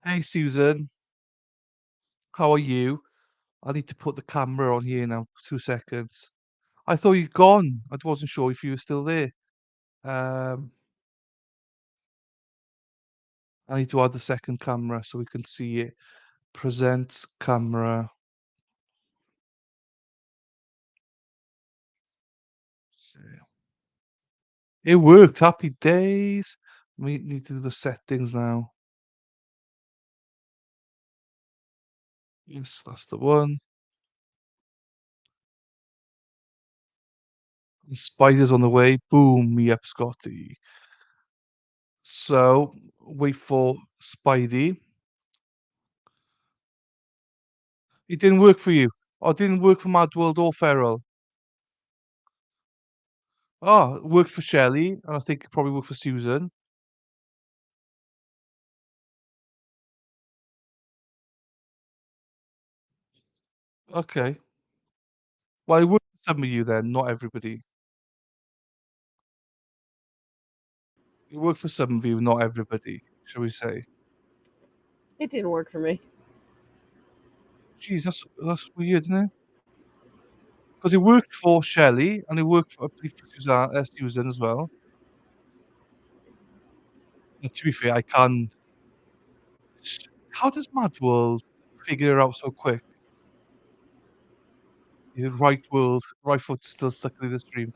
Hey Susan, how are you? I need to put the camera on here now. 2 seconds. I thought you'd gone. I wasn't sure if you were still there. Um, I need to add the second camera so we can see it. Present camera. It worked. Happy days. We need to do the settings now. Yes, that's the one. The spider's on the way. Boom. Yep, Scotty. So wait for Spidey. It didn't work for you. Oh, it didn't work for Mad World or Feral. Oh, it worked for Shelley, and I think it probably worked for Susan. Okay. Well, it worked for some of you then, not everybody. It worked for some of you, not everybody, shall we say. It didn't work for me. Jeez, that's weird, isn't it? Because it worked for Shelley, and it worked for, I believe, for Susan as well. To be fair, I can. How does Mad World figure it out so quick? The right world, right foot's still stuck in the stream.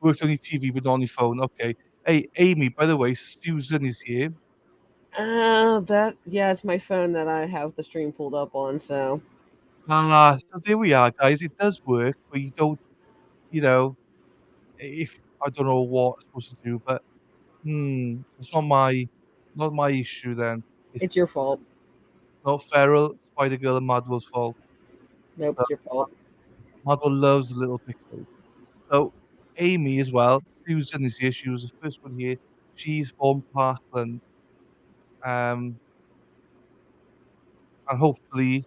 Worked on your TV, but not on your phone. Okay. Hey, Amy, by the way, Susan is here. Yeah, it's my phone that I have the stream pulled up on, so Ah, so there we are, guys. It does work, but you don't, you know, if I don't know what I'm supposed to do, but it's not my issue then. It's it's your fault. not Feral, Spider Girl, and Madwell's fault. Nope, So it's your fault. Madwell loves the little pickles. So Amy as well. Susan is here. She was the first one here. She's from Parkland, um, and hopefully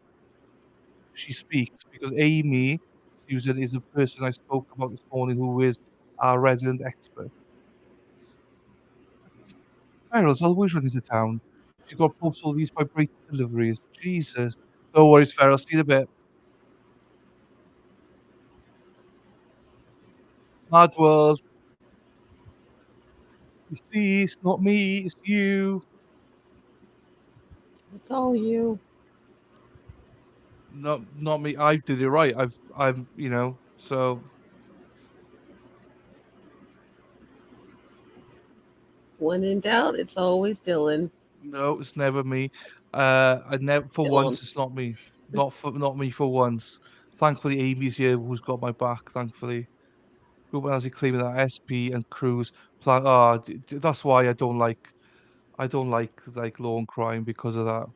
she speaks because Amy, Susan, is the person I spoke about this morning who is our resident expert. Feral's always running to town. She's got to post all these vibrated deliveries. Jesus. No worries, Feral. See you in a bit. Mad World. You see, it's not me, it's you. It's all you. Not me. I did it right. So When in doubt, it's always Dylan. no, it's never me. I never for Dylan. once it's not me. Not me for once. Thankfully Amy's here who's got my back, thankfully. Who else is claiming that SP and Cruz plan that's why I don't like law and crime because of that.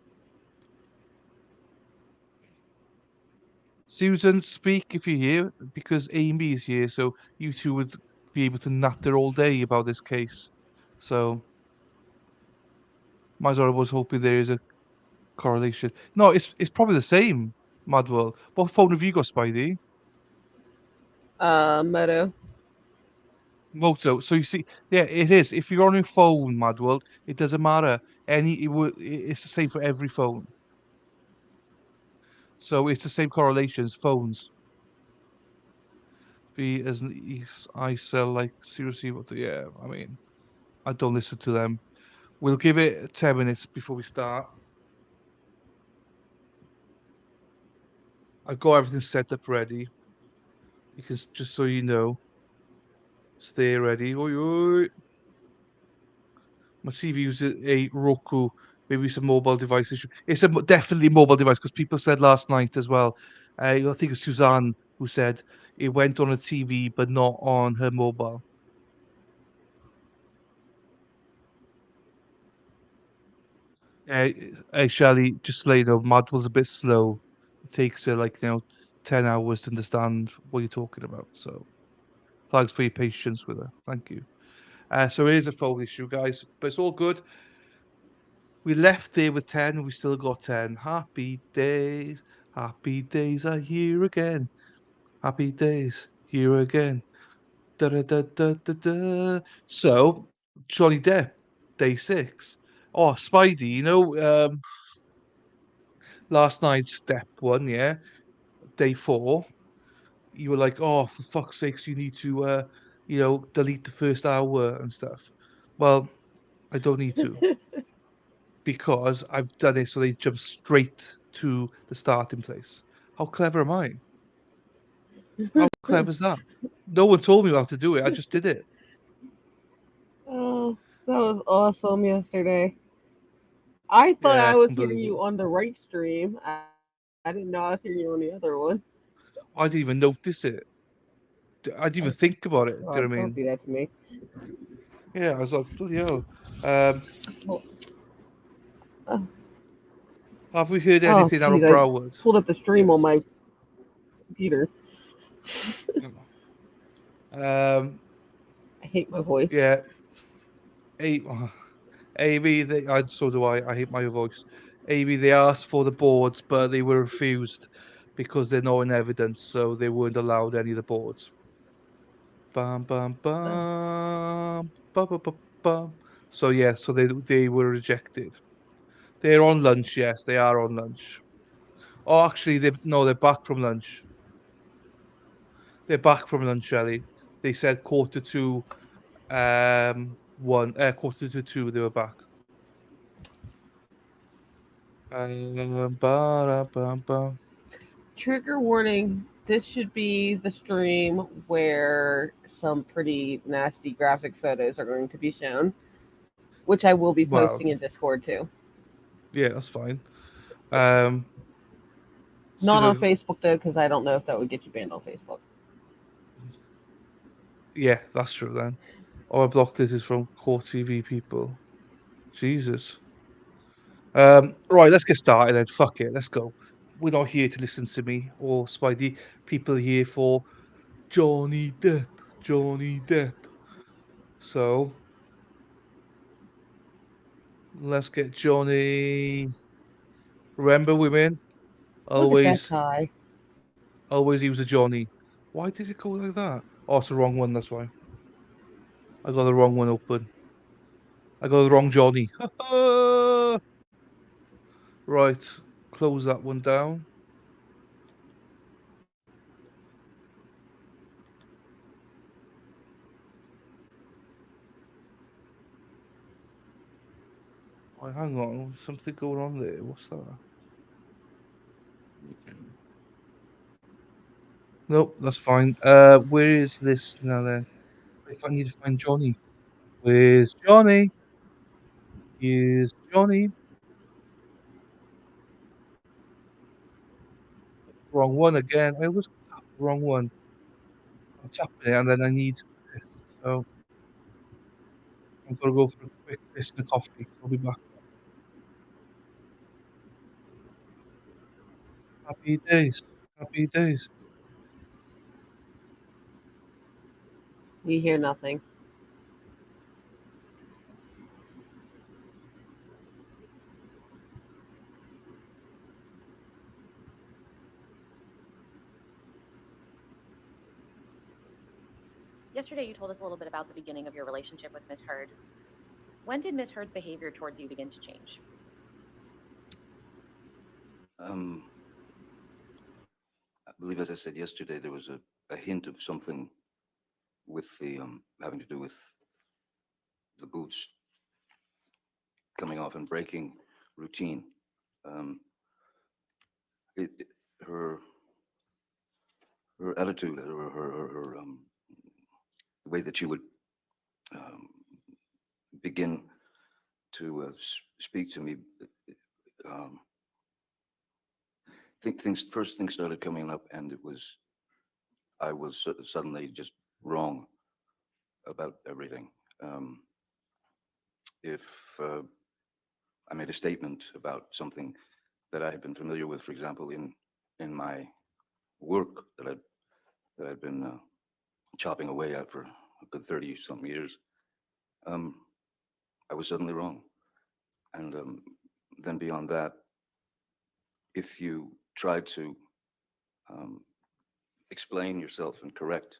Susan, speak if you're here, because Amy is here, so you two would be able to natter all day about this case. So, my I was hoping there is a correlation. No, it's probably the same, Madwell. What phone have you got, Spidey? Moto. Moto. So you see, yeah, it is. If you're on your phone, Madwell, it doesn't matter. It's the same for every phone. So it's the same correlations, phones. Be as I sell like seriously yeah, I mean, I don't listen to them. We'll give it 10 minutes before we start. I've got everything set up ready. Because just so you know, stay ready. Oi, oi. My TV uses a Roku, maybe some mobile device issue. It's definitely mobile device because people said last night as well. I think it was Suzanne who said it went on a TV but not on her mobile. Uh, Shally, just to let you know, Mad was a bit slow. It takes her 10 hours to understand what you're talking about. So thanks for your patience with her. Thank you. So it is a phone issue, guys, but it's all good. We left there with 10, we still got 10. Happy days. Happy days are here again. Happy days here again. Da da da da da da. So, Johnny Depp, day 6. Oh, Spidey, last night's step one, yeah, day four. You were like, oh, for fuck's sakes, you need to, delete the first hour and stuff. Well, I don't need to because I've done it so they jump straight to the starting place. How clever am I? How clever is that? No one told me how to do it. I just did it. Oh, that was awesome yesterday. I thought Yeah, I I was couldn't hearing believe you it. on the right stream. I didn't know I was hearing you on the other one. I didn't even notice it. I didn't I, even think about it. Do God, you know what I don't mean? do that to me. Yeah, I was like, bloody hell. Um, Oh, oh, have we heard oh, anything out jeez, of I Broward? pulled up the stream on Yes. my computer. Mm. Um, I hate my voice. yeah. Amy, so do I. I hate my voice. Amy, they asked for the boards, but they were refused because they're not in evidence, so they weren't allowed any of the boards. Bum bum Oh, bum, bum bum bum bum. So yeah, so they were rejected. They're on lunch. Yes, they are on lunch. Oh, actually, they no, they're back from lunch. They're back from lunch, Ellie. They said quarter to quarter to two. They were back. Ba-da-bum-bum. trigger warning. This should be the stream where some pretty nasty graphic photos are going to be shown, which I will be Wow. posting in Discord too. Yeah, that's fine. Um, see Not on the Facebook though, because I don't know if that would get you banned on Facebook. yeah, that's true then. Oh, I blocked this is from Core TV people. Jesus. Right, let's get started then. Fuck it, let's go. We're not here to listen to me or Spidey. People are here for Johnny Depp. Johnny Depp. So let's get Johnny. Remember, women Look at that always, tie. always use a Johnny. Why did it go like that? Oh, it's the wrong one. That's why I got the wrong one open. I got the wrong Johnny. Right, close that one down. Oh, hang on, something going on there. What's that? Nope, that's fine. Where is this now then? If I need to find Johnny. Where's Johnny? Here's Johnny. Wrong one again. I always tap the wrong one. I'm tapping it and then I need this. So I'm gonna go for a quick piss and a coffee. I'll be back. Happy days. Happy days. You hear nothing. Yesterday, you told us a little bit about the beginning of your relationship with Miss Heard. When did Miss Heard's behavior towards you begin to change? Um, I believe, as I said yesterday, there was a hint of something with the having to do with the boots coming off and breaking routine. Um, it, her her attitude, the way that she would um, begin to speak to me, um, think things started coming up, and it was I was suddenly just wrong about everything. Um, if I made a statement about something that I had been familiar with, for example, in my work that I'd been chopping away at for a good 30 some years. Um, I was suddenly wrong, and then beyond that, if you try to um, explain yourself and correct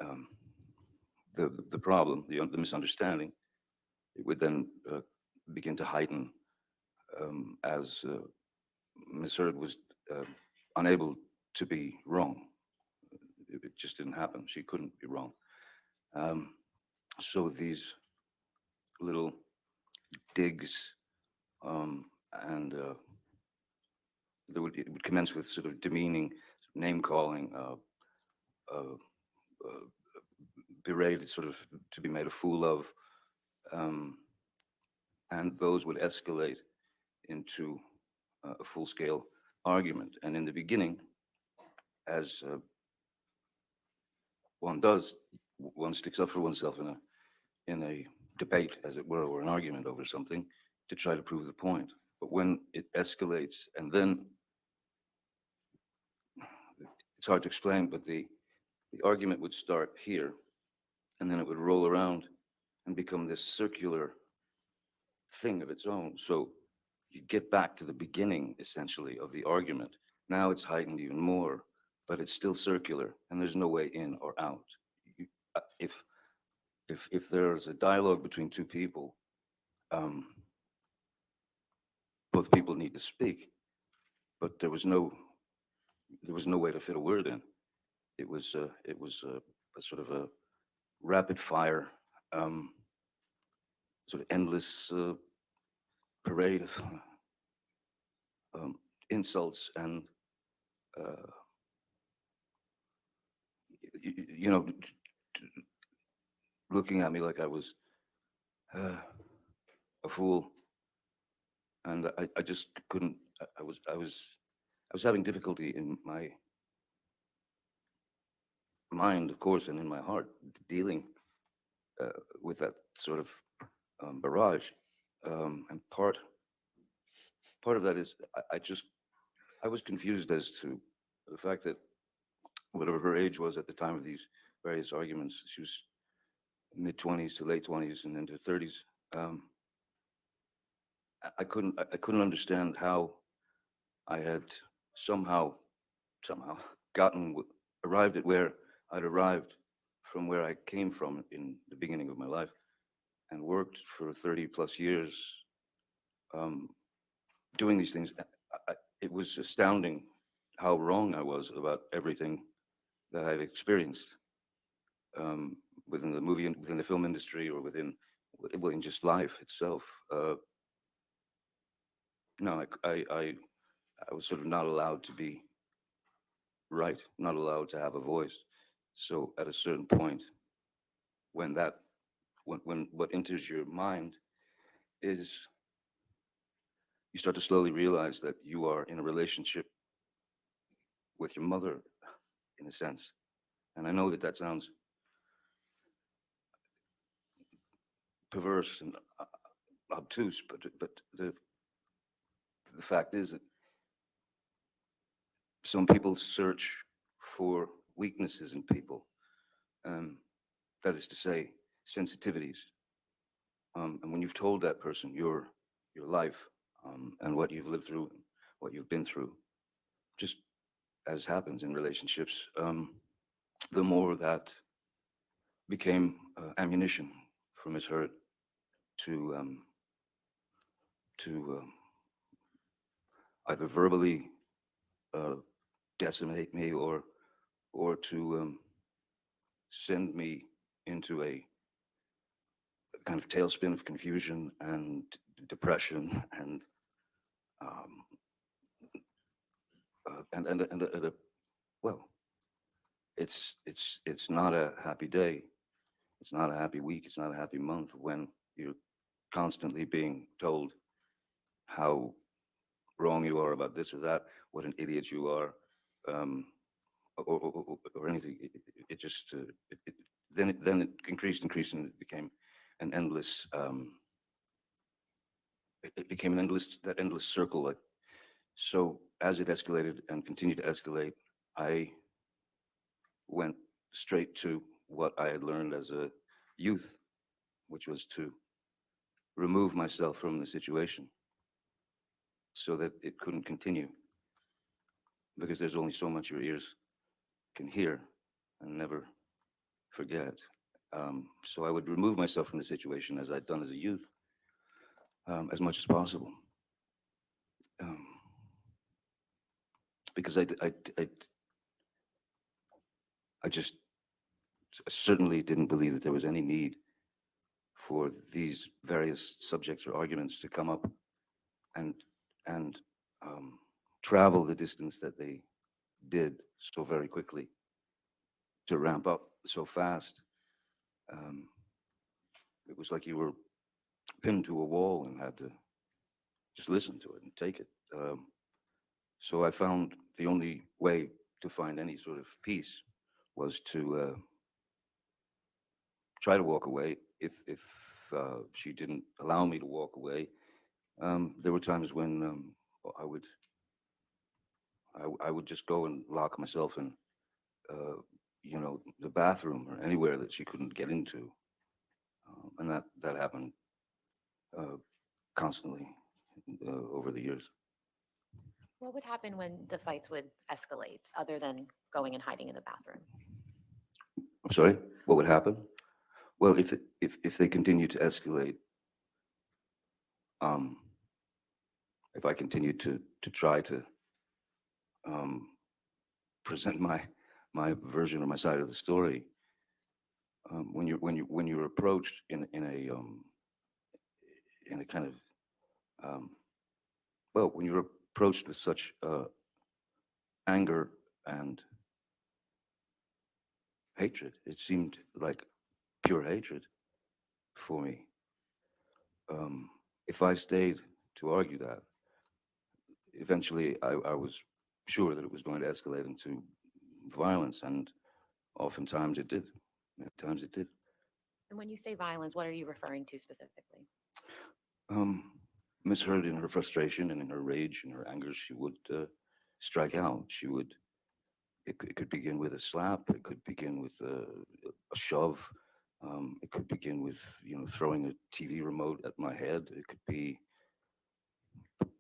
um, the problem, the misunderstanding, it would then begin to heighten as Miss Heard was uh, unable to be wrong. It just didn't happen. She couldn't be wrong. Um, so these little digs, and it would commence with sort of demeaning name calling, uh, uh, berated, sort of to be made a fool of, um, and those would escalate into a full-scale argument. And in the beginning, as one does, one sticks up for oneself in a debate, as it were, or an argument over something to try to prove the point. But when it escalates, and then it's hard to explain, but the argument would start here, and then it would roll around and become this circular thing of its own. So you get back to the beginning, essentially, of the argument. Now it's heightened even more, but it's still circular, and there's no way in or out. You, if if there's a dialogue between two people, um, both people need to speak, but there was no way to fit a word in. It was a sort of a rapid fire, um, sort of endless parade of um, insults and uh, you know, looking at me like I was uh, a fool, and I just couldn't. I was having difficulty in my mind, of course, and in my heart, dealing uh, with that sort of barrage. And part of that is I was confused as to the fact that whatever her age was at the time of these various arguments, she was mid 20s to late 20s and into 30s. Um, I couldn't understand how I had somehow somehow gotten arrived at where I'd arrived from where I came from in the beginning of my life and worked for 30 plus years um, doing these things. It was astounding how wrong I was about everything that I've experienced um, within the within the film industry, or within just life itself. No, I was sort of not allowed to be right, not allowed to have a voice. So at a certain point, when that when what enters your mind is you start to slowly realize that you are in a relationship with your mother, in a sense. And I know that that sounds perverse and obtuse, but the fact is that some people search for weaknesses in people. Um, that is to say, sensitivities. And when you've told that person your life and what you've lived through, what you've been through, just as happens in relationships, the more that became ammunition for Miss Hurt to to either verbally uh, decimate me or to send me into a kind of tailspin of confusion and depression um, and well, it's not a happy day. It's not a happy week. It's not a happy month when you're constantly being told how wrong you are about this or that, what an idiot you are, um, or anything. It just then it increased, and it became an endless. It became an endless that endless circle. Like so, as it escalated and continued to escalate, I went straight to what I had learned as a youth, which was to remove myself from the situation so that it couldn't continue, because there's only so much your ears can hear and never forget. So I would remove myself from the situation as I'd done as a youth, as much as possible. Um, because I just certainly didn't believe that there was any need for these various subjects or arguments to come up and and um, travel the distance that they did so very quickly, to ramp up so fast. Um, it was like you were pinned to a wall and had to just listen to it and take it. So I found the only way to find any sort of peace was to try to walk away. If she didn't allow me to walk away, there were times when I would I would just go and lock myself in, uh, the bathroom or anywhere that she couldn't get into, and that happened uh, constantly over the years. What would happen when the fights would escalate, other than going and hiding in the bathroom? I'm sorry. What would happen? Well, if they continue to escalate, um, if I continue to try to um, present my version or my side of the story, when you're approached in a kind of um, well, when you're approached with such anger and hatred, it seemed like pure hatred for me. Um, if I stayed to argue that, eventually I was sure that it was going to escalate into violence, and oftentimes it did. At times it did. And when you say violence, what are you referring to specifically? Um, Miss Heard, in her frustration and in her rage and her anger, she would strike out. She would. It could begin with a slap. It could begin with a shove. It could begin with throwing a TV remote at my head. It could be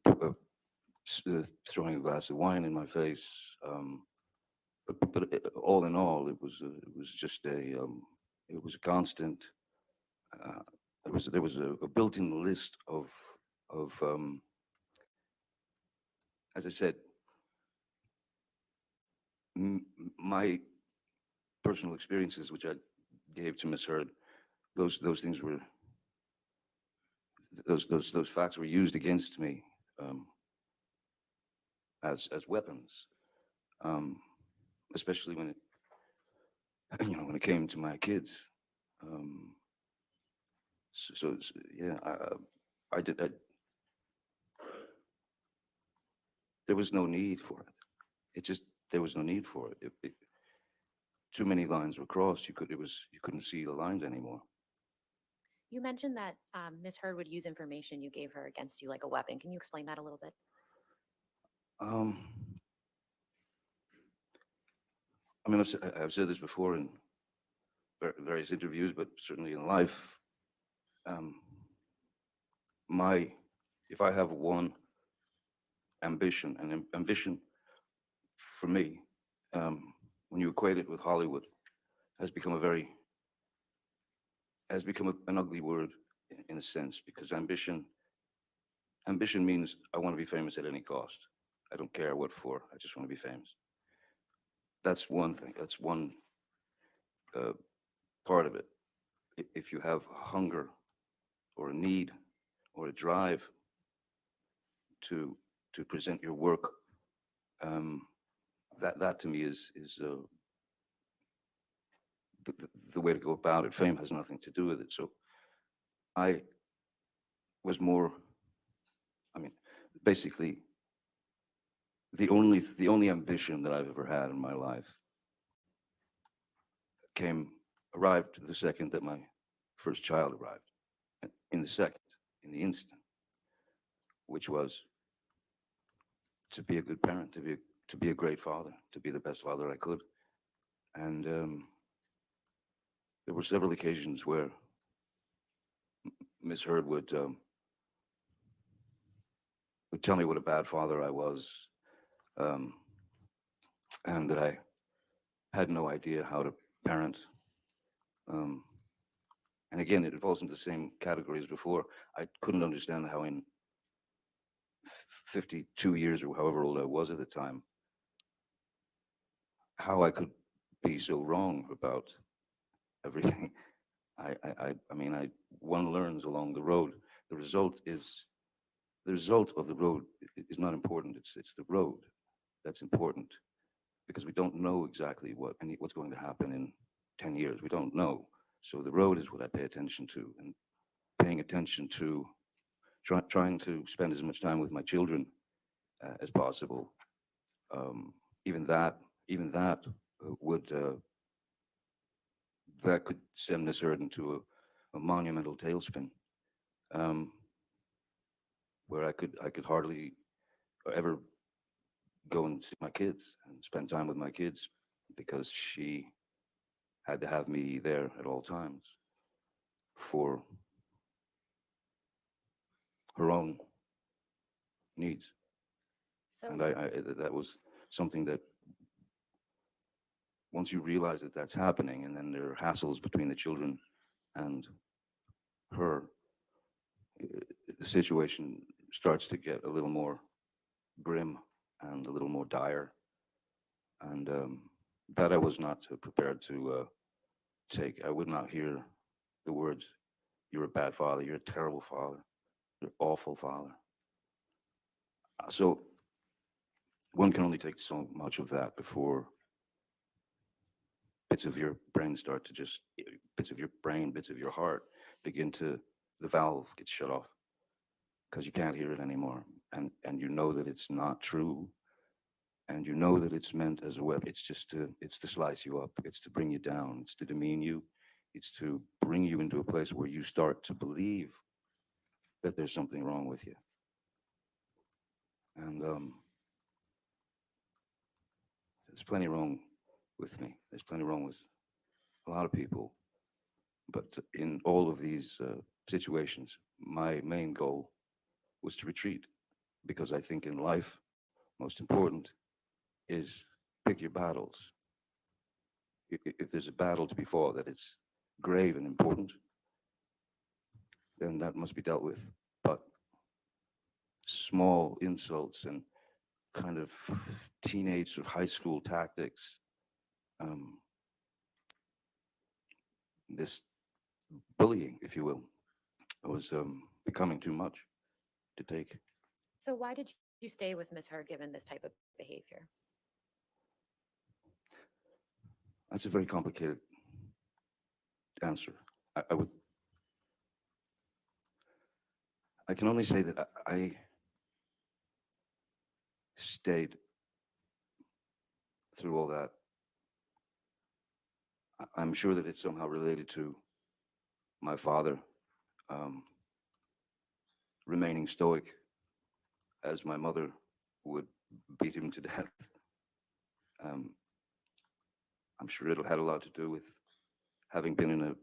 uh, throwing a glass of wine in my face. But all in all, it was just it was a constant. Uh, there was a built-in list of as I said, my personal experiences, which I gave to Miss Heard. Those things were those facts were used against me um, as weapons, um, especially when it when it came to my kids. Um, yeah, I did. There was no need for it. It just there was no need for it. Too many lines were crossed. You couldn't see the lines anymore. You mentioned that Ms. Heard would use information you gave her against you like a weapon. Can you explain that a little bit? Um, I mean, I've said this before in various interviews, but certainly in life. Um, my if I have one ambition, and ambition for me, when you equate it with Hollywood, has become an ugly word in a sense, because ambition means I want to be famous at any cost. I don't care what for. I just want to be famous. That's one thing. That's one uh, part of it. If you have hunger or a need or a drive to present your work, um, that to me is the way to go about it. Fame has nothing to do with it. So I was more. I mean, basically, the only ambition that I've ever had in my life arrived the second that my first child arrived. In the second, in the instant, which was to be a good parent, to be a great father, to be the best father I could. And there were several occasions where Miss Heard would tell me what a bad father I was, um, and that I had no idea how to parent. Um, And again, it falls into the same category as before. I couldn't understand how in 52 years or however old I was at the time, how I could be so wrong about everything. I mean, one learns along the road. The result is the result of the road is not important. It's the road that's important because we don't know exactly what's going to happen in 10 years. We don't know. So the road is what I pay attention to, and paying attention to trying to spend as much time with my children as possible. Um, even that, even that would that could send this herd into a monumental tailspin, um, where I could hardly ever go and see my kids and spend time with my kids because she had to have me there at all times for her own needs. And So, that was something that once you realize that that's happening, and then there are hassles between the children and her, the situation starts to get a little more grim and a little more dire. And that I was not prepared to take. I would not hear the words, "You're a bad father, you're a terrible father, you're an awful father." So one can only take so much of that before bits of your brain start to just, bits of your brain, bits of your heart begin to, the valve gets shut off because you can't hear it anymore. And you know that it's not true, and you know that it's meant as a weapon. It's to slice you up. It's to bring you down. It's to demean you. It's to bring you into a place where you start to believe that there's something wrong with you. And there's plenty wrong with me. There's plenty wrong with a lot of people. But in all of these situations, my main goal was to retreat, because I think in life, most important is pick your battles. If there's a battle to be fought that is grave and important, then that must be dealt with. But small insults and kind of teenage or high school tactics, um, this bullying, if you will, was becoming too much to take. so why did you stay with Miss Heard given this type of behavior? That's a very complicated answer. I would, I can only say that I stayed through all that. I'm sure that it's somehow related to my father um, remaining stoic as my mother would beat him to death. Um, I'm sure it had a lot to do with having been in a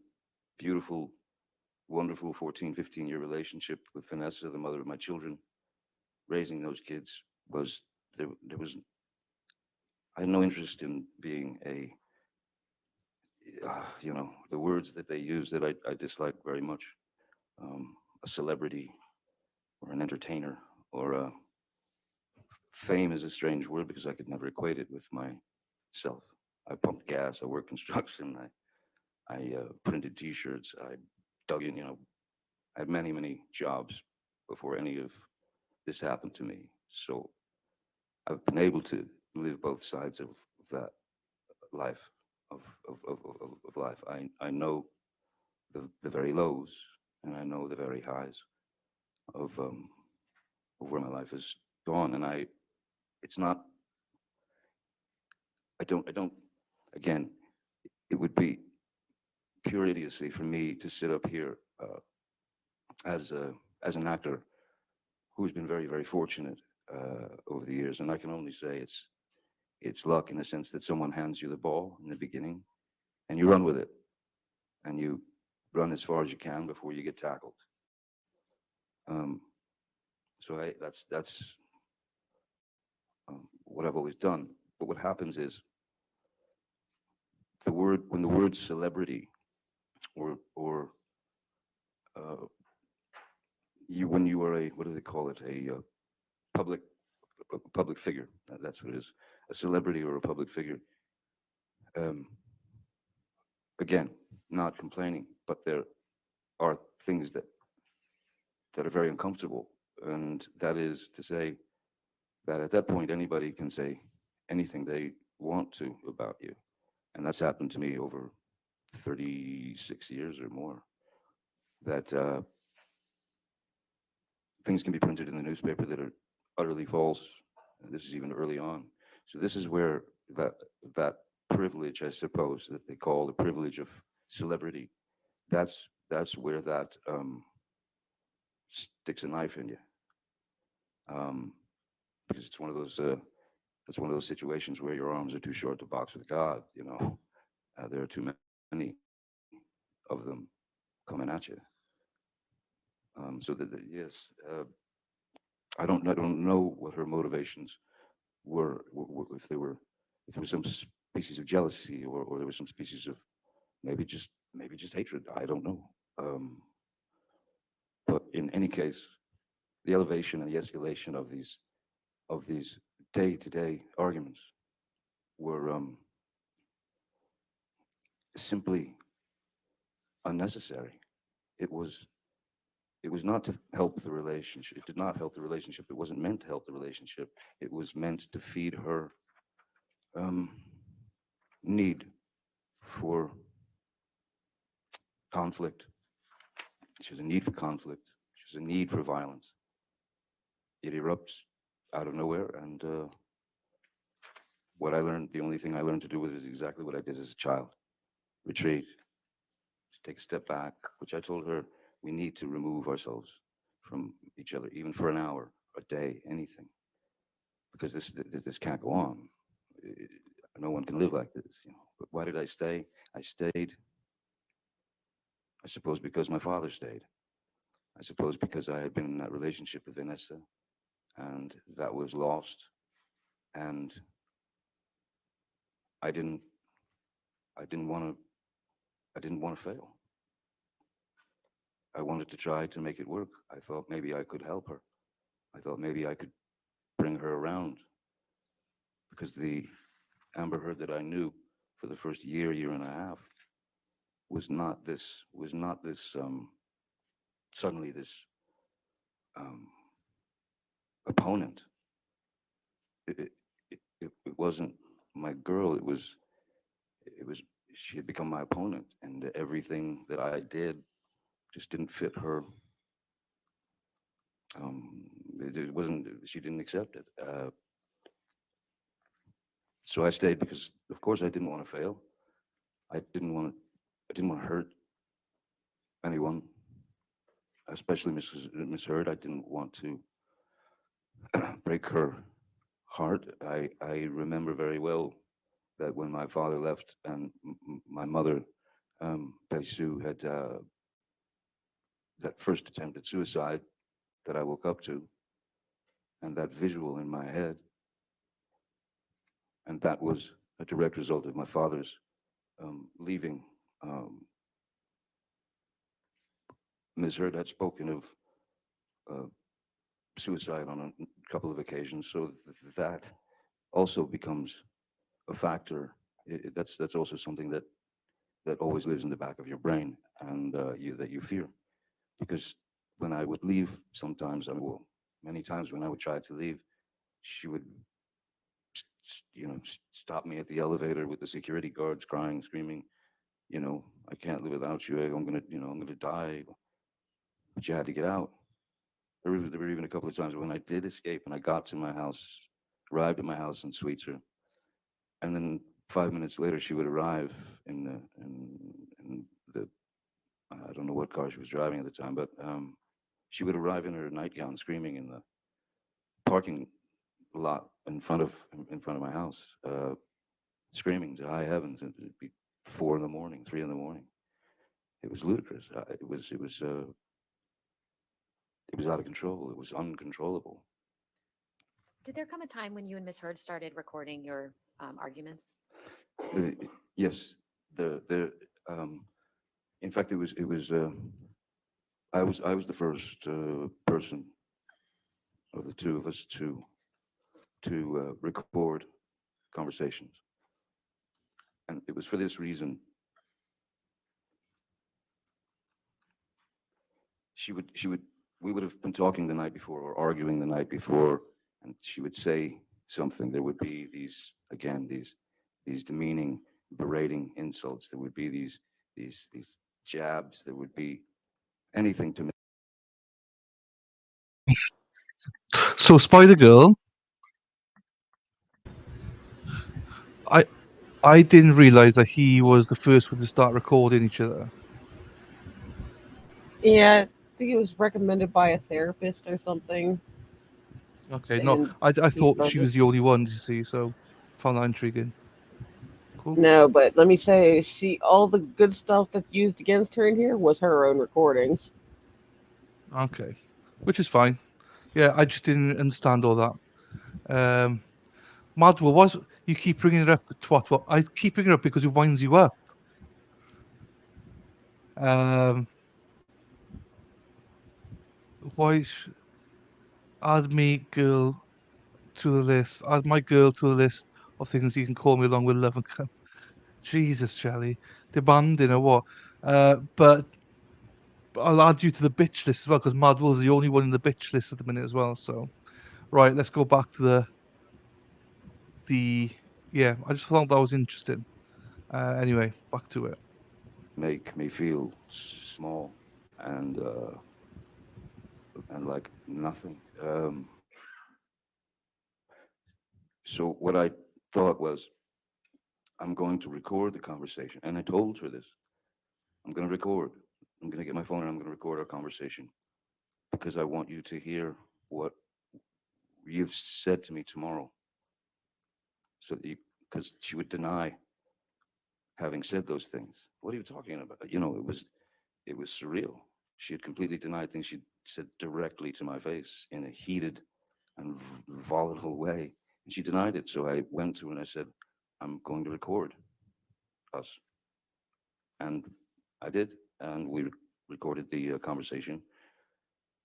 beautiful, wonderful 14, 15-year relationship with Vanessa, the mother of my children. Raising those kids was, there was, I had no interest in being the words that they use that I dislike very much. A celebrity or an entertainer or a fame is a strange word because I could never equate it with myself. I pumped gas. I worked construction. I printed T-shirts. I dug in. I had many, many jobs before any of this happened to me. So I've been able to live both sides of that life of life. I know the very lows, and I know the very highs of of where my life has gone. And it's not. I don't. Again, it would be pure idiocy for me to sit up here as a as an actor who's been very, very fortunate over the years, and I can only say it's luck in the sense that someone hands you the ball in the beginning, and you run with it, and you run as far as you can before you get tackled. Um, so that's what I've always done. But what happens is when the word celebrity or when you are a, what do they call it, public public figure. That's what it is, a celebrity or a public figure. Um, Again, not complaining, but there are things that are very uncomfortable, and that is to say that at that point anybody can say anything they want to about you, and that's happened to me over 36 years or more. That things can be printed in the newspaper that are utterly false. And this is even early on. So this is where that privilege, I suppose, that they call the privilege of celebrity, that's where that sticks a knife in you, um, because it's one of those situations where your arms are too short to box with God. There are too many of them coming at you. Yes, I don't know what her motivations if they were, if there was some species of jealousy, or there was some species of maybe just hatred. I don't know. But in any case, the elevation and the escalation of these day-to-day arguments were simply unnecessary. It was it was not to help the relationship. It did not help the relationship. It wasn't meant to help the relationship. It was meant to feed her um, need for conflict. She has a need for conflict. She has a need for violence. It erupts out of nowhere, and the only thing I learned to do with it is exactly what I did as a child: retreat, just take a step back. Which I told her, we need to remove ourselves from each other, even for an hour, a day, anything, because this can't go on. No one can live like this. But why did I stay? I stayed, I suppose, because my father stayed. I suppose because I had been in that relationship with Vanessa, and that was lost, and I didn't, I didn't want to, I didn't want to fail. I wanted to try to make it work. I thought maybe I could help her. I thought maybe I could bring her around, because the Amber Heard that I knew for the first year and a half was not this suddenly this um, opponent. It wasn't my girl. It was she had become my opponent, and everything that I did just didn't fit her. It wasn't. She didn't accept it. So I stayed because, of course, I didn't want to fail. I didn't want to. I didn't want to hurt anyone, especially Miss Heard. I didn't want to break her heart. I remember very well that when my father left and my mother, Betty Sue, had that first attempt at suicide that I woke up to, and that visual in my head, and that was a direct result of my father's leaving. Um, Ms. Heard had spoken of uh, suicide on a couple of occasions, so that also becomes a factor. That's also something that always lives in the back of your brain, and that you fear, because when I would leave, sometimes, well, many times when I would try to leave, she would, stop me at the elevator with the security guards, crying, screaming, I can't live without you. I'm gonna die. But you had to get out. There were even a couple of times when I did escape and I got to my house, arrived at my house in Sweetser, and then 5 minutes later she would arrive in the I don't know what car she was driving at the time, but she would arrive in her nightgown, screaming in the parking lot in front of my house, screaming to high heavens, and it'd be 4 in the morning, 3 in the morning. It was ludicrous. It was out of control. It was uncontrollable. Did there come a time when you and Miss Heard started recording your arguments? Uh, yes, the in fact, it was I was the first person of the two of us to record conversations, and it was for this reason. She would we would have been talking the night before or arguing the night before, and she would say something. There would be these, again, these demeaning, berating insults. There would be these jabs. There would be anything to make. So Spider Girl, I I didn't realize that he was the first one to start recording each other. Yeah, I think it was recommended by a therapist or something, Okay, no, and I he thought she started. was the only one, you see, so found that intriguing. Cool. No, but let me say, she all the good stuff that's used against her in here was her own recordings. Okay, which is fine. Yeah, I just didn't understand all that. Madwell, was you keep bringing it up, twat? Well, I keep bringing it up because it winds you up. Um, why? Add me girl to the list. Add my girl to the list of things you can call me along with love and Jesus, Charlie, demanding or what? But I'll add you to the bitch list as well because Madwell's the only one in the bitch list at the minute as well. So, right, let's go back to the. Yeah, I just thought that was interesting. Anyway, back to it. Make me feel small and like nothing. So what I thought was, I'm going to record the conversation, and I told her this. I'm going to record. I'm going to get my phone and I'm going to record our conversation because I want you to hear what you've said to me tomorrow. So that because she would deny having said those things. What are you talking about? It was surreal. She had completely denied things she'd said directly to my face in a heated and volatile way, and she denied it. So I went to her and I said, "I'm going to record us," and I did, and we recorded the conversation,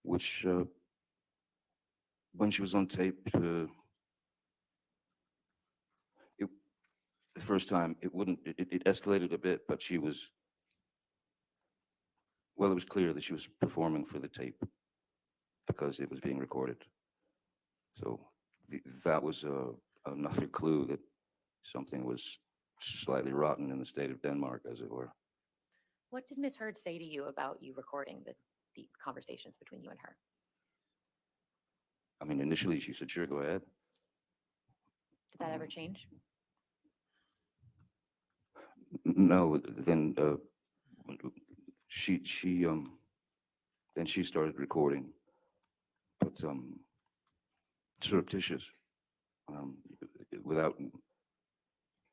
which when she was on tape, it, the first time it wouldn't. It escalated a bit, but she was, well, it was clear that she was performing for the tape because it was being recorded. So that was another clue that something was slightly rotten in the state of Denmark, as it were. What did Miss Heard say to you about you recording the conversations between you and her? I mean, initially she said, "Sure, go ahead." Did that ever change? No, then she then she started recording, but surreptitious, um, without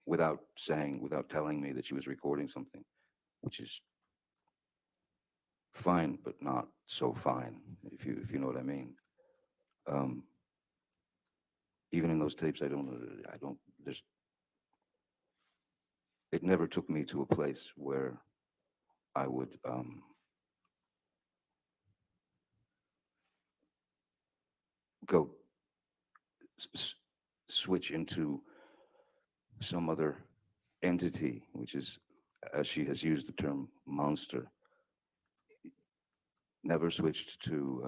without telling me that she was recording something, which is fine, but not so fine, if you know what I mean. Um, Even in those tapes, I don't. There's it never took me to a place where I would go s- switch into some other entity, which is, as she has used the term, monster. Never switched to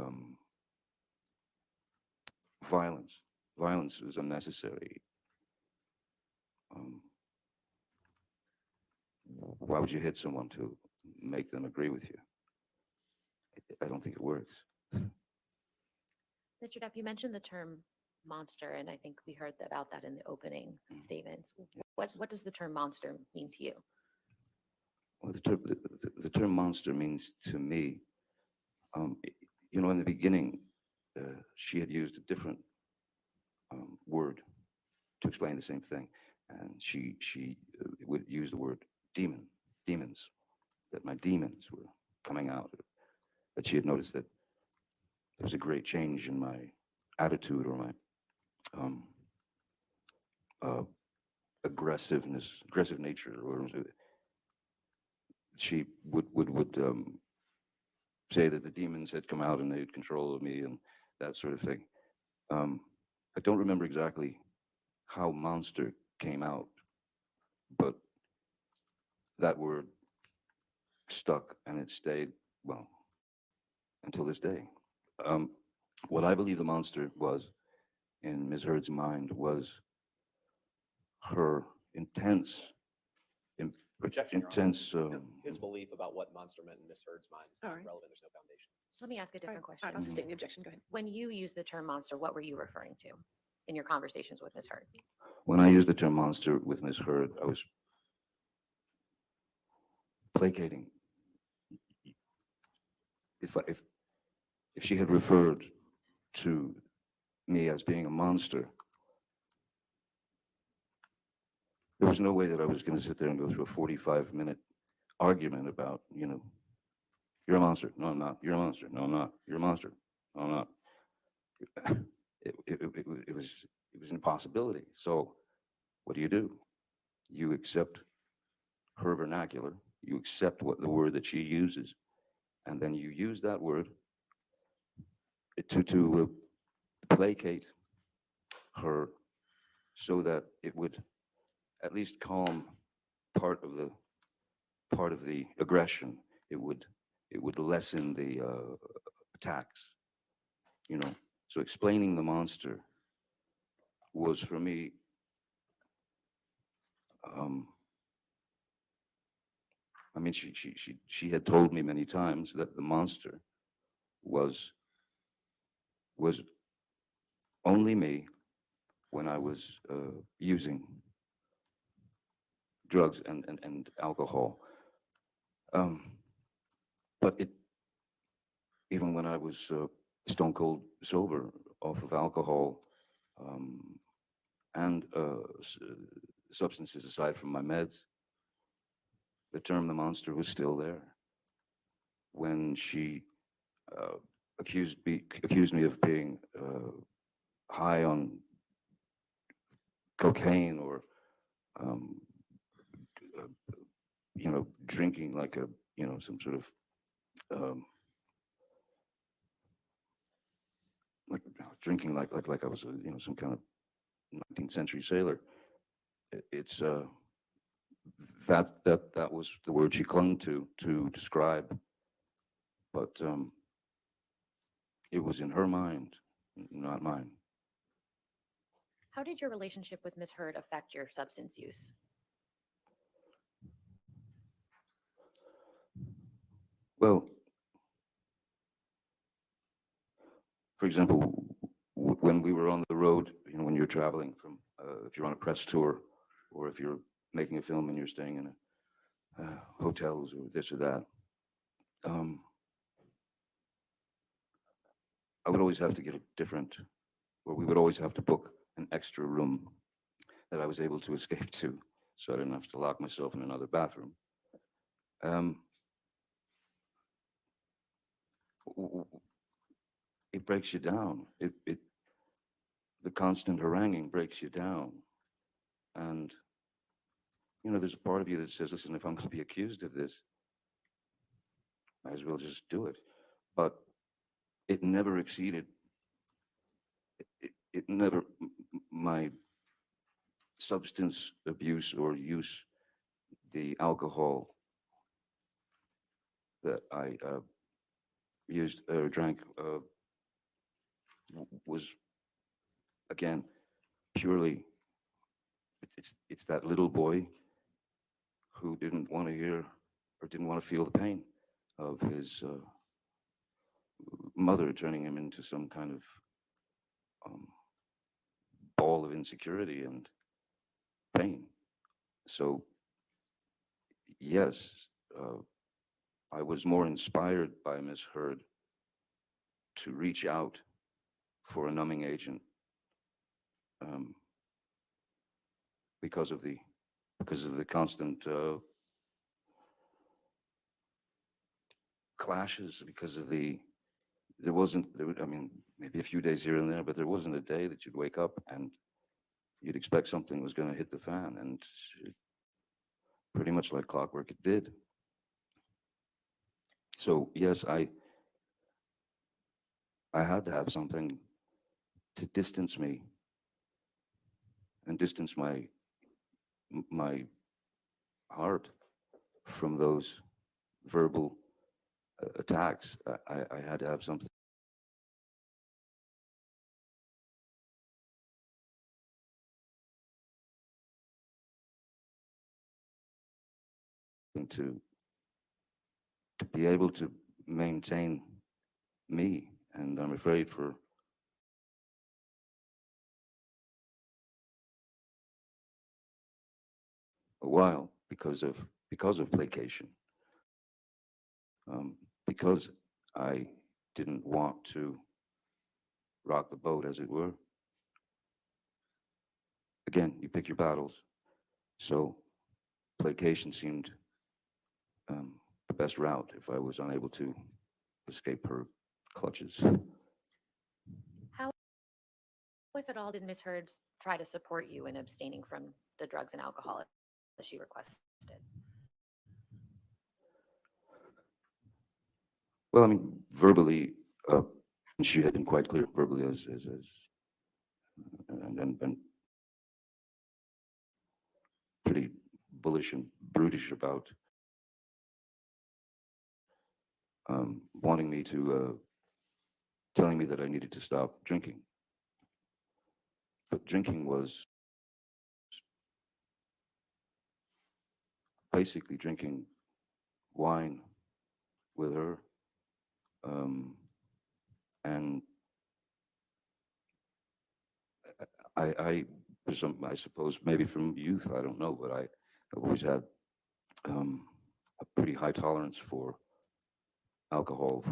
violence. Violence is unnecessary. Um, why would you hit someone to make them agree with you? I don't think it works. Mr. Depp, you mentioned the term monster, and I think we heard about that in the opening statements. What does the term monster mean to you? Well, the term monster means to me, in the beginning, she had used a different word to explain the same thing, and she would use the word demons, that my demons were coming out, that she had noticed that there was a great change in my attitude or my um, uh, aggressive nature, or she would say that the demons had come out and they had control of me and that sort of thing. I don't remember exactly how monster came out, but that word stuck and it stayed, well, until this day. Um, what I believe the monster was in Ms. Heard's mind was her intense, in, Objection, Your Honor. intense. His belief about what monster meant in Miss Heard's mind is not All right. relevant. There's no foundation. Let me ask a All different right, question. I'll sustain the objection. Go ahead. When you use the term monster, what were you referring to in your conversations with Ms. Heard? When I used the term monster with Ms. Heard, I was placating. If she had referred to me as being a monster, there was no way that I was going to sit there and go through a 45-minute argument about, you're a monster. No, I'm not. You're a monster. No, I'm not. You're a monster. No, I'm not. It was an impossibility. So what do? You accept her vernacular. You accept what the word that she uses, and then you use that word to placate her so that it would at least calm part of the aggression. It would lessen the attacks. So explaining the monster was for me. I mean, she had told me many times that the monster was only me when I was using drugs and alcohol. But even when I was stone cold sober off of alcohol and substances aside from my meds, the term the monster was still there. When she accused me of being high on cocaine or drinking like some sort of like drinking like I was some kind of 19th century sailor. It's that was the word she clung to describe, but it was in her mind, not mine. How did your relationship with Ms. Heard affect your substance use? Well, for example, when we were on the road, when you're traveling from, if you're on a press tour, or if you're making a film and you're staying in hotels or this or that, I would always have to get a different, or we would always have to book an extra room that I was able to escape to, so I didn't have to lock myself in another bathroom. It breaks you down. The constant haranguing breaks you down. And, there's a part of you that says, listen, if I'm going to be accused of this, might as well just do it. But it never exceeded, it never, my substance abuse or use, the alcohol that I used or drank was, again, purely, it's that little boy who didn't want to hear or didn't want to feel the pain of his mother turning him into some kind of ball of insecurity and pain. So, yes, I was more inspired by Miss Heard to reach out for a numbing agent because of the constant clashes, because of there wasn't, I mean, maybe a few days here and there, but there wasn't a day that you'd wake up and you'd expect something was going to hit the fan, and pretty much like clockwork it did. So yes, I I had to have something to distance me and distance my heart from those verbal attacks. I had to have something to be able to maintain me, and I'm afraid for a while because of placation, because I didn't want to rock the boat, as it were. Again, you pick your battles. So placation seemed the best route if I was unable to escape her clutches. How, if at all, did Miss Heard try to support you in abstaining from the drugs and alcohol as she requested? Well, I mean, verbally, she had been quite clear verbally as and pretty bullish and brutish about wanting me to, telling me that I needed to stop drinking. But drinking was basically drinking wine with her, and I suppose maybe from youth, I don't know, but I've always had a pretty high tolerance for alcohol,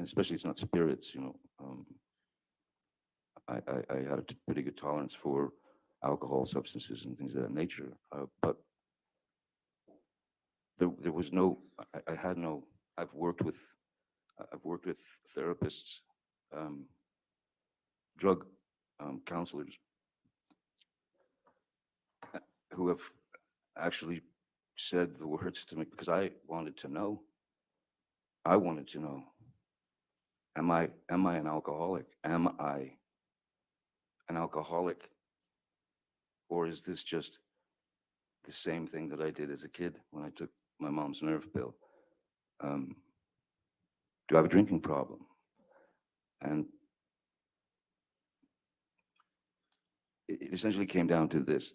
especially it's not spirits, you know. I had a pretty good tolerance for alcohol, substances, and things of that nature. But there was no, I had no. I've worked with therapists, um, drug counselors who have actually said the words to me because I wanted to know. I wanted to know, am I an alcoholic? Am I an alcoholic? Or is this just the same thing that I did as a kid when I took my mom's nerve pill? Do I have a drinking problem? And it essentially came down to this.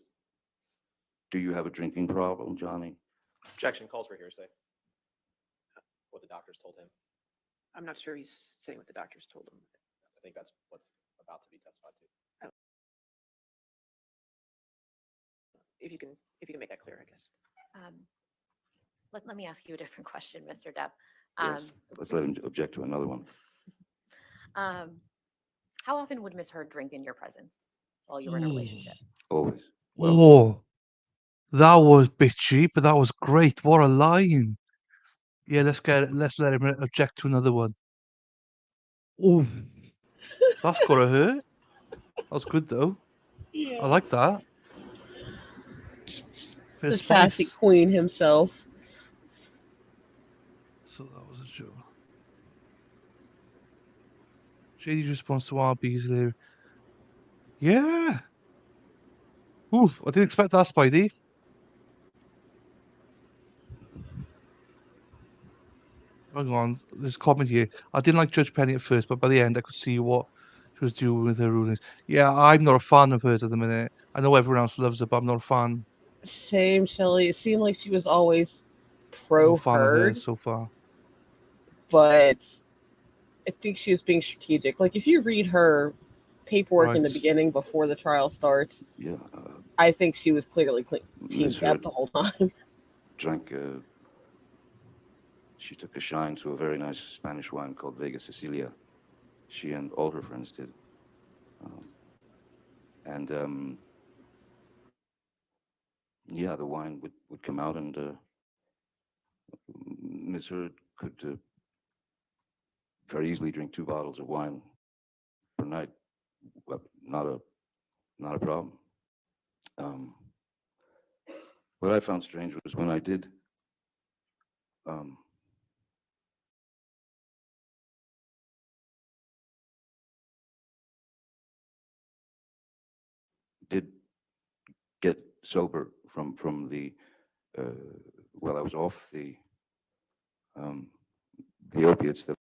Do you have a drinking problem, Johnny? Objection, calls for hearsay. What the doctors told him. I'm not sure he's saying what the doctors told him. I think that's what's about to be testified to. If you can make that clear, I guess. Um, let me ask you a different question, Mr. Depp. Yes. Let's let him object to another one. How often would Miss Heard drink in your presence while you were in a relationship? Always. Well, Oh, that was bitchy, but that was great. What a line. Yeah, let's let him object to another one. Oh, that's gotta hurt. That was good though. I like that. Bit The of sassy spice. queen himself. So that was a joke. JD's response to RB's there. Yeah. Oof, I didn't expect that, Spidey. Hang on, there's a comment here. I didn't like Judge Penny at first, but by the end I could see what she was doing with her rulings. Yeah, I'm not a fan of hers at the minute. I know everyone else loves her, but I'm not a fan. Same, Shelley. It seemed like she was always No pro fan of Heard, hers so far. but I think she was being strategic. Like if you read her paperwork in the Right. beginning before the trial starts, yeah. I think she was clearly Team Ms. Depp Heard the whole time. drank. She took a shine to a very nice Spanish wine called Vega Sicilia. She and all her friends did. And yeah, the wine would come out, and Ms. Heard could very easily drink 2 bottles of wine per night. Well, not a problem. What I found strange was when I did um, did get sober from the well, I was off um, the opiates that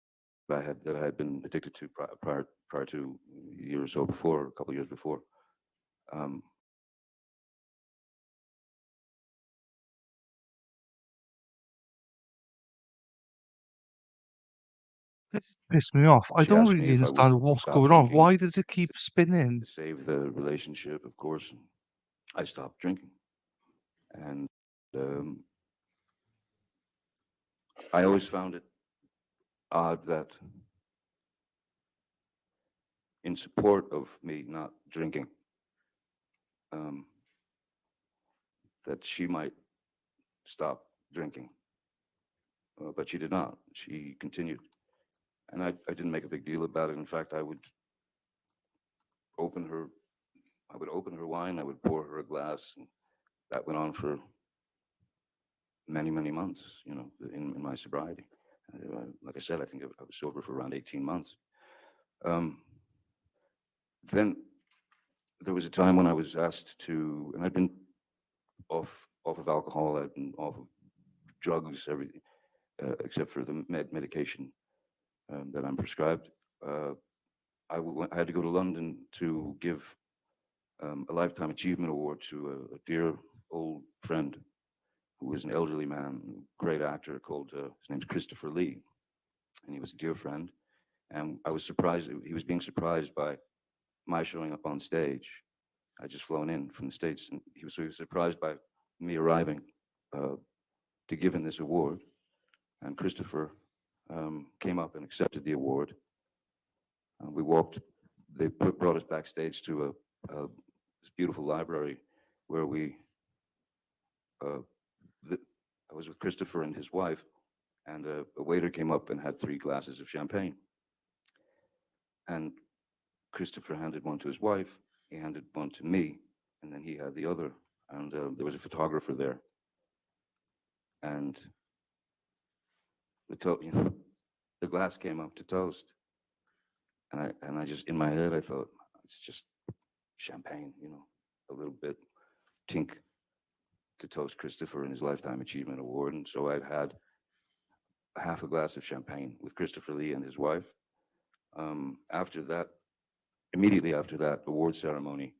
I had been addicted to prior to a year or so before, a couple of years before. Um, That just pissed me off. I she don't asked me really if I would understand what's stop going on. drinking Why does it keep to spinning? save the relationship, of course. And I stopped drinking, and um, I always found it odd that, in support of me not drinking, um, that she might stop drinking, but she did not. She continued, and I didn't make a big deal about it. In fact, open her, I would open her wine, I would pour her a glass, and that went on for many, many months. You know, in my sobriety. Like I said, I think I was sober for around 18 months. Um, then there was a time when I was asked to, and I'd been off of alcohol, I'd been off of drugs, everything except for the medication that I'm prescribed. Uh, I had to go to London to give a Lifetime Achievement Award to a dear old friend who was an elderly man, great actor called, his name's Christopher Lee, and he was a dear friend. And I was surprised, he was being surprised by my showing up on stage. I'd just flown in from the States, and so he was surprised by me arriving uh, to give him this award. And Christopher came up and accepted the award. We walked, they brought us backstage to this beautiful library where uh, I was with Christopher and his wife, and a waiter came up and had 3 glasses of champagne. And Christopher handed one to his wife, he handed one to me, and then he had the other. And there was a photographer there. And the glass came up to toast. And I just, in my head, I thought, it's just champagne, a little bit tink to toast Christopher and his Lifetime Achievement Award. And so I'd had half a glass of champagne with Christopher Lee and his wife. After that, immediately after that award ceremony,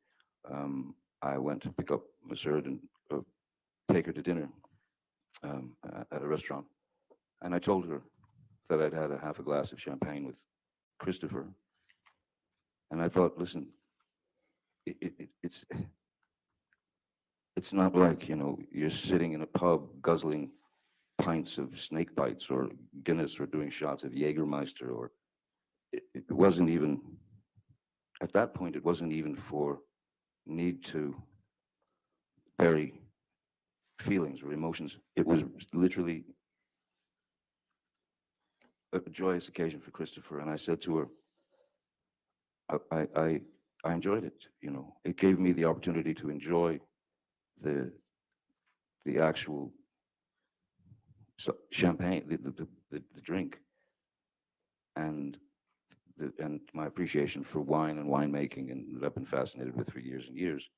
I went to pick up Maserd and take her to dinner at a restaurant. And I told her that I'd had a half a glass of champagne with Christopher. And I thought, listen, it's not like, you're sitting in a pub guzzling pints of snake bites or Guinness or doing shots of Jägermeister, or it wasn't even, at that point, it wasn't even for need to bury feelings or emotions. It was literally a joyous occasion for Christopher. And I said to her, I enjoyed it. It gave me the opportunity to enjoy the actual champagne, the drink, and and my appreciation for wine and winemaking, and that I've been fascinated with for years and years.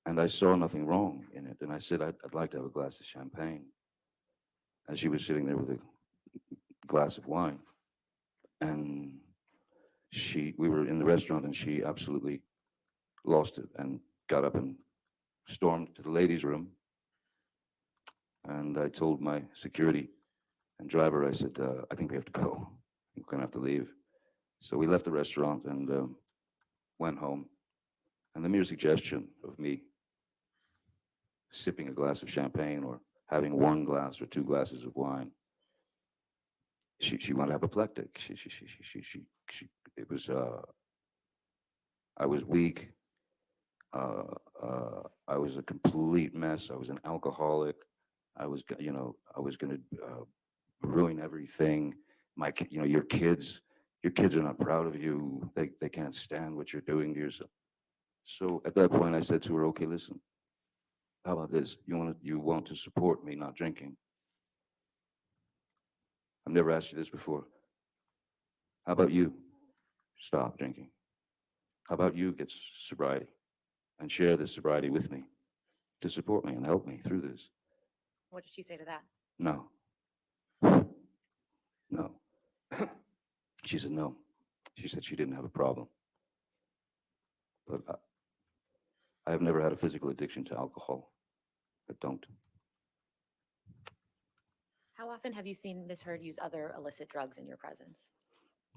And I saw nothing wrong in it. And I said, I'd like to have a glass of champagne. And she was sitting there with a glass of wine. And we were in the restaurant, and she absolutely lost it and got up and stormed to the ladies' room. And I told my security and driver, I said, I think we have to go. We're going to have to leave. So we left the restaurant and went home. And the mere suggestion of me sipping a glass of champagne or having 1 glass or 2 glasses of wine, she went apoplectic. It was, I was weak. I was a complete mess. I was an alcoholic. I was going to ruin everything. Your kids are not proud of you. They can't stand what you're doing to yourself. So at that point, I said to her, okay, listen, how about this? You want to support me not drinking? I've never asked you this before. How about you stop drinking? How about you get sobriety? and share this sobriety with me, to support me and help me through this. What did she say to that? No. No. She said no. She said she didn't have a problem. But I have never had a physical addiction to alcohol. I don't. How often have you seen Ms. Heard use other illicit drugs in your presence?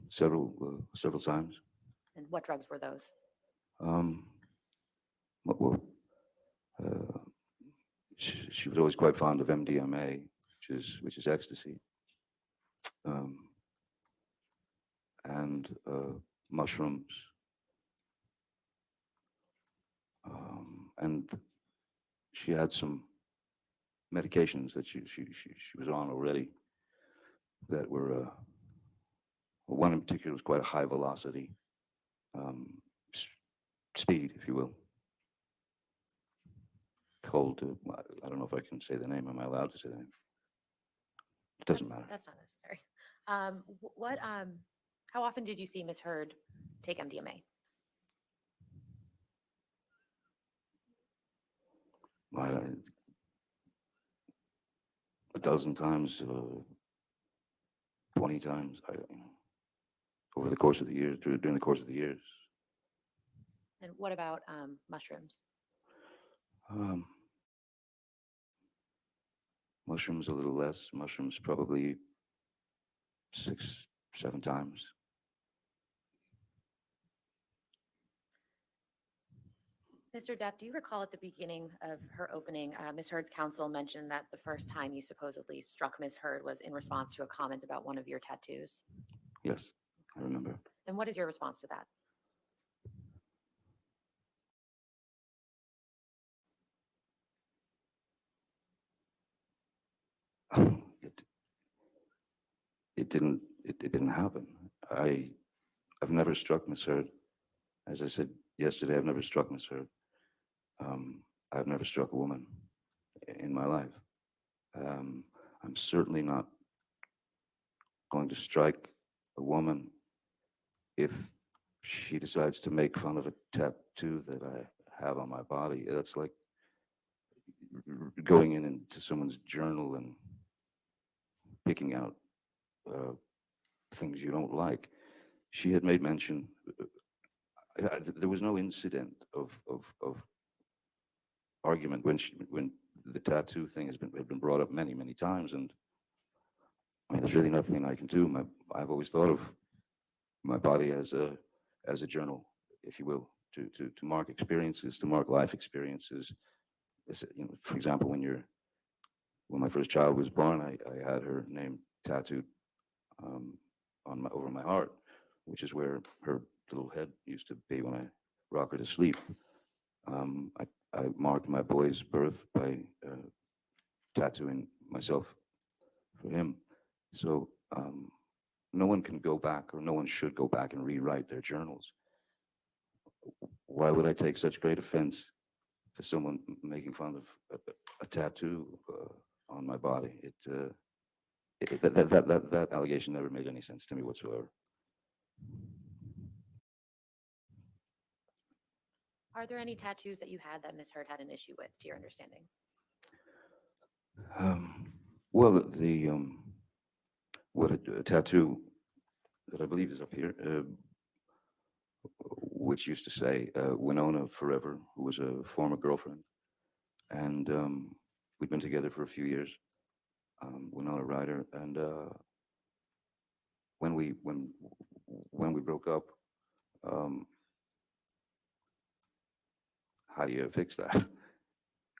Several times. And what drugs were those? Um, well, uh, she was always quite fond of MDMA, which is ecstasy, and mushrooms, and she had some medications that she was on already that were one in particular was quite a high velocity um, speed, if you will, called I don't know if I can say the name. Am I allowed to say the name? It doesn't matter. That's not necessary. How often did you see Ms. Heard take MDMA? A dozen times, 20 times, over the course of the years, during the course of the years. And what about mushrooms? Um, Mushrooms a little less. Mushrooms probably 6, 7 times. Mr. Depp, do you recall at the beginning of her opening, Ms. Heard's counsel mentioned that the first time you supposedly struck Ms. Heard was in response to a comment about one of your tattoos? Yes, I remember. And what is your response to that? It it didn't happen. I've never struck Miss Heard. As I said yesterday, I've never struck Miss Heard. I've never struck a woman in my life. I'm certainly not going to strike a woman if she decides to make fun of a tattoo that I have on my body. That's like going into someone's journal and picking out things you don't like. She had made mention. There was no incident of argument when the tattoo thing had been brought up many times, and I mean, there's really nothing I can do. I've always thought of my body as a journal, if you will, to mark experiences, to mark life experiences. For example, when my first child was born, I had her name tattooed over my heart, which is where her little head used to be when I rock her to sleep. I marked my boy's birth by tattooing myself for him. So no one can go back, or no one should go back and rewrite their journals. Why would I take such great offense to someone making fun of a tattoo on my body? That allegation never made any sense to me whatsoever. Are there any tattoos that you had that Ms. Heard had an issue with, to your understanding? Well, a tattoo that I believe is up here, which used to say Winona Forever, who was a former girlfriend, and we'd been together for a few years. Winona Ryder, and when we broke up, how do you fix that?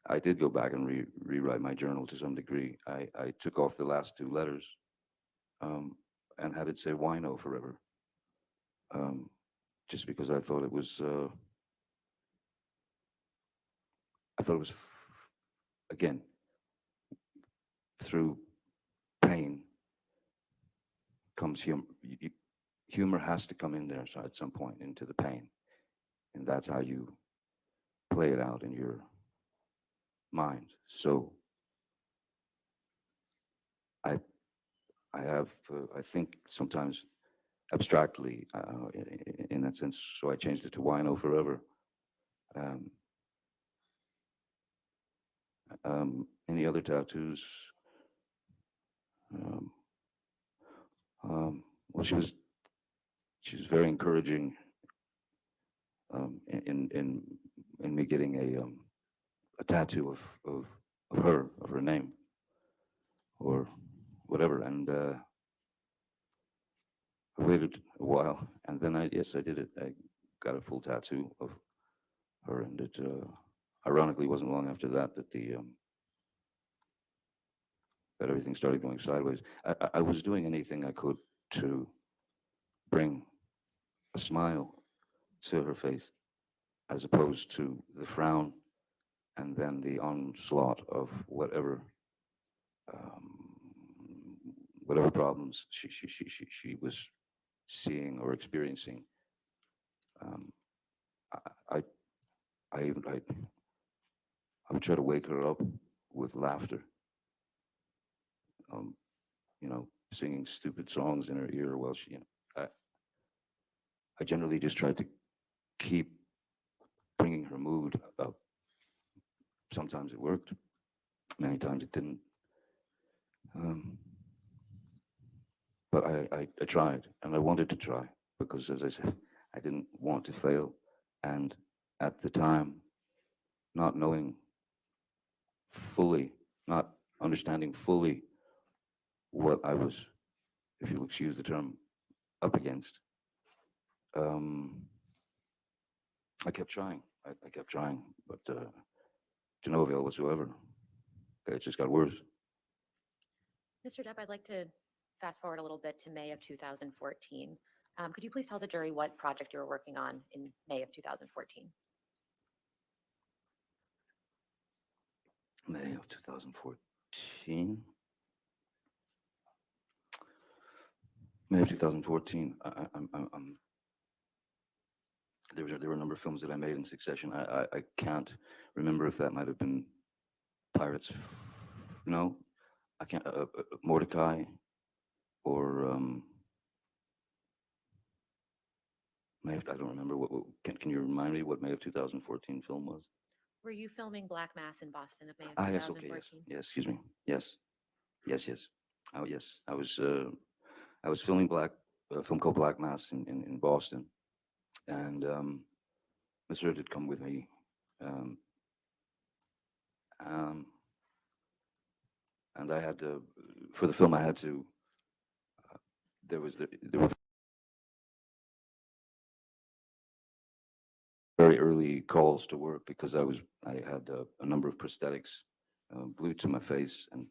I did go back and rewrite my journal to some degree. I took off the last 2 letters and had it say Wino Forever, just because I thought it was again, through pain comes humor. Humor has to come in there so at some point into the pain, and that's how you play it out in your mind. So I have, I think sometimes abstractly in that sense, so I changed it to Wino Forever. Any other tattoos? Um, well, she was very encouraging in me getting a tattoo of her name or whatever, and I waited a while, and then I did it. I got a full tattoo of her, and it ironically wasn't long after that that everything started going sideways. I was doing anything I could to bring a smile to her face, as opposed to the frown and then the onslaught of um, whatever problems she was seeing or experiencing. Um, I, I, I, I I would try to wake her up with laughter, um, singing stupid songs in her ear while I generally just tried to keep bringing her mood up. Sometimes it worked, many times it didn't. Um, but I tried, and I wanted to try because, as I said, I didn't want to fail. And at the time, not knowing fully, not understanding fully what I was, if you'll excuse the term, up against, um, I kept trying. I kept trying, but to no avail whatsoever. It just got worse. Mr. Depp, I'd like to fast forward a little bit to May of 2014. Could you please tell the jury what project you were working on in May of 2014? May of 2014. May of 2014. There were a number of films that I made in succession. I can't remember if that might have been Pirates. No, I can't. Mordecai or I don't remember can you remind me what May of 2014 film was? Were you filming Black Mass in Boston of May of Ah, yes, okay, yes, 2014? yes. Excuse me. Yes, yes. Oh, yes. I was filming a film called Black Mass in Boston, and Mr. did come with me. Um, um, and I had to, for the film, I had to. There were very early calls to work because I had a number of prosthetics glued to my face and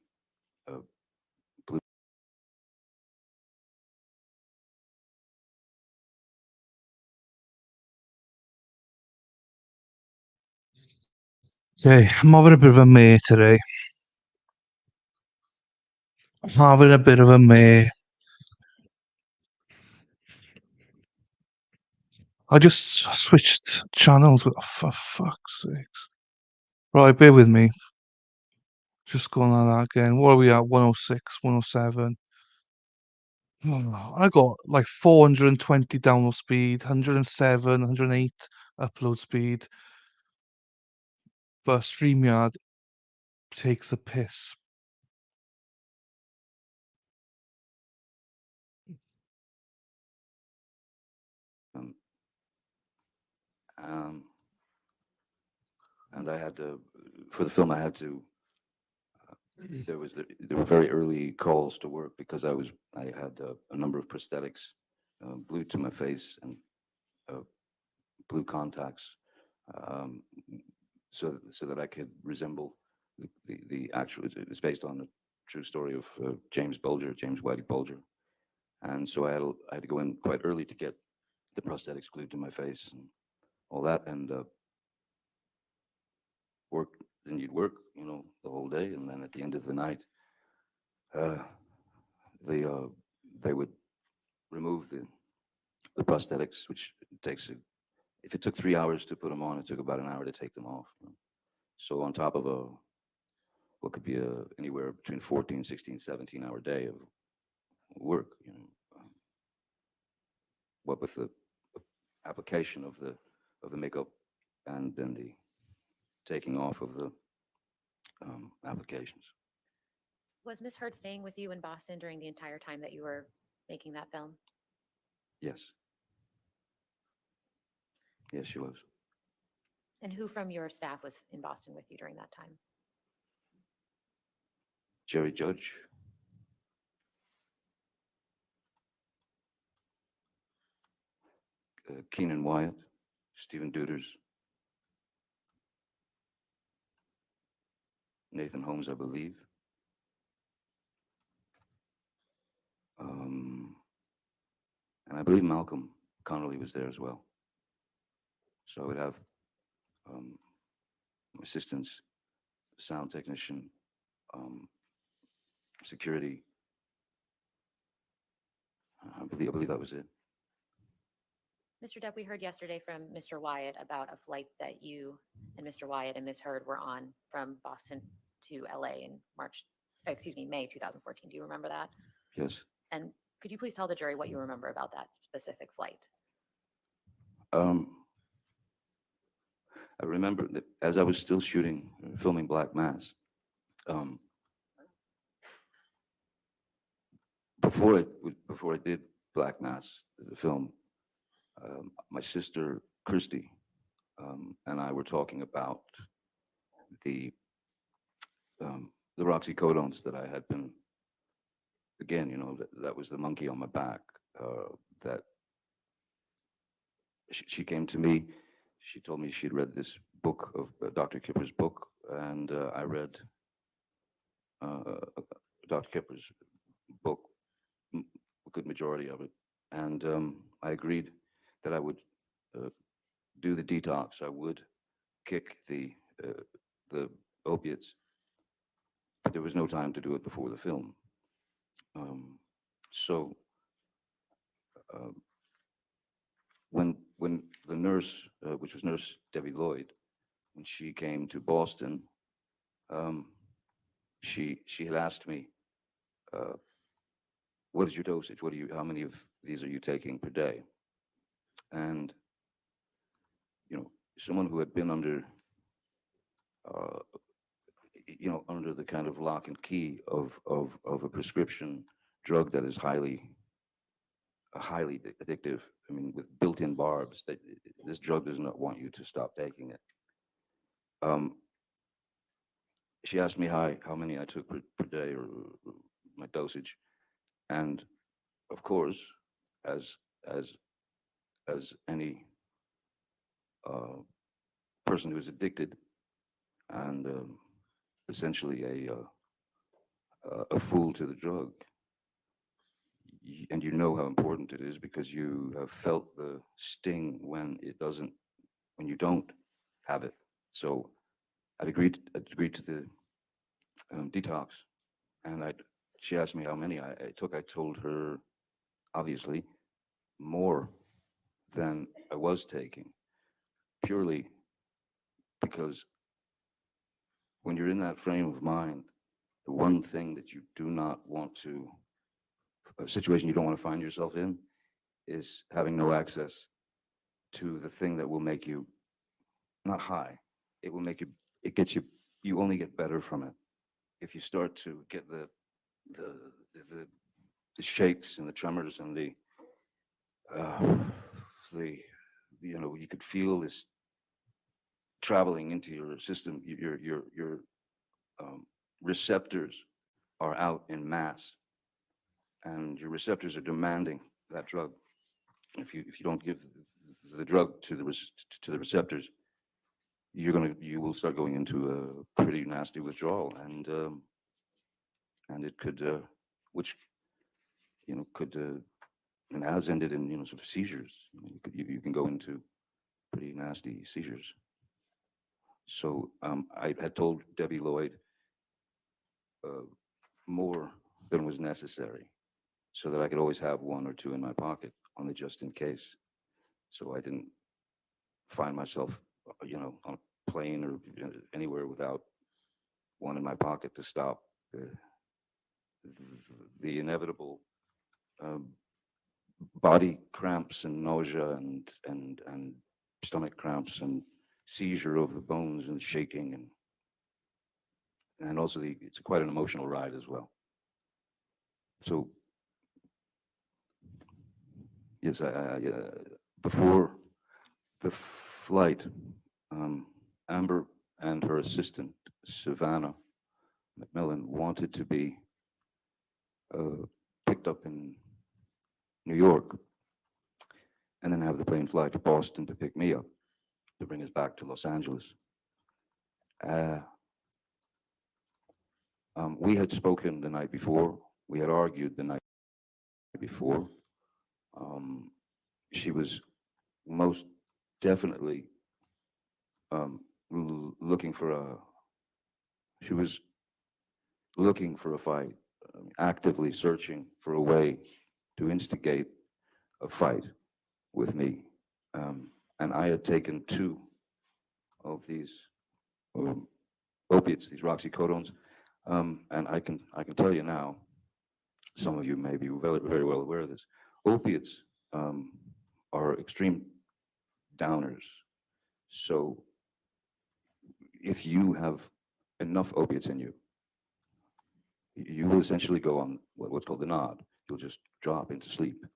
uh, blue. Okay, I'm having a bit of a mare today. I'm having a bit of a mare. I just switched channels. For fuck's sakes. Right, bear with me. Just going on that again. What are we at? 106, 107. I got like 420 download speed, 107, 108 upload speed, but StreamYard takes the piss. Um, um, and I had to, for the film, I had to. There were very early calls to work because I had a number of prosthetics glued to my face and uh, blue contacts, um, so that I could resemble the actual. It's based on the true story of James Whitey Bulger, and so I had to go in quite early to get the prosthetics glued to my face and all that, and work. Then you'd work, the whole day, and then at the end of the night, uh, they uh, they would remove the prosthetics, which takes if it took 3 hours to put them on, it took about an hour to take them off. So on top of what could be anywhere between 14, 16, 17-hour day of work, what with the application of the makeup and then the taking off of the applications. Was Miss Heard staying with you in Boston during the entire time that you were making that film? Yes. Yes, she was. And who from your staff was in Boston with you during that time? Jerry Judge, Keenan Wyatt, Stephen Duders, Nathan Holmes, I believe. And I believe Malcolm Connolly was there as well. So I would have assistants, sound technician, security. I believe that was it. Mr. Depp, we heard yesterday from Mr. Wyatt about a flight that you and Mr. Wyatt and Miss Heard were on from Boston to LA in May 2014. Do you remember that? Yes. And could you please tell the jury what you remember about that specific flight? I remember that as I was still filming Black Mass, before I did Black Mass, the film, my sister Christy and I were talking about the oxycodones that I had been. Again, that was the monkey on my back. That she came to me. She told me she'd read this book of Dr. Kipper's book, and I read Dr. Kipper's book, a good majority of it, and I agreed that I would do the detox. I would kick the opiates, but there was no time to do it before the film. So when the nurse, which was Nurse Debbie Lloyd, when she came to Boston, she had asked me, "What is your dosage? How many of these are you taking per day?" And someone who had been under under the kind of lock and key of a prescription drug that is highly addictive. I mean, with built-in barbs, that this drug does not want you to stop taking it. She asked me how many I took per day, or my dosage, and of course, as any person who is addicted and essentially a fool to the drug, and you know how important it is because you have felt the sting when you don't have it. So I'd agreed to the detox, and she asked me how many I took. I told her, obviously, more than I was taking, purely because when you're in that frame of mind, the one thing that you do not want to, a situation you don't want to find yourself in, is having no access to the thing that will make you not high. It gets you, you only get better from it. If you start to get the shakes and the tremors and you could feel this traveling into your system. Your receptors are out in mass, and your receptors are demanding that drug. If you don't give the drug to the receptors, you will start going into a pretty nasty withdrawal, and it could, which could and has ended in sort of seizures. You can go into pretty nasty seizures. So I had told Debbie Lloyd more than was necessary, so that I could always have one or two in my pocket on the just in case. So I didn't find myself, on a plane or anywhere without one in my pocket to stop the inevitable body cramps and nausea and stomach cramps and seizure of the bones and shaking. And and also it's quite an emotional ride as well. So yes, before the flight, Amber and her assistant Savannah McMillan wanted to be picked up in New York and then have the plane fly to Boston to pick me up to bring us back to Los Angeles. We had spoken the night before. We had argued the night before. She was most definitely looking for a. She was looking for a fight, actively searching for a way to instigate a fight with me. And I had taken 2 of these um, opiates, these roxycodones, and I can tell you now, some of you may be very, very well aware of this. Opiates are extreme downers. So if you have enough opiates in you, you will essentially go on what's called the nod. You'll just drop into sleep.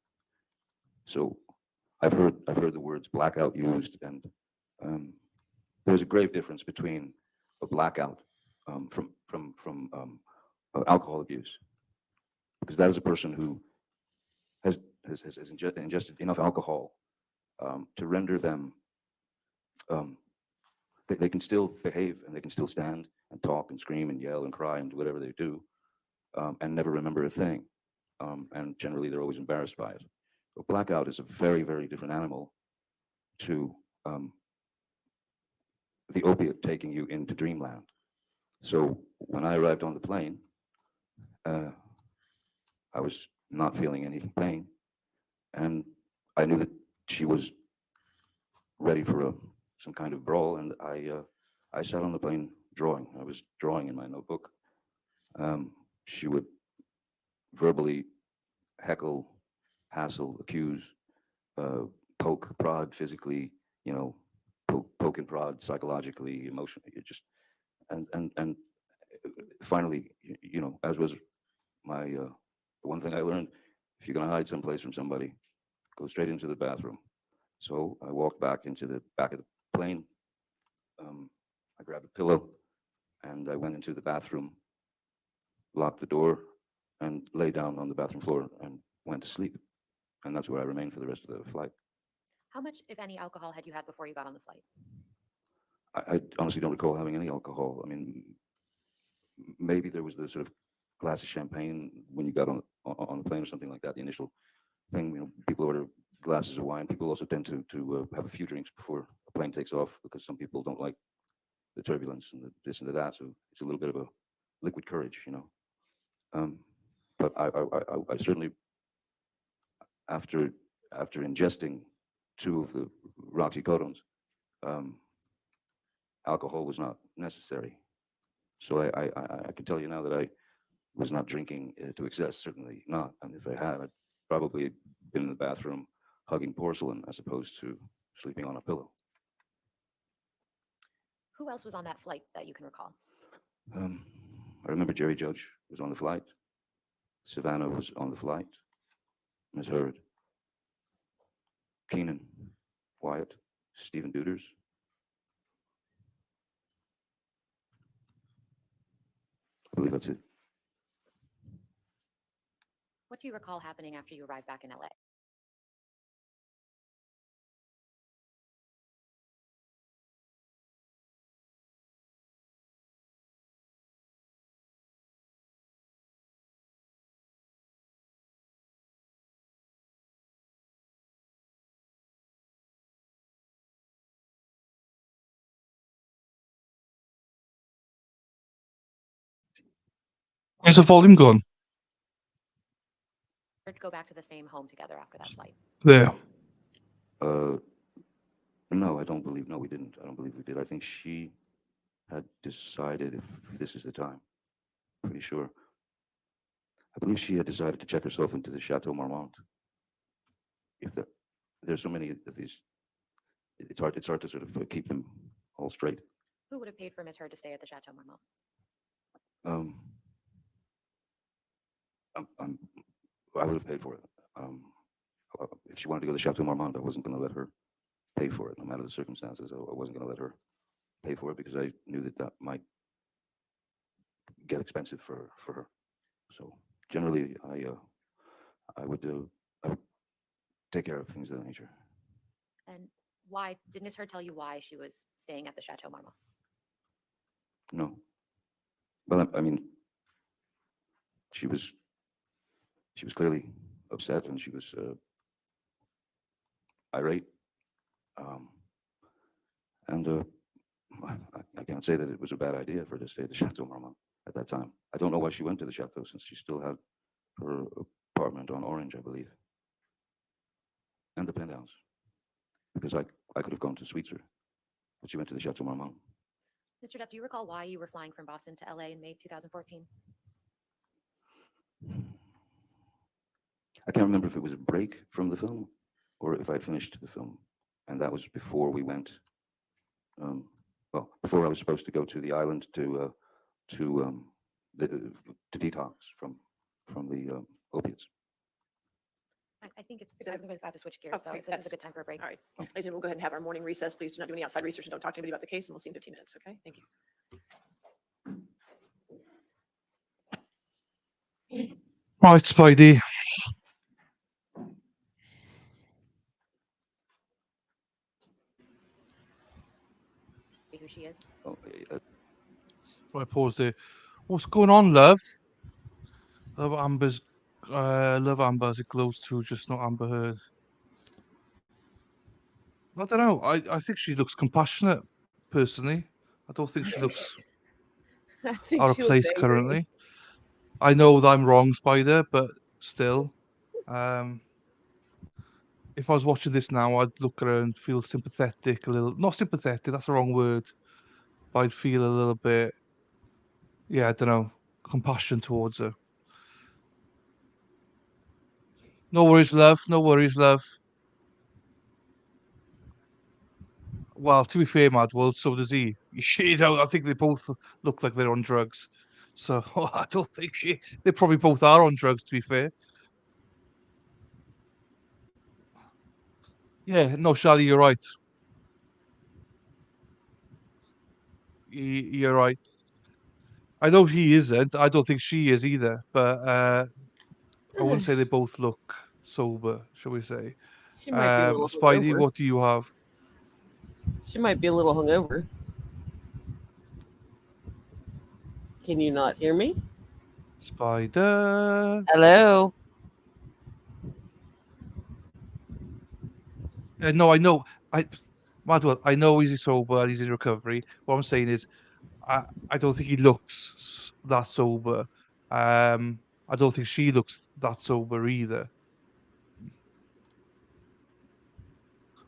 So I've heard the words blackout used, and there's a grave difference between a blackout from alcohol abuse, because that is a person who has ingested enough alcohol to render them they can still behave and they can still stand and talk and scream and yell and cry and do whatever they do, and never remember a thing. And generally, they're always embarrassed by it. So blackout is a very, very different animal to the opiate taking you into dreamland. So when I arrived on the plane, I was not feeling any pain, and I knew that she was ready for some kind of brawl, and I sat on the plane drawing. I was drawing in my notebook. She would verbally heckle, hassle, accuse, poke, prod physically, poke and prod psychologically, emotionally. It just and finally, as was my the one thing I learned, if you're gonna hide someplace from somebody, go straight into the bathroom. So I walked back into the back of the plane. I grabbed a pillow and I went into the bathroom, locked the door, and lay down on the bathroom floor and went to sleep. And that's where I remained for the rest of the flight. How much, if any, alcohol had you had before you got on the flight? I honestly don't recall having any alcohol. I mean, maybe there was the sort of glass of champagne when you got on the plane or something like that. The initial thing, people order glasses of wine. People also tend to have a few drinks before a plane takes off because some people don't like the turbulence and this and that. So it's a little bit of a liquid courage. But I certainly, after ingesting 2 of the roxycodones, alcohol was not necessary. So I can tell you now that I was not drinking to excess, certainly not. And if I had, I'd probably been in the bathroom hugging porcelain as opposed to sleeping on a pillow. Who else was on that flight that you can recall? I remember Jerry Judge was on the flight. Savannah was on the flight. Ms. Hurd. Keenan, Wyatt, Stephen Duders. I believe that's it. What do you recall happening after you arrived back in LA? Is the volume gone? Or to go back to the same home together after that flight? There. No, I don't believe. No, we didn't. I don't believe we did. I think she had decided if this is the time. Pretty sure. I believe she had decided to check herself into the Chateau Marmont. There's so many of these, it's hard to sort of keep them all straight. Who would have paid for Ms. Hurd to stay at the Chateau Marmont? Um, I would have paid for it. If she wanted to go to Chateau Marmont, I wasn't going to let her pay for it, no matter the circumstances. I wasn't going to let her pay for it because I knew that that might get expensive for her. So generally, I would take care of things of that nature. And why did Miss Heard tell you why she was staying at the Chateau Marmont? No. Well, I mean, she was clearly upset and she was irate. Um, and I can't say that it was a bad idea for her to stay at the Chateau Marmont at that time. I don't know why she went to the Chateau since she still had her apartment on Orange, I believe, and the penthouse. Because I could have gone to Sweetser, but she went to the Chateau Marmont. Mr. Depp, do you recall why you were flying from Boston to LA in May 2014? I can't remember if it was a break from the film or if I finished the film, and that was before we went. Well, before I was supposed to go to the island to detox from the opiates. I think it's, Is it- I'm going to have to switch gears, so okay, if this is a that's- good time for a break. All right. Ladies and gentlemen, we'll go ahead and have our morning recess. Please do not do any outside research and don't talk to anybody about the case, and we'll see you in 15 minutes, okay? Thank you. Right, Spidey. Who she is? Oh, Right, pause there. What's going on, love? Love Amber as it glows through, just not Amber Heard. I don't know. I think she looks compassionate, personally. I don't think she looks I think out of she looks place angry. currently. I know that I'm wrong, Spider, but still. If I was watching this now, I'd look at her and feel sympathetic a little. Not sympathetic, that's the wrong word. But I'd feel a little bit, yeah, I don't know, compassion towards her. No worries, love. No worries, love. Well, to be fair, Madwell, so does he. You know, I think they both look like they're on drugs. So I don't think they probably both are on drugs, to be fair. Yeah, no, Charlie, you're right. You're right. I know he isn't. I don't think she is either. But I wouldn't say they both look sober, shall we say. She might be a little Spidey, hungover. what do you have? She might be a little hungover. Can you not hear me? Spider. Hello? No, I know. Madwell, I know he's sober and he's in recovery. What I'm saying is, I don't think he looks that sober. I don't think she looks that sober either.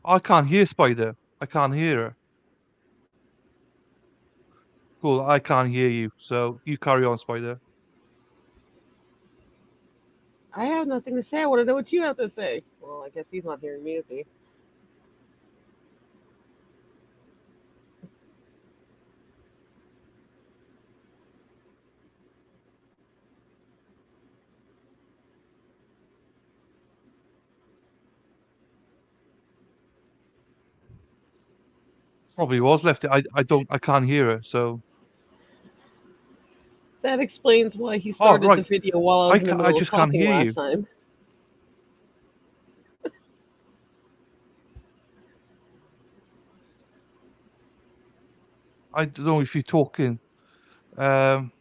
I can't hear Spider. I can't hear her. Cool, I can't hear you. So you carry on, Spider. I have nothing to say. I want to know what you have to say. Well, I guess he's not hearing me, is he? Probably was left. I can't hear her. So That explains why he oh started the right, video while I was in the I middle of just can't talking hear last you. time. I don't know if you're talking. Um,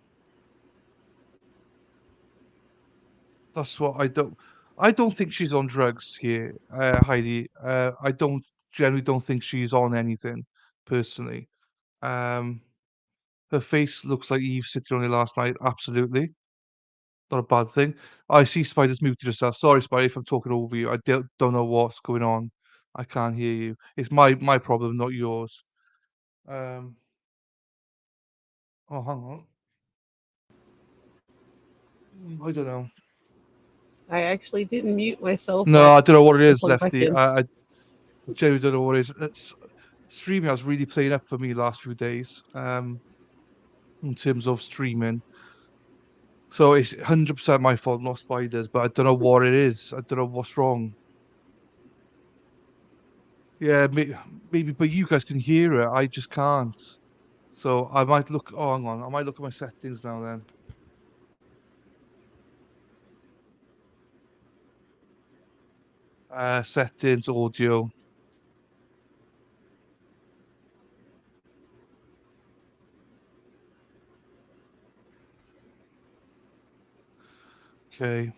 that's what I don't. I don't think she's on drugs here, Heidi. I don't generally don't think she's on anything, personally. Um, her face looks like Eve sitting on it last night. Absolutely, not a bad thing. I see Spider's muted herself. Sorry, Spider, if I'm talking over you. I don't know what's going on. I can't hear you. It's my problem, not yours. Um, oh, hang on. I don't know. I actually didn't mute myself, No, but I don't know what it I is, plugged back Lefty. in. I genuinely don't know what it is. Streaming has really played up for me last few days. In terms of streaming, So it's 100% my fault, not Spider's, but I don't know what it is. I don't know what's wrong. Yeah, maybe, but you guys can hear it. I just can't. So I might look. Oh, hang on. I might look at my settings now then. Settings, audio. Okay.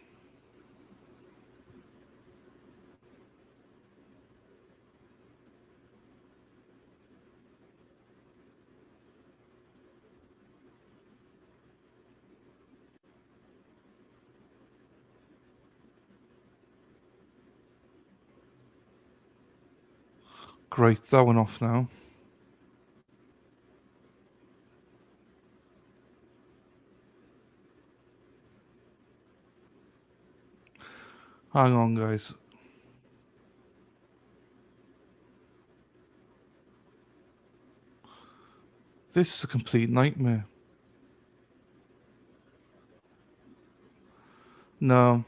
Great, that went off now. Hang on, guys. This is a complete nightmare. No.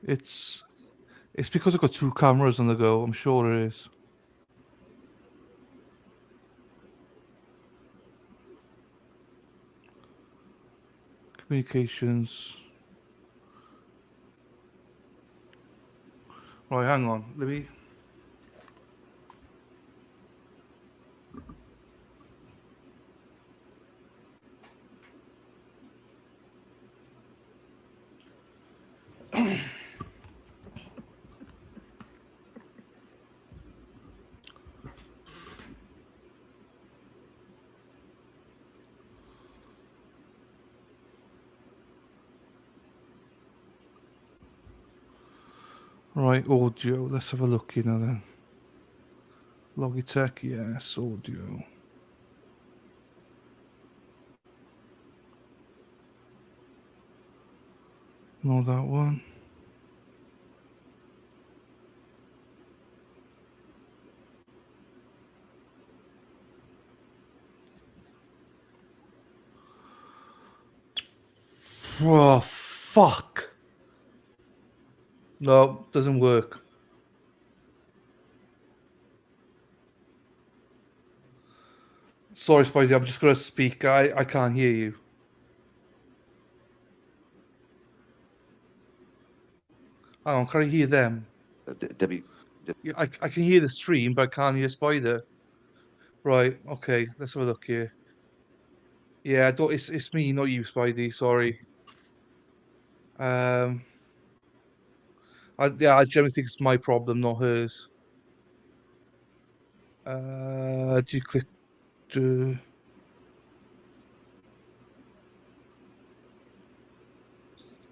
It's because I've got two cameras on the go. I'm sure it is. Communications. Right, hang on. Let me. Right, audio. Let's have a look, then. Logitech, yes, audio. Not that one. Oh, fuck. No, doesn't work. Sorry, Spidey, I'm just going to speak. I can't hear you. Hang on, can I hear them? Debbie, Yeah, I can hear the stream, but I can't hear Spider. Right, okay, let's have a look here. Yeah, I don't, it's me, not you, Spidey. Sorry. Um, I generally think it's my problem, not hers. Do you click to?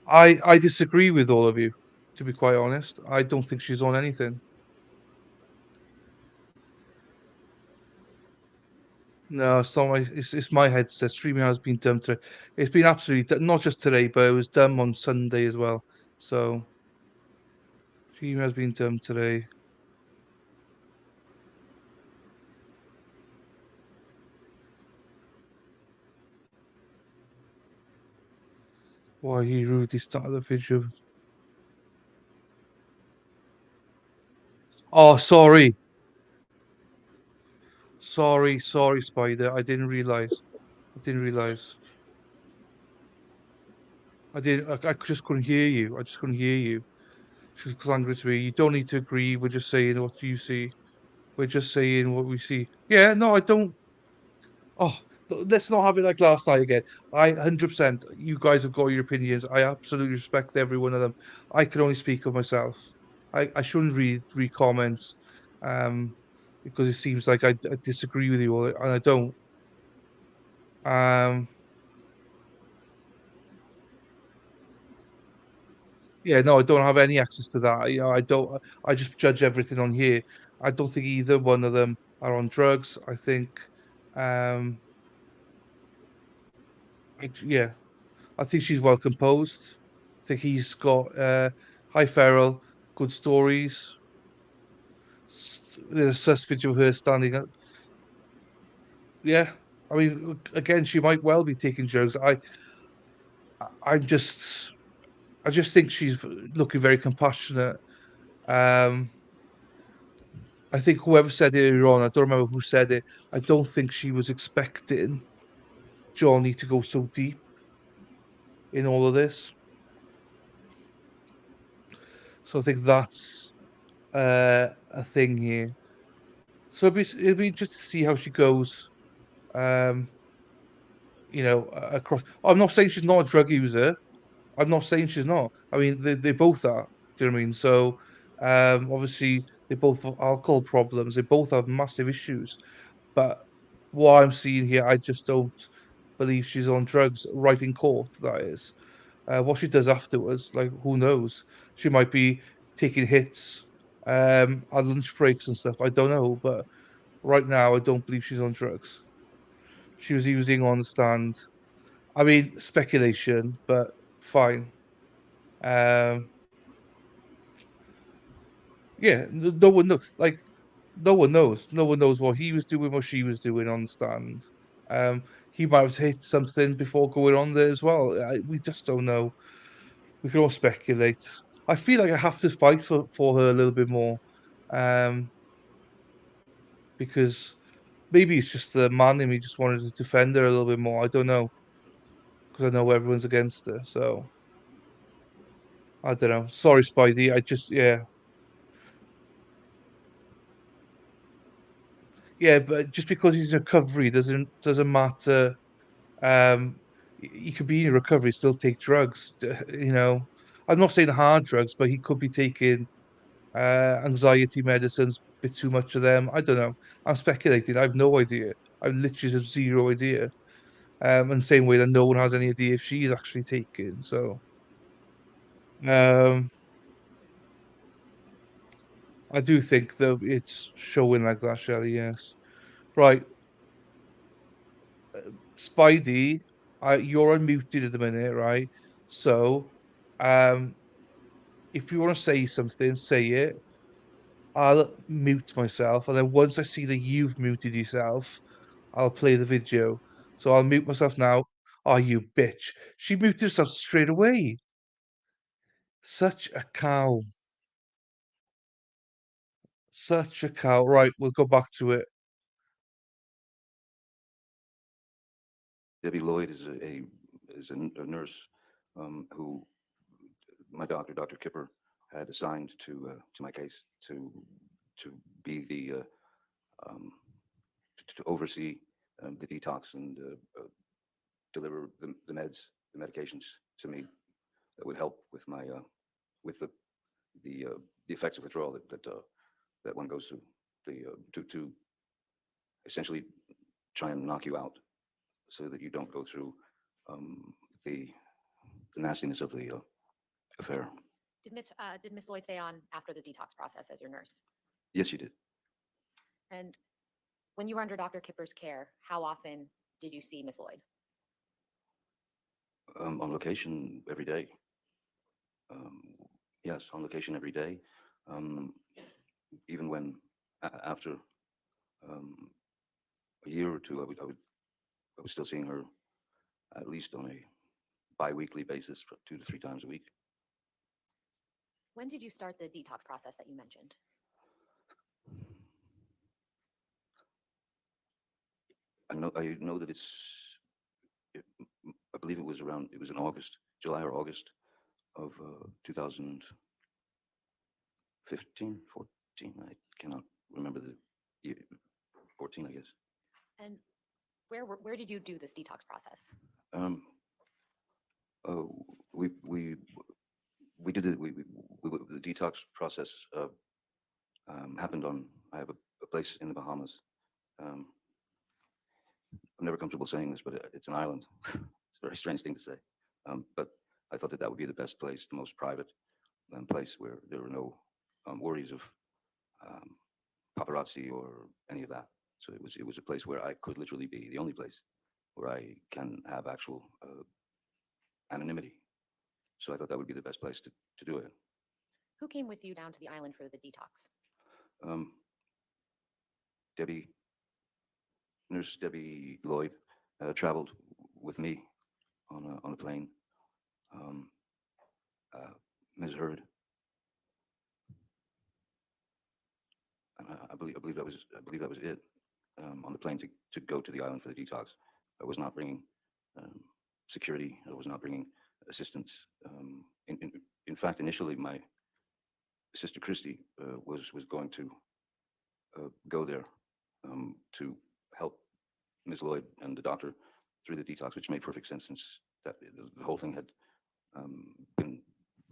I disagree with all of you, to be quite honest. I don't think she's on anything. No, it's not my. It's my headset. Streaming has been done today. It's been absolutely not just today, but it was done on Sunday as well. So streaming has been done today. Why he rudely started the video? Oh, sorry, sorry, Spider. I didn't realize. I didn't realize. I didn't. I just couldn't hear you. I just couldn't hear you. She was angry to me. You don't need to agree. We're just saying what you see. We're just saying what we see. Yeah, no, I don't. Oh, let's not have it like last night again. 100%. You guys have got your opinions. I absolutely respect every one of them. I can only speak of myself. I shouldn't read comments, um, because it seems like I disagree with you all, and I don't. Um, yeah, no, I don't have any access to that. I don't. I just judge everything on here. I don't think either one of them are on drugs. I think, um, yeah, I think she's well composed. I think he's got high feral, good stories. There's a suspect of her standing up. Yeah, I mean, again, she might well be taking drugs. I'm just, I just think she's looking very compassionate. Um, I think whoever said it earlier on, I don't remember who said it. I don't think she was expecting Johnny to go so deep in all of this. So I think that's a thing here. So it'd be just to see how she goes. Um, across. I'm not saying she's not a drug user. I'm not saying she's not. I mean, they both are. Do you know what I mean? So, obviously, they both have alcohol problems. They both have massive issues. But what I'm seeing here, I just don't believe she's on drugs right in court. That is, what she does afterwards, like who knows? She might be taking hits, at lunch breaks and stuff. I don't know, but right now, I don't believe she's on drugs. She was using on the stand. I mean, speculation, but fine. Um, yeah, no one knows. Like, no one knows. No one knows what he was doing, what she was doing on the stand. He might have hit something before going on there as well. We just don't know. We can all speculate. I feel like I have to fight for her a little bit more, um, because maybe it's just the man in me just wanted to defend her a little bit more. I don't know, because I know everyone's against her. So I don't know. Sorry, Spidey. I just yeah, but just because he's in recovery doesn't matter. He could be in recovery, still take drugs. I'm not saying hard drugs, but he could be taking anxiety medicines, a bit too much of them. I don't know. I'm speculating. I have no idea. I literally have zero idea. In the same way that no one has any idea if she's actually taking. So, um, I do think that it's showing like that, Shelley. Yes. Right, Spidey, you're unmuted at the minute, right? So, um, if you want to say something, say it. I'll mute myself, and then once I see that you've muted yourself, I'll play the video. So I'll mute myself now. Oh, you bitch. She muted herself straight away. Such a cow. Such a cow. Right, we'll go back to it. Debbie Lloyd is a nurse who my doctor, Dr. Kipper, had assigned to my case to be um, to oversee the detox and deliver the meds, the medications to me that would help with my with the effects of withdrawal that one goes through, to essentially try and knock you out so that you don't go through um, the the nastiness of the affair. Did Miss Lloyd stay on after the detox process as your nurse? Yes, you did. And when you were under Dr. Kipper's care, how often did you see Miss Lloyd? On location every day. Um, yes, on location every day. Um, even when after um, a year or two, I was still seeing her at least on a bi-weekly basis, 2 to 3 times a week. When did you start the detox process that you mentioned? I know that it, I believe it was in August, July or August of 2015, 14. I cannot remember the year, 14, I guess. And where did you do this detox process? Um, uh, we did it. The detox process happened on. I have a place in the Bahamas. Um, I'm never comfortable saying this, but it's an island. It's a very strange thing to say, but I thought that that would be the best place, the most private place where there were no worries of um, paparazzi or any of that. So it was a place where I could literally be the only place where I can have actual anonymity. So I thought that would be the best place to do it. Who came with you down to the island for the detox? Um, Debbie Nurse Debbie Lloyd traveled with me on a plane. Um, Ms. Heard, and I believe that was it on the plane to go to the island for the detox. I was not bringing um, security. I was not bringing assistance. In fact, initially, my sister Christy was going to go there to help Ms. Lloyd and the doctor through the detox, which made perfect sense since the whole thing had been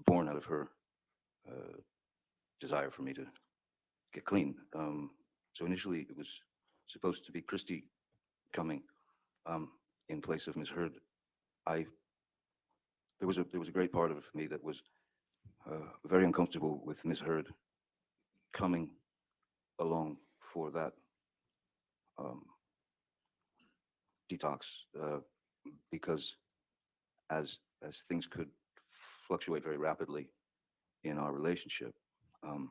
born out of her desire for me to get clean. So initially, it was supposed to be Christy coming in place of Ms. Heard. I there was a great part of me that was very uncomfortable with Ms. Heard coming along for that um, detox because as things could fluctuate very rapidly in our relationship, um,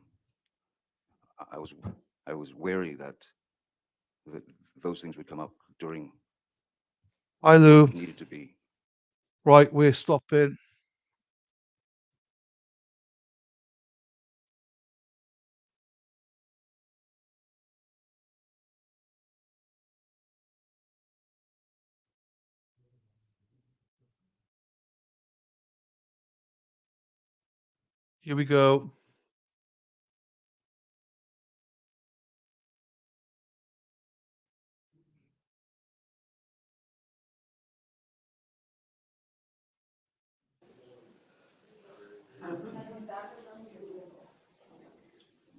I was I was wary that those things would come up during Hi, Lou. what needed to be. Right, we're stopping. Here we go.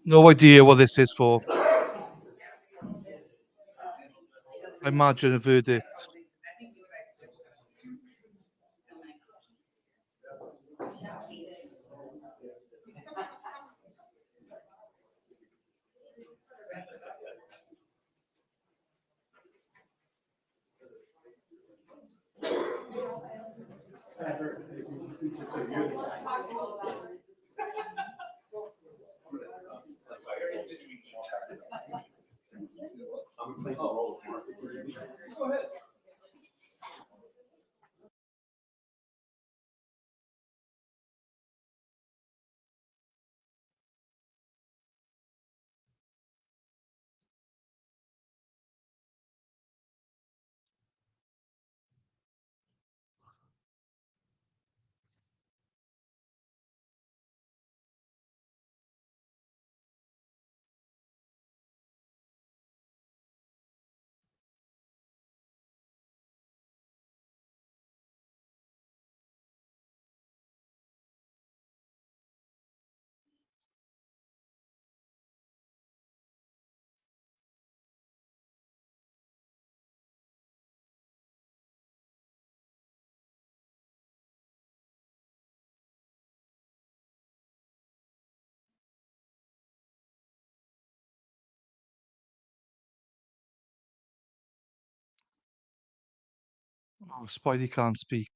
No idea what this is for. I imagine a verdict. Oh, Spidey can't speak.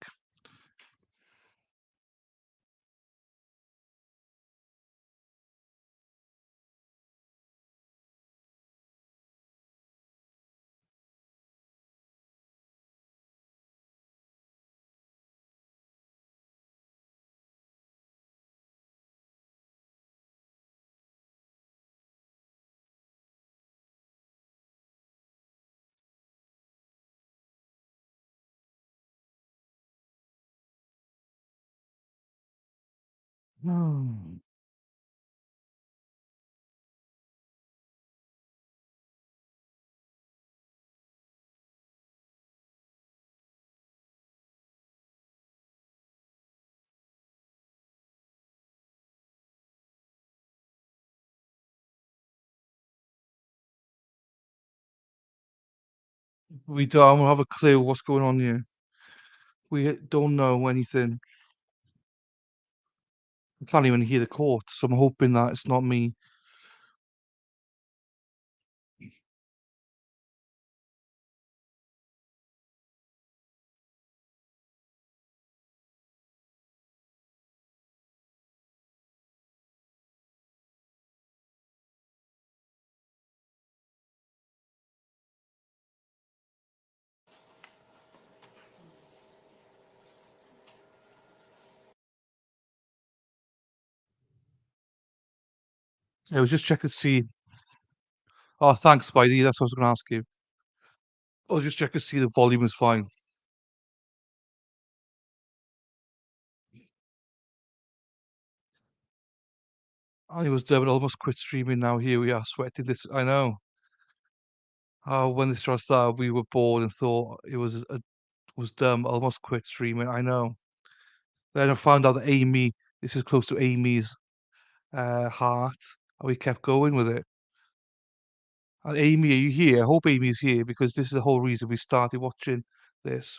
Hmm. We don't have a clue what's going on here. We don't know anything. I can't even hear the court, so I'm hoping that it's not me. I was just checking to see. Oh, thanks, Spidey. That's what I was going to ask you. I was just checking to see the volume is fine. I was done, but almost quit streaming. Now here we are, sweating this. I know. Oh, when this trial started, we were bored and thought it was dumb. Almost quit streaming. I know. Then I found out that Amy. This is close to Amy's heart, and we kept going with it. And Amy, are you here? I hope Amy's here because this is the whole reason we started watching this.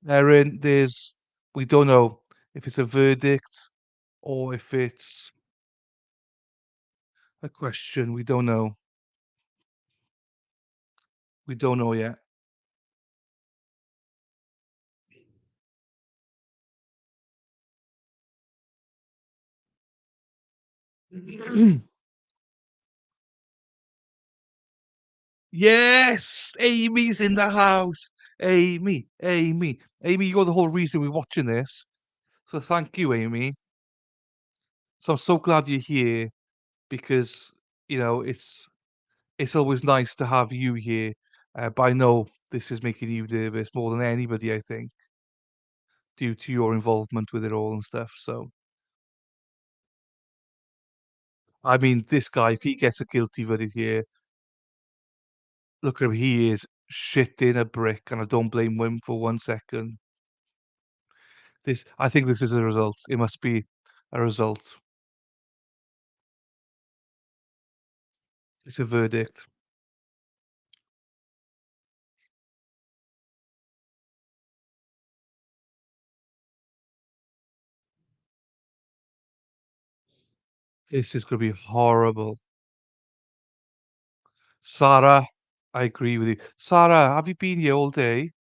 Erin, we don't know if it's a verdict or if it's a question. We don't know. We don't know yet. Yes, Amy's in the house. Amy, you're the whole reason we're watching this. So thank you, Amy. So I'm so glad you're here because it's always nice to have you here. But I know this is making you nervous more than anybody, I think, due to your involvement with it all and stuff. So I mean, this guy, if he gets a guilty verdict here, look at him, he is shitting a brick, and I don't blame him for 1 second. I think this is a result. It must be a result. It's a verdict. This is gonna be horrible. Sarah, I agree with you. Sarah, have you been here all day?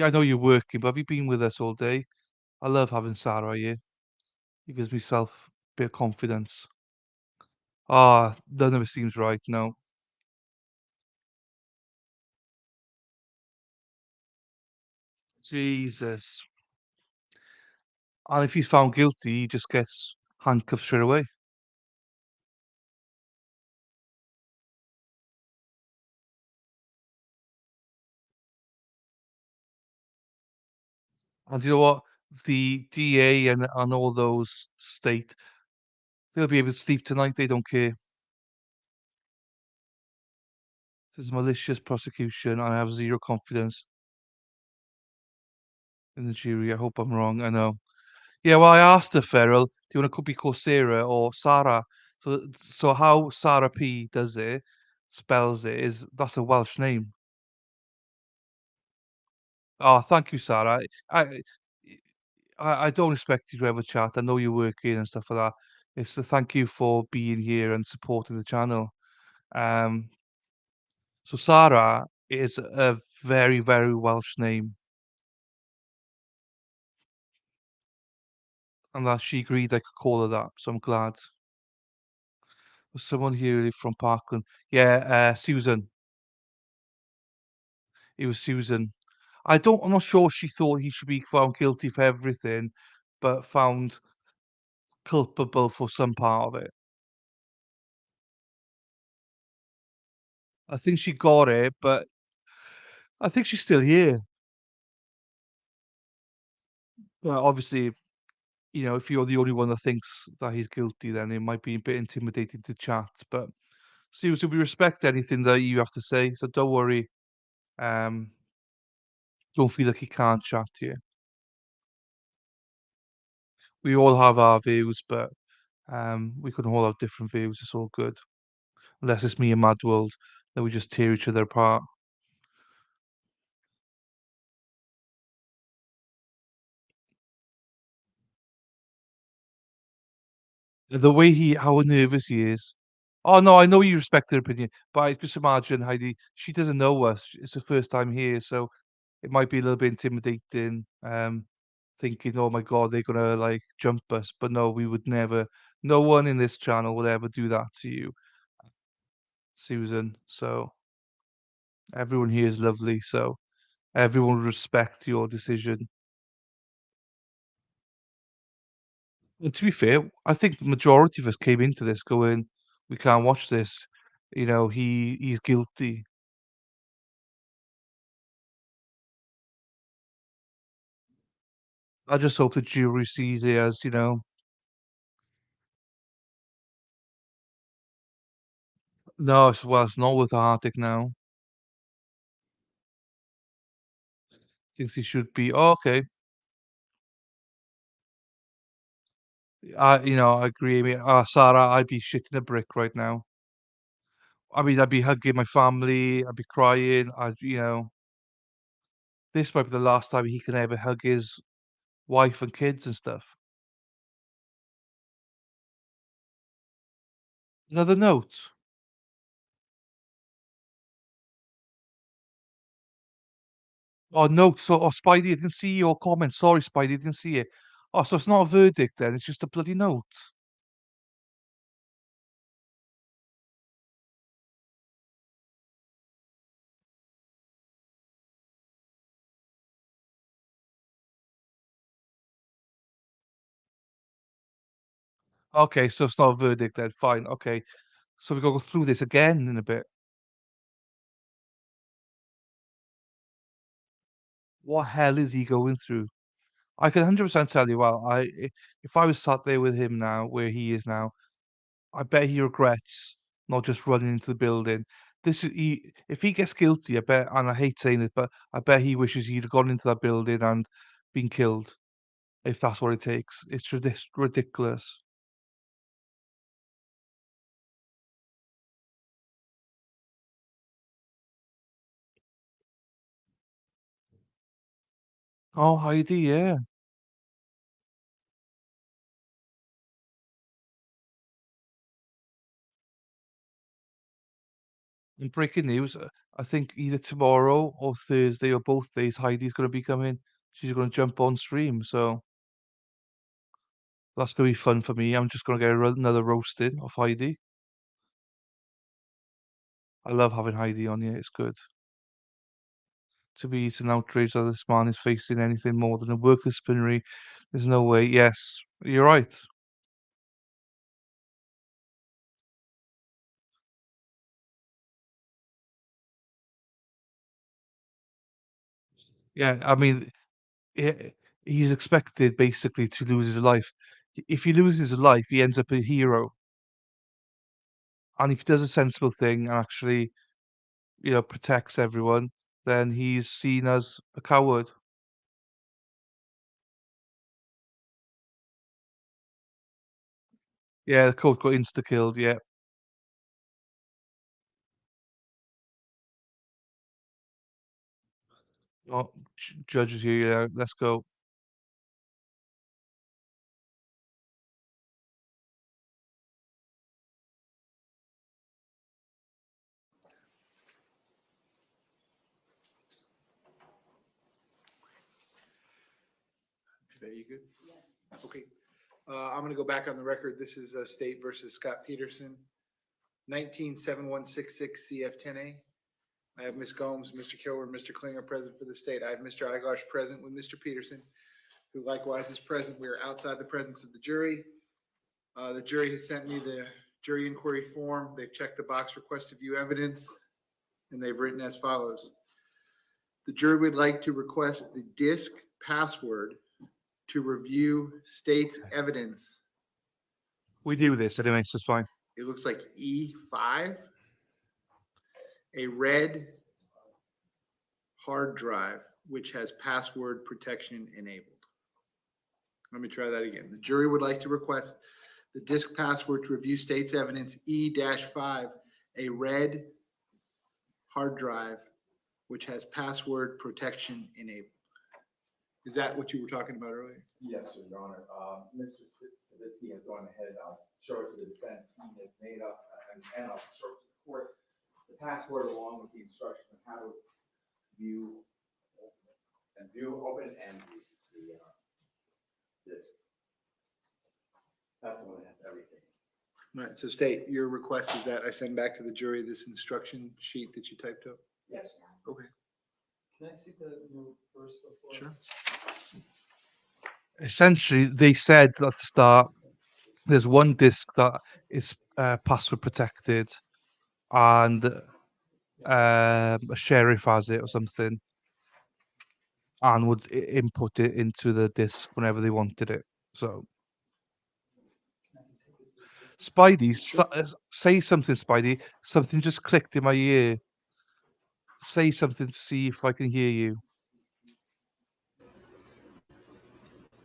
I know you're working, but have you been with us all day? I love having Sarah here. It gives me self bit of confidence. Ah, none of it seems right. No, Jesus. And if he's found guilty, he just gets handcuffed straight away. And you know what? The DA and all those state, they'll be able to sleep tonight. They don't care. This is malicious prosecution, and I have zero confidence in the jury. I hope I'm wrong. I know. Yeah, well, I asked her, Ferrell, do you want to be called Sarah or Sarah? So how Sarah P does it, spells it, is that's a Welsh name. Oh, thank you, Sarah. I I don't expect you to ever chat. I know you're working and stuff like that. It's a thank you for being here and supporting the channel. Um, so Sarah is a very, very Welsh name, and that she agreed I could call her that. So I'm glad. There's someone here from Parkland. Yeah, Susan. It was Susan. I'm not sure she thought he should be found guilty for everything, but found culpable for some part of it. I think she got it, but I think she's still here. But obviously, if you're the only one that thinks that he's guilty, then it might be a bit intimidating to chat. But Susan, we respect anything that you have to say, so don't worry. Um, don't feel like you can't chat to you. We all have our views, but we can all have different views. It's all good. Unless it's me and Mad World, then we just tear each other apart. The way how nervous he is. Oh no, I know you respect her opinion, but I just imagine Heidi, she doesn't know us. It's her first time here, so it might be a little bit intimidating, thinking, "Oh my God, they're gonna like jump us." But no, we would never. No one in this channel would ever do that to you, Susan. So everyone here is lovely. So everyone will respect your decision. And to be fair, I think the majority of us came into this going, "We can't watch this." He's guilty. I just hope the jury sees it as, no, it's not with the heartache now. Thinks he should be, "Oh, okay." I agree. I mean, Sarah, I'd be shitting a brick right now. I mean, I'd be hugging my family. I'd be crying. This might be the last time he can ever hug his wife and kids and stuff. Another note. Oh, note. Oh, Spidey, I didn't see your comment. Sorry, Spidey, I didn't see it. Oh, so it's not a verdict then. It's just a bloody note. Okay, so it's not a verdict then. Fine. Okay. So we gotta go through this again in a bit. What hell is he going through? I can 100% tell you, well, if I was sat there with him now, where he is now, I bet he regrets not just running into the building. If he gets guilty, I bet, and I hate saying this, but I bet he wishes he'd have gone into that building and been killed, if that's what it takes. It's ridiculous. Oh, Heidi, yeah. And breaking news, I think either tomorrow or Thursday or both days, Heidi's gonna be coming. She's gonna jump on stream, so that's gonna be fun for me. I'm just gonna get another roasting of Heidi. I love having Heidi on here. It's good. To be an outrage that this man is facing anything more than a work disciplinary. There's no way. Yes, you're right. Yeah, I mean, he he's expected basically to lose his life. If he loses his life, he ends up a hero. And if he does a sensible thing and actually, protects everyone, then he's seen as a coward. Yeah, the coach got insta killed. Yeah. Oh, judges here. Yeah, let's go. Are you good? Okay. I'm going to go back on the record. This is State versus Scott Peterson, 197166 CF10A. I have Ms. Gomes, Mr. Kilwer, Mr. Klinger present for the state. I have Mr. Igosh present with Mr. Peterson, who likewise is present. We are outside the presence of the jury. The jury has sent me the jury inquiry form. They've checked the box request to view evidence, and they've written as follows. The jury would like to request the disk password to review state's evidence. We do this anyway, so it's fine. It looks like E5, a red hard drive, which has password protection enabled. Let me try that again. The jury would like to request the disk password to review state's evidence E-5, a red hard drive, which has password protection enabled. Is that what you were talking about earlier? Yes, Your Honor. Mr. Savitsky has gone ahead. I'll show it to the defense. He has made up, and I'll show it to the court, the password along with the instructions on how to view and open and view the disk. That's the one that has everything. All right, so state, your request is that I send back to the jury this instruction sheet that you typed up? Yes. Okay. Can I see the note first before? Sure. essentially they said at the start there's one disk that is password protected, and a sheriff has it or something, and would input it into the disk whenever they wanted it. So, Spidey, say something, Spidey. Something just clicked in my ear. Say something to see if I can hear you.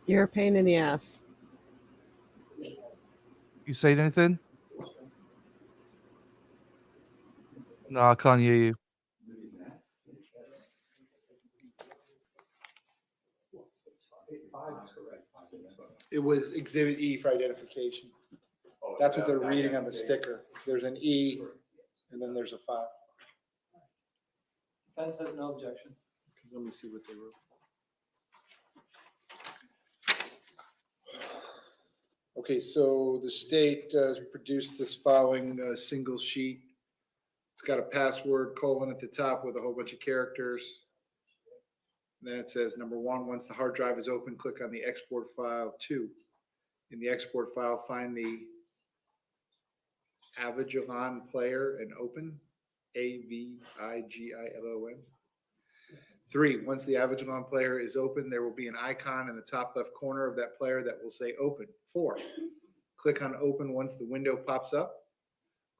You're a pain in the ass. You saying anything? No, I can't hear you. It was exhibit E for identification. That's what they're reading on the sticker. There's an E and then there's a 5. Defense has no objection. Let me see what they wrote. Okay, so the state produced this following single sheet. It's got a password colon at the top with a whole bunch of characters. And then it says, number 1, once the hard drive is open, click on the export file. 2, in the export file, find the Avigilon player and open. Avigilon. 3, once the Avigilon player is open, there will be an icon in the top left corner of that player that will say open. 4, click on open once the window pops up.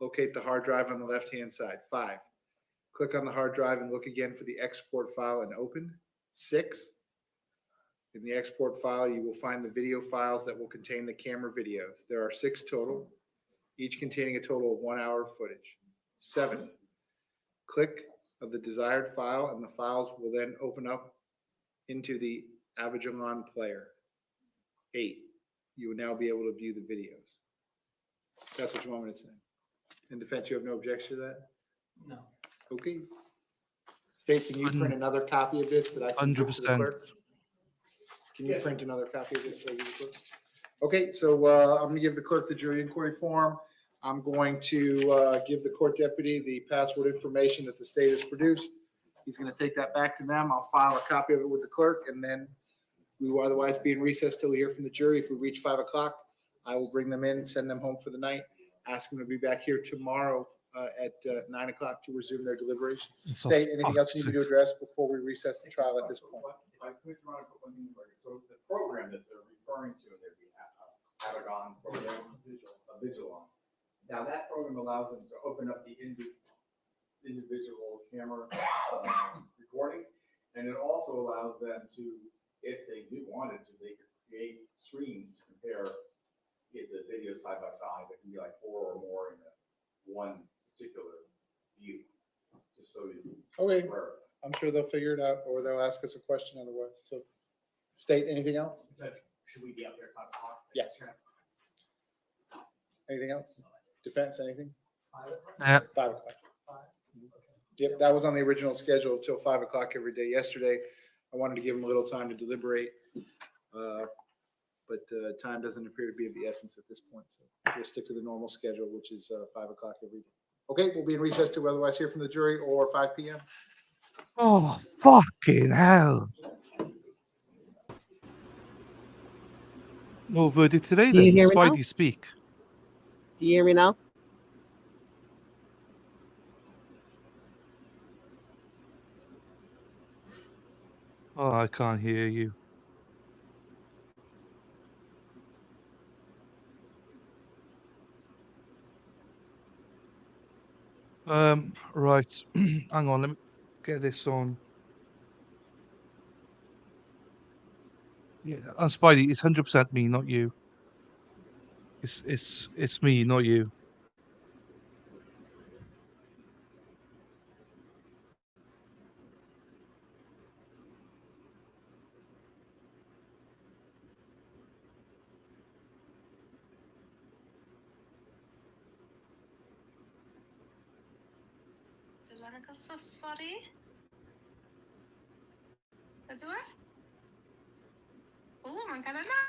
Locate the hard drive on the left-hand side. 5, click on the hard drive and look again for the export file and open. 6, in the export file, you will find the video files that will contain the camera videos. There are 6 total, each containing a total of 1 hour of footage. 7, click of the desired file and the files will then open up into the Avigilon player. 8, you will now be able to view the videos. That's what you want me to say. In defense, you have no objection to that? No. Okay. State, can you print another copy of this that I can give to the 100%. clerk? Can you print another copy of this? So I give the clerk? Okay, so I'm going to give the clerk the jury inquiry form. I'm going to give the court deputy the password information that the state has produced. He's going to take that back to them. I'll file a copy of it with the clerk, and then we will otherwise be in recess till we hear from the jury. If we reach 5 o'clock, I will bring them in, send them home for the night, ask them to be back here tomorrow at 9 o'clock to resume their deliberations. State, anything else you need me to address before we recess the trial at this point? If I could run a couple of things for you. So the program that they're referring to, the Aragon program, Vigilon. Now that program allows them to open up the individual camera recordings, and it also allows them to, if they do wanted to, they could create screens to compare the videos side by side. There can be like 4 or more in one particular view, just so you. Okay, I'm sure they'll figure it out, or they'll ask us a question otherwise. So, state, anything else? Should we be up there at 5 o'clock? Yes. Anything else? Defense, anything? 5 o'clock. Yep, that was on the original schedule till 5 o'clock every day. Yesterday, I wanted to give them a little time to deliberate. But time doesn't appear to be of the essence at this point. So we'll stick to the normal schedule, which is 5 o'clock every day. Okay, we'll be in recess to otherwise hear from the jury, or 5 p.m. Oh, fucking hell. No verdict today Do you then. hear me now? Spidey, speak. Do you hear me now? Oh, I can't hear you. Right. Hang on, let me get this on. Yeah, and Spidey, it's 100% me, not you. It's me, not you. Dylan yn cael sosbori? Ydw e? O, mae'n cael yna.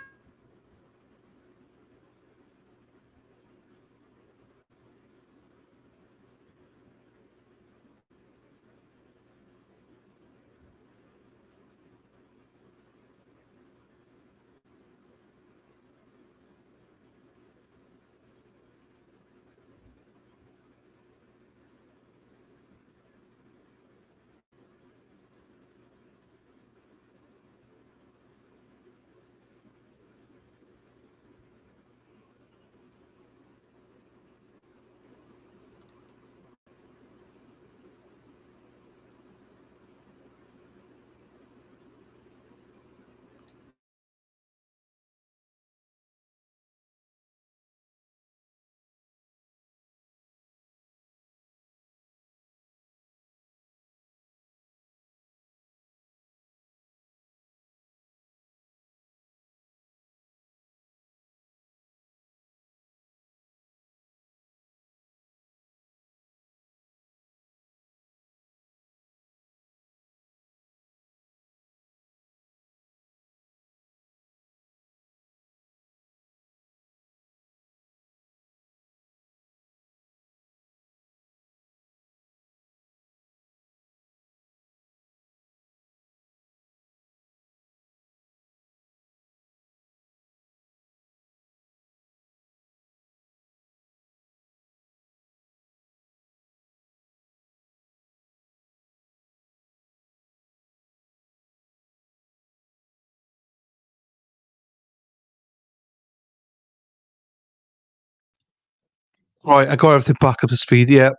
Right, I got everything back up to speed. Yeah.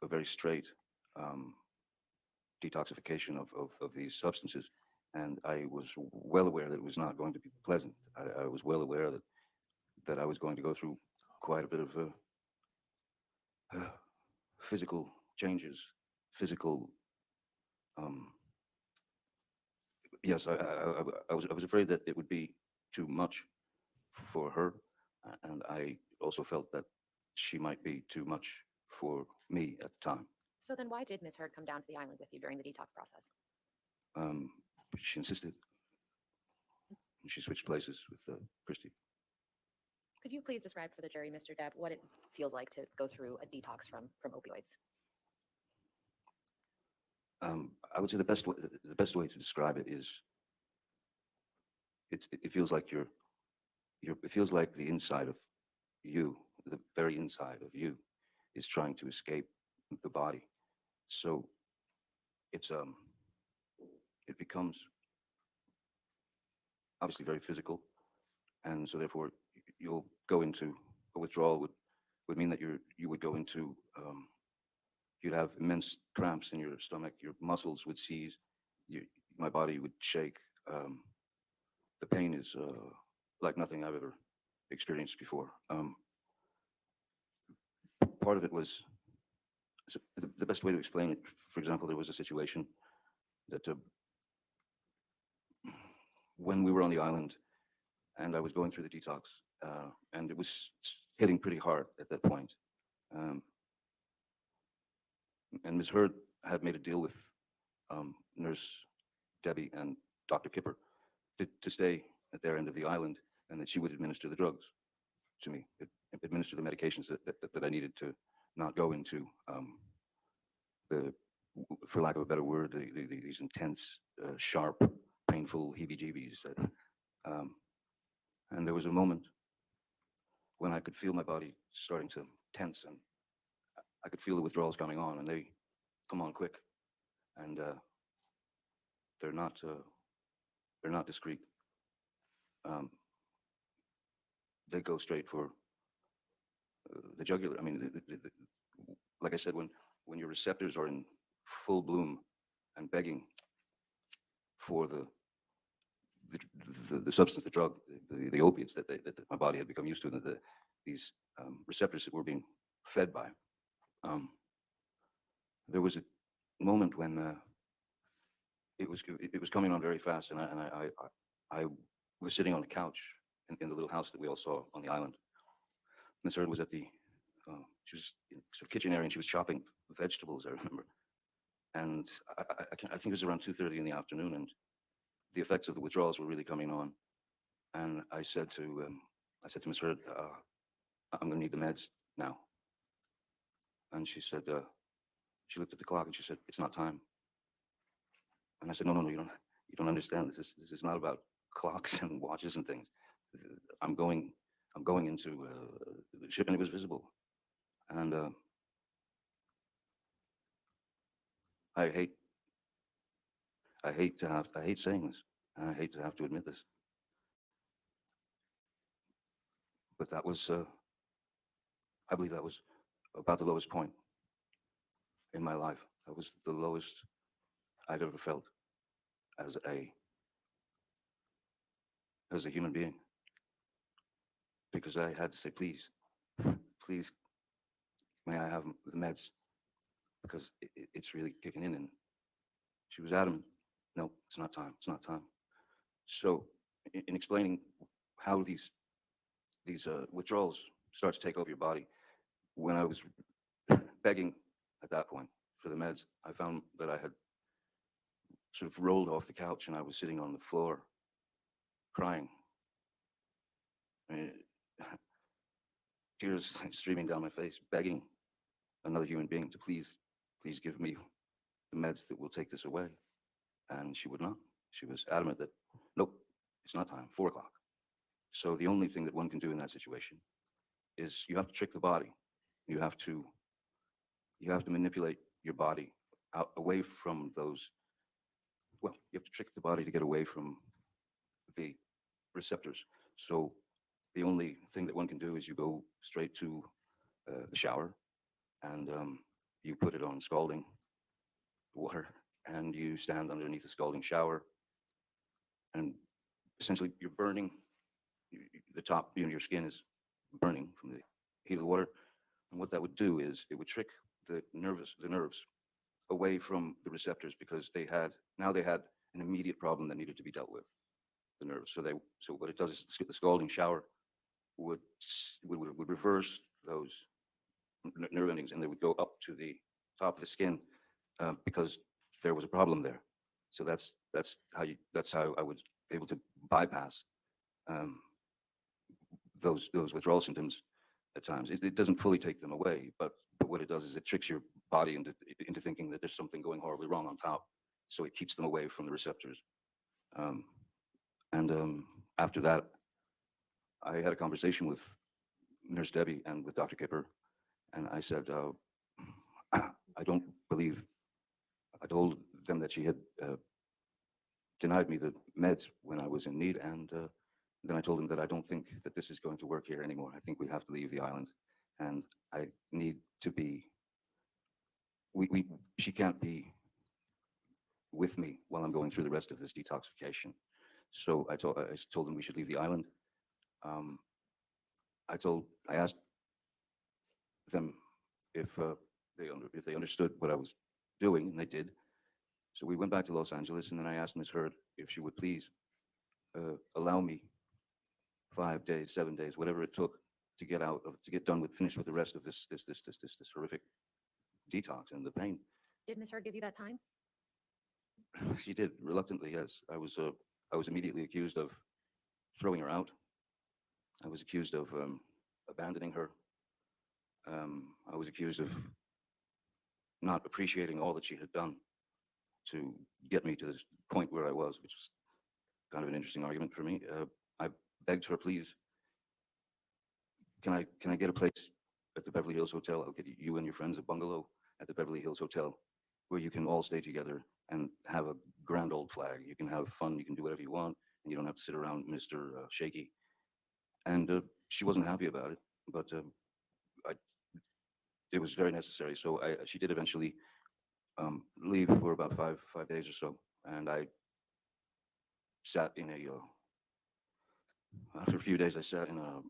a very straight detoxification of these substances. And I was well aware that it was not going to be pleasant. I was well aware that I was going to go through quite a bit of physical changes, physical. Um, yes, I was afraid that it would be too much for her, and I also felt that she might be too much for me at the time. So then why did Ms. Heard come down to the island with you during the detox process? Um, she insisted. She switched places with Christy. Could you please describe for the jury, Mr. Depp, what it feels like to go through a detox from opioids? I would say the best way to describe it is it feels like it feels like the inside of you, the very inside of you, is trying to escape the body. So it's it becomes obviously very physical, and so therefore you'll go into a withdrawal would mean that you would go into you'd have immense cramps in your stomach, your muscles would seize, my body would shake. The pain is like nothing I've ever experienced before. Part of it was the best way to explain it. For example, there was a situation that when we were on the island and I was going through the detox, and it was hitting pretty hard at that point. Um, and Ms. Heard had made a deal with Nurse Debbie and Dr. Kipper to stay at their end of the island, and that she would administer the drugs to me, administer the medications that I needed to not go into the, for lack of a better word, these intense, sharp, painful heebie-jeebies. Um, and there was a moment when I could feel my body starting to tense, and I could feel the withdrawals coming on, and they come on quick, and they're not they're not discreet. Um, they go straight for the jugular. I mean, like I said, when your receptors are in full bloom and begging for the, the substance, the drug, the opiates that my body had become used to, and these receptors that were being fed by. Um, there was a moment when it was coming on very fast, and I was sitting on the couch in the little house that we all saw on the island. Miss Heard was at the she was in sort of kitchen area, and she was chopping vegetables. I remember, and I think it was around 2:30 in the afternoon, and the effects of the withdrawals were really coming on. And I said to Miss Heard, I'm going to need the meds now. And she said, she looked at the clock and she said, it's not time. And I said, no, you don't understand. This is not about clocks and watches and things. I'm going into the ship, and it was visible. And I hate I hate saying this, and I hate to have to admit this, but that was I believe that was about the lowest point in my life. That was the lowest I'd ever felt as a human being, because I had to say, please, please, may I have the meds, because it's really kicking in. And she was adamant, no, it's not time. It's not time. So, in explaining how these withdrawals start to take over your body, when I was begging at that point for the meds, I found that I had sort of rolled off the couch and I was sitting on the floor crying. I mean, tears streaming down my face, begging another human being to please give me the meds that will take this away. And she would not. She was adamant that, nope, it's not time, 4 o'clock. So the only thing that one can do in that situation is you have to trick the body. You have to manipulate your body out away from those. Well, you have to trick the body to get away from the receptors. So the only thing that one can do is you go straight to the shower, and you put it on scalding water, and you stand underneath the scalding shower, and essentially you're burning the top, your skin is burning from the heat of the water. And what that would do is it would trick the nerves away from the receptors, because now they had an immediate problem that needed to be dealt with, the nerves. So what it does is the scalding shower would reverse those nerve endings, and they would go up to the top of the skin, because there was a problem there. So that's how I was able to bypass um, those withdrawal symptoms at times. It doesn't fully take them away, but what it does is it tricks your body into thinking that there's something going horribly wrong on top. So it keeps them away from the receptors. Um, and after that, I had a conversation with Nurse Debbie and with Dr. Kipper, and I said, I don't believe, I told them that she had denied me the meds when I was in need, and then I told him that I don't think that this is going to work here anymore. I think we have to leave the island, and I need to be. She can't be with me while I'm going through the rest of this detoxification. So I told him we should leave the island. Um, I asked them if if they understood what I was doing, and they did. So we went back to Los Angeles, and then I asked Ms. Heard if she would please allow me 5 days, 7 days, whatever it took to get done with, finish with the rest of this horrific detox and the pain. Did Ms. Heard give you that time? She did, reluctantly, yes. I was immediately accused of throwing her out. I was accused of abandoning her. I was accused of not appreciating all that she had done to get me to this point where I was, which was kind of an interesting argument for me. I begged her, please, can I get a place at the Beverly Hills Hotel? I'll get you and your friends a bungalow at the Beverly Hills Hotel where you can all stay together and have a grand old flag. You can have fun, you can do whatever you want, and you don't have to sit around Mr. Shaky. And she wasn't happy about it, but it was very necessary. So she did eventually leave for about five days or so, and I sat in after a few days, I sat in a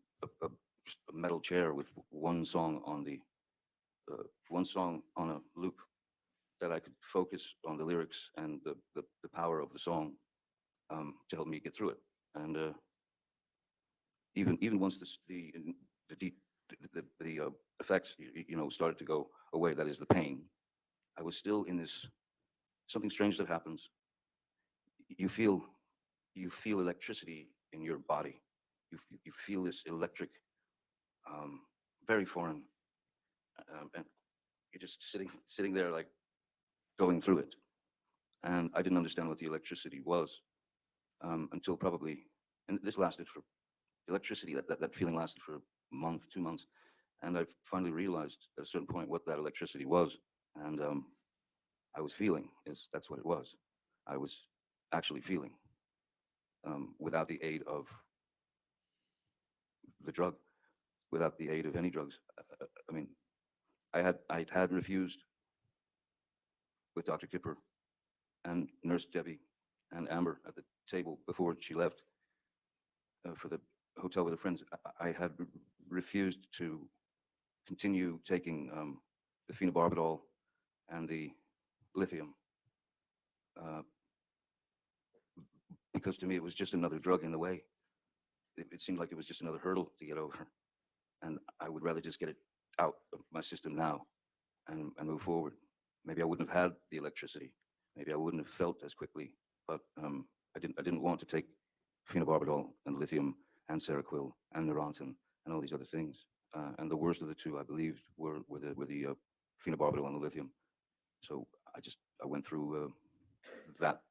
metal chair with one song on a loop that I could focus on the lyrics and the power of the song to help me get through it. And even once the effects started to go away, that is the pain, I was still in this something strange that happens. You feel electricity in your body. You feel this electric, very foreign, and you're just sitting there like going through it. And I didn't understand what the electricity was until probably, and this lasted for electricity. That feeling lasted for a month, 2 months, and I finally realized at a certain point what that electricity was, and I was feeling that's what it was. I was actually feeling without the aid of the drug, without the aid of any drugs. I mean, I had refused with Dr. Kipper and Nurse Debbie and Amber at the table before she left for the hotel with her friends. I had refused to continue taking the phenobarbital and the lithium because to me it was just another drug in the way. It seemed like it was just another hurdle to get over, and I would rather just get it out of my system now and move forward. Maybe I wouldn't have had the electricity. Maybe I wouldn't have felt as quickly, but I didn't want to take phenobarbital and lithium and Seroquel and Neurontin and all these other things. And the worst of the two, I believed, were the phenobarbital and the lithium. So I went through that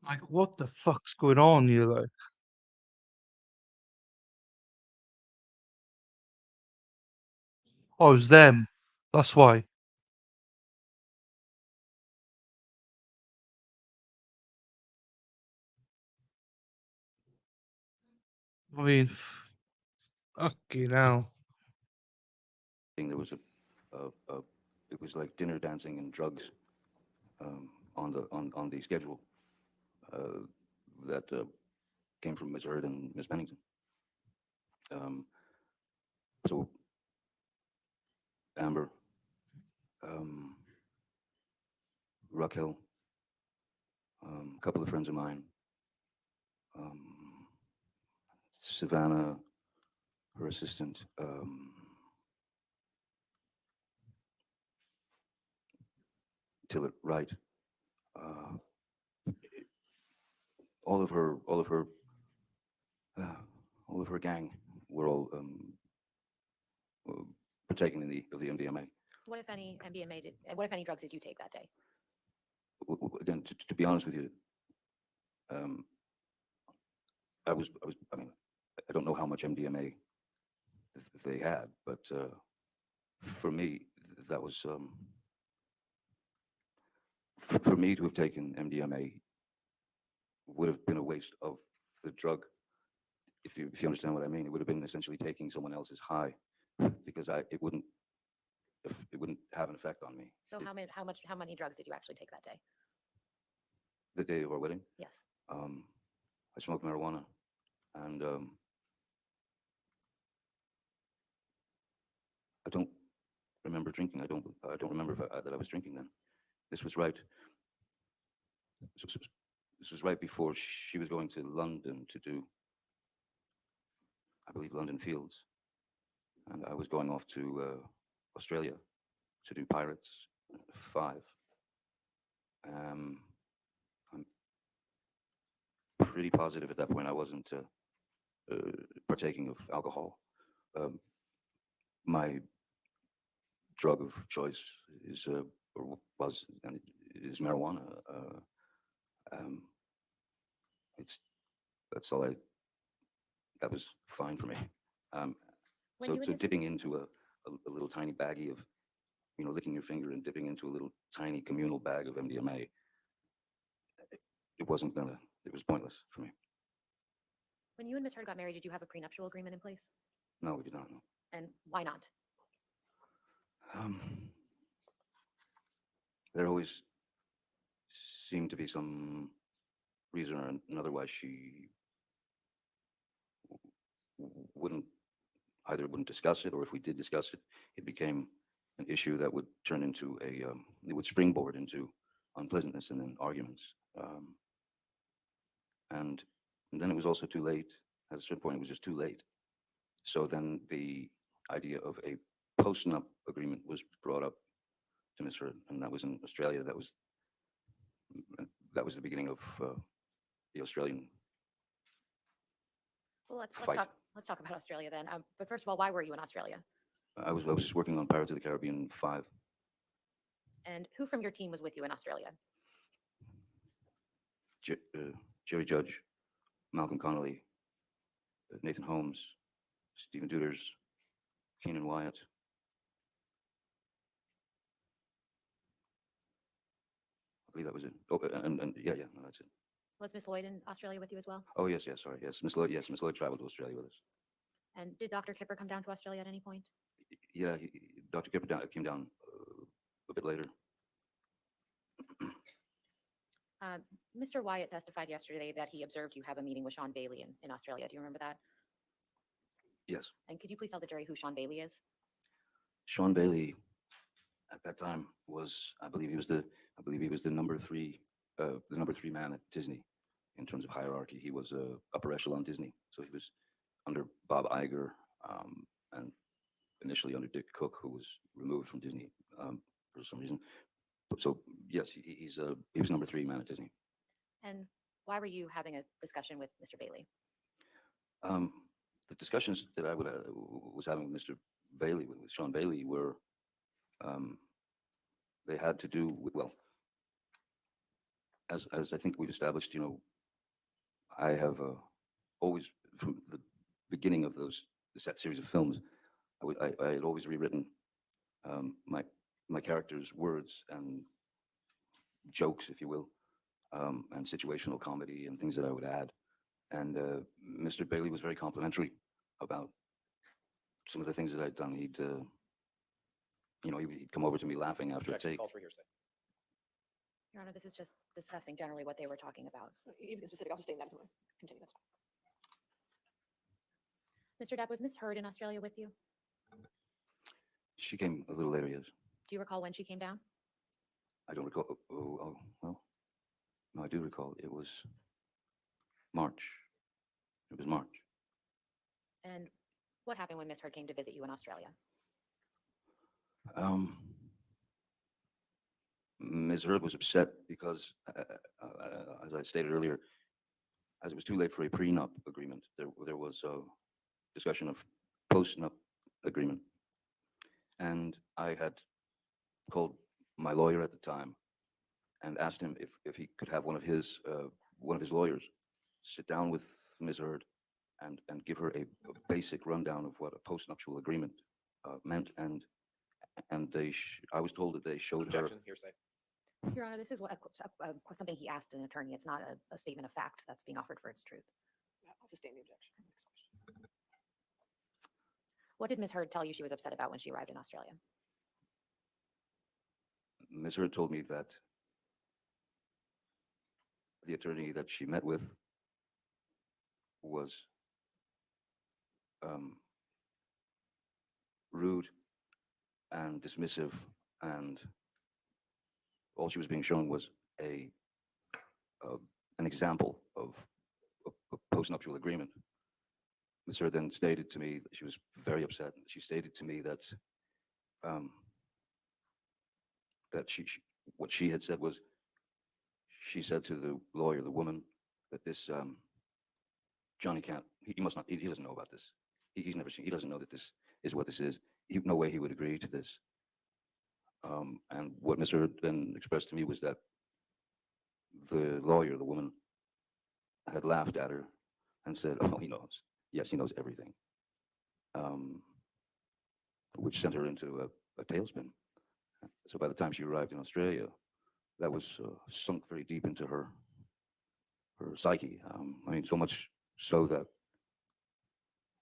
Like, what the fuck's going on here? Like, oh, it was them. That's why. I mean, okay, now. There was it was like dinner, dancing, and drugs on the schedule uh, that came from Ms. Heard and Ms. Pennington. Um, so Amber, um, Raquel, a couple of friends of mine, um, Savannah, her assistant, Tillett Wright, uh, all of her, all of her, uh, all of her gang were all uh, partaking in of the MDMA. What if any MDMA did, what if any drugs did you take that day? Again, to be honest with you, um, I mean, I don't know how much MDMA they had, but for me, that was, for me to have taken MDMA would have been a waste of the drug. If you understand what I mean, it would have been essentially taking someone else's high, because it wouldn't have an effect on me. So how many drugs did you actually take that day? The day of our wedding, Yes. I smoked marijuana, and I don't remember drinking. I don't remember that I was drinking then. This was right. This was right before she was going to London to do, I believe, London Fields, and I was going off to Australia to do Pirates 5. Um, I'm pretty positive at that point I wasn't partaking of alcohol. Um, my drug of choice is or was and is marijuana. Um, it's that's all I. That was fine for me. Um, When so you and so Mr. dipping into a little tiny baggie of, licking your finger and dipping into a little tiny communal bag of MDMA, it wasn't gonna. It was pointless for me. When you and Miss Heard got married, did you have a prenuptial agreement in place? No, we did not. No. And why not? Um, there always seemed to be some reason or another why she wouldn't either wouldn't discuss it, or if we did discuss it, it became an issue that would turn into it would springboard into unpleasantness and then arguments. And, and then it was also too late. At a certain point, it was just too late. So then the idea of a post-nup agreement was brought up to Ms. Heard, and that was in Australia. That was the beginning of the Australian Well, fight. let's talk about Australia then. But first of all, why were you in Australia? I was just working on Pirates of the Caribbean 5. And who from your team was with you in Australia? Jerry Judge, Malcolm Connolly, Nathan Holmes, Stephen Duders, Keenan Wyatt. I believe that was it. Oh, and yeah, no, that's it. Was Miss Lloyd in Australia with you as well? Oh, yes, sorry, yes, Miss Lloyd, Miss Lloyd traveled to Australia with us. And did Dr. Kipper come down to Australia at any point? Yeah, Dr. Kipper came down a bit later. Mr. Wyatt testified yesterday that he observed you have a meeting with Sean Bailey in Australia. Do you remember that? Yes. And could you please tell the jury who Sean Bailey is? Sean Bailey, at that time, I believe he was the number three man at Disney in terms of hierarchy. He was upper echelon Disney, so he was under Bob Iger, and initially under Dick Cook, who was removed from Disney for some reason. So yes, he was number 3 man at Disney. And why were you having a discussion with Mr. Bailey? The discussions that I was having with Mr. Bailey, with Sean Bailey, were they had to do with, well, as I think we've established, I have always, from the beginning of that series of films, I had always rewritten my characters' words and jokes, if you will, and situational comedy and things that I would add. And Mr. Bailey was very complimentary about some of the things that I'd done. He'd come over to me laughing after a Objection, take. calls for hearsay. Your Honor, this is just discussing generally what they were talking about. You can get specific, I'll just stay in that if you want to continue, that's fine. Mr. Depp, was Miss Heard in Australia with you? She came a little later, yes. Do you recall when she came down? I don't recall. Well, no, I do recall. It was March. It was March. And what happened when Miss Heard came to visit you in Australia? Ms. Heard was upset because, as I stated earlier, as it was too late for a prenup agreement, there was a discussion of post-nup agreement. And I had called my lawyer at the time and asked him if he could have one of his lawyers sit down with Ms. Heard and give her a basic rundown of what a postnuptial agreement meant. And I was told that they showed her. Objection, hearsay. Your Honor, this is something he asked an attorney. It's not a statement of fact that's being offered for its truth. I'll sustain the objection. Next question. What did Miss Heard tell you she was upset about when she arrived in Australia? Ms. Heard told me that the attorney that she met with was rude and dismissive, and all she was being shown was an example of a postnuptial agreement. Ms. Heard then stated to me that she was very upset. She stated to me that what she had said was, she said to the lawyer, the woman, that this Johnny can't, he must not, he doesn't know about this. He's never seen, he doesn't know that this is what this is. No way he would agree to this. And what Ms. Heard then expressed to me was that the lawyer, the woman, had laughed at her and said, oh, he knows. Yes, he knows everything. Which sent her into a tailspin. So by the time she arrived in Australia, that was sunk very deep into her psyche. I mean, so much so that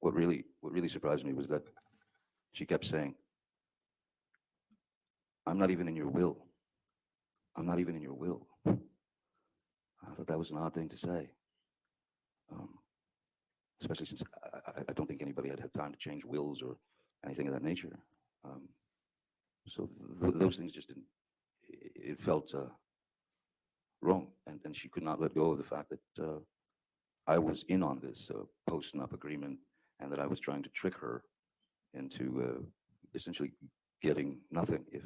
what really surprised me was that she kept saying, I'm not even in your will. I'm not even in your will. I thought that was an odd thing to say. Especially since I don't think anybody had time to change wills or anything of that nature. So those things just didn't, it felt wrong. And she could not let go of the fact that I was in on this post-nup agreement and that I was trying to trick her into essentially getting nothing if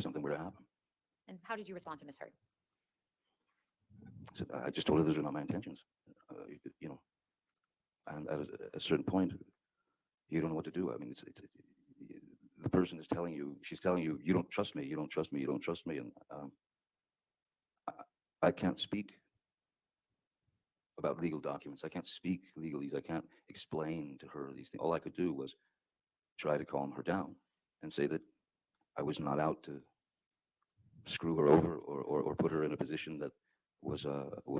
something were to happen. And how did you respond to Miss Heard? So I just told her those are not my intentions, and at a certain point, you don't know what to do. I mean, the person is telling you, she's telling you, you don't trust me, you don't trust me, you don't trust me, and I can't speak about legal documents. I can't speak legalese. I can't explain to her these things. All I could do was try to calm her down and say that I was not out to screw her over or put her in a position that was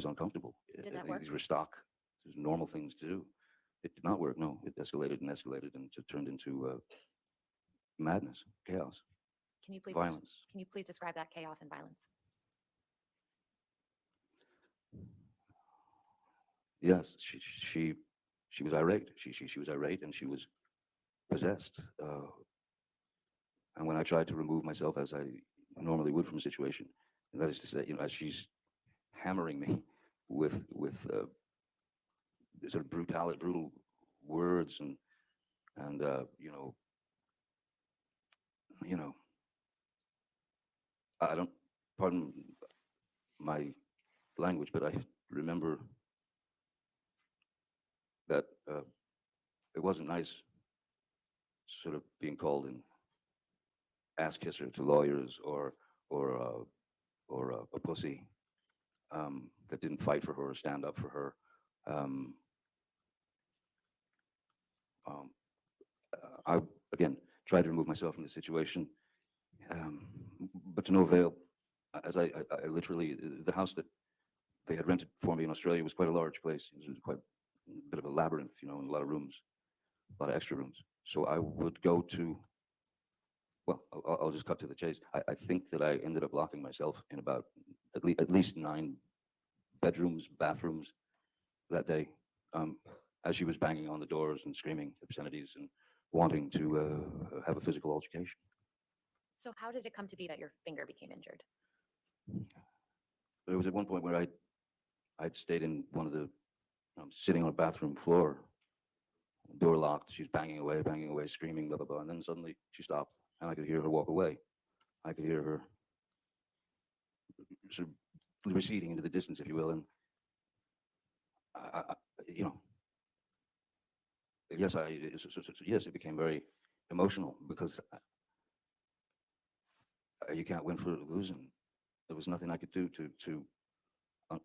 uncomfortable. Did that work? These were stock, these were normal things to do. It did not work. No, it escalated and escalated and it turned into madness, chaos, Can you please violence. Can you please describe that chaos and violence? Yes, she was irate. She was irate and she was possessed. And when I tried to remove myself as I normally would from a situation, and that is to say, as she's hammering me with sort of brutal words and I don't, pardon my language, but I remember that it wasn't nice sort of being called an ass kisser to lawyers or a pussy that didn't fight for her or stand up for her. Um, um, I, again, tried to remove myself from the situation, um, but to no avail. As I literally, the house that they had rented for me in Australia was quite a large place. It was quite a bit of a labyrinth, and a lot of rooms, a lot of extra rooms. So I would go to, well, I'll just cut to the chase. I think that I ended up locking myself in about at least 9 bedrooms, bathrooms that day, um, as she was banging on the doors and screaming obscenities and wanting to have a physical altercation. So how did it come to be that your finger became injured? There was at one point where I'd stayed in one of the, sitting on a bathroom floor, door locked. She's banging away, screaming, blah, blah, blah. And then suddenly she stopped and I could hear her walk away. I could hear her sort of receding into the distance, if you will. And, I you know, yes, yes, it became very emotional because you can't win for losing. There was nothing I could do to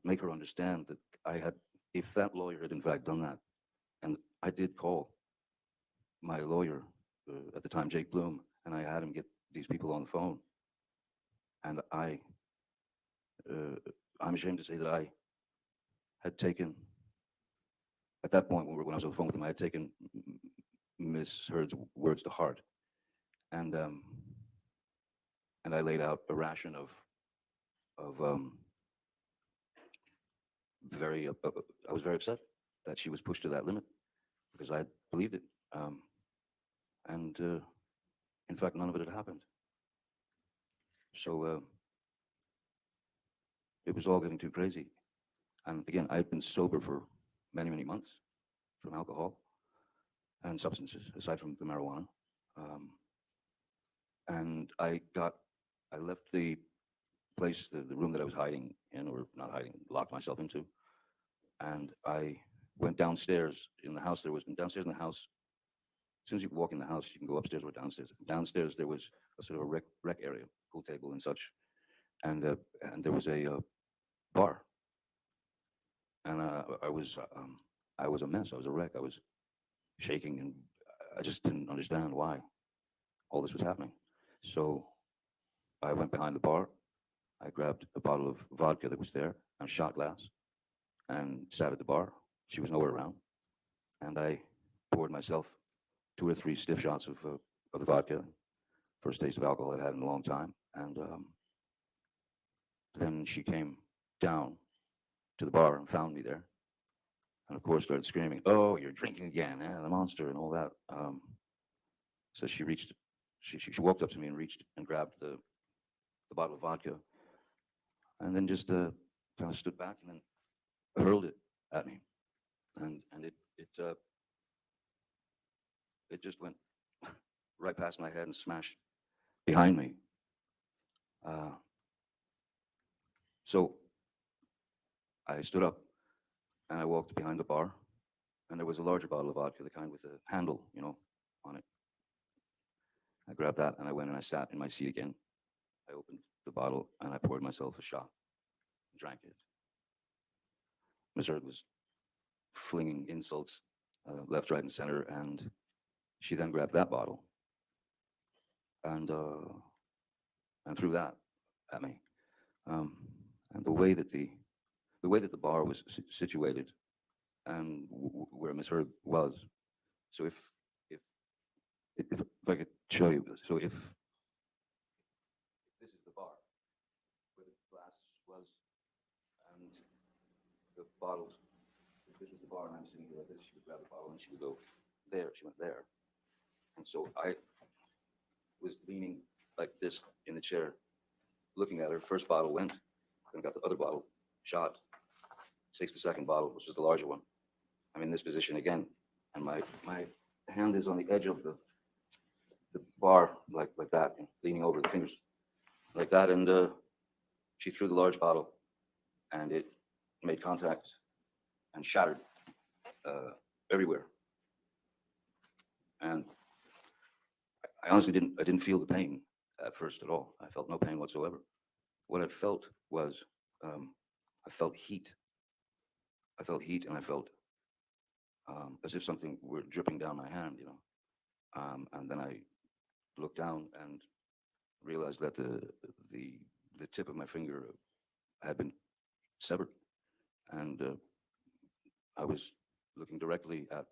make her understand that I had, if that lawyer had in fact done that, and I did call my lawyer at the time, Jake Bloom, and I had him get these people on the phone, and I'm ashamed to say that I had taken, at that point when I was on the phone with him, I had taken Miss Heard's words to heart, and I laid out a ration of very, I was very upset that she was pushed to that limit because I believed it. And in fact, none of it had happened. So it was all getting too crazy. And again, I had been sober for many, many months from alcohol and substances, aside from the marijuana. And I left the place, the room that I was hiding in, or not hiding, locked myself into. And I went downstairs in the house. There was downstairs in the house. As soon as you walk in the house, you can go upstairs or downstairs. Downstairs, there was a sort of a rec area, pool table and such. And there was a bar. And I was a mess. I was a wreck. I was shaking, and I just didn't understand why all this was happening. So I went behind the bar. I grabbed a bottle of vodka that was there and a shot glass and sat at the bar. She was nowhere around. And I poured myself 2 or 3 stiff shots of the vodka, first taste of alcohol I'd had in a long time. And then she came down to the bar and found me there. And of course started screaming, "Oh, you're drinking again, the monster," and all that. So she walked up to me and reached and grabbed the bottle of vodka, and then just kind of stood back and then hurled it at me, and it just went right past my head and smashed behind me. So I stood up and I walked behind the bar, and there was a larger bottle of vodka, the kind with the handle, on it. I grabbed that and I went and I sat in my seat again. I opened the bottle and I poured myself a shot and drank it. Miss Heard was flinging insults left, right, and center, and she then grabbed that bottle and threw that at me. And the way that the bar was situated and where Miss Heard was. So if I could show you, so if this is the bar where the glass was and the bottles, if this was the bar and I'm sitting here like this, she would grab the bottle and she would go there. She went there, and so I was leaning like this in the chair, looking at her. First bottle went, then got the other bottle, shot, takes the second bottle, which is the larger one. I'm in this position again, and my hand is on the edge of the bar, like that, leaning over the fingers, like that, and she threw the large bottle, and it made contact and shattered everywhere. And I honestly didn't feel the pain at first at all. I felt no pain whatsoever. What I felt was I felt heat. I felt heat, and I felt as if something were dripping down my hand, and then I looked down and realized that the the tip of my finger had been severed, and I was looking directly at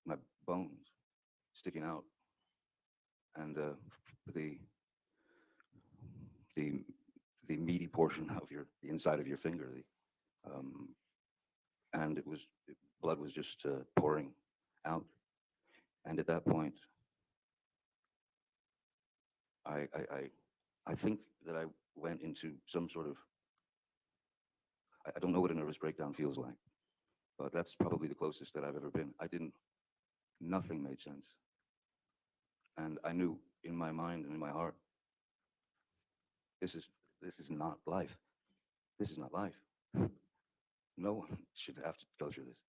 my bones sticking out, and the the the meaty portion of the inside of your finger, and blood was just pouring out. And at that point, I I I, I think that I went into some sort of, I don't know what a nervous breakdown feels like, but that's probably the closest that I've ever been. Nothing made sense, and I knew in my mind and in my heart, this is this is not life. This is not life. No one should have to go through this.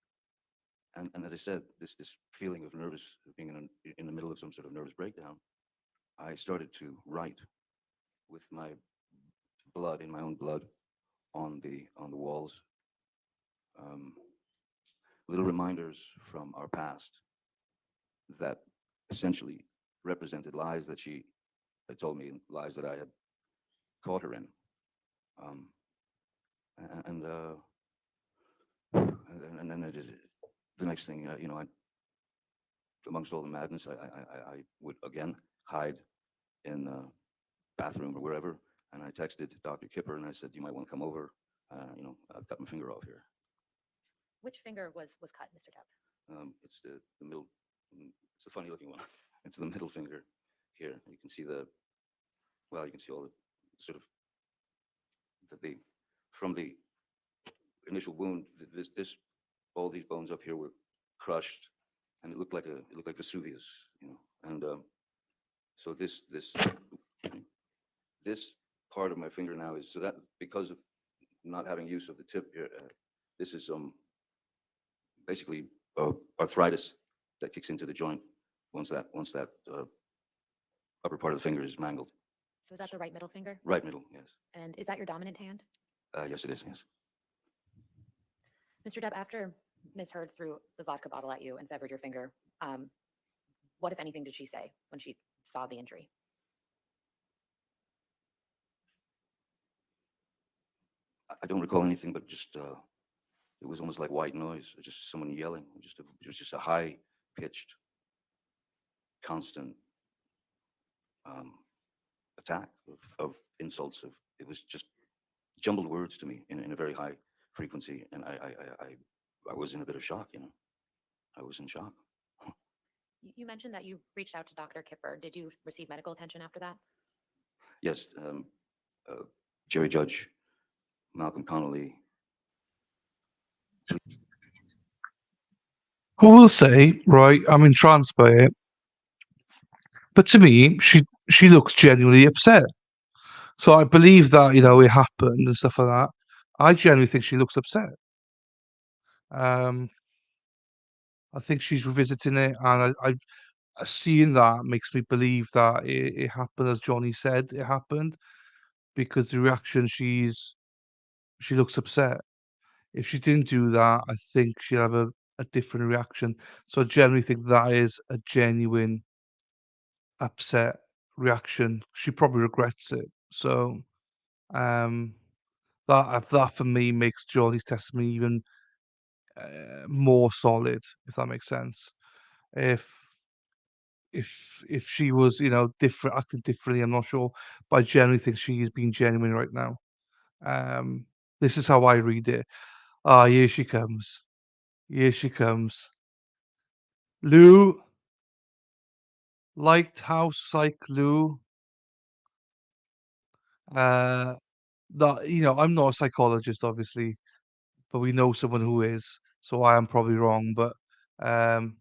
And as I said, this feeling of nervous, being in the middle of some sort of nervous breakdown, I started to write with my blood, in my own blood, on the walls, um, little reminders from our past that essentially represented lies that she had told me, and lies that I had caught her in. Um, and and then the next thing, amongst all the madness, I would again hide in the bathroom or wherever, and I texted Dr. Kipper and I said, "You might want to come over. I've cut my finger off here." Which finger was cut, Mr. Depp? It's the middle. It's a funny looking one. It's the middle finger here. You can see you can see all the sort of the from the initial wound. All these bones up here were crushed, and it looked like Vesuvius, And so this part of my finger now is, so that because of not having use of the tip here, this is basically arthritis that kicks into the joint once that upper part of the finger is mangled. So is that the right middle finger? Right middle, yes. And is that your dominant hand? Yes, it is. Yes. Mr. Depp, after Ms. Heard threw the vodka bottle at you and severed your finger, what, if anything, did she say when she saw the injury? I don't recall anything, but just it was almost like white noise, just someone yelling. It was just a high pitched, constant attack of insults. It was just jumbled words to me in a very high frequency, and I was in a bit of shock. I was in shock. You mentioned that you reached out to Dr. Kipper. Did you receive medical attention after that? Yes, Jerry Judge, Malcolm Connolly. I will say, right, I'm entranced by it, but to me, she looks genuinely upset. So I believe that it happened and stuff like that. I genuinely think she looks upset. Um, I think she's revisiting it, and seeing that makes me believe that it happened as Johnny said it happened, because the reaction she looks upset. If she didn't do that, I think she'll have a different reaction. So I generally think that is a genuine upset reaction. She probably regrets it. So um, that for me makes Johnny's testimony even more solid, if that makes sense. If if she was, different, acting differently, I'm not sure, but I generally think she is being genuine right now. Um, this is how I read it. Ah, here she comes. Here she comes. Lou, Lighthouse Psych Lou. Uh, that I'm not a psychologist, obviously, but we know someone who is, so I am probably wrong. But um,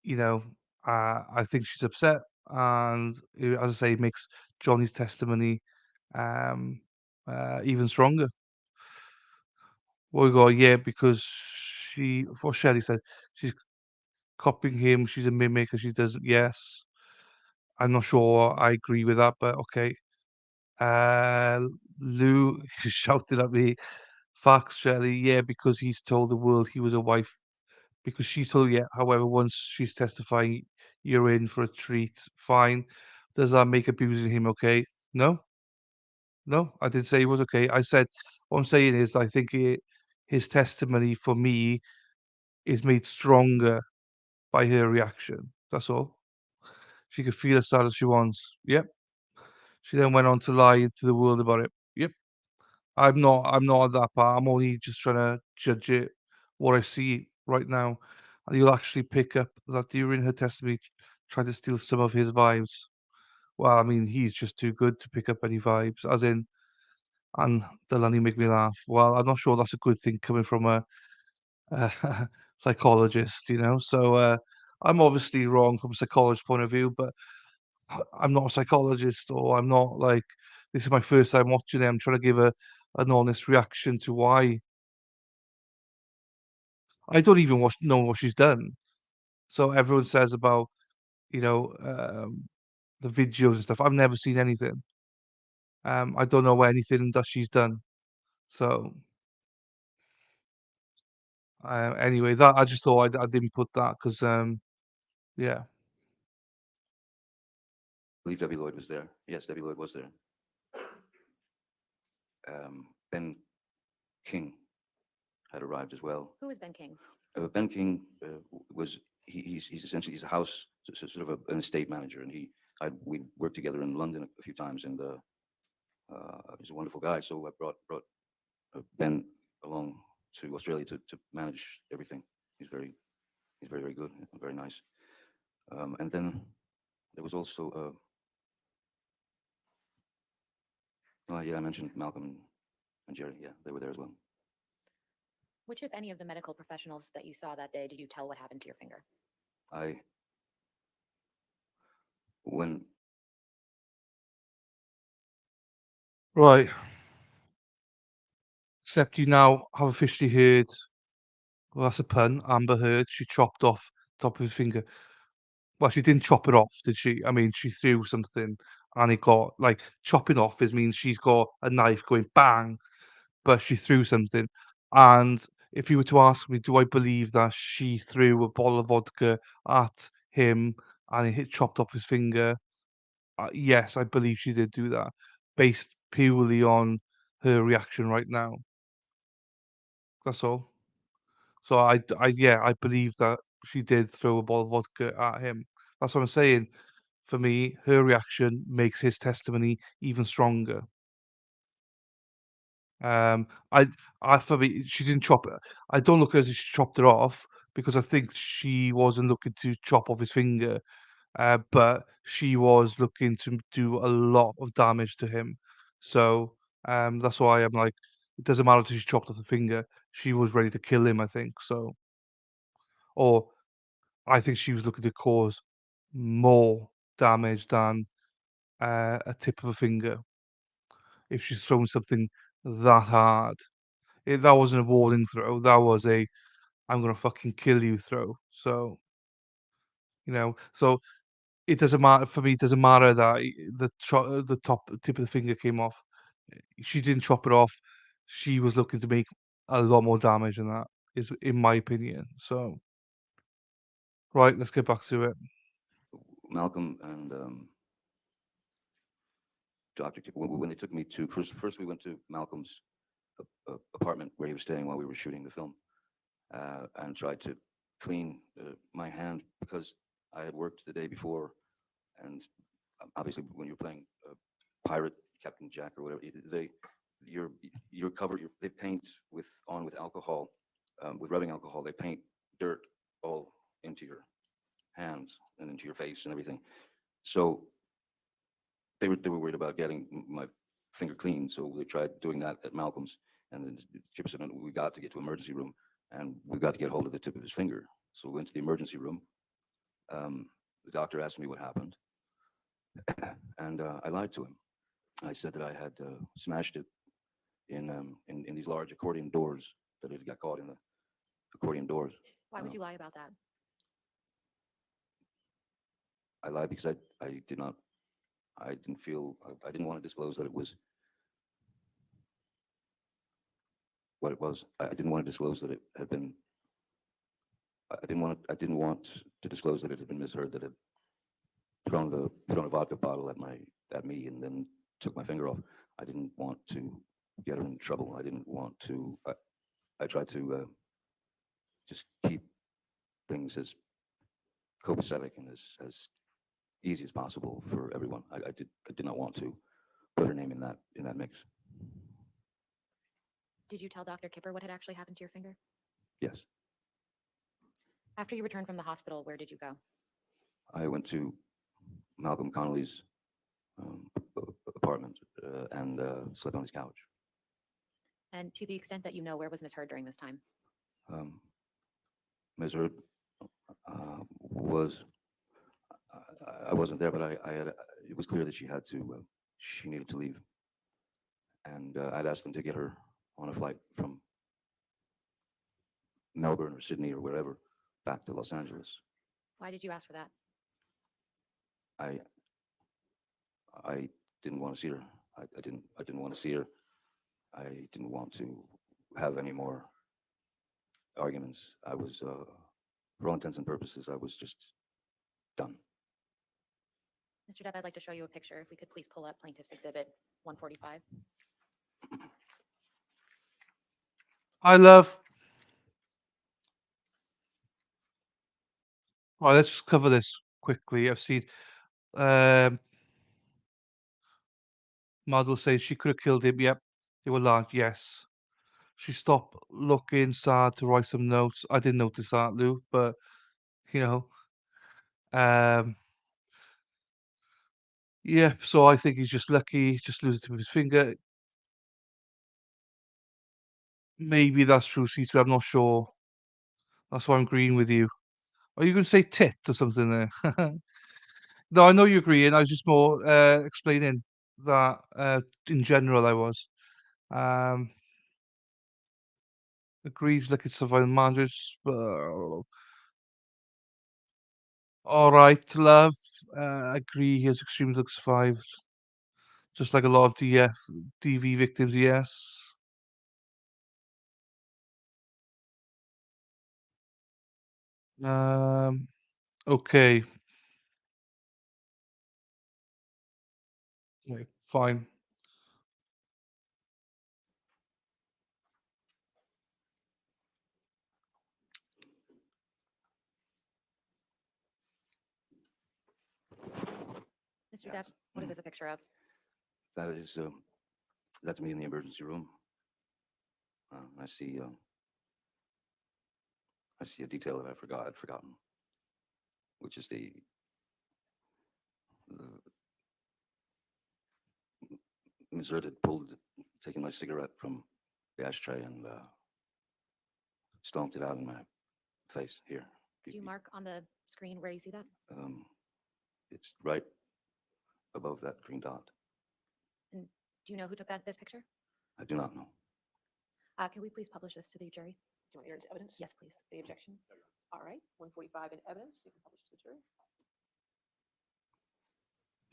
you know, I think she's upset, and as I say, it makes Johnny's testimony um, even stronger. Well, we go, yeah, because what Shelley said, she's copying him. She's a mimic, and she doesn't. Yes, I'm not sure I agree with that, but okay. Uh, Lou shouted at me, "Facts, Shelley. Yeah, because he's told the world he was a wife. Because she told, yeah. However, once she's testifying, you're in for a treat. Fine. Does that make abusing him okay? No, no. I didn't say he was okay. I said what I'm saying is I think his testimony for me is made stronger by her reaction. That's all. She could feel as sad as she wants. Yep. She then went on to lie to the world about it. Yep. I'm not at that part. I'm only just trying to judge it what I see right now. And you'll actually pick up that during her testimony tried to steal some of his vibes. Well, I mean, he's just too good to pick up any vibes, as in, and they'll only make me laugh. Well, I'm not sure that's a good thing coming from a psychologist, you know. So I'm obviously wrong from a psychologist's point of view, but I'm not a psychologist, or I'm not like this is my first time watching it. I'm trying to give a an honest reaction to why. I don't even know what she's done. So everyone says about, you know, the videos and stuff. I've never seen anything. I don't know anything that she's done. So anyway, that I just thought I didn't put that because yeah. believe Debbie Lloyd was there. Yes, Debbie Lloyd was there. Ben King had arrived as well. Who is Ben King? Ben King was he's essentially he's a house sort of an estate manager, and we worked together in London a few times, and he's a wonderful guy. So I brought Ben along to Australia to manage everything. He's very good, very nice. And then there was also yeah, I mentioned Malcolm and Jerry. Yeah, they were there as well. Which, if any, of the medical professionals that you saw that day did you tell what happened to your finger? When Right. Except you now have officially heard, well, that's a pun. Amber Heard, she chopped off top of his finger. Well, she didn't chop it off, did she? I mean, she threw something and it got like chopping off is means she's got a knife going bang, but she threw something. And if you were to ask me, do I believe that she threw a bottle of vodka at him and it hit chopped off his finger? Yes, I believe she did do that, based purely on her reaction right now. That's all. So yeah, I believe that she did throw a bottle of vodka at him. That's what I'm saying. For me, her reaction makes his testimony even stronger. Um, I, for me, she didn't chop it. I don't look as if she chopped it off because I think she wasn't looking to chop off his finger, but she was looking to do a lot of damage to him. So that's why I'm like, it doesn't matter if she chopped off the finger. She was ready to kill him, I think. So, or I think she was looking to cause more damage than a tip of a finger if she's throwing something that hard. That wasn't a warning throw. That was a "I'm gonna fucking kill you" throw. So so it doesn't matter for me. It doesn't matter that the top tip of the finger came off. She didn't chop it off. She was looking to make a lot more damage than that. Is in my opinion. So right, let's get back to it. Malcolm and Dr. When they took me to first we went to Malcolm's apartment where he was staying while we were shooting the film, and tried to clean my hand because I had worked the day before, and obviously when you're playing pirate Captain Jack or whatever, they you're covered. They paint with alcohol, with rubbing alcohol. They paint dirt all into your hands and into your face and everything. So they were worried about getting my finger clean, so they tried doing that at Malcolm's. And then Chip said, "No, we got to get to emergency room, and we got to get hold of the tip of his finger." So we went to the emergency room. The doctor asked me what happened, and I lied to him. I said that I had smashed it in these large accordion doors, that it got caught in the accordion doors. Why would you lie about that? I lied because I did not I didn't feel, I didn't want to disclose that it was what it was. I didn't want to disclose that it had been, I didn't want to disclose that it had been misheard, that it thrown a vodka bottle at me and then took my finger off. I didn't want to get her in trouble. I didn't want to, I tried to just keep things as copacetic and as easy as possible for everyone. I did not want to put her name in that mix. Did you tell Dr. Kipper what had actually happened to your finger? Yes, After you returned from the hospital, where did you go? I went to Malcolm Connolly's apartment and slept on his couch. And to the extent that you know, where was Miss Heard during this time? Ms. Heard was, I wasn't there, but I had, it was clear that she needed to leave. And I'd asked them to get her on a flight from Melbourne or Sydney or wherever back to Los Angeles. Why did you ask for that? I didn't want to see her. I didn't want to see her. I didn't want to have any more arguments. I was, for all intents and purposes, I was just done. Mr. Depp, I'd like to show you a picture. If we could please pull up Plaintiff's Exhibit 145. Hi, love. Right, let's just cover this quickly. I've seen um, Model says she could have killed him. Yep, they were large. Yes. She stopped looking sad to write some notes. I didn't notice that, Lou, but you know, um, yeah. So I think he's just lucky, just losing tip of his finger. Maybe that's true, Cecil. I'm not sure. That's why I'm agreeing with you. Are you going to say tit or something there? No, I know you're agreeing. I was just more explaining that in general I was. Um, agrees like it's survival managers. All right, love. Agree. He has extremely look survived. Just like a lot of DV victims. Yes. Um. Okay. Right, fine. Mr. Depp, what is this a picture of? That is, that's me in the emergency room. I see a detail that I'd forgotten, which is the Ms. Heard had taken my cigarette from the ashtray and stomped it out in my face here. Do you mark on the screen where you see that? It's right above that green dot. And do you know who took this picture? I do not know. Can we please publish this to the jury? Do you want your evidence? Yes, please. The objection? All right, 145 in evidence, you can publish to the jury.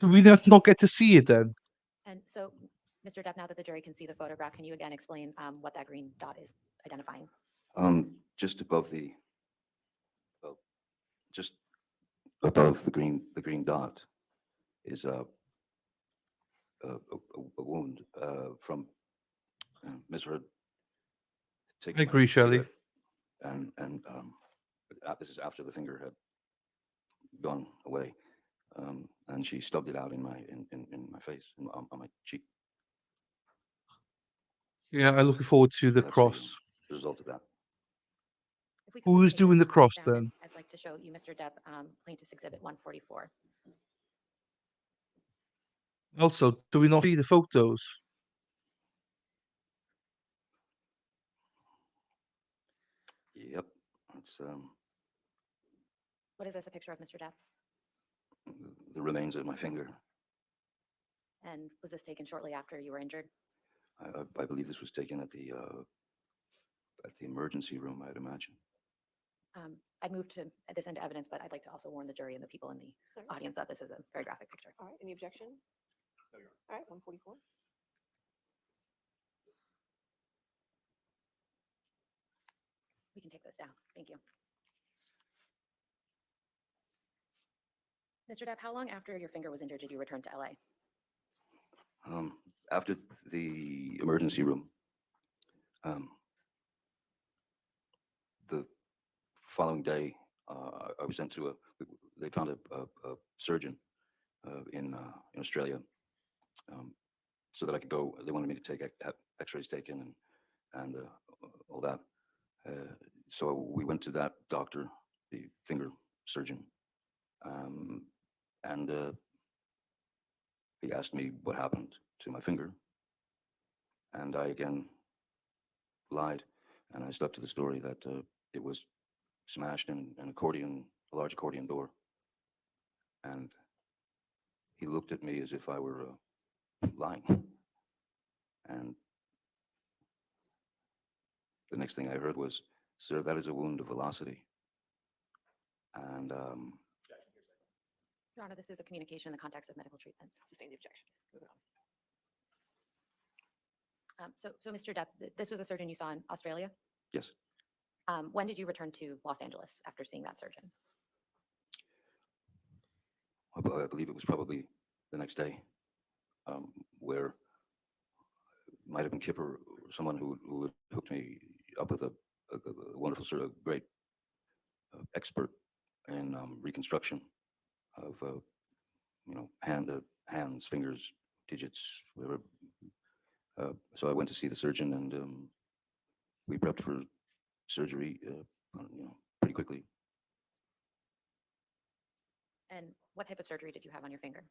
Do we not get to see it then? And so, Mr. Depp, now that the jury can see the photograph, can you again explain what that green dot is identifying? Just above well, just above the green dot is a wound from Ms. Heard I taking my agree, Shelley. cigarette, and this is after the finger had gone away, and she stubbed it out in my face, on my cheek. Yeah, I'm looking forward to the That's cross. the result of that. If we could please Who's take doing this the cross down, then? I'd like to show you, Mr. Depp, Plaintiff's Exhibit 144. Also, do we not see the photos? Yep, it's What is this a picture of, Mr. Depp? the remains of my finger. And was this taken shortly after you were injured? I believe this was taken at the emergency room, I'd imagine. I'd move to this into evidence, but I'd like to also warn the jury and the people in the All right. audience that this is a very graphic picture. All right, any objection? No, Your Honor. All right, 144. We can take this down. Thank you. Mr. Depp, how long after your finger was injured did you return to LA? After the emergency room, the following day, I was sent to they found a surgeon in Australia, so that I could go. They wanted me to have x-rays taken and all that. So we went to that doctor, the finger surgeon, and he asked me what happened to my finger. And I again lied, and I stuck to the story that it was smashed in a large accordion door. And he looked at me as if I were lying. And the next thing I heard was, "Sir, that is a wound of velocity." And Objection, hearsay. Your Honor, this is a communication in the context of medical treatment. Sustain the objection. Moving on. So Mr. Depp, this was a surgeon you saw in Australia. yes, When did you return to Los Angeles after seeing that surgeon? I believe it was probably the next day, where it might have been Kipper or someone who had hooked me up with a wonderful, sort of great expert in reconstruction of hands, fingers, digits, whatever. So I went to see the surgeon, and we prepped for surgery, pretty quickly. And what type of surgery did you have on your finger?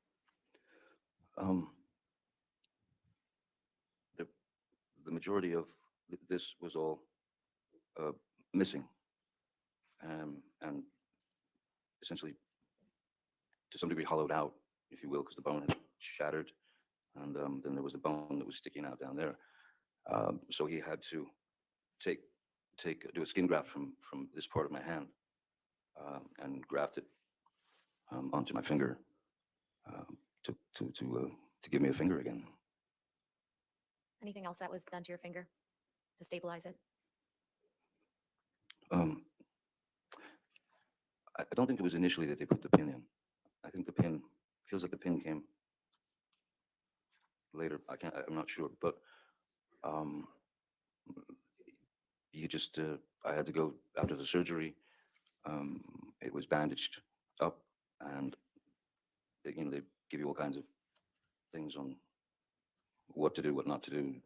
The majority of this was all missing, and essentially, to some degree, hollowed out, if you will, because the bone had shattered, and then there was a bone that was sticking out down there. So he had to do a skin graft from this part of my hand, and graft it onto my finger, to give me a finger again. Anything else that was done to your finger to stabilize it? I don't think it was initially that they put the pin in. I think the pin feels like the pin came later. I'm not sure, but I had to go after the surgery. It was bandaged up, and they give you all kinds of things on what to do, what not to do,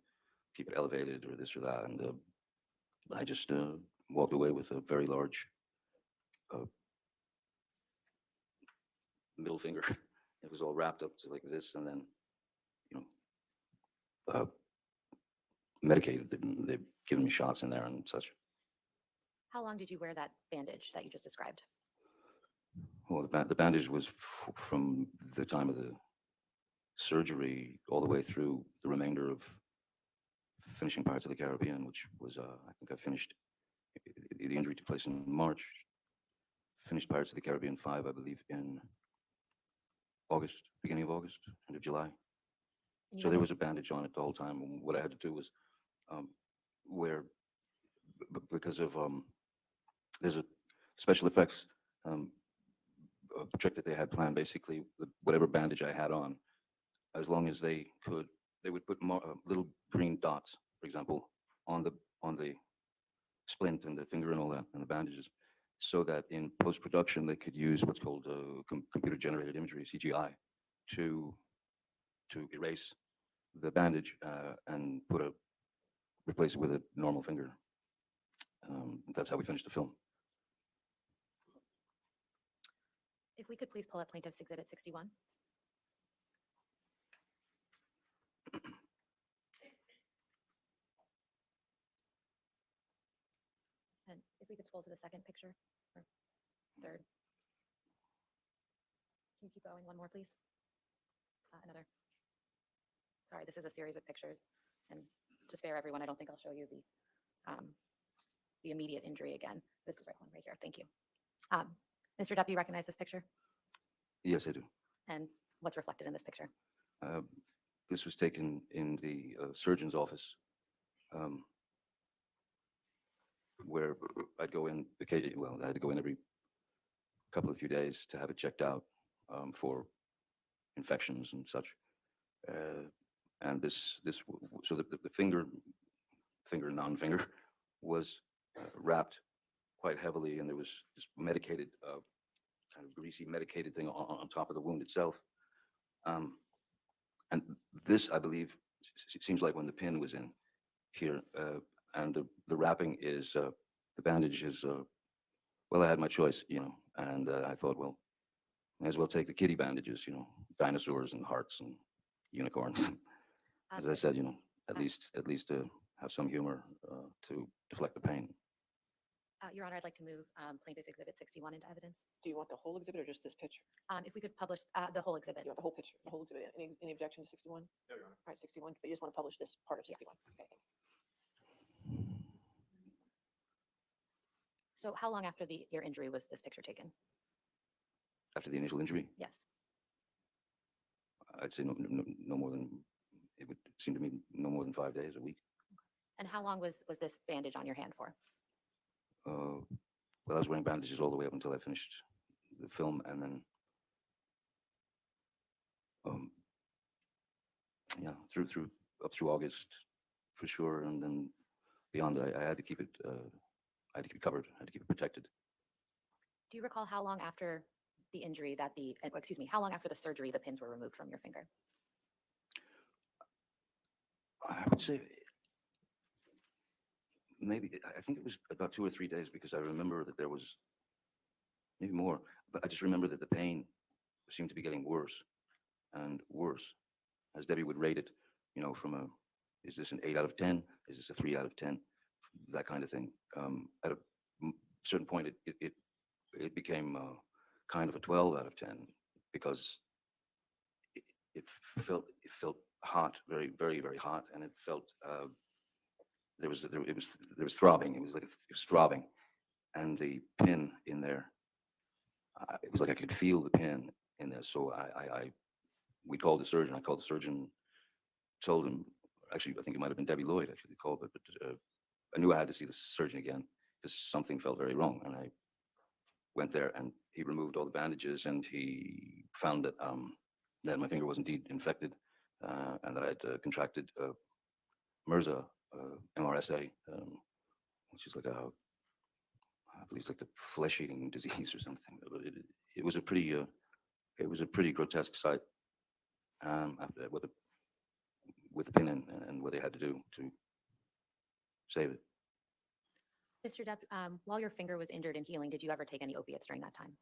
keep it elevated or this or that. And I just walked away with a very large middle finger. It was all wrapped up to like this, and then, medicated. They've given me shots in there and such. How long did you wear that bandage that you just described? Well, the bandage was from the time of the surgery all the way through the remainder of finishing Pirates of the Caribbean, which was, I think I finished, the injury took place in March, finished Pirates of the Caribbean 5, I believe, in August, beginning of August, end of July. And you So had there to- was a bandage on it the whole time. And what I had to do was wear, because of, there's a special effects trick that they had planned. Basically, whatever bandage I had on, as long as they would put little green dots, for example, on the splint and the finger and all that, and the bandages, so that in post-production they could use what's called computer-generated imagery, CGI, to erase the bandage and replace it with a normal finger. That's how we finished the film. If we could please pull up Plaintiff's Exhibit 61. And if we could scroll to the second picture, or third. Can you keep going one more, please? Another. Sorry, this is a series of pictures, and to spare everyone, I don't think I'll show you the immediate injury again. This is right one right here. Thank you. Mr. Depp, you recognize this picture? Yes, I do. And what's reflected in this picture? Uh, This was taken in the surgeon's office, um, where I'd go in occasionally. Well, I had to go in every couple of few days to have it checked out for infections and such. Uh, and so the finger, non-finger, was wrapped quite heavily, and there was this medicated, kind of greasy medicated thing on top of the wound itself. Um, and this, I believe, seems like when the pin was in here, and the wrapping is the bandage is. Well, I had my choice, and I thought, well, may as well take the kitty bandages, dinosaurs and hearts and unicorns. As I said, at least have some humor to deflect the pain. Your Honor, I'd like to move Plaintiff's Exhibit 61 into evidence. Do you want the whole exhibit or just this picture? If we could publish the whole exhibit. You want the whole picture, the whole exhibit? Any objection to 61? No, Your Honor. All right, 61, but you just want to publish this part of 61? Okay. So how long after your injury was this picture taken? After the initial injury, Yes. I'd say no more than, it would seem to me, no more than 5 days, a week. And how long was this bandage on your hand for? Well, I was wearing bandages all the way up until I finished the film, and then, yeah, up through August for sure, and then beyond, I had to keep it. I had to keep it covered. I had to keep it protected. Do you recall how long after the injury that how long after the surgery the pins were removed from your finger? I would say maybe, I think it was about 2 or 3 days, because I remember that there was maybe more, but I just remember that the pain seemed to be getting worse and worse as Debbie would rate it, from is this an 8 out of 10? Is this a 3 out of 10? That kind of thing. At a certain point, it became kind of a 12 out of 10, because it felt hot, very, very, very hot, and it felt there was throbbing. It was like it was throbbing, and the pin in there. It was like I could feel the pin in there. So we called the surgeon. I called the surgeon, told him. Actually, I think it might have been Debbie Lloyd actually called, but I knew I had to see the surgeon again because something felt very wrong, and I went there, and he removed all the bandages, and he found that my finger was indeed infected, and that I had contracted MRSA, MRSA, which is like I believe it's like the flesh-eating disease or something. But it was a pretty grotesque sight after that, with the pin in, and what they had to do to save it. Mr. Depp, while your finger was injured and healing, did you ever take any opiates during that time?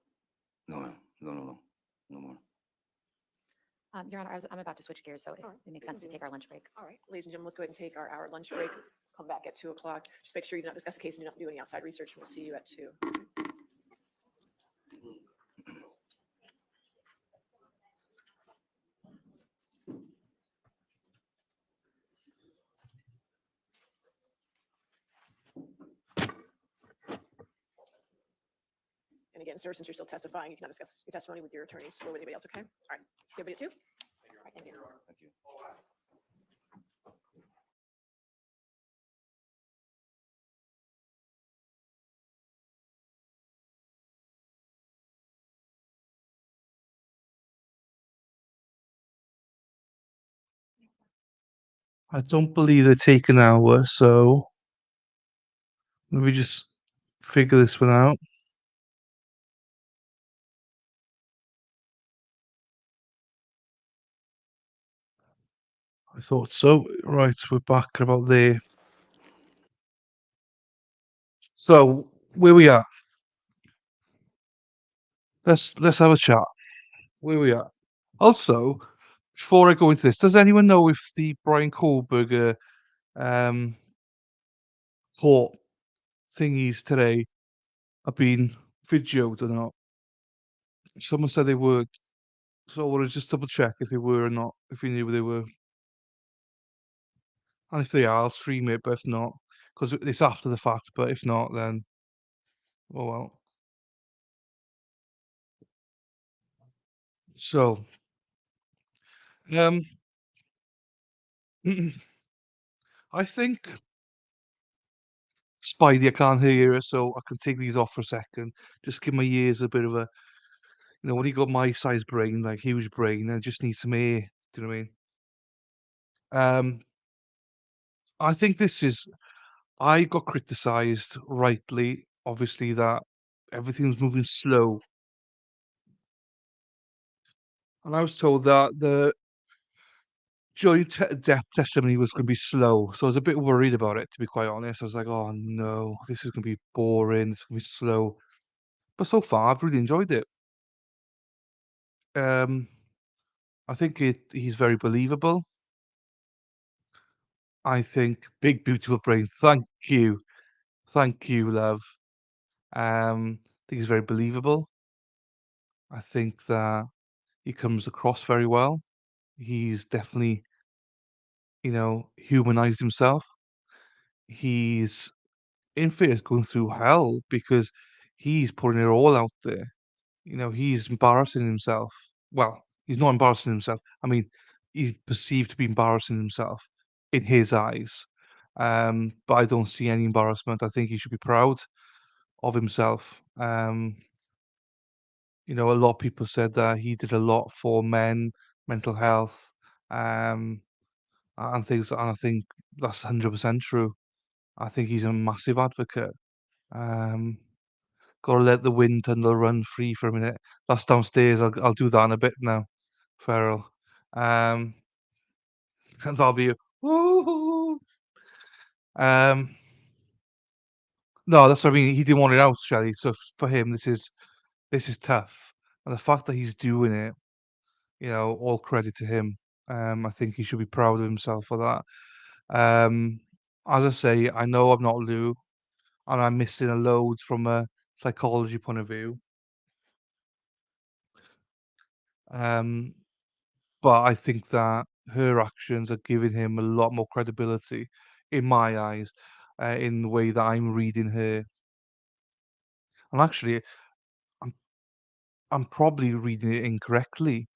No, ma'am. No more. Your Honor, I'm about to switch gears, so if All right, it makes we can sense to do take our lunch break. All right, ladies and gentlemen, let's go ahead and take our hour lunch break. Come back at 2 o'clock. Just make sure you do not discuss the case and do not do any outside research. We'll see you at 2. And again, sir, since you're still testifying, you cannot discuss your testimony with your attorneys or with anybody else, okay? All right, see everybody at 2? All right, thank you. Thank you. I don't believe they take an hour, so let me just figure this one out. I thought so. Right, we're back about there. So where we at? Let's have a chat. Where we at? Also, before I go into this, does anyone know if the Brian Kohlberger um court thingies today have been videoed or not? Someone said they were, so I want to just double check if they were or not, if you knew they were. And if they are, I'll stream it, but if not, because it's after the fact, but if not, then Oh well. So, um, I think Spidey, I can't hear you, so I can take these off for a second. Just give my ears a bit of a, when you got my size brain, like huge brain, and just need some air. Do you know what I mean? I think this is. I got criticised rightly, obviously, that everything's moving slow, and I was told that the Depp testimony was going to be slow, so I was a bit worried about it, to be quite honest. I was like, "Oh no, this is going to be boring. It's going to be slow." But so far, I've really enjoyed it. Um, I think he's very believable. I think big beautiful brain. Thank you, love. I think he's very believable. I think that he comes across very well. He's definitely, humanized himself. He's, in fairness, going through hell because he's putting it all out there. He's embarrassing himself. Well, he's not embarrassing himself. I mean, he's perceived to be embarrassing himself in his eyes. But I don't see any embarrassment. I think he should be proud of himself. A lot of people said that he did a lot for men, mental health, um, and things, and I think that's 100% true. I think he's a massive advocate. Um, Gotta let the wind tunnel run free for a minute. That's downstairs. I'll do that in a bit now, Feral. Um, and that'll be woo. Um, no, that's what I mean. He didn't want it out, Shelley. So for him, this is tough, and the fact that he's doing it, all credit to him. I think he should be proud of himself for that. Um, as I say, I know I'm not Lou, and I'm missing a load from a psychology point of view. Um, but I think that her actions are giving him a lot more credibility in my eyes, in the way that I'm reading her. And actually, I'm I'm probably reading it incorrectly,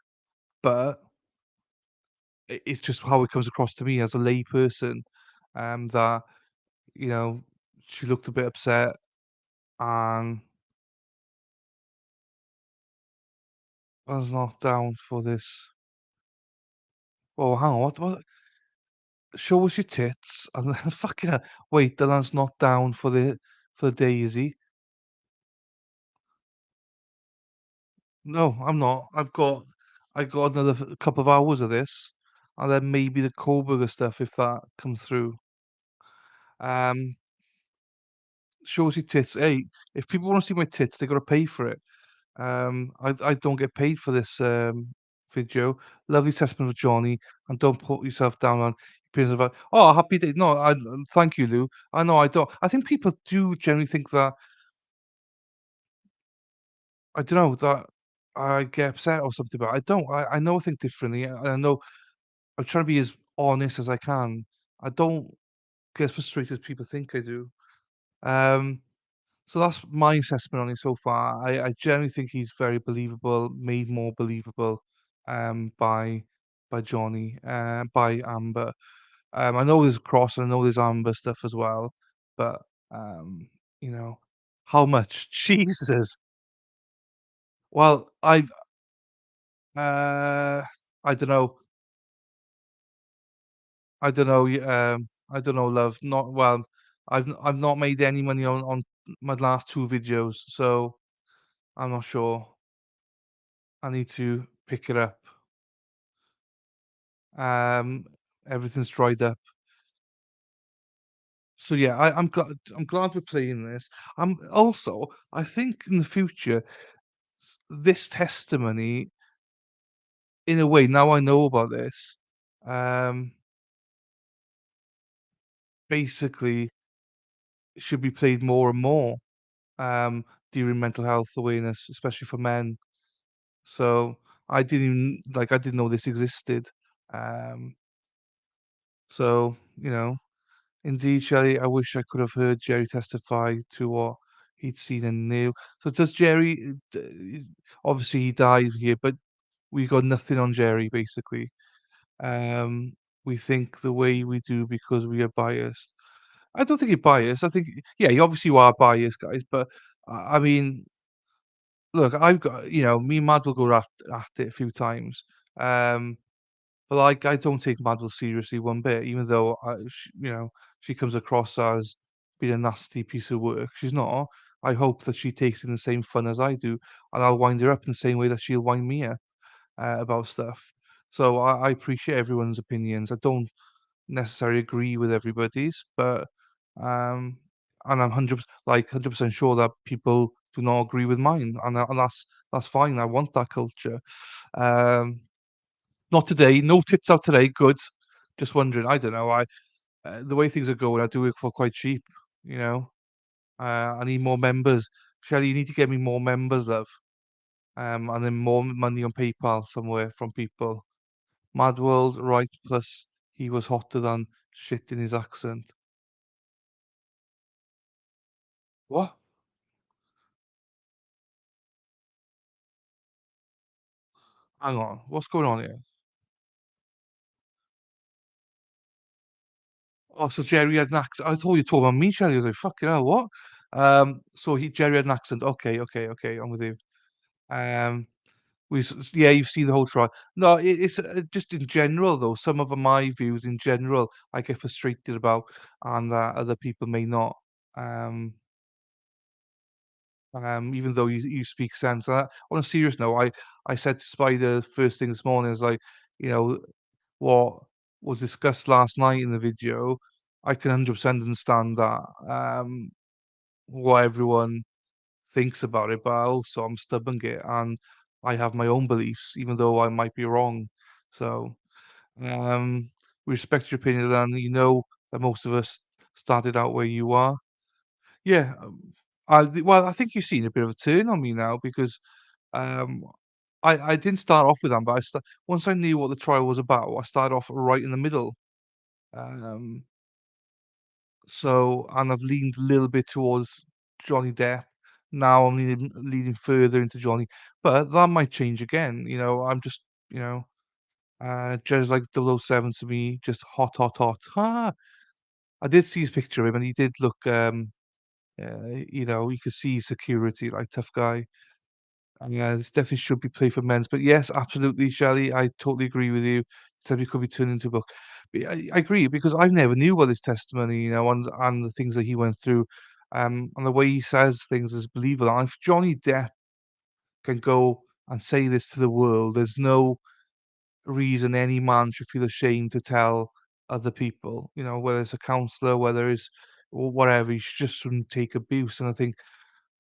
but it's just how it comes across to me as a layperson. That you know she looked a bit upset, and I was not down for this. Oh, hang on, what? Show us your tits, and then fucking hell, wait, the lad's not down for the day, is he? No, I'm not. I got another couple of hours of this, and then maybe the Kohlberger stuff if that comes through. Um, Shows your tits. Hey, if people want to see my tits, they got to pay for it. I don't get paid for this video. Lovely testament of Johnny, and don't put yourself down on opinions about. Oh, happy day. No, thank you, Lou. I know I don't. I think people do generally think that I don't know that I get upset or something, but I don't. I know I think differently. I know I'm trying to be as honest as I can. I don't get as frustrated as people think I do. Um, so that's my assessment on it so far. I generally think he's very believable, made more believable, by Johnny, by Amber. I know there's Cross, and I know there's Amber stuff as well, but um, you know, how much? Jesus. Well, uh, I don't know. I don't know, love. Not well. I've not made any money on my last two videos, so I'm not sure. I need to pick it up. Um, Everything's dried up. So yeah, I'm glad we're playing this. Also, I think in the future, this testimony, in a way, now I know about this, um, basically should be played more and more, um, during mental health awareness, especially for men. So I didn't know this existed. Um, so indeed, Shelley, I wish I could have heard Jerry testify to what he'd seen and knew. So does Jerry? Obviously, he died here, but we got nothing on Jerry. Basically, um, we think the way we do because we are biased. I don't think you're biased. I think, yeah, you obviously you are biased, guys. But I mean, look, I've got, me and Mad will go at it a few times. Um, but like, I don't take Madel seriously one bit, even though she comes across as being a nasty piece of work. She's not. I hope that she takes in the same fun as I do, and I'll wind her up in the same way that she'll wind me up about stuff. So I appreciate everyone's opinions. I don't necessarily agree with everybody's, but um, and I'm 100% sure that people do not agree with mine, and that's fine. I want that culture. Um, not today. No tits out today. Good. Just wondering. I don't know. The way things are going, I do it for quite cheap. You know. I need more members. Shelly, you need to get me more members, love. And then more money on PayPal somewhere from people. Mad World, right? Plus, he was hotter than shit in his accent. What? Hang on. What's going on here? Oh, so Jerry had an accent. I thought you were talking about me, Shelly. I was like, fucking hell, what? So Jerry had an accent. Okay, okay, okay. I'm with you. Um, yeah, you've seen the whole trial. No, it's just in general though. Some of my views in general, I get frustrated about, and other people may not. Um, even though you speak sense. On a serious note, I said to Spider first thing this morning, is like, you know, what was discussed last night in the video. I can 100% understand that. What everyone thinks about it, but also I'm stubborn it and I have my own beliefs, even though I might be wrong. So, um, we respect your opinion, and you know that most of us started out where you are. Yeah, well, I think you've seen a bit of a turn on me now because um, I didn't start off with them, but once I knew what the trial was about, I started off right in the middle. Um, and I've leaned a little bit towards Johnny Depp. Now I'm leaning further into Johnny, but that might change again. I'm just, judge like 007 to me, just hot, hot, hot. I did see his picture of him, and he did look, you could see security, like tough guy. And yeah, this definitely should be played for men's. But yes, absolutely, Shelley, I totally agree with you. Said we could be turned into a book. But I agree because I never knew about his testimony, and the things that he went through, and the way he says things is believable. And if Johnny Depp can go and say this to the world, there's no reason any man should feel ashamed to tell other people. Whether it's a counselor, whether it's or whatever, you just shouldn't take abuse. And I think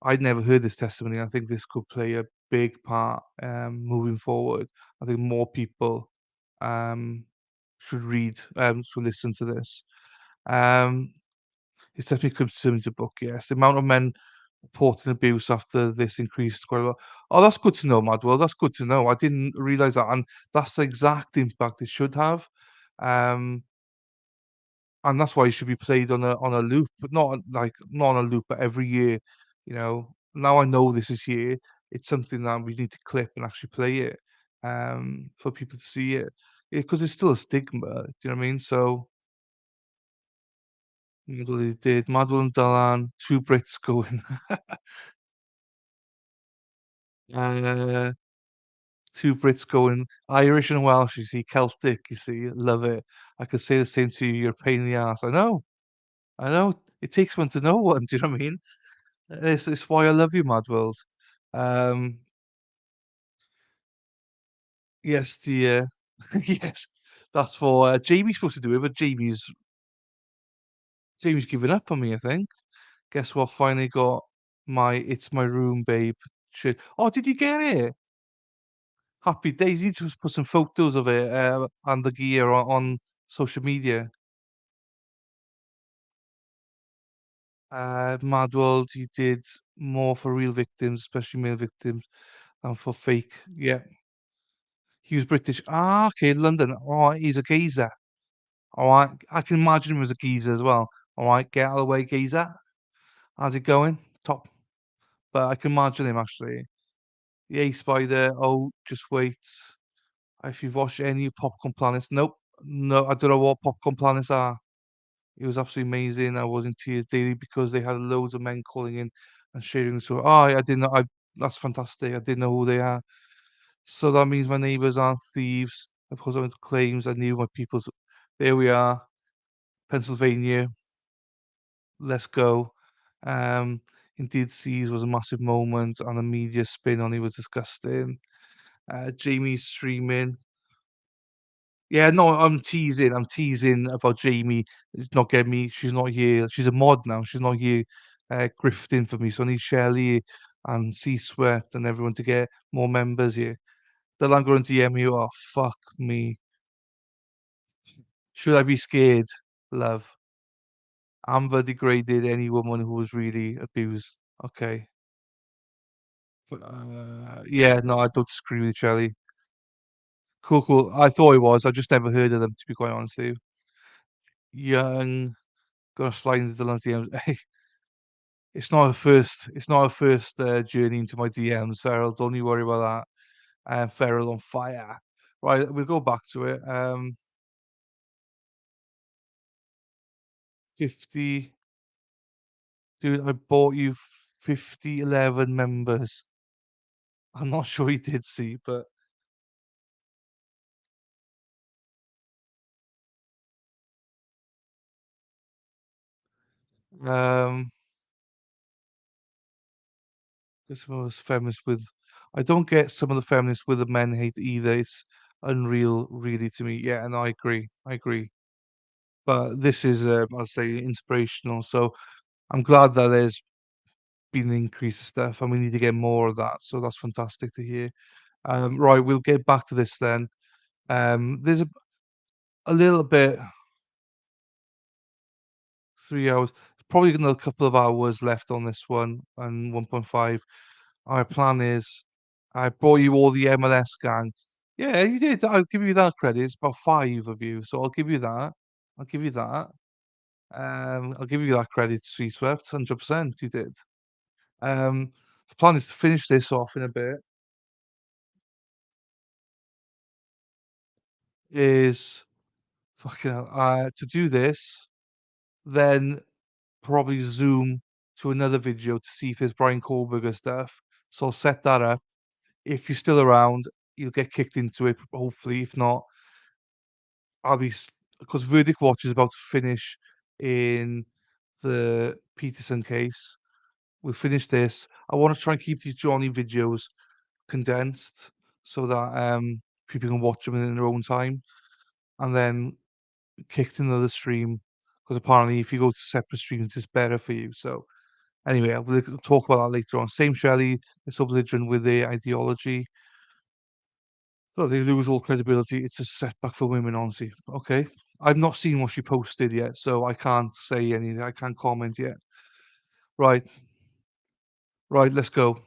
I'd never heard this testimony. I think this could play a big part moving forward. I think more people um, should listen to this. Um, it's definitely consumed the book, yes. The amount of men reporting abuse after this increased quite a lot. Oh, that's good to know, Madwell. That's good to know. I didn't realize that, and that's the exact impact it should have. Um, and that's why it should be played on a loop, but not on a loop, but every year. Now I know this is here. It's something that we need to clip and actually play it for people to see it, because it's still a stigma. Do you know what I mean? So Madeline did Madeline Dalan, two Brits going, uh, two Brits going Irish and Welsh. You see Celtic. You see, love it. I could say the same to you. You're a pain in the ass. I know. I know. It takes one to know one. Do you know what I mean? It's why I love you, Mad World. Um, yes, yes, that's for Jamie's supposed to do it, but Jamie's given up on me, I think. Guess what? Finally got my "It's My Room, Babe" shirt. Oh, did you get it? Happy days! You need to just put some photos of it and the gear on social media. Mad World, he did more for real victims, especially male victims, than for fake. Yeah, he was British. Ah, okay, London. Oh, he's a geezer. All right. I can imagine him as a geezer as well. All right. Get out of the way, geezer. How's it going? Top. but I can imagine him actually. Yay, Spider. Oh, just wait. If you've watched any Popcorn Planets, nope, no, I don't know what Popcorn Planets are. It was absolutely amazing. I was in tears daily because they had loads of men calling in and sharing the story. Oh, I didn't know. That's fantastic. I didn't know who they are. So that means my neighbors aren't thieves. Of course, I went to claims. I knew my people's. There we are, Pennsylvania. Let's go. Um, Indeed, Seas was a massive moment, and the media spin on it was disgusting. Jamie streaming. Yeah, no, I'm teasing. I'm teasing about Jamie. It's not getting me. She's not here. She's a mod now. She's not here, grifting for me. So I need Shelley and C Swift and everyone to get more members here. Then I'm going to DM you. Oh, fuck me. Should I be scared, love? Amber degraded any woman who was really abused. Okay. Yeah, no, I don't disagree with you, Shelley. Cool, cool. I thought it was. I just never heard of them, to be quite honest with you. Young, gonna slide into Dylan's DMs. Hey, it's not a first journey into my DMs, Feral. Don't you worry about that. Feral on fire. Right, we'll go back to it. 50. Dude, I bought you 50, 11 members. I'm not sure you did see, but um, get some of those feminists with. I don't get some of the feminists with the men hate either. It's unreal, really, to me. Yeah, and I agree. I agree. But this is, I'll say, inspirational. So I'm glad that there's been an increase of stuff, and we need to get more of that. So that's fantastic to hear. Right, we'll get back to this then. There's a little bit, 3 hours, probably another couple of hours left on this one, and 1.5. Our plan is, I brought you all the MLS gang. Yeah, you did. I'll give you that credit. It's about five of you, so I'll give you that. I'll give you that. I'll give you that credit, Sweet Swept, 100%. You did. The plan is to finish this off in a bit. Is fucking hell, to do this, then probably zoom to another video to see if there's Brian Kohlberger stuff. So I'll set that up. If you're still around, you'll get kicked into it, hopefully. If not, I'll be because Verdict Watch is about to finish in the Peterson case. We'll finish this. I want to try and keep these Johnny videos condensed so that people can watch them in their own time, and then kicked another stream because apparently if you go to separate streams, it's better for you. So anyway, we'll talk about that later on. Same Shelley, this obligation with the ideology. So they lose all credibility. It's a setback for women, honestly. Okay. I've not seen what she posted yet, so I can't say anything. I can't comment yet. Right. Right, let's go.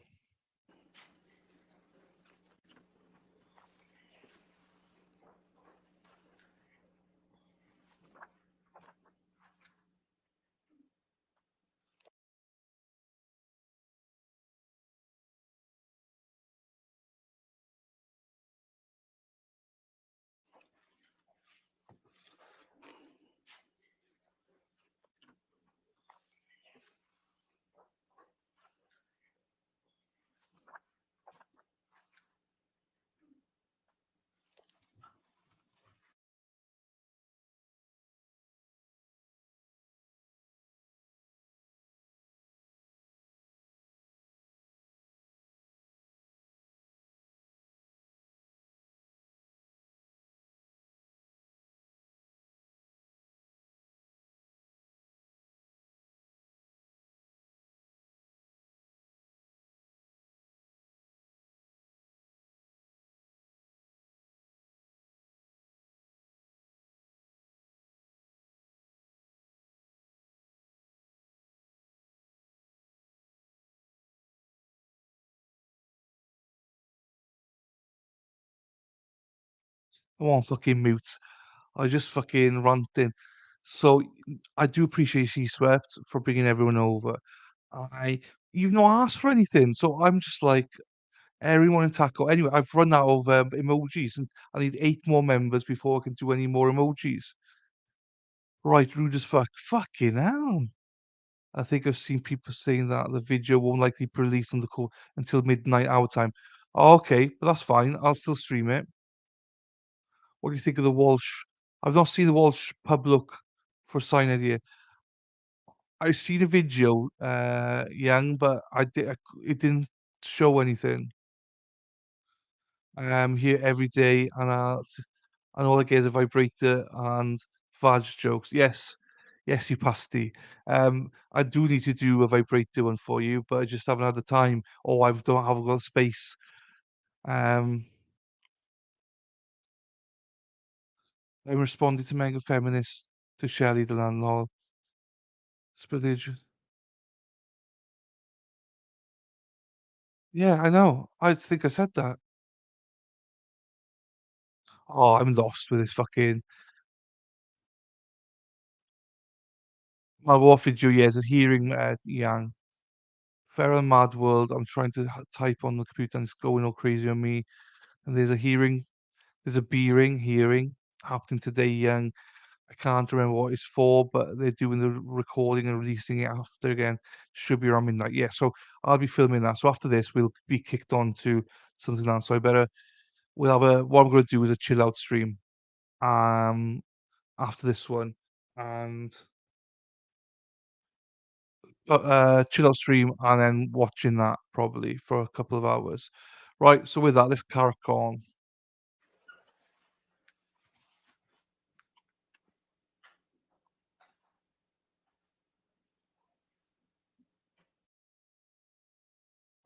I won't fucking mute. I just fucking ranting. So I do appreciate she swept for bringing everyone over. I you've not asked for anything. So I'm just like, everyone in taco. Anyway, I've run out of emojis, and I need 8 more members before I can do any more emojis. Right, rude as fuck. Fucking hell. I think I've seen people saying that the video won't likely be released on the call until midnight our time. Okay, but that's fine. I'll still stream it. What do you think of the Walsh? I've not seen the Walsh pub look for sign idea. I've seen a video, young, but it didn't show anything. I'm here every day, and all I get is a vibrator and vag jokes. Yes, yes, you pasty. I do need to do a vibrator one for you, but I just haven't had the time, or haven't got the space. Um, I'm responding to mega feminist, to Shelley the landlord. Spillage. Yeah, I know. I think I said that. Oh, I'm lost with this fucking. My offered you, yes, a hearing, Yang. Feral Mad World. I'm trying to type on the computer and it's going all crazy on me. And there's a beering hearing happening today, Yang. I can't remember what it's for, but they're doing the recording and releasing it after again. Should be around midnight. Yeah, so I'll be filming that. So after this, we'll be kicked on to something else. So what I'm gonna do is a chill out stream. Um after this one. And chill out stream and then watching that probably for a couple of hours. Right, so with that, let's carry on.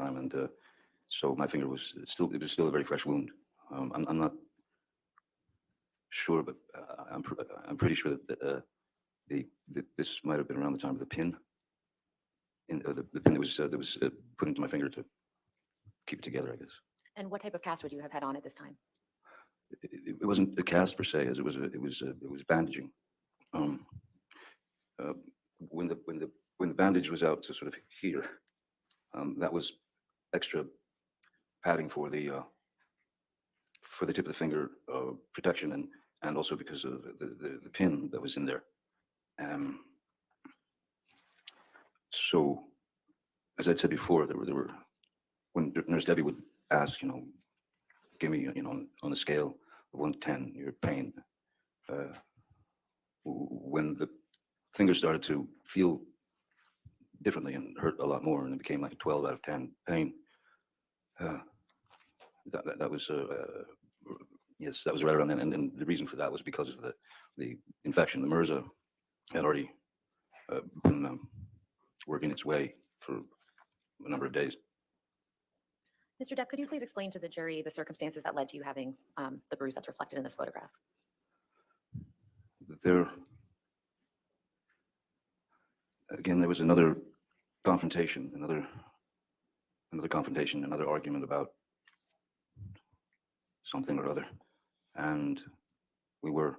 time, and so my finger was still a very fresh wound. I'm not sure, but I'm pretty sure that this might have been around the time of the pin, the pin that was put into my finger to keep it together, I guess. And what type of cast would you have had on at this time? It wasn't a cast per se, as it was bandaging. Um, uh, when the bandage was out to sort of here, that was extra padding for the tip of the finger protection, and also because of the pin that was in there. Um, so, as I'd said before, there were when Nurse Debbie would ask, give me, on a scale of 1 to 10, your pain. When the finger started to feel differently and hurt a lot more, and it became like a 12 out of 10 pain, that was yes, that was right around then, and the reason for that was because of the infection. The MRSA had already been working its way for a number of days. Mr. Depp, could you please explain to the jury the circumstances that led to you having the bruise that's reflected in this photograph? There was another confrontation, another argument about something or other, and we were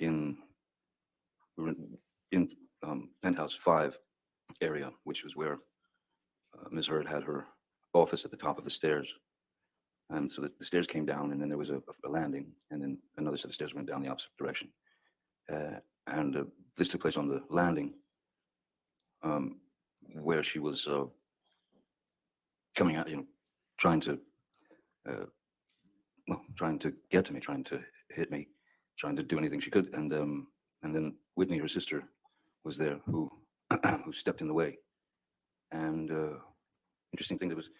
in penthouse 5 area, which was where Ms. Heard had her office at the top of the stairs. And so the stairs came down, and then there was a landing, and then another set of stairs went down the opposite direction. And this took place on the landing, where she was coming out, trying to get to me, trying to hit me, trying to do anything she could. And then Whitney, her sister, was there, who who stepped in the way. And interesting thing was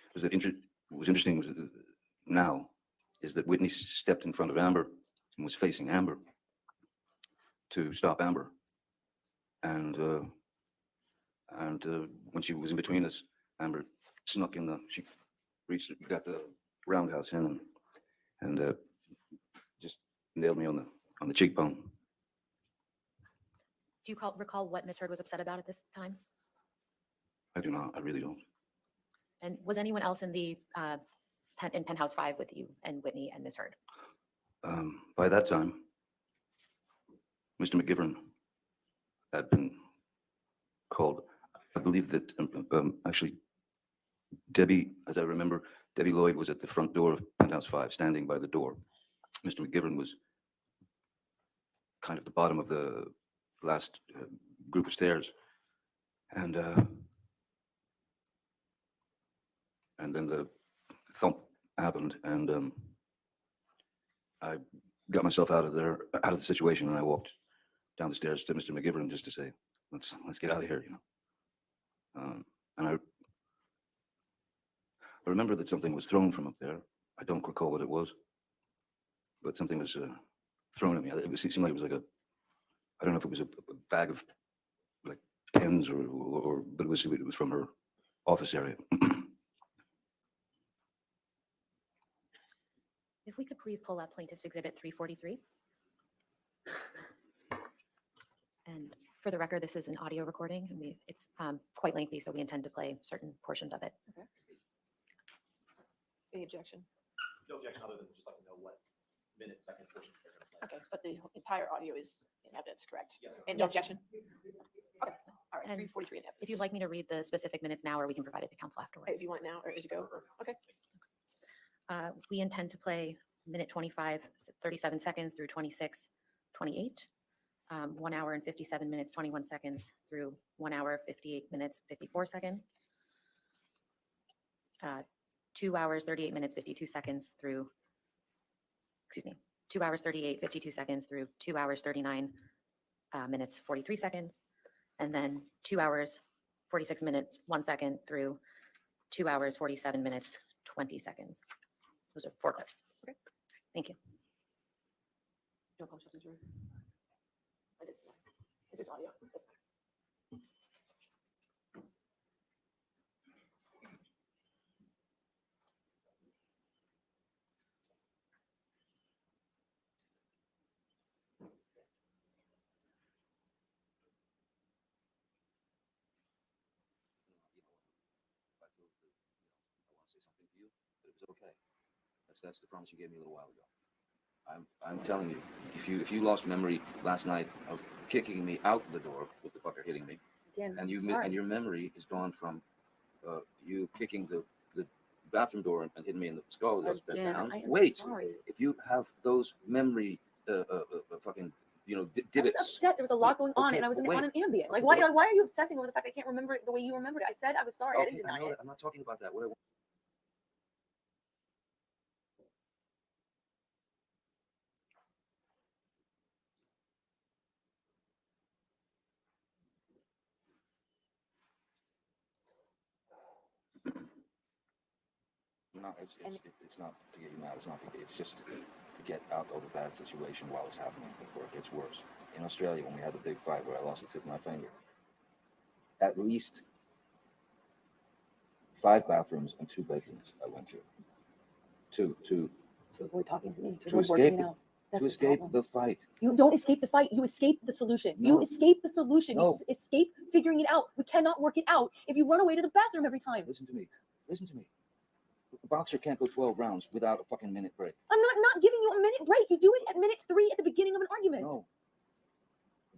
interesting now is that Whitney stepped in front of Amber and was facing Amber to stop Amber. And when she was in between us, Amber snuck in she got the roundhouse in and just nailed me on the cheekbone. Do you recall what Ms. Heard was upset about at this time? I do not. I really don't. And was anyone else in the in penthouse 5 with you and Whitney and Ms. Heard? By that time, Mr. McGivern had been called. I believe that actually Debbie, as I remember, Debbie Lloyd was at the front door of Penthouse 5, standing by the door. Mr. McGivern was kind of the bottom of the last group of stairs. And then the thump happened, and I got myself out of the situation, and I walked down the stairs to Mr. McGivern just to say, let's get out of here, you know. And I remember that something was thrown from up there. I don't recall what it was, but something was thrown at me. It seemed like it was like I don't know if it was a bag of like pens but it was from her office area. If we could please pull up Plaintiff's Exhibit 343. And for the record, this is an audio recording, and it's quite lengthy, so we intend to play certain portions of it. Okay. Any objection? No objection other than just like to know what minute, second portions they're going to play. Okay, but the entire audio is in evidence, correct? Yes. And no Yes. objection? Okay, all right, And 343 in evidence. If you'd like me to read the specific minutes now, or we can provide it to council afterwards. Okay, if you want it now, or as you go, okay. We intend to play minute 25, 37 seconds through 26, 28, 1 hour and 57 minutes, 21 seconds through 1 hour, 58 minutes, 54 seconds. 2 hours, 38 minutes, 52 seconds through, 2 hours, 38, 52 seconds through 2 hours, 39 minutes, 43 seconds. And then 2 hours, 46 minutes, 1 second through 2 hours, 47 minutes, 20 seconds. Those are 4 clips. Okay. Thank you. No questions, Drew? I just, this is audio. That's fine. I want to say something to you, but it was okay. That's the promise you gave me a little while ago. I'm telling you, if you lost memory last night of kicking me out the door with the fucker hitting me, Again, and sorry. your memory is gone from you kicking the bathroom door and hitting me in the skull. That's been Again, down. I am Wait, sorry. if you have those memory fucking I was divots. upset. There was a lot going on, Okay, and I was but on wait. an ambient. Like, Okay, why are you obsessing over the fact I can't remember it the way you remembered it? I said I was sorry. I didn't Okay, deny know it. that. I'm not talking about that. What I want. No, it's not to get you mad. It's not to get. It's just to get out of a bad situation while it's happening before it gets worse. In Australia, when we had the big fight where I lost the tip of my finger, at least 5 bathrooms and 2 bedrooms I went to. To avoid talking to me. to escape out. to escape the fight. You don't escape the fight. You escape the solution. No. You escape the solution. No. You escape figuring it out. We cannot work it out if you run away to the bathroom every time. Listen to me. Listen to me. A boxer can't go 12 rounds without a fucking minute break. I'm not giving you a minute break. You do it at minute 3 at the beginning of an argument. No.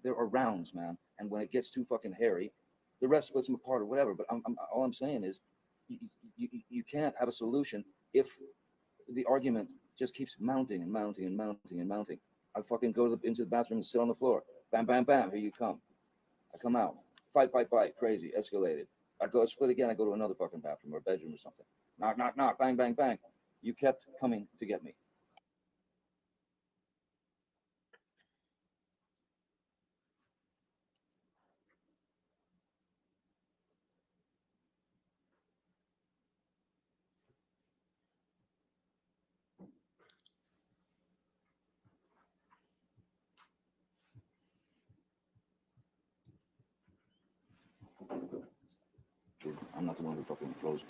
There are rounds, man. And when it gets too fucking hairy, the ref splits them apart or whatever. But all I'm saying is you can't have a solution if the argument just keeps mounting and mounting and mounting and mounting. I fucking go into the bathroom and sit on the floor. Bam, bam, bam. Here you come. I come out. Fight. Crazy. Escalated. I go split again. I go to another fucking bathroom or bedroom or something. Knock, knock, knock. Bang, bang, bang. You kept coming to get me. Dude, I'm not the one who fucking throws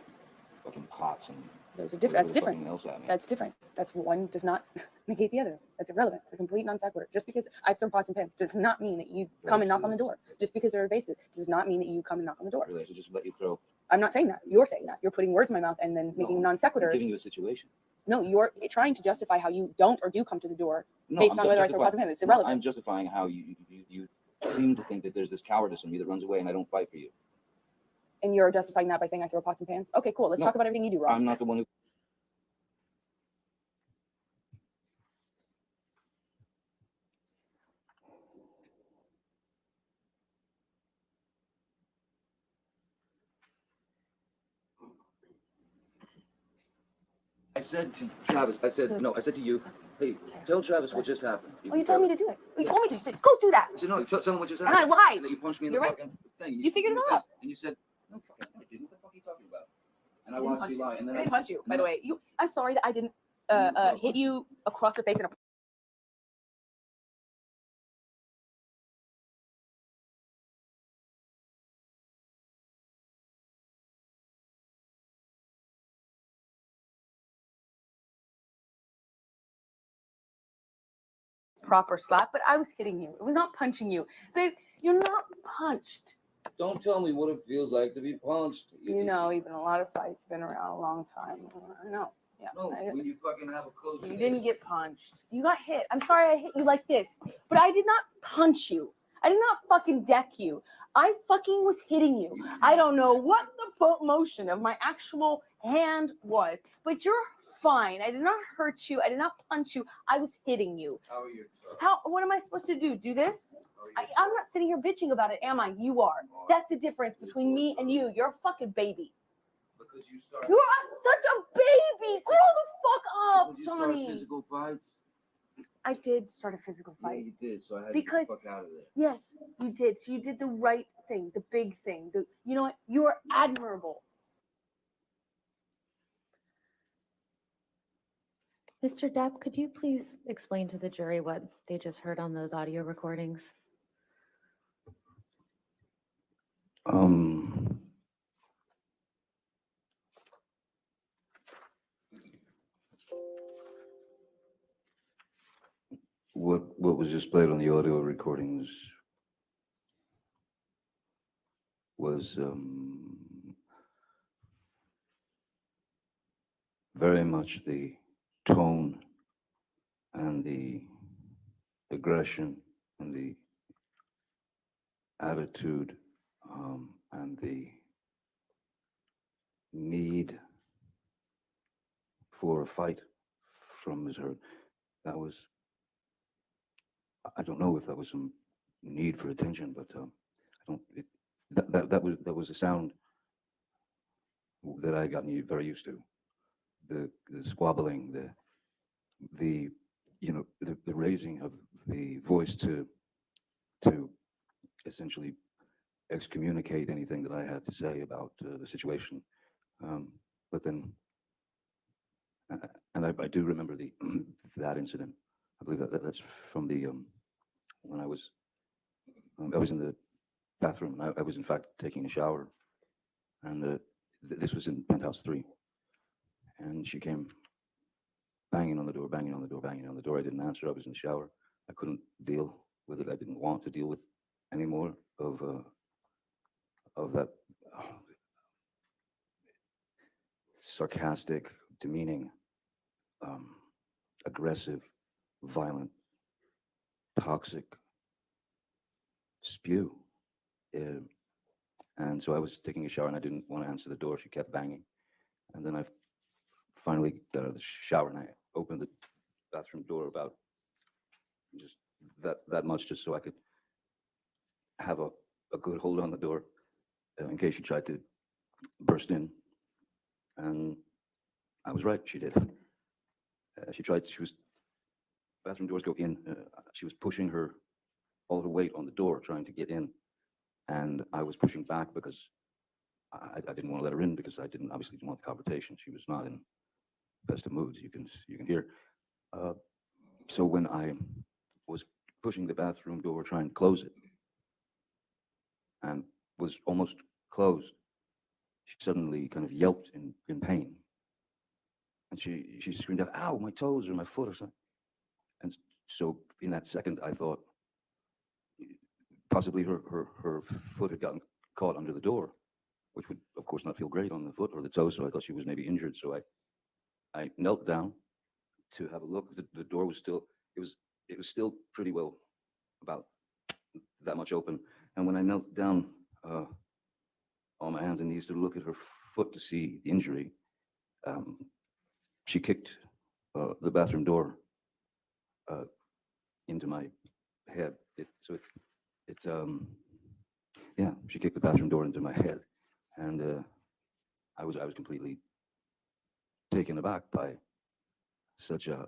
fucking pots and Those are different. That's whatever different. fucking else at me. That's different. That's one does not negate the other. That's irrelevant. It's a complete non sequitur. Just because I've thrown pots and pans does not mean that you come and knock on the door. Just because they're evasive does not mean that you come and knock on the door. Really, I should just let you throw. I'm not saying that. You're saying that. You're putting words in my mouth and then making non I'm sequiturs. giving you a situation. No, you're trying to justify how you don't or do come to the door No, based I'm on whether I throw justifying- pots and pans. It's no, irrelevant. I'm justifying how you seem to think that there's this cowardice in me that runs away and I don't fight for you. And you're justifying that by saying I throw pots and pans? Okay, cool. Let's No, talk about everything you do wrong. I'm not the one who. I said to Travis, I said to you, hey, tell Travis what just happened. Oh, you told me to do it. You told me to. You said, go do that. I said, no, tell him what just And happened. I lied. And then you punched me in You're the right. fucking thing. You figured it out. And you said, no, fucking, I didn't. What the fuck are you talking about? And I didn't watched punch you lie. And then I didn't said- punch you, and by the then- way. I'm sorry that I didn't hit you across the face in a proper slap, but I was hitting you. It was not punching you. Babe, you're not punched. Don't tell me what it feels like to be punched. You know, even a lot of fights been around a long time. I know. Yeah. No, when you fucking have a close. You didn't get punched. You got hit. I'm sorry I hit you like this, but I did not punch you. I did not fucking deck you. I fucking was hitting you. I don't know what the motion of my actual hand was, but you're fine. I did not hurt you. I did not punch you. I was hitting you. How are you? What am I supposed to do? Do this? I'm not sitting here bitching about it, am I? You are. That's the difference between me and you. You're a fucking baby. Because you start. You are such a baby. Grow the fuck up, You start Johnny. physical fights. I did start a physical Yeah, fight. you did. So I had Because- to get the fuck out of there. Yes, you did. So you did the right thing, the big thing. You know what? You are admirable. Mr. Depp, could you please explain to the jury what they just heard on those audio recordings? What was just played on the audio recordings was very much the tone and the aggression and the attitude and the need for a fight from Ms. Heard. That was, I don't know if that was some need for attention, but I don't. That was a sound that I got very used to. The squabbling, the the raising of the voice to essentially excommunicate anything that I had to say about the situation. But then, and I do remember the that incident. I believe that's from the when I was in the bathroom. I was in fact taking a shower, and this was in penthouse 3, and she came banging on the door, banging on the door, banging on the door. I didn't answer. I was in the shower. I couldn't deal with it. I didn't want to deal with any more of that sarcastic, demeaning, aggressive, violent, toxic spew. And so I was taking a shower and I didn't want to answer the door. She kept banging. And then I finally got out of the shower and I opened the bathroom door about just that much, just so I could have a good hold on the door in case she tried to burst in. And I was right, she did. She was, bathroom doors go in, she was pushing all her weight on the door, trying to get in. And I was pushing back because I didn't want to let her in because I obviously didn't want the confrontation. She was not in best of moods, you can hear. So when I was pushing the bathroom door, trying to close it, and was almost closed, she suddenly kind of yelped in pain. And she screamed out, "Ow, my toes or my foot or something." And so in that second, I thought possibly her foot had gotten caught under the door, which would, of course, not feel great on the foot or the toe. So I thought she was maybe injured. So I knelt down to have a look. The door was still, it was still pretty well about that much open. And when I knelt down, on my hands and knees to look at her foot to see the injury. She kicked the bathroom door into my head. Yeah, she kicked the bathroom door into my head, and I was completely taken aback by such a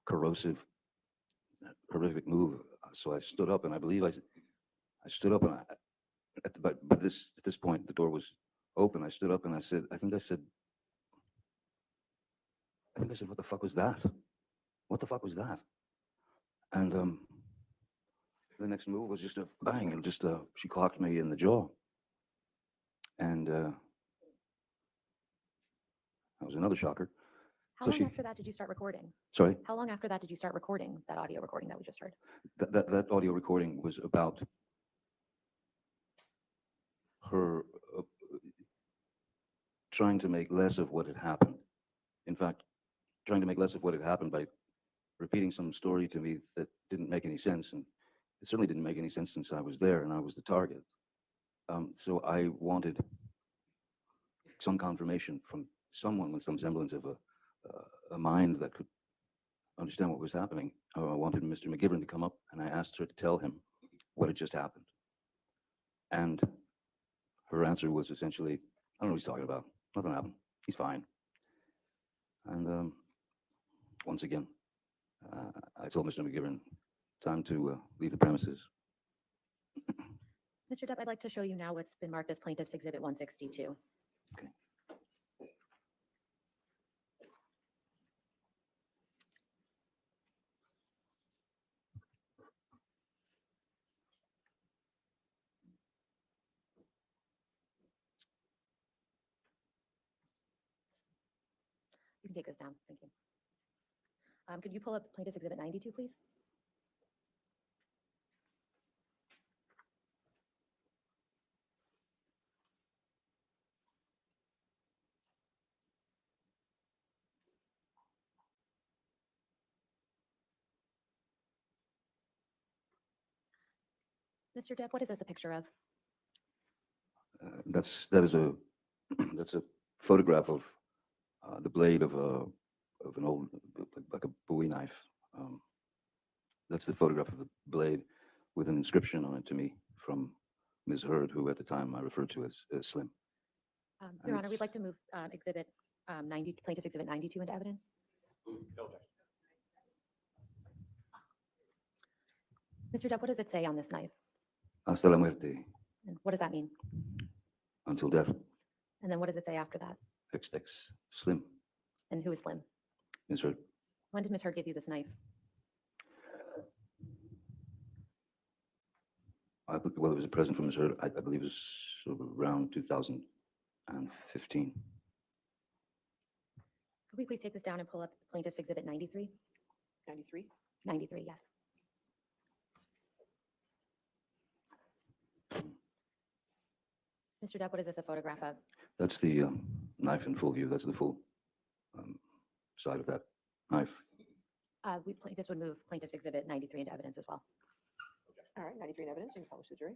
corrosive, horrific move. So I stood up, and I believe I stood up, and but at this point the door was open. I stood up and I said, I think I said, what the fuck was that? What the fuck was that? And the next move was just a bang, and just she clocked me in the jaw, and that was another shocker. How So long she, after that did you start recording? sorry, How long after that did you start recording that audio recording that we just heard? that audio recording was about her trying to make less of what had happened. In fact, trying to make less of what had happened by repeating some story to me that didn't make any sense, and it certainly didn't make any sense since I was there and I was the target. So I wanted some confirmation from someone with some semblance of a mind that could understand what was happening. I wanted Mr. McGivern to come up, and I asked her to tell him what had just happened. And her answer was essentially, I don't know what he's talking about. Nothing happened. He's fine. And once again, I told Mr. McGivern, time to leave the premises. Mr. Depp, I'd like to show you now what's been marked as Plaintiff's Exhibit 162. Okay. You can take this down. Thank you. Could you pull up Plaintiff's Exhibit 92, please? Mr. Depp, what is this a picture of? That is a that's a photograph of the blade of an old, like a Bowie knife. That's the photograph of the blade with an inscription on it to me from Ms. Hurd, who at the time I referred to as Slim. Your Honor, we'd it's- like to move Exhibit 90, Plaintiff's Exhibit 92 into evidence. No objection. Mr. Depp, what does it say on this knife? Hasta la muerte, And what does that mean? until death, And then what does it say after that? XX Slim, And who is Slim? Ms. Hurd. When did Ms. Hurd give you this knife? Well, it was a present from Ms. Hurd. I believe it was around 2015. Could we please take this down and pull up Plaintiff's Exhibit 93? 93? 93, yes. Mr. Depp, what is this a photograph of? That's the knife in full view. That's the full side of that knife. Plaintiffs would move Plaintiff's Exhibit 93 into evidence as well. All right, 93 in evidence. You can publish the jury.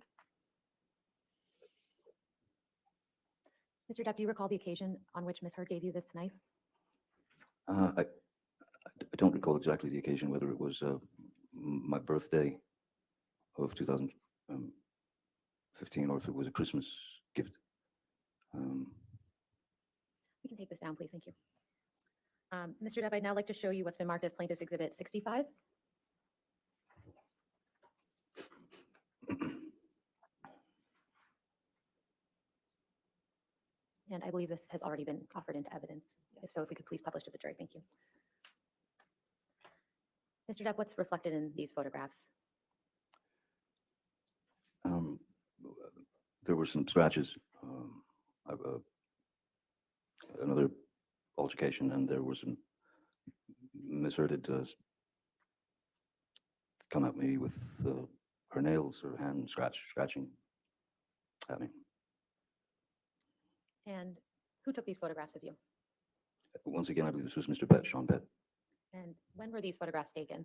Mr. Depp, do you recall the occasion on which Ms. Hurd gave you this knife? I don't recall exactly the occasion, whether it was my birthday of 2015 or if it was a Christmas gift. We can take this down, please. Thank you. Mr. Depp, I'd now like to show you what's been marked as Plaintiff's Exhibit 65. And I believe this has already been offered into evidence. If so, if we could please publish to the jury. Thank you. Mr. Depp, what's reflected in these photographs? There were some scratches, another altercation, and there was some Ms. Hurd had come at me with her nails, her hand scratching at me. And who took these photographs of you? Once again, I believe this was Mr. Pett, Sean Pett. And when were these photographs taken?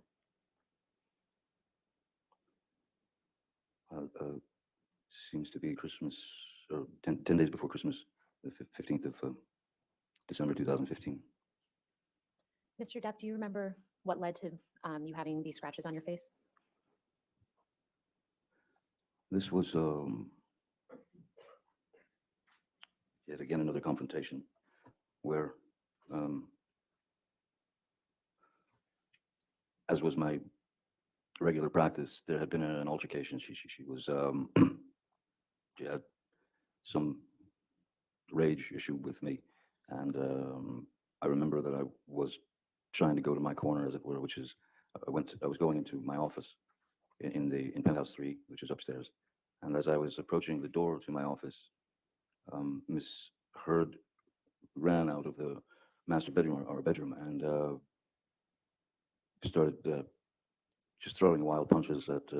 seems to be Christmas, or 10 days before Christmas, the 15th of December 2015. Mr. Depp, do you remember what led to you having these scratches on your face? This was yet again another confrontation where, as was my regular practice, there had been an altercation. She was she had some rage issue with me, and I remember that I was trying to go to my corner, as it were, which is I was going into my office in penthouse 3, which is upstairs, and as I was approaching the door to my office, Miss Heard ran out of the master bedroom, or bedroom, and started just throwing wild punches at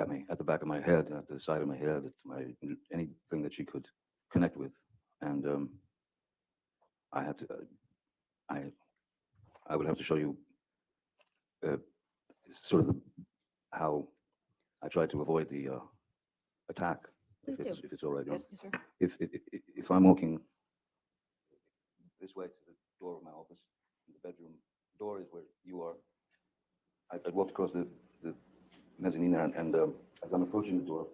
me, at the back of my head, at the side of my head, at anything that she could connect with, and I had to, I would have to show you uh, sort of how I tried to avoid the attack, Please do. if it's all right. Yes, yes, sir. If I'm walking this way to the door of my office, the bedroom door is where you are. I'd walked across the mezzanine there, and as I'm approaching the door,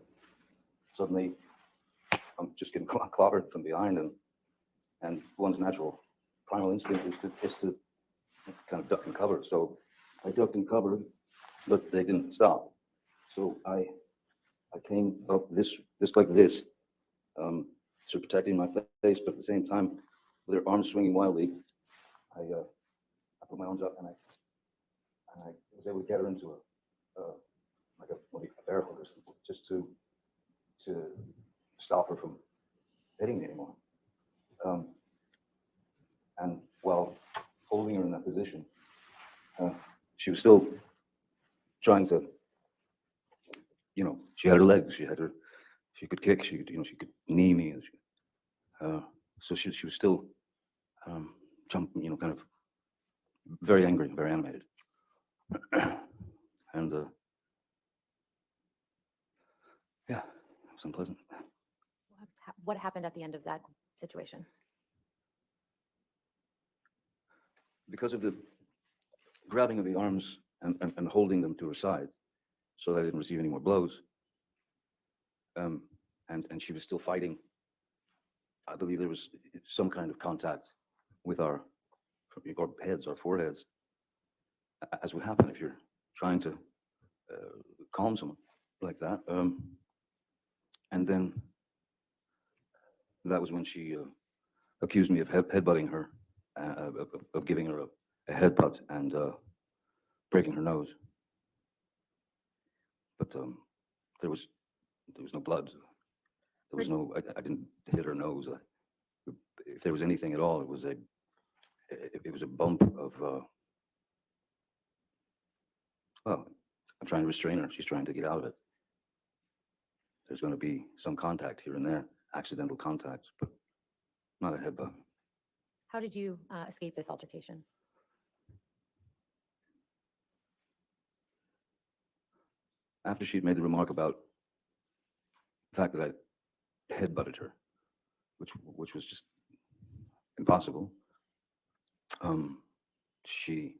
suddenly I'm just getting clobbered from behind, and one's natural primal instinct is to kind of duck and cover. So I ducked and covered, but they didn't stop. So I came up this like this, sort of protecting my face, but at the same time, with their arms swinging wildly, I put my arms up, and I was able to get her into like a bear hug or something, just to stop her from hitting me anymore. And while holding her in that position, she was still trying to, she had her legs, she could kick, she could knee me, so she was still jumping, kind of very angry, very animated, and yeah, it was unpleasant. What happened at the end of that situation? Because of the grabbing of the arms and holding them to her side, so that I didn't receive any more blows, and she was still fighting. I believe there was some kind of contact with our heads, our foreheads, as would happen if you're trying to calm someone like that. And then that was when she accused me of headbutting her, of giving her a headbutt and breaking her nose. But there was no blood. There was no. I didn't hit her nose. If there was anything at all, it was a bump of. Well, I'm trying to restrain her. She's trying to get out of it. There's going to be some contact here and there, accidental contact, but not a headbutt. How did you escape this altercation? After she'd made the remark about the fact that I headbutted her, which was just impossible, she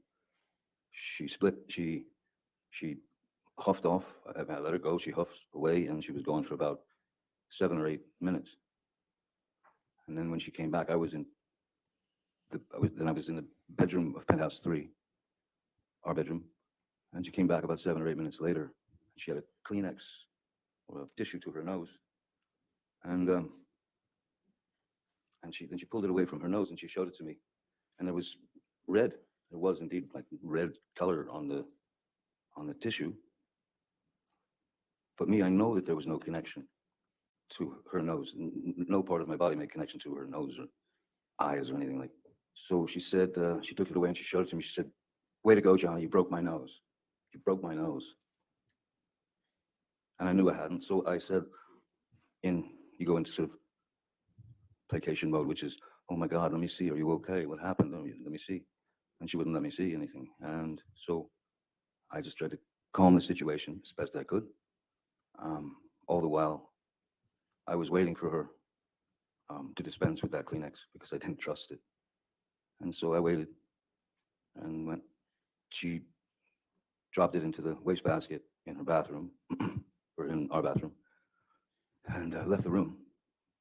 split. She huffed off. I let her go. She huffed away, and she was gone for about 7 or 8 minutes. And then when she came back, I was in the bedroom of penthouse 3, our bedroom, and she came back about 7 or 8 minutes later. She had a Kleenex or a tissue to her nose, and she pulled it away from her nose and she showed it to me, and there was red. There was indeed like red color on the tissue. But me, I know that there was no connection to her nose. No part of my body made connection to her nose or eyes or anything like. So she said, she took it away and she showed it to me. She said, "Way to go, Johnny! You broke my nose. You broke my nose." And I knew I hadn't. So I said, you go into sort of placation mode, which is, "Oh my God, let me see. Are you okay? What happened? Let me see." And she wouldn't let me see anything. And so I just tried to calm the situation as best I could. all the while, I was waiting for her to dispense with that Kleenex because I didn't trust it. And so I waited, and when she dropped it into the wastebasket in her bathroom, or in our bathroom, and left the room,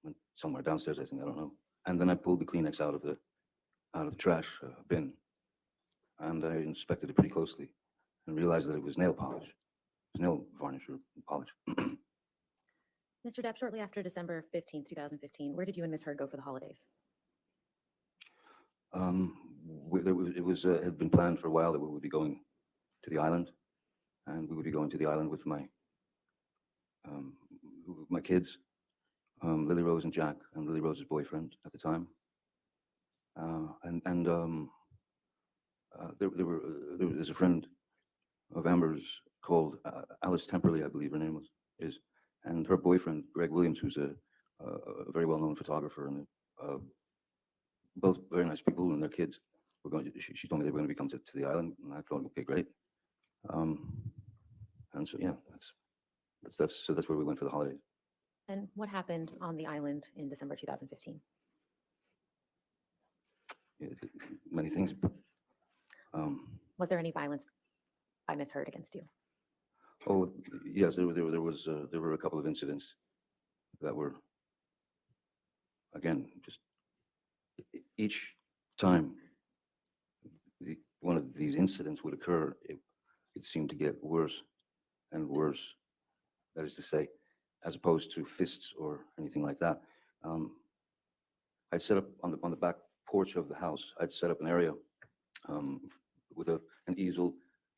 went somewhere downstairs, I think, I don't know. And then I pulled the Kleenex out of the trash bin, and I inspected it pretty closely and realized that it was nail polish. It was nail varnish or polish. Mr. Depp, shortly after December 15th, 2015, where did you and Ms. Heard go for the holidays? It had been planned for a while that we would be going to the island, and we would be going to the island with my kids, Lily Rose and Jack, and Lily Rose's boyfriend at the time. There's a friend of Amber's called Alice Temperley, I believe her name is, and her boyfriend Greg Williams, who's a very well-known photographer, and both very nice people, and their kids were going to. She told me they were going to be coming to the island, and I thought, okay, great. And so yeah, that's where we went for the holidays. And what happened on the island in December 2015? Many things. Was there any violence by Ms. Heard against you? Oh yes, there were a couple of incidents that were, again, just each time one of these incidents would occur, it seemed to get worse and worse. That is to say, as opposed to fists or anything like that. I'd set up on the back porch of the house. I'd set up an area with an easel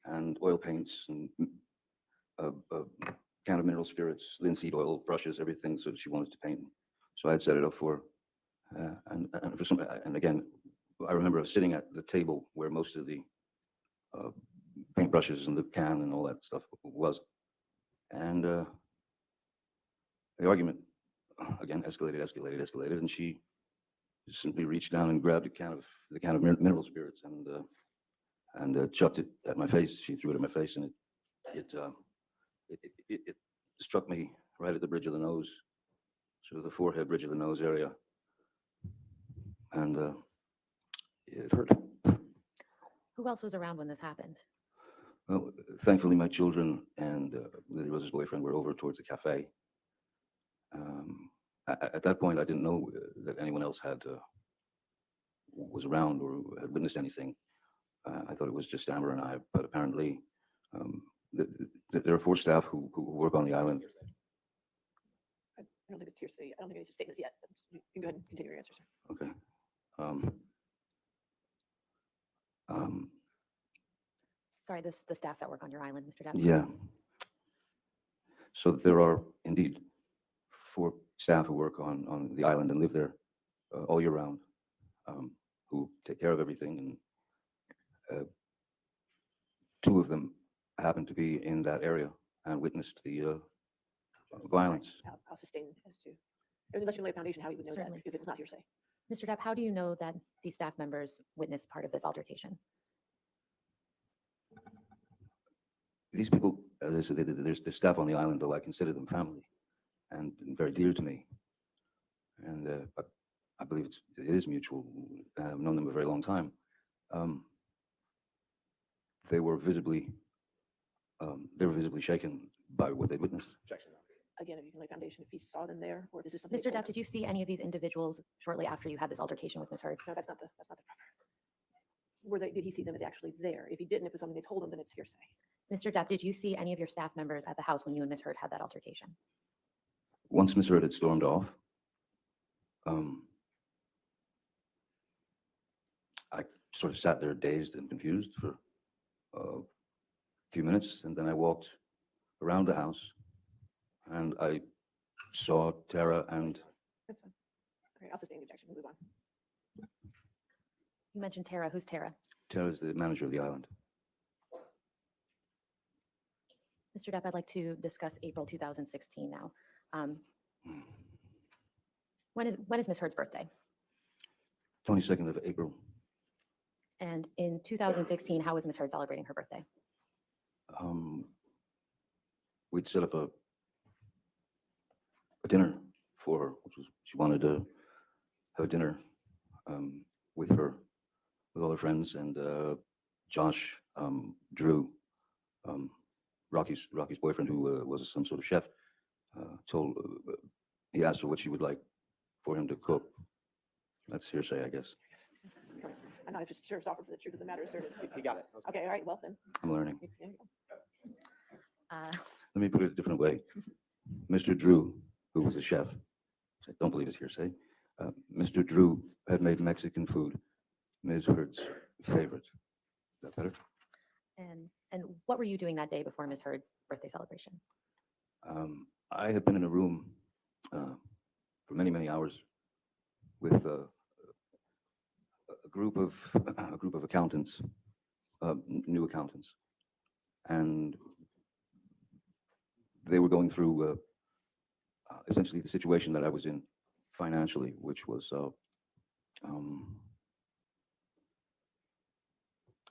and oil paints and a can of mineral spirits, linseed oil, brushes, everything. So she wanted to paint. So I'd set it up for her. And again, I remember sitting at the table where most of the paintbrushes and the can and all that stuff was. And the argument again escalated, and she simply reached down and grabbed the can of mineral spirits and chucked it at my face. She threw it at my face, and it struck me right at the bridge of the nose, sort of the forehead, bridge of the nose area, and it hurt. Who else was around when this happened? Well, thankfully, my children and Lily Rose's boyfriend were over towards the cafe. At that point, I didn't know that anyone else was around or had witnessed anything. I thought it was just Amber and I, but apparently there are 4 staff who work on the island. I don't think it's hearsay. I don't think any statements yet. You can go ahead and continue your answer, sir. Okay. Sorry, the staff that work on your island, Mr. Depp? Yeah. So there are indeed 4 staff who work on the island and live there all year round, who take care of everything. And 2 of them happen to be in that area and witnessed the violence. How sustained as to, unless you lay a foundation, how you would know Certainly. that if it was not hearsay. Mr. Depp, how do you know that these staff members witnessed part of this altercation? These people, as I said, there's staff on the island, though I consider them family and very dear to me. And I believe it is mutual. I've known them a very long time. They were visibly shaken by what they witnessed. Objection. Again, if you can lay a foundation, if he saw them there, or if this is something. Mr. Depp, did you see any of these individuals shortly after you had this altercation with Ms. Heard? No, that's not the proper. Did he see them as actually there? If he didn't, if it's something they told him, then it's hearsay. Mr. Depp, did you see any of your staff members at the house when you and Ms. Heard had that altercation? Once Ms. Heard had stormed off, I sort of sat there dazed and confused for a few minutes, and then I walked around the house, and I saw Tara and... That's fine. Okay, I'll sustain the objection. We'll move on. You mentioned Tara. Who's Tara? Tara's the manager of the island. Mr. Depp, I'd like to discuss April 2016 now. When is Ms. Heard's birthday? 22nd of April. And in 2016, how was Ms. Heard celebrating her birthday? We'd set up a dinner for her, which was she wanted to have a dinner with all her friends, and Josh Drew, Rocky's boyfriend, who was some sort of chef, told he asked her what she would like for him to cook. That's hearsay, I guess. I'm not just sure it's offered for the truth of the matter, sir. He got it. That was Okay, all right, well then. I'm learning. There you go. Let me put it a different way. Mr. Drew, who was a chef, I don't believe it's hearsay. Mr. Drew had made Mexican food, Ms. Heard's favorite. Is that better? And what were you doing that day before Ms. Heard's birthday celebration? I had been in a room for many, many hours with a group of accountants, new accountants, and they were going through essentially the situation that I was in financially, which was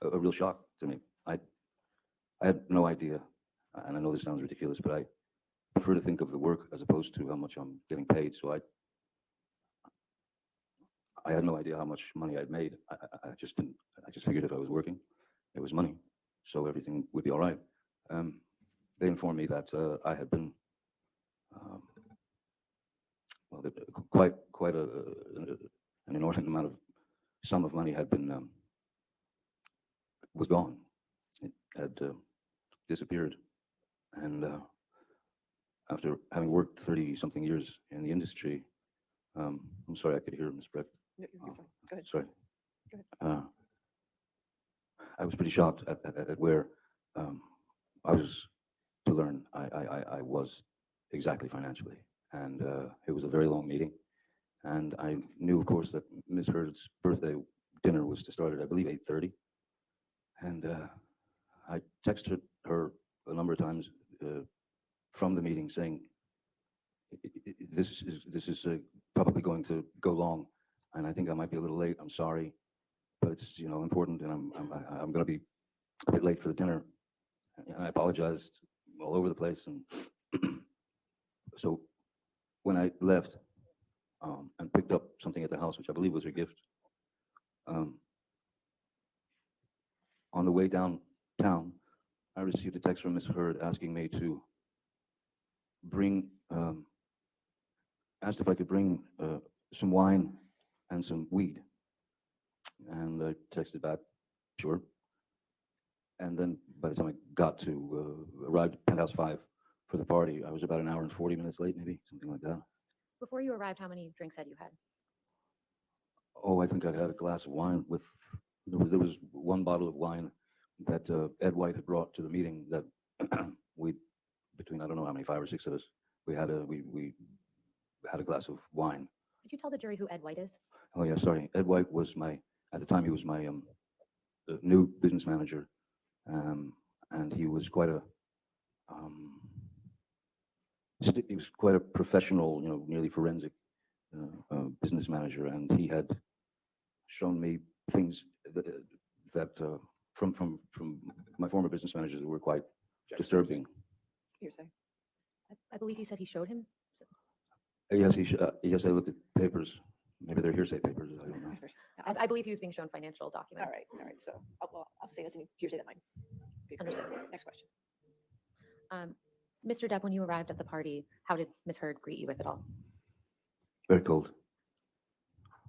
a real shock to me. I had no idea, and I know this sounds ridiculous, but I prefer to think of the work as opposed to how much I'm getting paid. So I had no idea how much money I'd made. I just didn't. I just figured if I was working, it was money, so everything would be all right. They informed me that I had been well, quite an inordinate amount of sum of money had been was gone. It had disappeared, and after having worked 30-something years in the industry, I'm sorry, I could hear Ms. Brett. No, you're fine. Go ahead. Sorry. Go ahead. I was pretty shocked at where I was to learn I was exactly financially. And it was a very long meeting. And I knew, of course, that Ms. Heard's birthday dinner was to start at, I believe, 8:30. And I texted her a number of times from the meeting saying, this is probably going to go long, and I think I might be a little late. I'm sorry, but it's important, and I'm going to be a bit late for the dinner. And I apologized all over the place, and so when I left and picked up something at the house, which I believe was her gift, on the way downtown, I received a text from Ms. Heard asking me to bring, asked if I could bring some wine and some weed. And I texted back, sure. And then by the time I got to, arrived at Penthouse 5 for the party, I was about an hour and 40 minutes late, maybe, something like that. Before you arrived, how many drinks had you had? Oh, I think I'd had a glass of wine with, there was one bottle of wine that Ed White had brought to the meeting that we, between, I don't know how many, 5 or 6 of us, we had a glass of wine. Could you tell the jury who Ed White is? Oh yeah, sorry. Ed White was at the time he was my new business manager. And he was quite a, he was quite a professional, nearly forensic business manager. And he had shown me things that from my former business managers that were quite disturbing. Hearsay. I believe he said he showed him. Yes, yes, I looked at papers. Maybe they're hearsay papers. I don't know. I believe he was being shown financial documents. All right. So, well, I'll say this and hearsay that might be Understood. Next question. Mr. Depp, when you arrived at the party, how did Ms. Heard greet you, if at all? Very cold.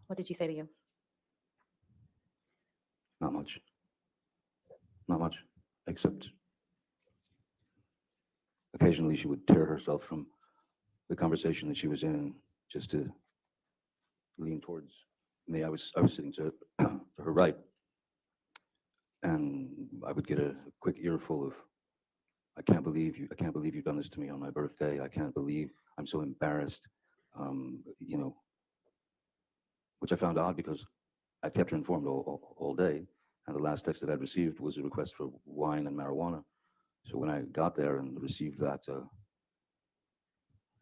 What did she say to you? Not much. Not much, except occasionally she would tear herself from the conversation that she was in just to lean towards me. I was sitting to her right, and I would get a quick earful of, I can't believe you've done this to me on my birthday. I can't believe, I'm so embarrassed. Which I found odd because I kept her informed all day, and the last text that I'd received was a request for wine and marijuana. So when I got there and received that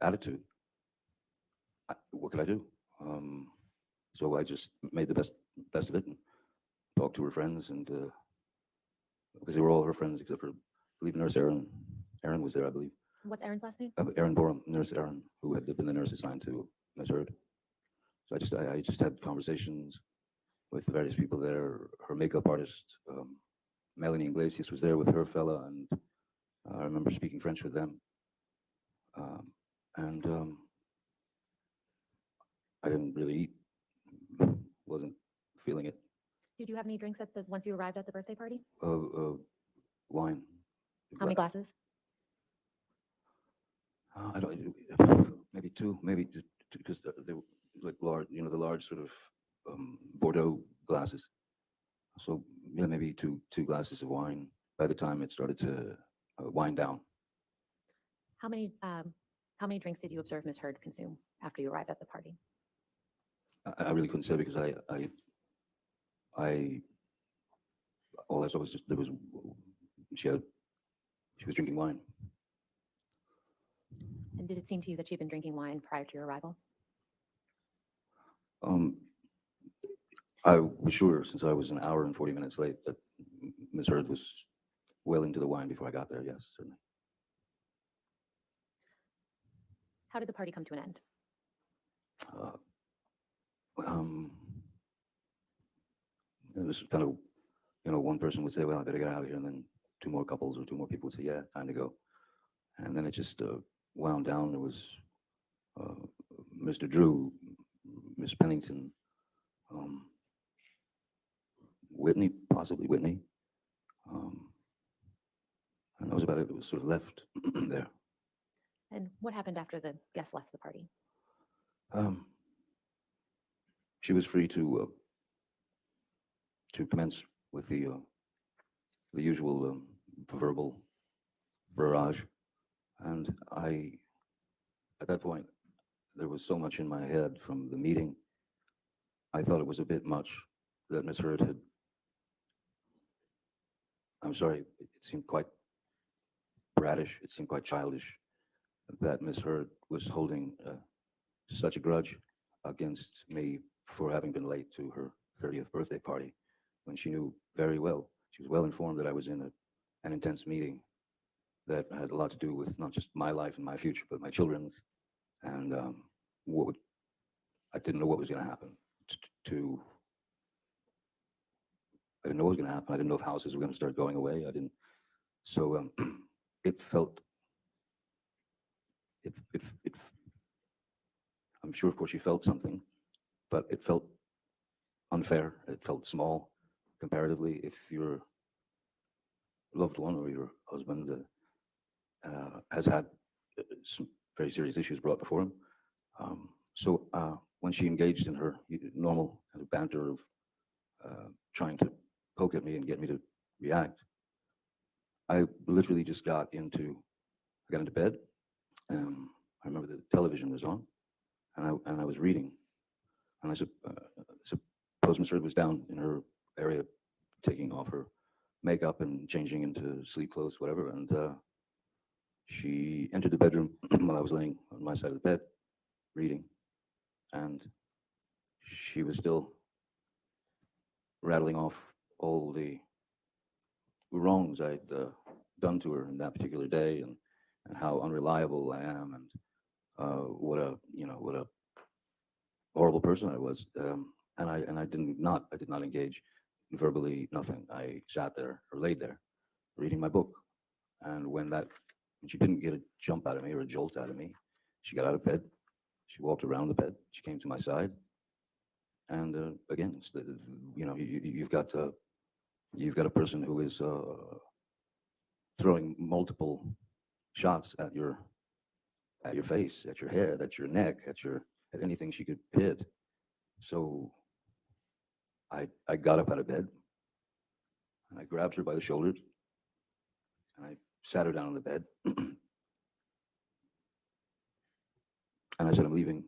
attitude, what could I do? So I just made the best of it and talked to her friends, and because they were all her friends except for, I believe, Nurse Erin. Erin was there, I believe. What's Aaron's last name? Aaron Borum, Nurse Aaron, who had been the nurse assigned to Miss Heard. So I just had conversations with the various people there. Her makeup artist, Melanie Iglesias, was there with her fella, and I remember speaking French with them. And I didn't really eat, wasn't feeling it. Did you have any drinks at the once you arrived at the birthday party? Wine. How many glasses? I don't, maybe two, maybe because they were like large, you know, the large sort of Bordeaux glasses. So yeah, maybe two glasses of wine by the time it started to wind down. How many drinks did you observe Ms. Heard consume after you arrived at the party? I really couldn't say because all I saw was just there was she was drinking wine. And did it seem to you that she'd been drinking wine prior to your arrival? I was sure, since I was an hour and 40 minutes late, that Ms. Heard was well into the wine before I got there. Yes, certainly. How did the party come to an end? It was kind of, you know, one person would say, "Well, I better get out of here," and then two more couples or two more people would say, "Yeah, time to go." And then it just wound down. There was Mr. Drew, Miss Pennington, Whitney, possibly Whitney. And that was about it. It was sort of left there. And what happened after the guests left the party? She was free to commence with the usual verbal barrage, and at that point, there was so much in my head from the meeting. I thought it was a bit much that Miss Heard had. I'm sorry, it seemed quite brattish. It seemed quite childish that Miss Heard was holding such a grudge against me for having been late to her 30th birthday party, when she knew very well, she was well informed that I was in an intense meeting that had a lot to do with not just my life and my future, but my children's. And I didn't know what was going to happen. I didn't know what was going to happen. I didn't know if houses were going to start going away. I didn't. So it felt. I'm sure, of course, she felt something, but it felt unfair. It felt small comparatively. If your loved one or your husband has had some very serious issues brought before him. So when she engaged in her normal kind of banter of trying to poke at me and get me to react, I literally just got into bed. I remember the television was on, and I was reading, and I suppose Miss Heard was down in her area taking off her makeup and changing into sleep clothes, whatever, and she entered the bedroom while I was laying on my side of the bed reading, and she was still rattling off all the wrongs I'd done to her in that particular day, and how unreliable I am, and what a horrible person I was. And I did not engage verbally, nothing. I sat there or laid there reading my book, and when she didn't get a jump out of me or a jolt out of me, she got out of bed. She walked around the bed. She came to my side, and again, it's you've got a person who is throwing multiple shots at your face, at your head, at your neck, at anything she could hit. So I got up out of bed, and I grabbed her by the shoulders, and I sat her down on the bed, and I said, "I'm leaving.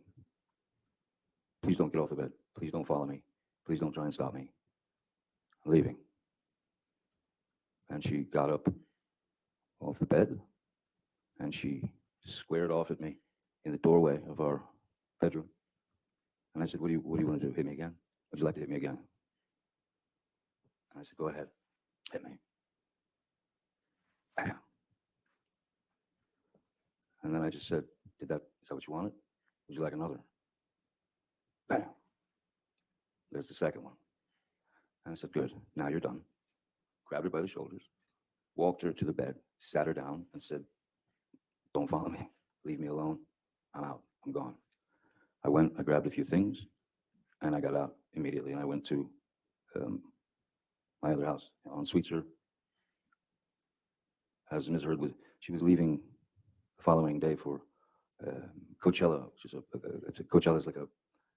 Please don't get off the bed. Please don't follow me. Please don't try and stop me. I'm leaving." And she got up off the bed, and she squared off at me in the doorway of our bedroom. And I said, what do you want to do? Hit me again? Would you like to hit me again? And I said, "Go ahead. Hit me." Bam. And then I just said, is that what you wanted? Would you like another? Bam. There's the second one. And I said, good, now you're done. Grabbed her by the shoulders, walked her to the bed, sat her down, and said, don't follow me. Leave me alone. I'm out. I'm gone. I went, I grabbed a few things, and I got out immediately. And I went to my other house on Sweetser. As Ms. Heard was, she was leaving the following day for Coachella, which is Coachella is like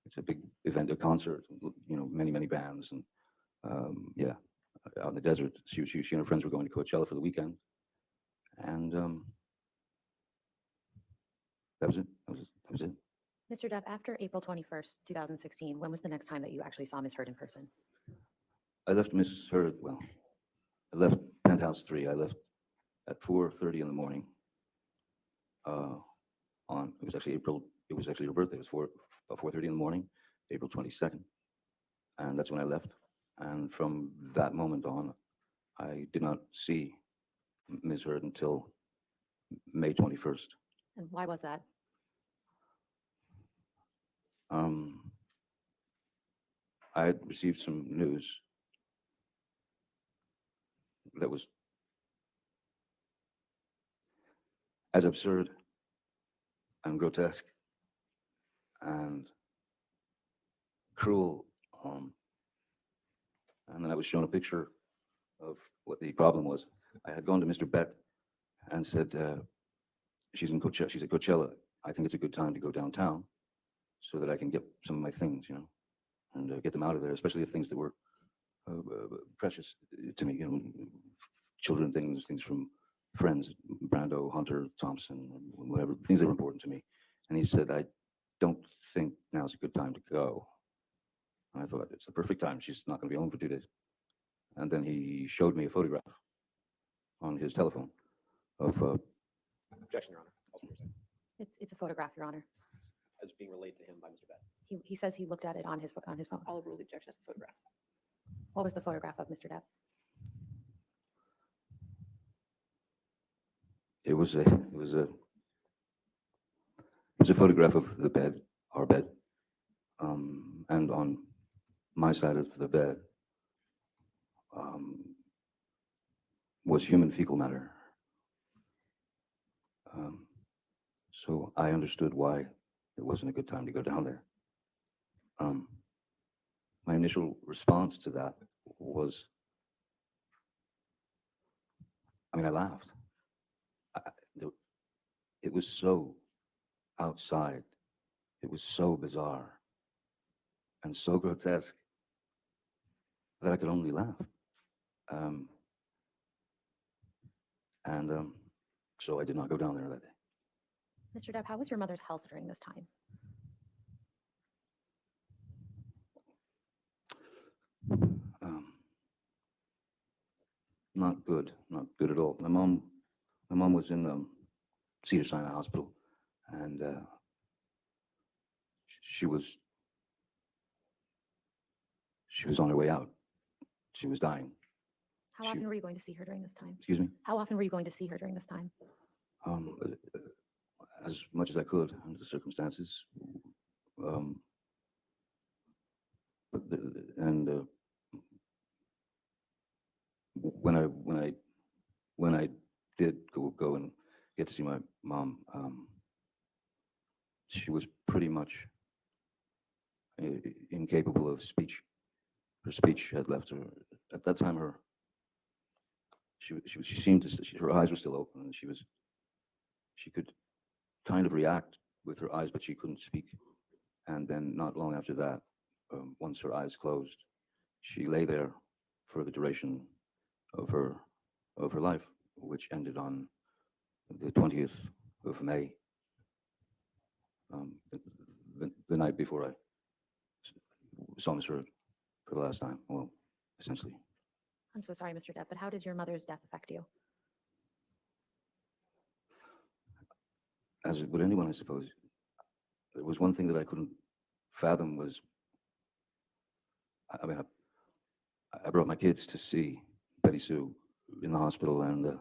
it's a big event, a concert, many bands, and yeah, out in the desert. She and her friends were going to Coachella for the weekend, and that was it. That was it. Mr. Depp, after April 21st, 2016, when was the next time that you actually saw Ms. Heard in person? I left Miss Heard. Well, I left Penthouse 3. I left at 4:30 in the morning. It was actually April. It was actually her birthday. It was about 4:30 in the morning, April 22nd, and that's when I left. And from that moment on, I did not see Ms. Heard until May 21st. And why was that? I had received some news that was as absurd and grotesque and cruel. And then I was shown a picture of what the problem was. I had gone to Mr. Bett and said, she's at Coachella. I think it's a good time to go downtown so that I can get some of my things, and get them out of there, especially the things that were precious to me, children things from friends, Brando, Hunter, Thompson, whatever, things that were important to me. And he said, I don't think now's a good time to go. And I thought, it's the perfect time. She's not going to be home for 2 days. And then he showed me a photograph on his telephone of Objection, Your Honor. Also hearsay. It's a photograph, Your Honor. As being relayed to him by Mr. Bett. He says he looked at it on his phone. I'll overrule the objection as the photograph. What was the photograph of Mr. Depp? it was a photograph of the bed, our bed, and on my side of the bed was human fecal matter. So I understood why it wasn't a good time to go down there. My initial response to that was, I laughed. It was so outside. It was so bizarre and so grotesque that I could only laugh. So I did not go down there that day. Mr. Depp, how was your mother's health during this time? Not good at all. My mom was in Cedars-Sinai Hospital, and she was on her way out. She was dying. How often were you going to see her during this time? Excuse me? How often were you going to see her during this time? As much as I could under the circumstances. When I did go and get to see my mom, she was pretty much incapable of speech. Her speech had left her. At that time, she seemed to, her eyes were still open, and she could kind of react with her eyes, but she couldn't speak. And then not long after that, once her eyes closed, she lay there for the duration of her life, which ended on the 20th of May, the night before I saw Miss Heard for the last time. Well, essentially. I'm so sorry, Mr. Depp, but how did your mother's death affect you? As would anyone, I suppose. There was one thing that I couldn't fathom was, I brought my kids to see Betty Sue in the hospital, and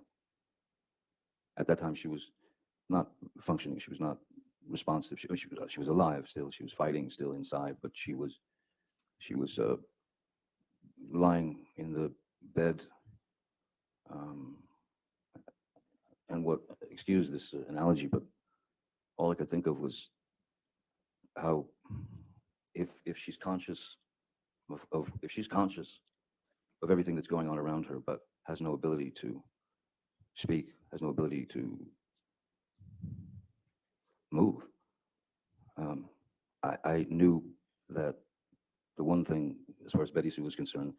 at that time she was not functioning. She was not responsive. She was alive still. She was fighting still inside, but she was lying in the bed. Um, and what, excuse this analogy, but all I could think of was how if she's conscious of if she's conscious of everything that's going on around her, but has no ability to speak, has no ability to move. I knew that the one thing, as far as Betty Sue was concerned,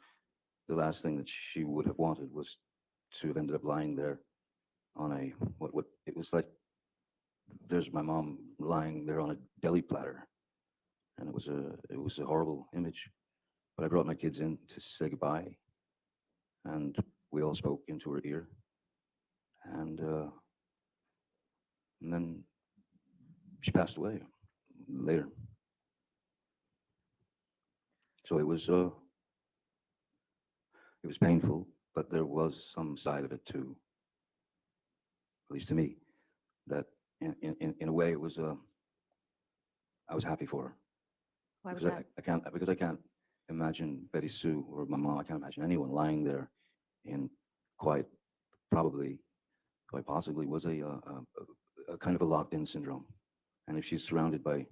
the last thing that she would have wanted was to have ended up lying there on a what it was like. There's my mom lying there on a deli platter, and it was a horrible image. But I brought my kids in to say goodbye, and we all spoke into her ear, and and then she passed away later. So it was painful, but there was some side of it too, at least to me, that in a way it was I was happy for her. Why was Because that? I can't imagine Betty Sue or my mom. I can't imagine anyone lying there in quite probably, quite possibly was a kind of a locked-in syndrome. And if she's surrounded by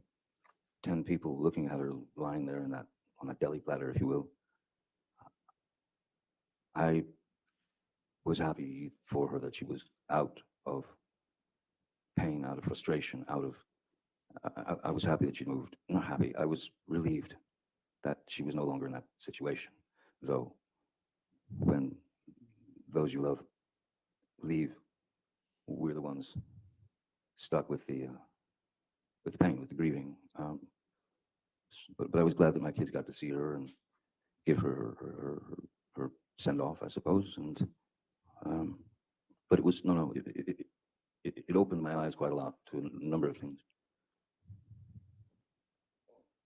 10 people looking at her lying there in that on that deli platter, if you will, I was happy for her that she was out of pain, out of frustration, out of. I was happy that she moved. Not happy. I was relieved that she was no longer in that situation. Though, when those you love leave, we're the ones stuck with the pain, with the grieving. But I was glad that my kids got to see her and give her send off, I suppose. And um, but it was no, it opened my eyes quite a lot to a number of things.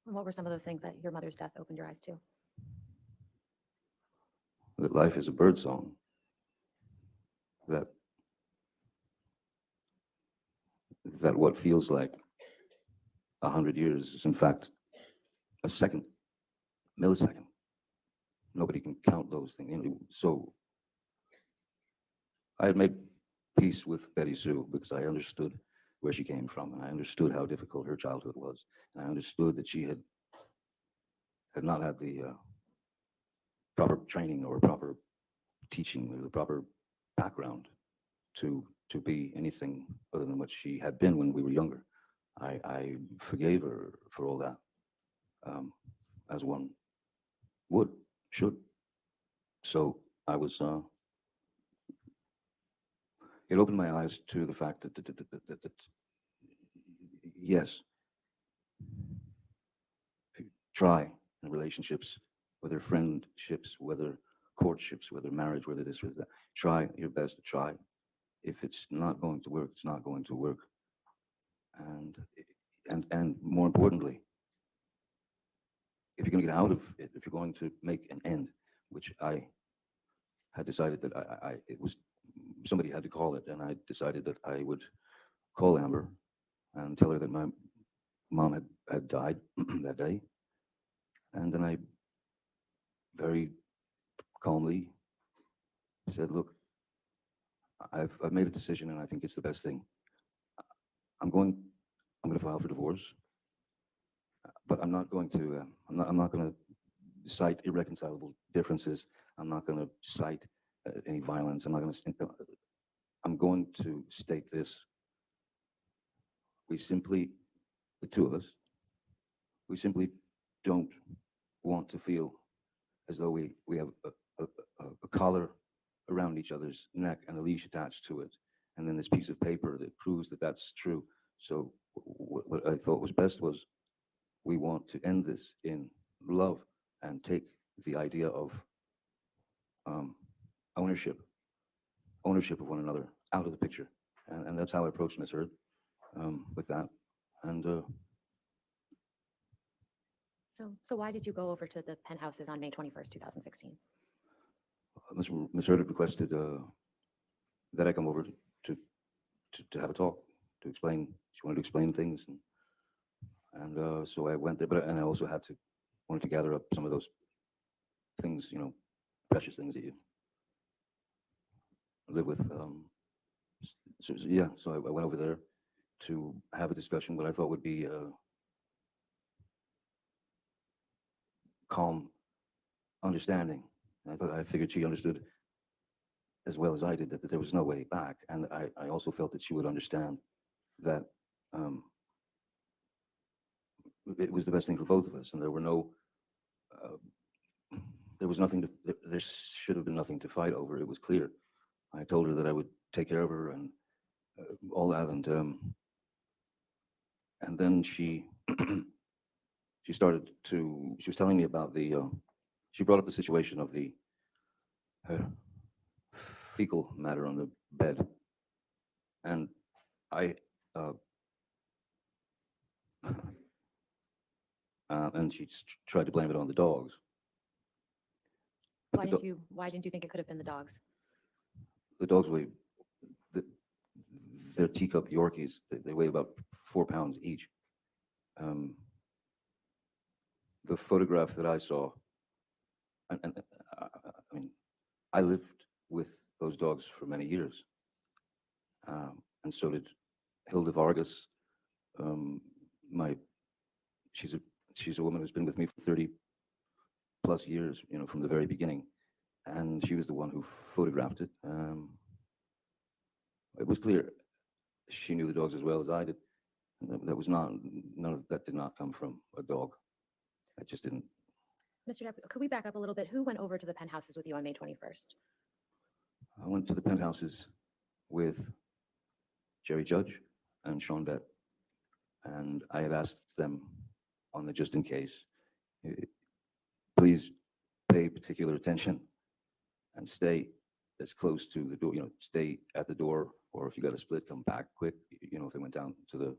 And what were some of those things that your mother's death opened your eyes to? That life is a bird song. That what feels like 100 years is in fact a second, millisecond. Nobody can count those things. So I had made peace with Betty Sue because I understood where she came from, and I understood how difficult her childhood was, and I understood that she had not had the proper training or proper teaching or the proper background to be anything other than what she had been when we were younger. I forgave her for all that, as one would, should. So I was. It opened my eyes to the fact that yes, try in relationships, whether friendships, whether courtships, whether marriage, whether this, whether that. Try your best to try. If it's not going to work, it's not going to work. And and more importantly, if you're going to get out of it, if you're going to make an end, which I had decided that it was somebody had to call it, and I decided that I would call Amber and tell her that my mom had died that day, and then I very calmly said, "Look, I've made a decision, and I think it's the best thing. I'm going I'm going to file for divorce, but I'm not going to I'm not going to cite irreconcilable differences. I'm not going to cite any violence. I'm not going to. I'm going to state this. We simply, the two of us, we simply don't want to feel as though we have a collar around each other's neck and a leash attached to it, and then this piece of paper that proves that that's true. So what I thought was best was we want to end this in love and take the idea of um, ownership, ownership of one another out of the picture, and that's how I approached Miss Heard with that, and So why did you go over to the penthouses on May 21st, 2016? Miss Heard had requested that I come over to have a talk. to explain. She wanted to explain things, and so I went there. And I also wanted to gather up some of those things, precious things that you live with. So I went over there to have a discussion, what I thought would be calm understanding. I figured she understood as well as I did that there was no way back, and I also felt that she would understand that it was the best thing for both of us, and there was nothing there should have been nothing to fight over. It was clear. I told her that I would take care of her and all that, and then she she was telling me about she brought up the situation of the fecal matter on the bed, and I uh, and she tried to blame it on the dogs. Why didn't you think it could have been the dogs? The dogs they're teacup Yorkies. They weigh about 4 pounds each. The photograph that I saw, I mean, I lived with those dogs for many years, and so did Hilda Vargas. My she's a woman who's been with me for 30 plus years, from the very beginning, and she was the one who photographed it. It was clear she knew the dogs as well as I did. None of that did not come from a dog. I just didn't. Mr. Depp, could we back up a little bit? Who went over to the penthouses with you on May 21st? I went to the penthouses with Jerry Judge and Sean Bett, and I had asked them on the just in case, please pay particular attention and stay as close to the door, stay at the door, or if you got a split, come back quick. If they went down to the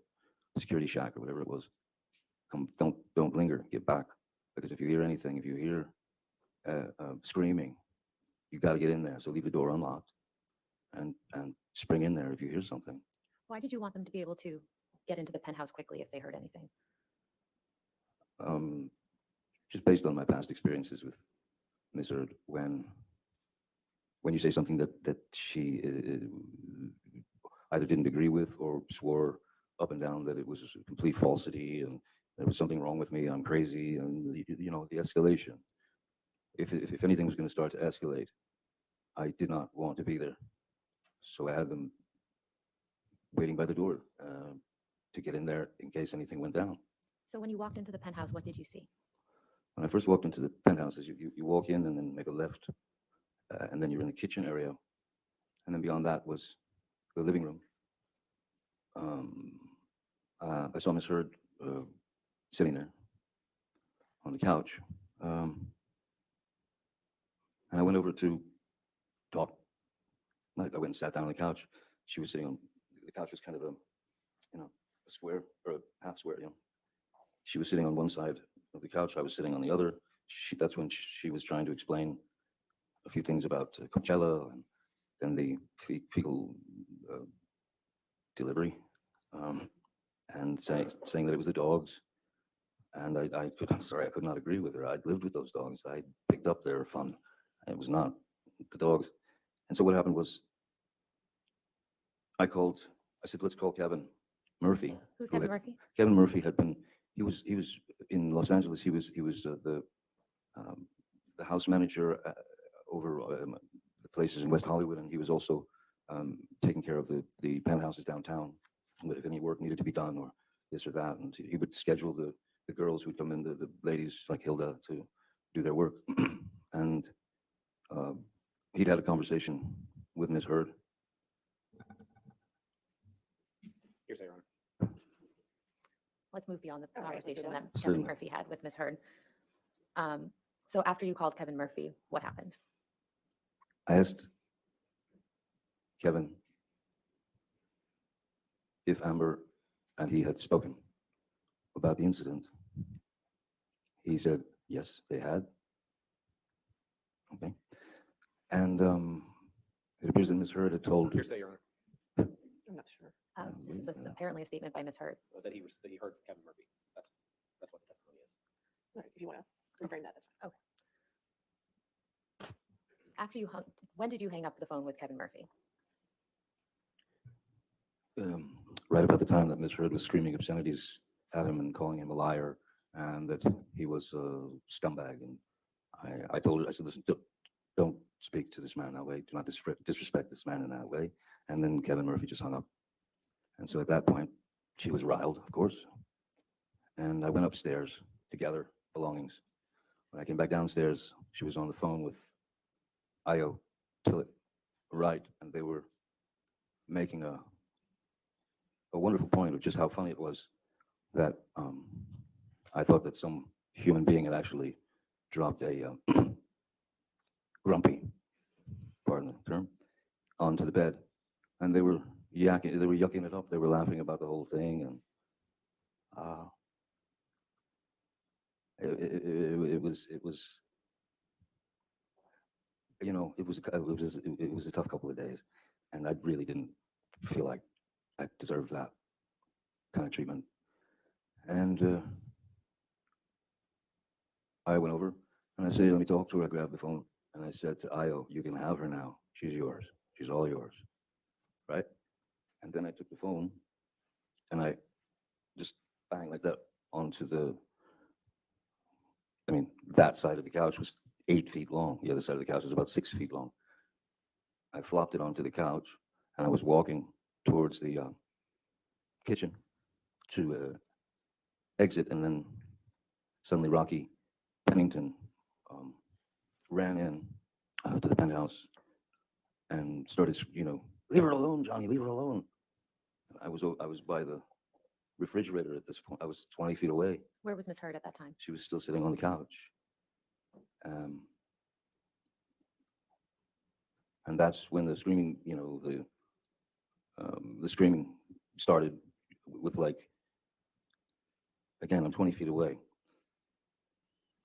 security shack or whatever it was, don't linger, get back. Because if you hear anything, if you hear screaming, you got to get in there. So leave the door unlocked and spring in there if you hear something. Why did you want them to be able to get into the penthouse quickly if they heard anything? Just based on my past experiences with Miss Heard, when you say something that she either didn't agree with or swore up and down that it was a complete falsity and there was something wrong with me, I'm crazy, and the escalation. If anything was going to start to escalate, I did not want to be there, so I had them waiting by the door to get in there in case anything went down. So when you walked into the penthouse, what did you see? When I first walked into the penthouses, you walk in and then make a left, and then you're in the kitchen area, and then beyond that was the living room. I saw Miss Heard sitting there on the couch, and I went over to talk. I went and sat down on the couch. She was sitting on the couch. Was kind of a square or a half square. She was sitting on one side of the couch. I was sitting on the other. That's when she was trying to explain a few things about Coachella and then the fecal delivery, and saying that it was the dogs. And I'm sorry, I could not agree with her. I'd lived with those dogs. I picked up their fun. It was not the dogs. And so what happened was, I said, let's call Kevin Murphy. Who's Kevin Murphy? Kevin Murphy he was in Los Angeles. He was the house manager over the places in West Hollywood, and he was also taking care of the penthouses downtown. If any work needed to be done or this or that, and he would schedule the girls who'd come in, the ladies like Hilda, to do their work. And he'd had a conversation with Ms. Heard. Here's Your Honor. Let's move beyond the All right, let's conversation move that on. Kevin Certainly. Murphy had with Ms. Heard. So after you called Kevin Murphy, what happened? I asked Kevin if Amber and he had spoken about the incident. He said, yes, they had. Okay. And it appears that Ms. Heard had told. Here's Your Honor. not sure. This is apparently a statement by Ms. Hurd. That he heard from Kevin Murphy. That's what the testimony is. All right, if you want to reframe that, that's fine. When did you hang up the phone with Kevin Murphy? Right about the time that Miss Heard was screaming obscenities at him and calling him a liar and that he was a scumbag. And I told her, I said, listen, don't speak to this man that way. Do not disrespect this man in that way. And then Kevin Murphy just hung up. And so at that point, she was riled, of course. And I went upstairs to gather belongings. When I came back downstairs, she was on the phone with Io Tillett Wright, and they were making a wonderful point of just how funny it was that I thought that some human being had actually dropped a grumpy, pardon the term, onto the bed, and they were yucking it up. They were laughing about the whole thing, and it was you know it was a tough couple of days, and I really didn't feel like I deserved that kind of treatment. And I went over and I said, let me talk to her. I grabbed the phone and I said to Io, you can have her now. She's yours. She's all yours. Right? And then I took the phone and I just bang like that onto that side of the couch was 8 feet long. The other side of the couch was about 6 feet long. I flopped it onto the couch and I was walking towards the kitchen to exit, and then suddenly Rocky Pennington ran in to the penthouse and started, leave her alone, Johnny, leave her alone. I was by the refrigerator at this point. I was 20 feet away. Where was Ms. Hurd at that time? She was still sitting on the couch. And that's when the screaming, the screaming started with, like, again, I'm 20 feet away.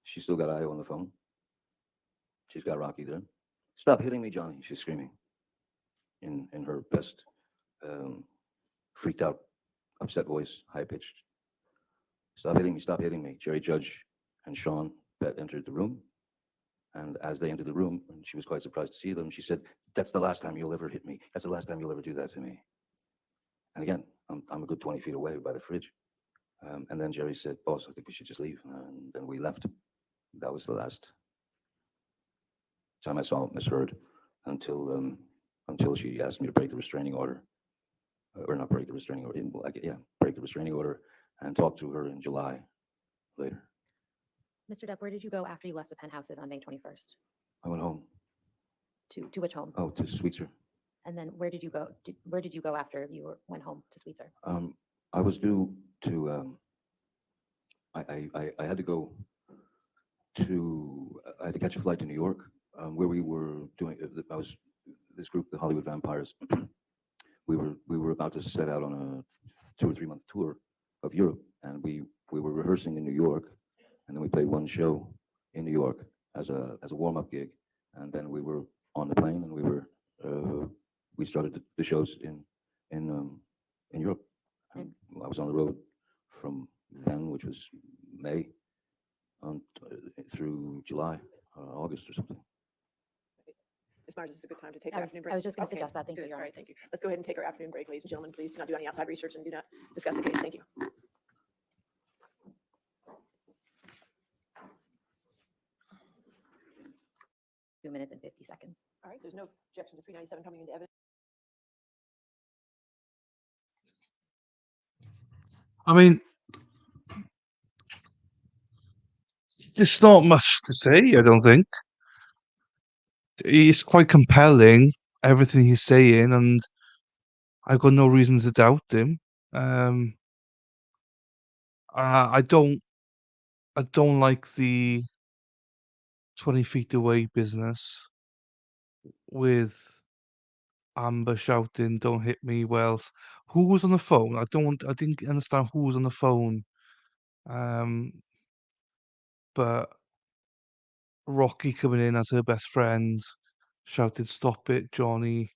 She's still got Io on the phone. She's got Rocky there. Stop hitting me, Johnny, she's screaming in her best freaked out, upset voice, high pitched. Stop hitting me. Jerry Judge and Sean Bett entered the room. And as they entered the room, and she was quite surprised to see them, she said, that's the last time you'll ever hit me. That's the last time you'll ever do that to me. And again, I'm a good 20 feet away by the fridge. And then Jerry said, boss, I think we should just leave. And then we left. That was the last time I saw Miss Heard until she asked me to break the restraining order. Or not break the restraining order, break the restraining order and talk to her in July later. Mr. Depp, where did you go after you left the penthouses on May 21st? I went home. To which home? Oh, to Sweetser. And then where did you go? Where did you go after you went home to Sweetser? I was due to, I had to go to, I had to catch a flight to New York, where we were doing, this group, the Hollywood Vampires, we were about to set out on a 2 or 3 month tour of Europe, and we were rehearsing in New York, and then we played one show in New York as a warm-up gig, and then we were on the plane, and we started the shows in Europe. And I was on the road from then, which was May, through July, August or something. Ms. Myers, is this a good time to take I our was- afternoon break? I was just gonna Okay, suggest that. Thank you, good. Your All Honor. right, thank you. Let's go ahead and take our afternoon break, ladies and gentlemen. Please do not do any outside research and do not discuss the case. Thank you. 2 minutes and 50 seconds. All right, so there's no objection to 397 coming into evidence. I mean, there's not much to say, I don't think. It's quite compelling, everything he's saying, and I've got no reason to doubt him. I don't like the 20 feet away business with Amber shouting, "Don't hit me." Well, who was on the phone? I didn't understand who was on the phone. But Rocky coming in as her best friend, shouted, "Stop it, Johnny."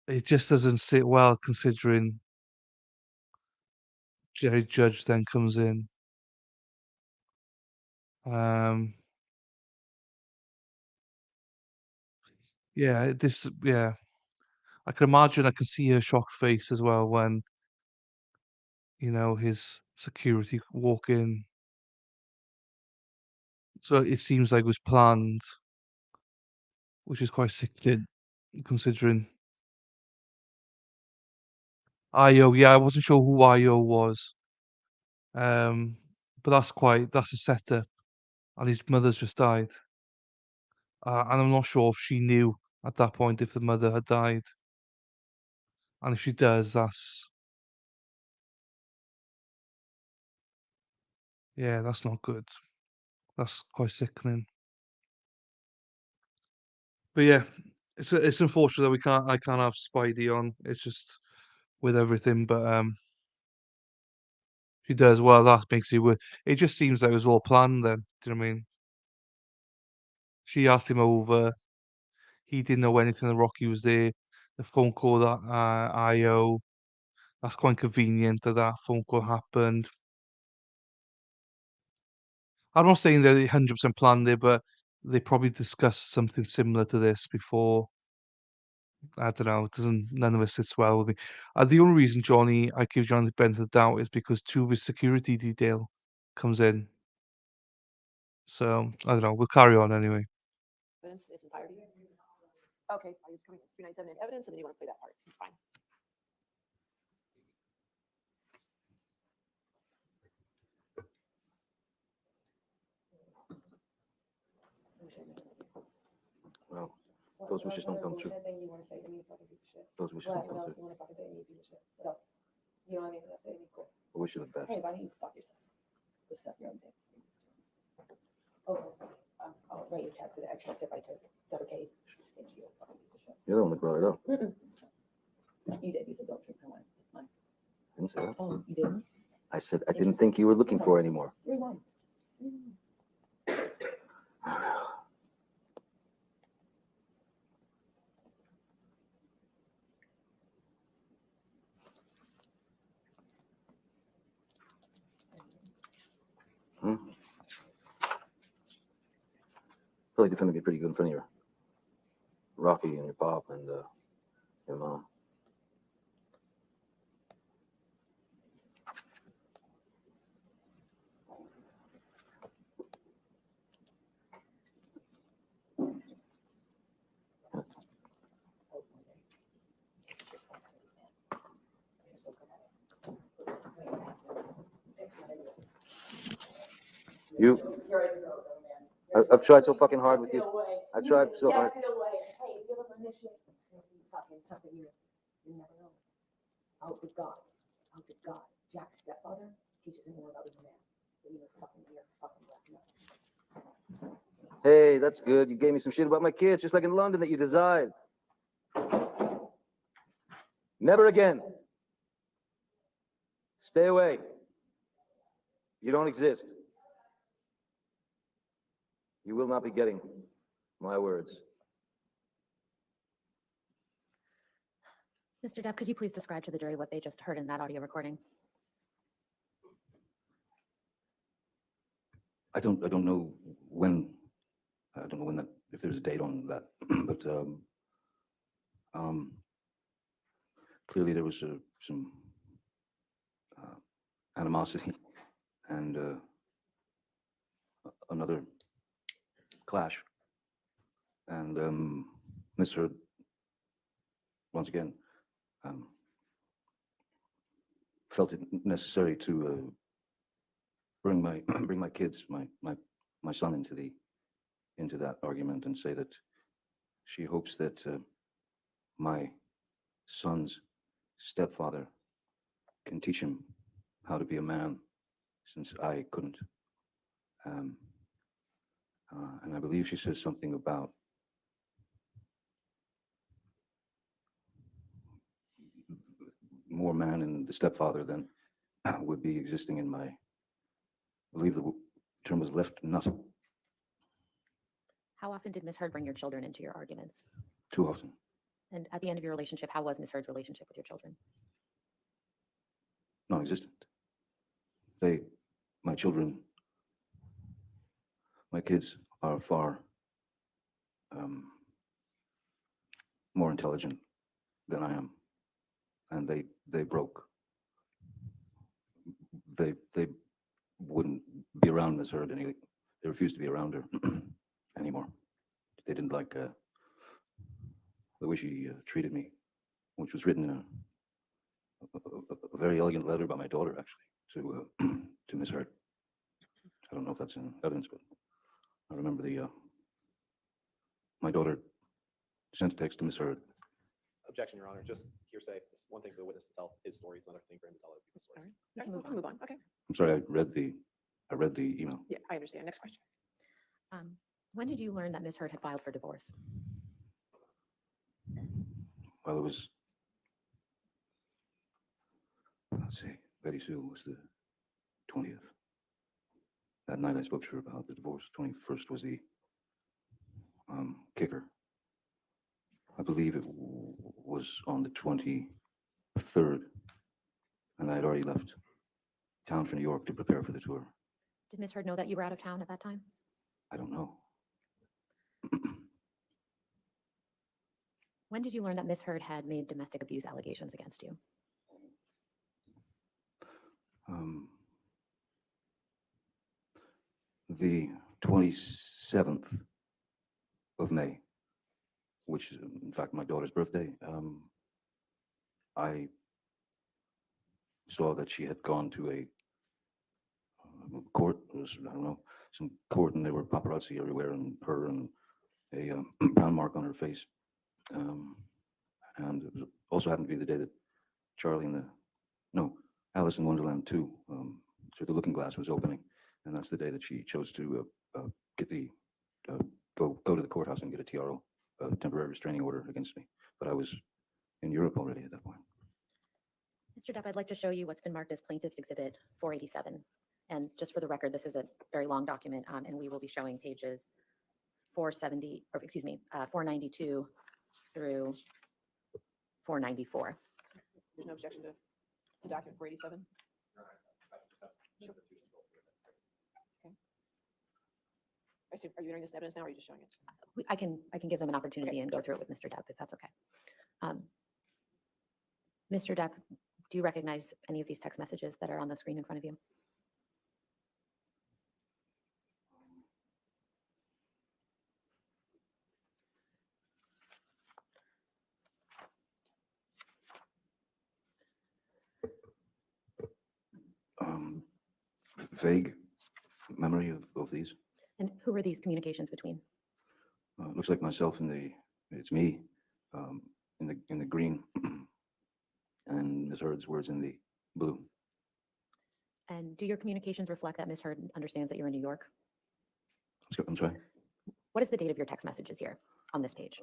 It just doesn't sit well considering Jerry Judge then comes in. Um, yeah. I can imagine. I can see her shocked face as well when his security walk in. So it seems like it was planned, which is quite sickening considering Io. Yeah, I wasn't sure who Io was. Um, but that's a setup, and his mother's just died. And I'm not sure if she knew at that point if the mother had died. And if she does, that's not good. That's quite sickening. But yeah, it's unfortunate that I can't have Spidey on. It's just with everything, but she does well. That makes it work. It just seems like it was all planned. Then, do you know what I mean? She asked him over. He didn't know anything. The Rocky was there. The phone call that IO. That's quite convenient that that phone call happened. I'm not saying that they 100% planned it, but they probably discussed something similar to this before. I don't know. It doesn't None of it sits well with me. The only reason I give Johnny the benefit of the doubt is because two of his security detail comes in. So I don't know. We'll carry on anyway. Evidence in its entirety. Okay, I was coming 397 in evidence, and then you want to play that part. It's fine. Well, those wishes don't come true. Those wishes don't come true. I wish you the best. Hey, why don't you fuck yourself? Go suck your own dick. Oh, I'll write you a check for the extra sip I took. Is that okay? Stingy old fucking piece of shit. You're the one that brought it up. You did. You said don't drink my wine. It's fine. I didn't say that. Oh, you didn't? I said I didn't think you were looking for anymore. Rewind. Probably defended me pretty good in front of your Rocky and your pop and your mom. I've tried so fucking hard with you. I've tried so hard. Hey, if you look on this shit, fucking something you never know. Oh, good God. Oh, good God. Jack's stepfather teaches him more about being a man than even fucking your fucking black man. Hey, that's good. You gave me some shit about my kids, just like in London that you desired. Never again. Stay away. You don't exist. You will not be getting my words. Mr. Depp, could you please describe to the jury what they just heard in that audio recording? I don't know when. I don't know when that. If there's a date on that, but clearly there was some animosity and another clash, and Mr. Once again felt it necessary to bring my kids, my son into that argument and say that she hopes that my son's stepfather can teach him how to be a man, since I couldn't. And I believe she says something about more man in the stepfather than would be existing in my, I believe the term was left nut. How often did Ms. Heard bring your children into your arguments? Too often. And at the end of your relationship, how was Ms. Heard's relationship with your children? Non-existent. My children, my kids are far more intelligent than I am, and they broke. They wouldn't be around Miss Heard any. They refused to be around her anymore. They didn't like the way she treated me, which was written in a very elegant letter by my daughter, actually, to to Miss Heard. I don't know if that's in evidence, but I remember my daughter sent a text to Miss Heard. Objection, Your Honor. Just hearsay. It's one thing for the witness to tell his story. It's another thing for him to tell other people's All stories. right. We can Okay, move we'll on. move on. Okay. I'm sorry, I read the email. Yeah, I understand. Next question. When did you learn that Ms. Heard had filed for divorce? Well, it was, let's see, Betty Sue was the 20th. That night I spoke to her about the divorce. 21st was the kicker. I believe it was on the 23rd, and I had already left town for New York to prepare for the tour. Did Ms. Heard know that you were out of town at that time? I don't know. When did you learn that Ms. Heard had made domestic abuse allegations against you? The 27th of May, which is in fact my daughter's birthday, I saw that she had gone to a court, I don't know, some court, and there were paparazzi everywhere, and her, and a brown mark on her face. And it was also happened to be the day that Alice in Wonderland 2, so the Looking Glass was opening, and that's the day that she chose to get the go to the courthouse and get a TRO, temporary restraining order against me. But I was in Europe already at that point. Mr. Depp, I'd like to show you what's been marked as Plaintiff's Exhibit 487. And just for the record, this is a very long document, and we will be showing pages 492 through 494. There's no objection to the document 487? Sure. Okay. I assume, are you entering this in evidence now, or are you just showing it? I can give them an opportunity and go through it with Mr. Depp, if that's okay. Mr. Depp, do you recognize any of these text messages that are on the screen in front of you? Vague memory of these. And who were these communications between? Looks like myself it's me in the green, and Ms. Heard's words in the blue. And do your communications reflect that Ms. Heard understands that you're in New York? I'm sorry? What is the date of your text messages here on this page?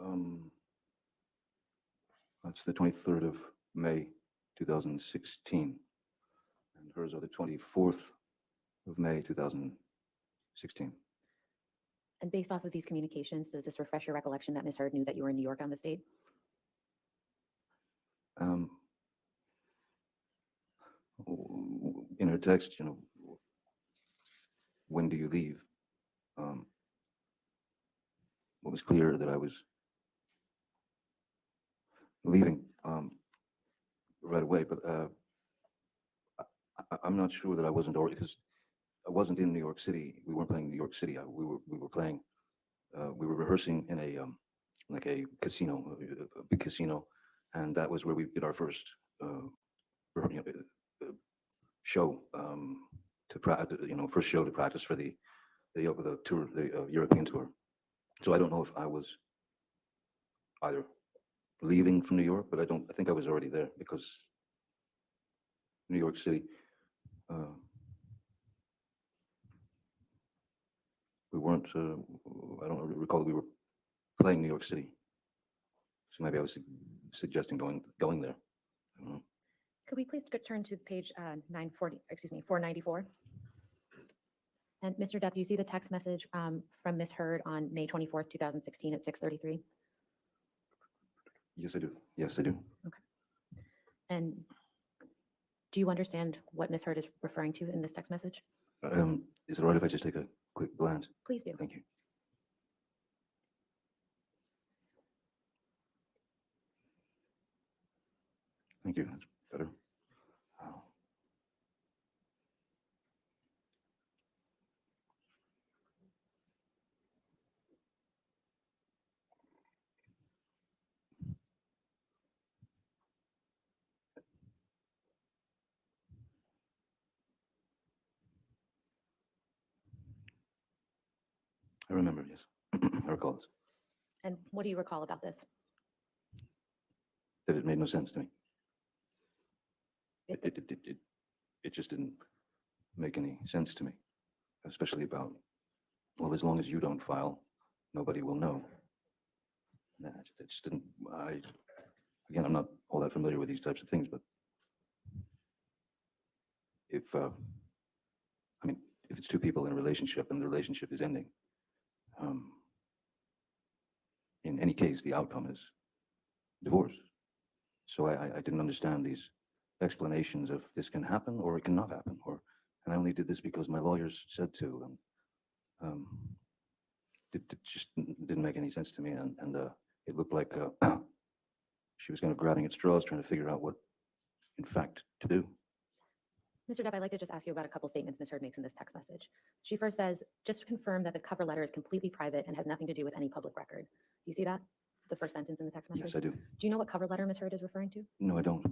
That's the 23rd of May, 2016. And hers are the 24th of May, 2016. And based off of these communications, does this refresh your recollection that Ms. Heard knew that you were in New York on this date? In her text, when do you leave? It was clear that I was leaving right away, but I'm not sure that I wasn't already, because I wasn't in New York City. We weren't playing New York City. We were playing. We were rehearsing in a like a casino, a big casino, and that was where we did our first show to practice. First show to practice for the tour, the European tour. So I don't know if I was either leaving from New York, but I think I was already there, because New York City. We weren't. I don't recall that we were playing New York City. So maybe I was suggesting going there. I don't know. Could we please turn to page 494? And Mr. Depp, do you see the text message from Ms. Heard on May 24th, 2016 at 6:33? Yes, I do. Yes, I do. And do you understand what Ms. Heard is referring to in this text message? Is it all right if I just take a quick glance? Please do. Thank you. Thank you. That's better. Oh. I remember, yes. I recall this. And what do you recall about this? That it made no sense to me. It- It just didn't make any sense to me, especially about, well, as long as you don't file, nobody will know. Nah, it just didn't, again, I'm not all that familiar with these types of things, but if, I mean, if it's two people in a relationship and the relationship is ending, in any case, the outcome is divorce. So I didn't understand these explanations of this can happen or it cannot happen, and I only did this because my lawyers said to, and it just didn't make any sense to me, and it looked like she was kind of grabbing at straws, trying to figure out what, in fact, to do. Mr. Depp, I'd like to just ask you about a couple statements Ms. Heard makes in this text message. She first says, just to confirm that the cover letter is completely private and has nothing to do with any public record. Do you see that? The first sentence in the text message? Yes, I do. Do you know what cover letter Ms. Heard is referring to? No, I don't.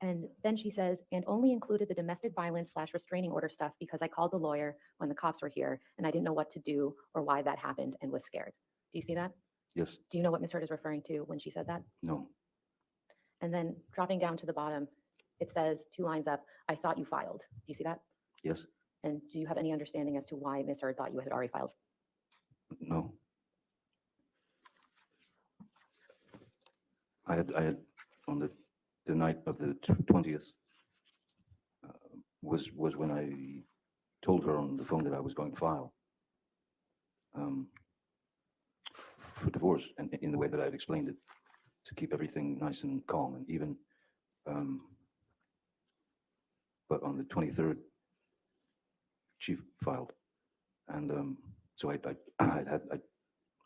And then she says, and only included the domestic violence / restraining order stuff because I called the lawyer when the cops were here and I didn't know what to do or why that happened and was scared. Do you see that? Yes, Do you know what Ms. Heard is referring to when she said that? no. And then dropping down to the bottom, it says 2 lines up, I thought you filed. Do you see that? Yes, And do you have any understanding as to why Ms. Heard thought you had already filed? no. I had on the night of the 20th was when I told her on the phone that I was going to file for divorce, and in the way that I had explained it, to keep everything nice and calm and even. But on the 23rd, she filed, and so I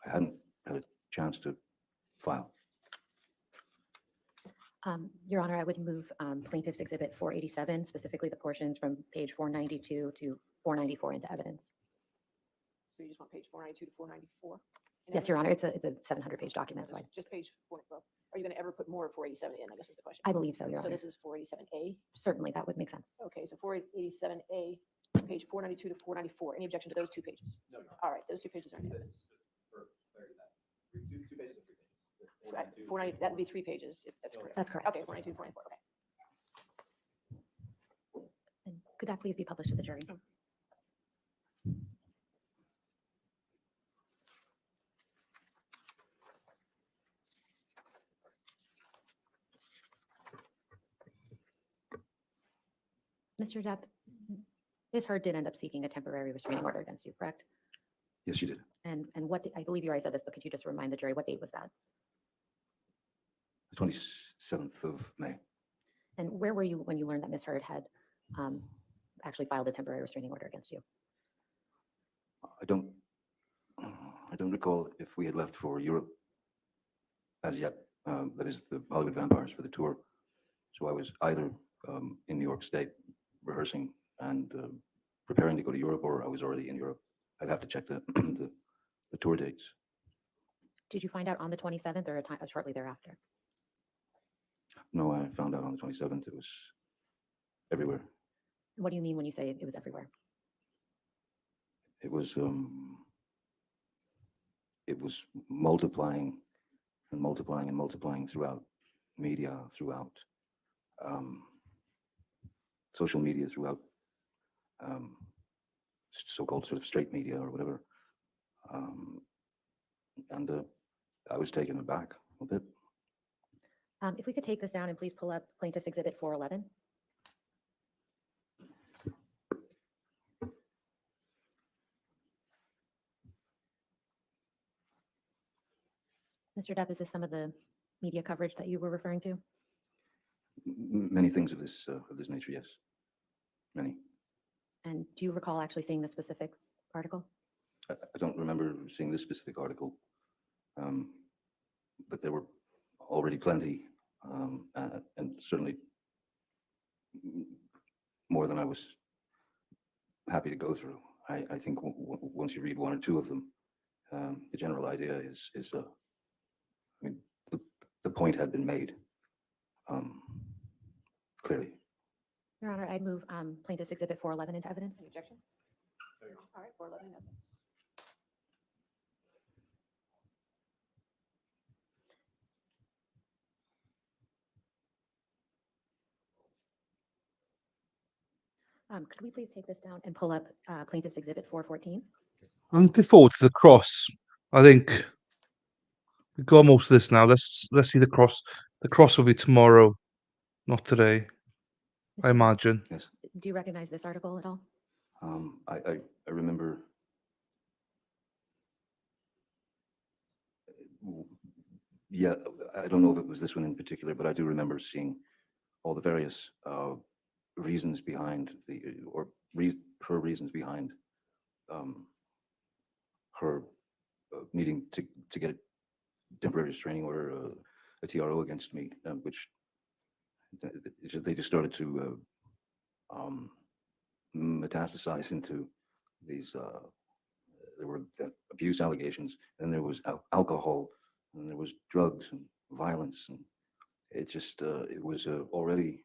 hadn't had a chance to file. Your Honor, I would move Plaintiff's Exhibit 487, specifically the portions from page 492 to 494 into evidence. So you just want page 492 to 494? Yes, Your Honor, it's a 700-page document, so Just page 4. Well, are you going to ever put more of 487 in, I guess is the question. I believe so, Your So Honor. this is 487A. Certainly, that would make sense. Okay, so 487A, page 492 to 494. Any objection to those 2 pages? No, no. All right, those 2 pages are in It's evidence. just for clarity that, two pages or 3 pages? Right, 490, that would be 3 pages, if that's correct. That's correct. Okay, 492, 494, okay. And could that please be published to the jury? Mr. Depp, Ms. Heard did end up seeking a temporary restraining order against you, correct? Yes, she did. And what, I believe you already said this, but could you just remind the jury, what date was that? The 27th of May. And where were you when you learned that Ms. Heard had actually filed a temporary restraining order against you? I don't recall if we had left for Europe as yet. That is the Hollywood Vampires for the tour. So I was either in New York State rehearsing and preparing to go to Europe, or I was already in Europe. I'd have to check the the tour dates. Did you find out on the 27th or shortly thereafter? No, I found out on the 27th. It was everywhere. What do you mean when you say it was everywhere? It was multiplying and multiplying and multiplying throughout media, throughout social media, throughout so-called sort of straight media or whatever. And I was taken aback a bit. If we could take this down and please pull up Plaintiff's Exhibit 411. Mr. Depp, is this some of the media coverage that you were referring to? Many things of this nature, yes. Many. And do you recall actually seeing the specific article? I don't remember seeing this specific article, but there were already plenty, and certainly more than I was happy to go through. I think once you read one or two of them, the general idea is I mean, the point had been made clearly. Your Honor, I'd move Plaintiff's Exhibit 411 into evidence. Any objection? All right, 411 in evidence. Could we please take this down and pull up Plaintiff's Exhibit 414? I'm looking forward to the cross. I think we've got most of this now. Let's see the cross. The cross will be tomorrow, not today, I Mr. imagine. Yes. Do you recognize this article at all? I remember. Yeah, I don't know if it was this one in particular, but I do remember seeing all the various reasons behind her reasons behind her needing to get a temporary restraining order, a TRO against me, which they just started to metastasize into these. There were abuse allegations, and there was alcohol, and there was drugs and violence, and it just it was already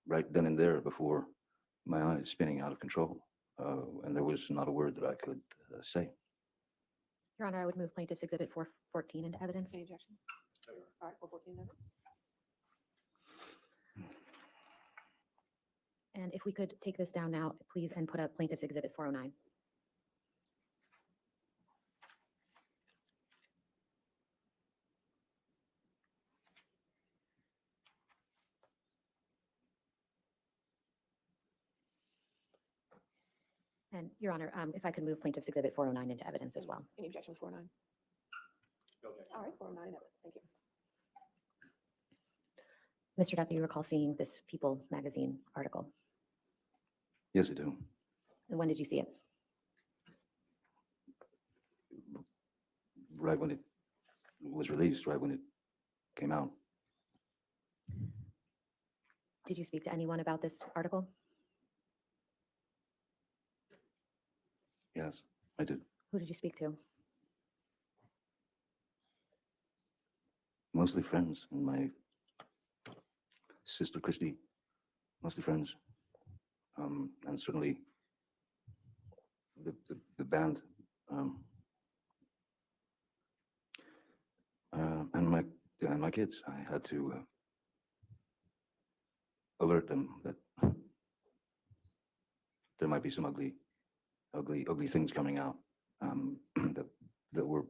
right then and there before my eyes spinning out of control, and there was not a word that I could say. Your Honor, I would move Plaintiff's Exhibit 414 into evidence. Any objection? All right, 414 in evidence. And if we could take this down now, please, and put up Plaintiff's Exhibit 409. And Your Honor, if I could move Plaintiff's Exhibit 409 into evidence as well. Any objection with 409? All right, 409 in evidence. Thank you. Mr. Depp, you recall seeing this People magazine article? Yes, I do. And when did you see it? Right when it was released, right when it came out. Did you speak to anyone about this article? Yes, I did. Who did you speak to? Mostly friends, and my sister Christy, mostly friends, and certainly the band, and my kids. I had to alert them that there might be some ugly things coming out, that were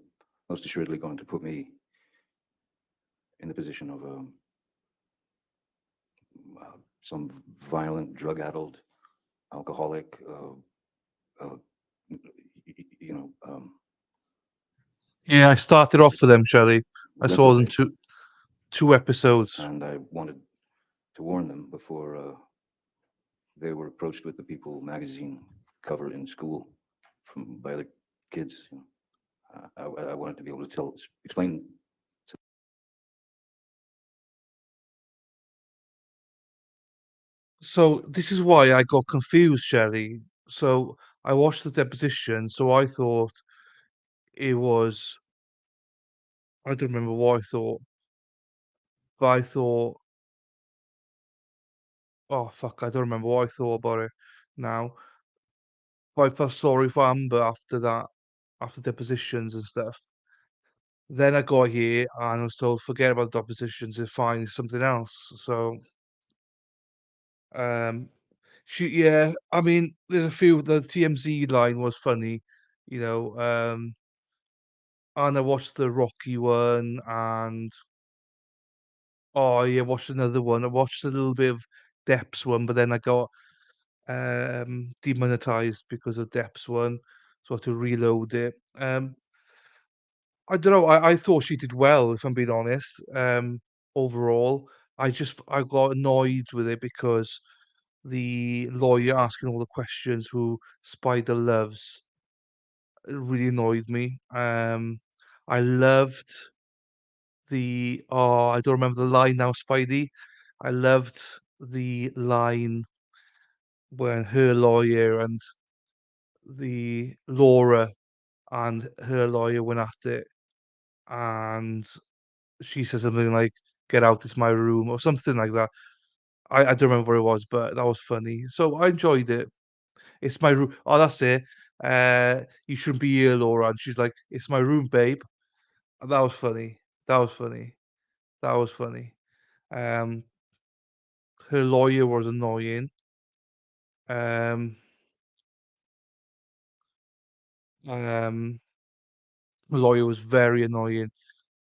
most assuredly going to put me in the position of some violent, drug-addled alcoholic, you know, Yeah, I started off for them, Shelley. I saw them reprobate. two episodes. And I wanted to warn them before they were approached with the People magazine cover in school by other kids. You know, I wanted to be able to explain. So this is why I got confused, Shelley. So I watched the deposition, so I thought it was I don't remember what I thought, but I thought, oh fuck, I don't remember what I thought about it now. But I felt sorry for Amber after that, after depositions and stuff. Then I got here and I was told forget about the depositions and find something else. So um yeah, I mean there's a few the TMZ line was funny, you know, and I watched the Rocky one and oh yeah, watched another one. I watched a little bit of Depp's one, but then I got demonetized because of Depp's one, so I had to reload it. I don't know. I thought she did well, if I'm being honest. Overall, I got annoyed with it because the lawyer asking all the questions who Spider loves really annoyed me. I loved I don't remember the line now, Spidey. I loved the line when her lawyer and the Laura and her lawyer went at it, and she said something like, "Get out, it's my room," or something like that. I don't remember what it was, but that was funny. So I enjoyed it. It's my room. Oh, that's it. You shouldn't be here, Laura. And she's like, "It's my room, babe." And that was funny. That was funny. That was funny. Um, her lawyer was annoying. Um, um, the lawyer was very annoying.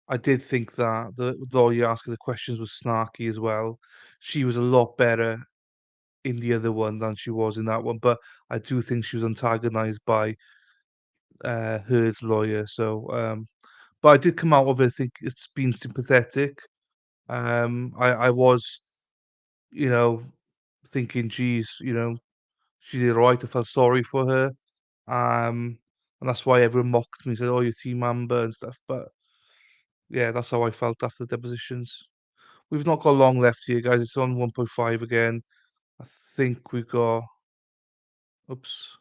I did think that the lawyer asking the questions was snarky as well. She was a lot better in the other one than she was in that one, but I do think she was antagonized by Heard's lawyer. But I did come out of it. I think it's been sympathetic. I was, you know, thinking, geez, she did right. I felt sorry for her. Um, and that's why everyone mocked me, said, "Oh, you're Team Amber" and stuff. But yeah, that's how I felt after the depositions. We've not got long left here, guys. It's on 1.5 again. I think we've got. Oops.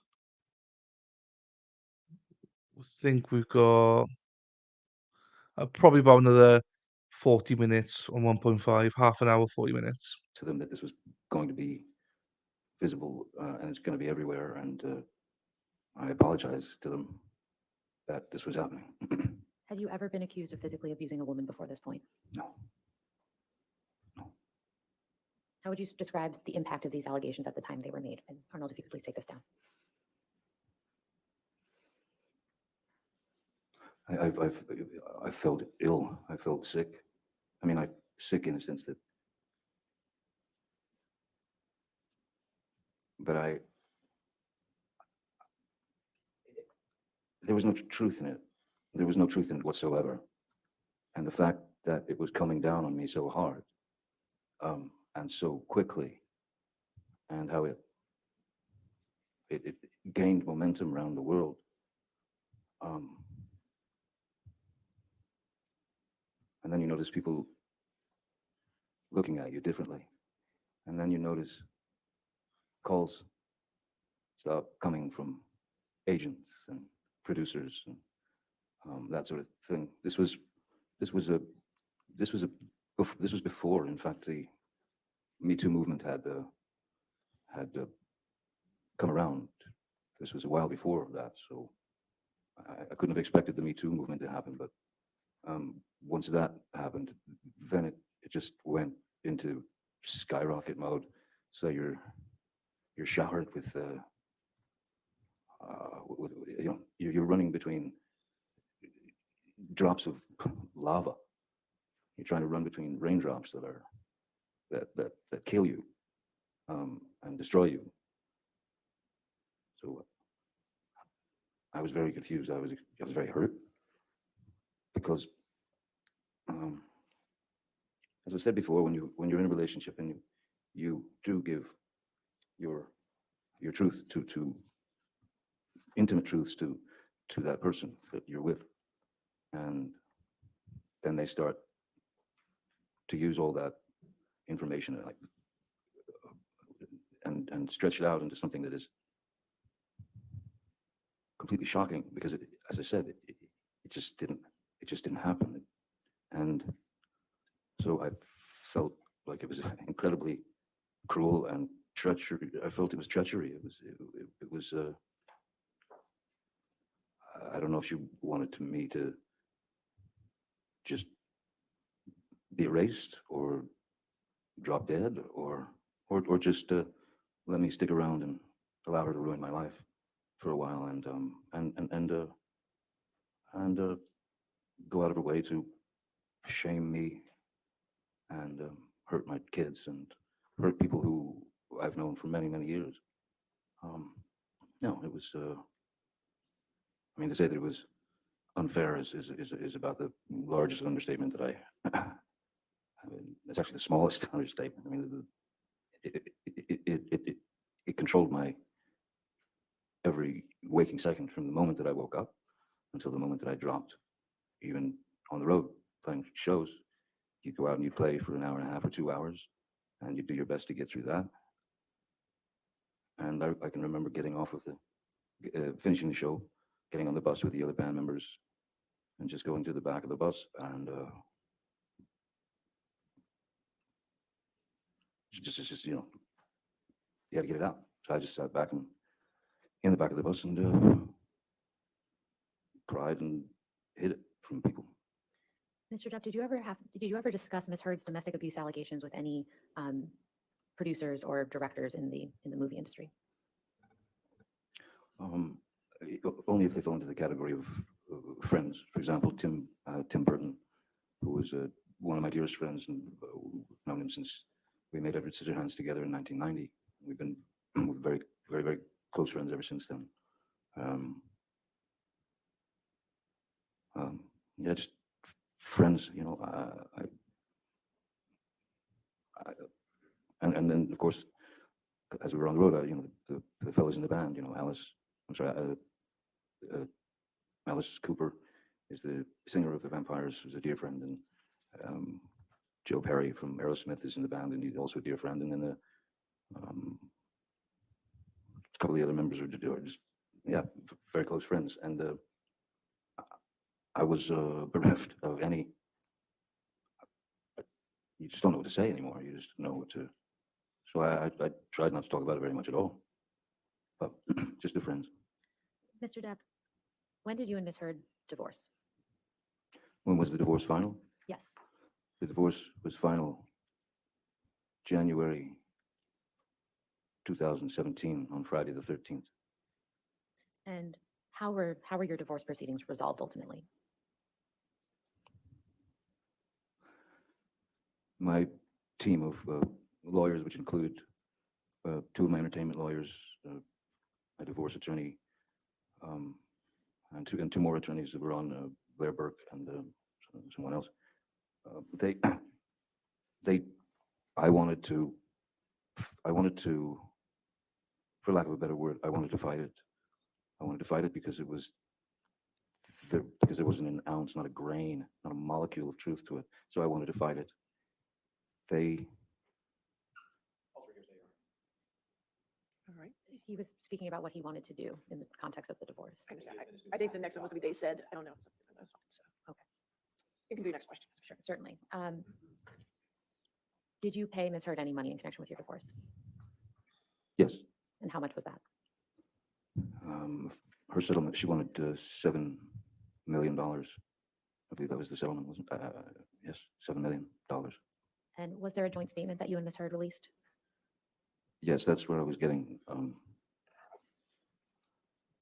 I think we've got probably about another 40 minutes on 1.5, half an hour, 40 minutes. To them that this was going to be visible and it's going to be everywhere. And I apologize to them that this was happening. Had you ever been accused of physically abusing a woman before this point? No. How would you describe the impact of these allegations at the time they were made? And Arnold, if you could please take this down. I felt ill. I felt sick. I mean, I sick in the sense that, but there was no truth in it. There was no truth in it whatsoever. And the fact that it was coming down on me so hard, and so quickly, and how it gained momentum around the world. And then you notice people looking at you differently. And then you notice calls start coming from agents and producers and that sort of thing. This was before, in fact, the Me Too movement had come around. This was a while before that, so I couldn't have expected the Me Too movement to happen. But once that happened, then it just went into skyrocket mode. So you're showered with you're running between drops of lava. You're trying to run between raindrops that kill you and destroy you. So I was very confused. I was very hurt because, as I said before, when you're in a relationship and you do give your truth to intimate truths to that person that you're with, and then they start to use all that information and stretch it out into something that is completely shocking because as I said, it just didn't happen. And so I felt like it was incredibly cruel and treachery. I felt it was treachery. It was I don't know if she wanted me to just be erased or drop dead or just let me stick around and allow her to ruin my life for a while and go out of her way to shame me and hurt my kids and hurt people who I've known for many, many years. No, it was, I mean, to say that it was unfair is about the largest understatement that I mean, it's actually the smallest understatement. I mean, it controlled my every waking second from the moment that I woke up until the moment that I dropped. Even on the road playing shows, you go out and you play for an hour and a half or 2 hours, and you do your best to get through that. And I can remember getting off of finishing the show, getting on the bus with the other band members, and just going to the back of the bus and just you had to get it out. So I just sat back in the back of the bus and cried and hid it from people. Mr. Depp, did you ever discuss Ms. Heard's domestic abuse allegations with any producers or directors in the movie industry? Only if they fell into the category of friends. For example, Tim Burton, who was one of my dearest friends, and we've known him since we made Edward Scissorhands together in 1990. We've been very, very, very close friends ever since then. Yeah, just friends, and then of course, as we were on the road, the fellas in the band, Alice Cooper is the singer of the Vampires, who's a dear friend, and Joe Perry from Aerosmith is in the band, and he's also a dear friend, and then a couple of the other members are just, yeah, very close friends, and I was bereft of any. You just don't know what to say anymore. You just know what to. So I tried not to talk about it very much at all, but just the friends. Mr. Depp, when did you and Ms. Heard divorce? When was the divorce final? Yes. The divorce was final January 2017 on Friday the 13th. And how were your divorce proceedings resolved ultimately? My team of lawyers, which included two of my entertainment lawyers, a divorce attorney, and two more attorneys that were on, Blair Burke and someone else. I wanted to, for lack of a better word, I wanted to fight it. I wanted to fight it because because there wasn't an ounce, not a grain, not a molecule of truth to it. So I wanted to fight it. They. All right. He was speaking about what he wanted to do in the context of the divorce. I understand. I think the next one was going to be they said. I don't know. That's fine. So, Okay. You can do your next question. Sure, certainly. Did you pay Ms. Heard any money in connection with your divorce? Yes. And how much was that? Her settlement, she wanted $7 million. I believe that was the settlement, wasn't it? Yes, $7 million. And was there a joint statement that you and Ms. Heard released? Yes, that's where I was getting.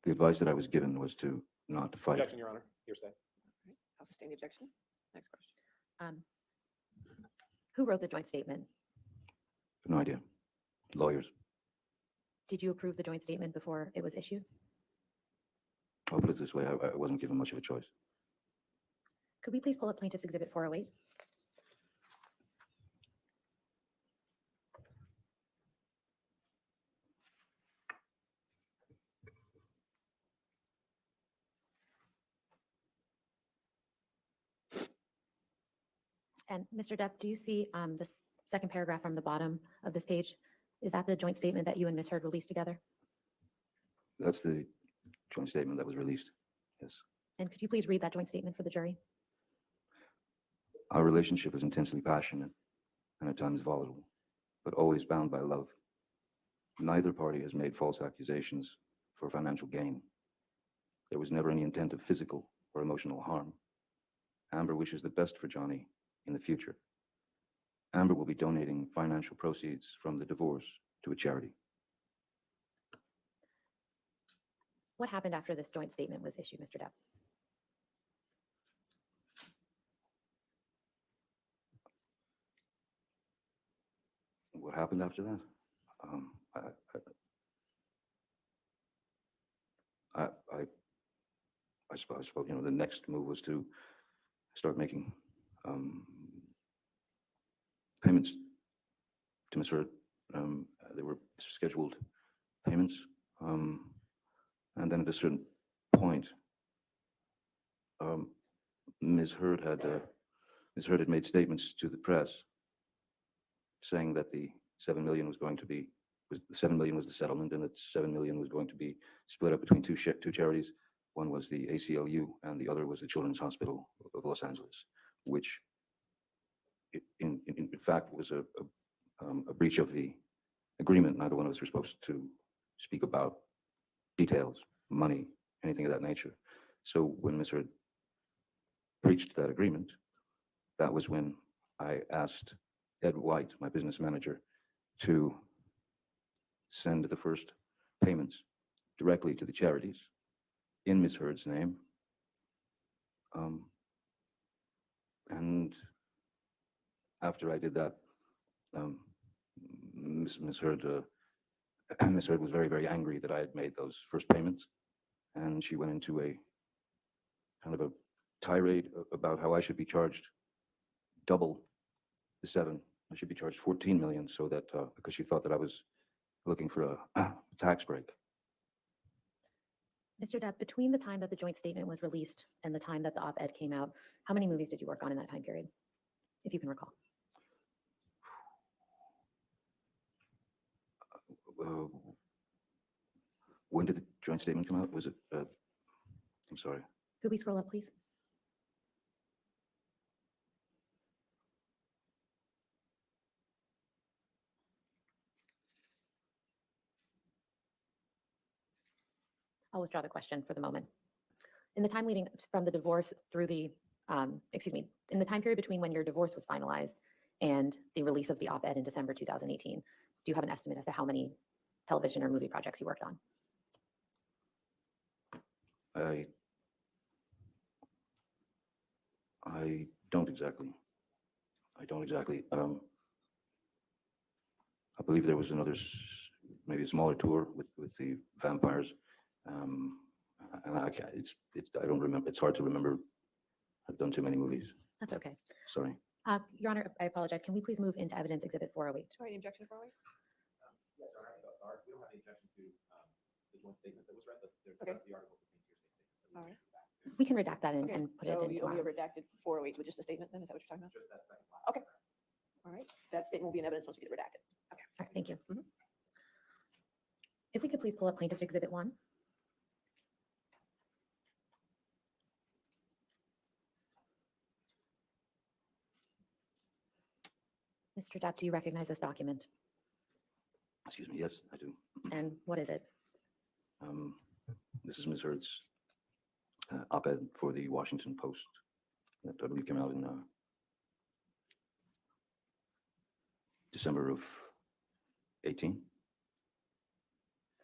The advice that I was given was to not to fight. Objection, Your Honor. Hearsay. All right. I'll sustain the objection. Next question. Who wrote the joint statement? No idea. Lawyers. Did you approve the joint statement before it was issued? I'll put it this way, I wasn't given much of a choice. Could we please pull up Plaintiff's Exhibit 408? And Mr. Depp, do you see the second paragraph from the bottom of this page? Is that the joint statement that you and Ms. Heard released together? That's the joint statement that was released. Yes. And could you please read that joint statement for the jury? Our relationship is intensely passionate and at times volatile, but always bound by love. Neither party has made false accusations for financial gain. There was never any intent of physical or emotional harm. Amber wishes the best for Johnny in the future. Amber will be donating financial proceeds from the divorce to a charity. What happened after this joint statement was issued, Mr. Depp? What happened after that? I suppose, the next move was to start making payments to Ms. Hurd. They were scheduled payments. And then at a certain point, Ms. Hurd had made statements to the press saying that the 7 million was going to be, the 7 million was the settlement, and that 7 million was going to be split up between two charities. One was the ACLU, and the other was the Children's Hospital of Los Angeles, which in fact was a breach of the agreement. Neither one of us were supposed to speak about details, money, anything of that nature. So when Ms. Hurd breached that agreement, that was when I asked Ed White, my business manager, to send the first payments directly to the charities in Ms. Hurd's name. And after I did that, Ms. Hurd was very, very angry that I had made those first payments. And she went into a kind of a tirade about how I should be charged double the 7. I should be charged 14 million, so that because she thought that I was looking for a tax break. Mr. Depp, between the time that the joint statement was released and the time that the op-ed came out, how many movies did you work on in that time period, if you can recall? When did the joint statement come out? Was it, I'm sorry. Could we scroll up, please? I'll withdraw the question for the moment. In the time leading from the divorce through the, in the time period between when your divorce was finalized and the release of the op-ed in December 2018, do you have an estimate as to how many television or movie projects you worked on? I don't exactly. I believe there was another, maybe a smaller tour with the vampires. And I don't remember. It's hard to remember. I've done too many movies. That's okay. Sorry. Your Honor, I apologize. Can we please move into evidence exhibit 408? Sorry, any objection for me? Yes, Your Honor, we don't have any objection to the joint statement that was read, but Okay. the article contains hearsay statements. All right. We can redact that Okay, and put it so into you only our. redacted 408 with just the statement then, is that what you're talking about? Just that second line. Okay. All right, that statement will be in evidence once we get it redacted. Okay. All right, thank you. Mhm. If we could please pull up plaintiff's exhibit 1. Mr. Depp, do you recognize this document? Excuse me. Yes, I do. And what is it? This is Ms. Hurd's op-ed for the Washington Post that I believe came out in December of 18.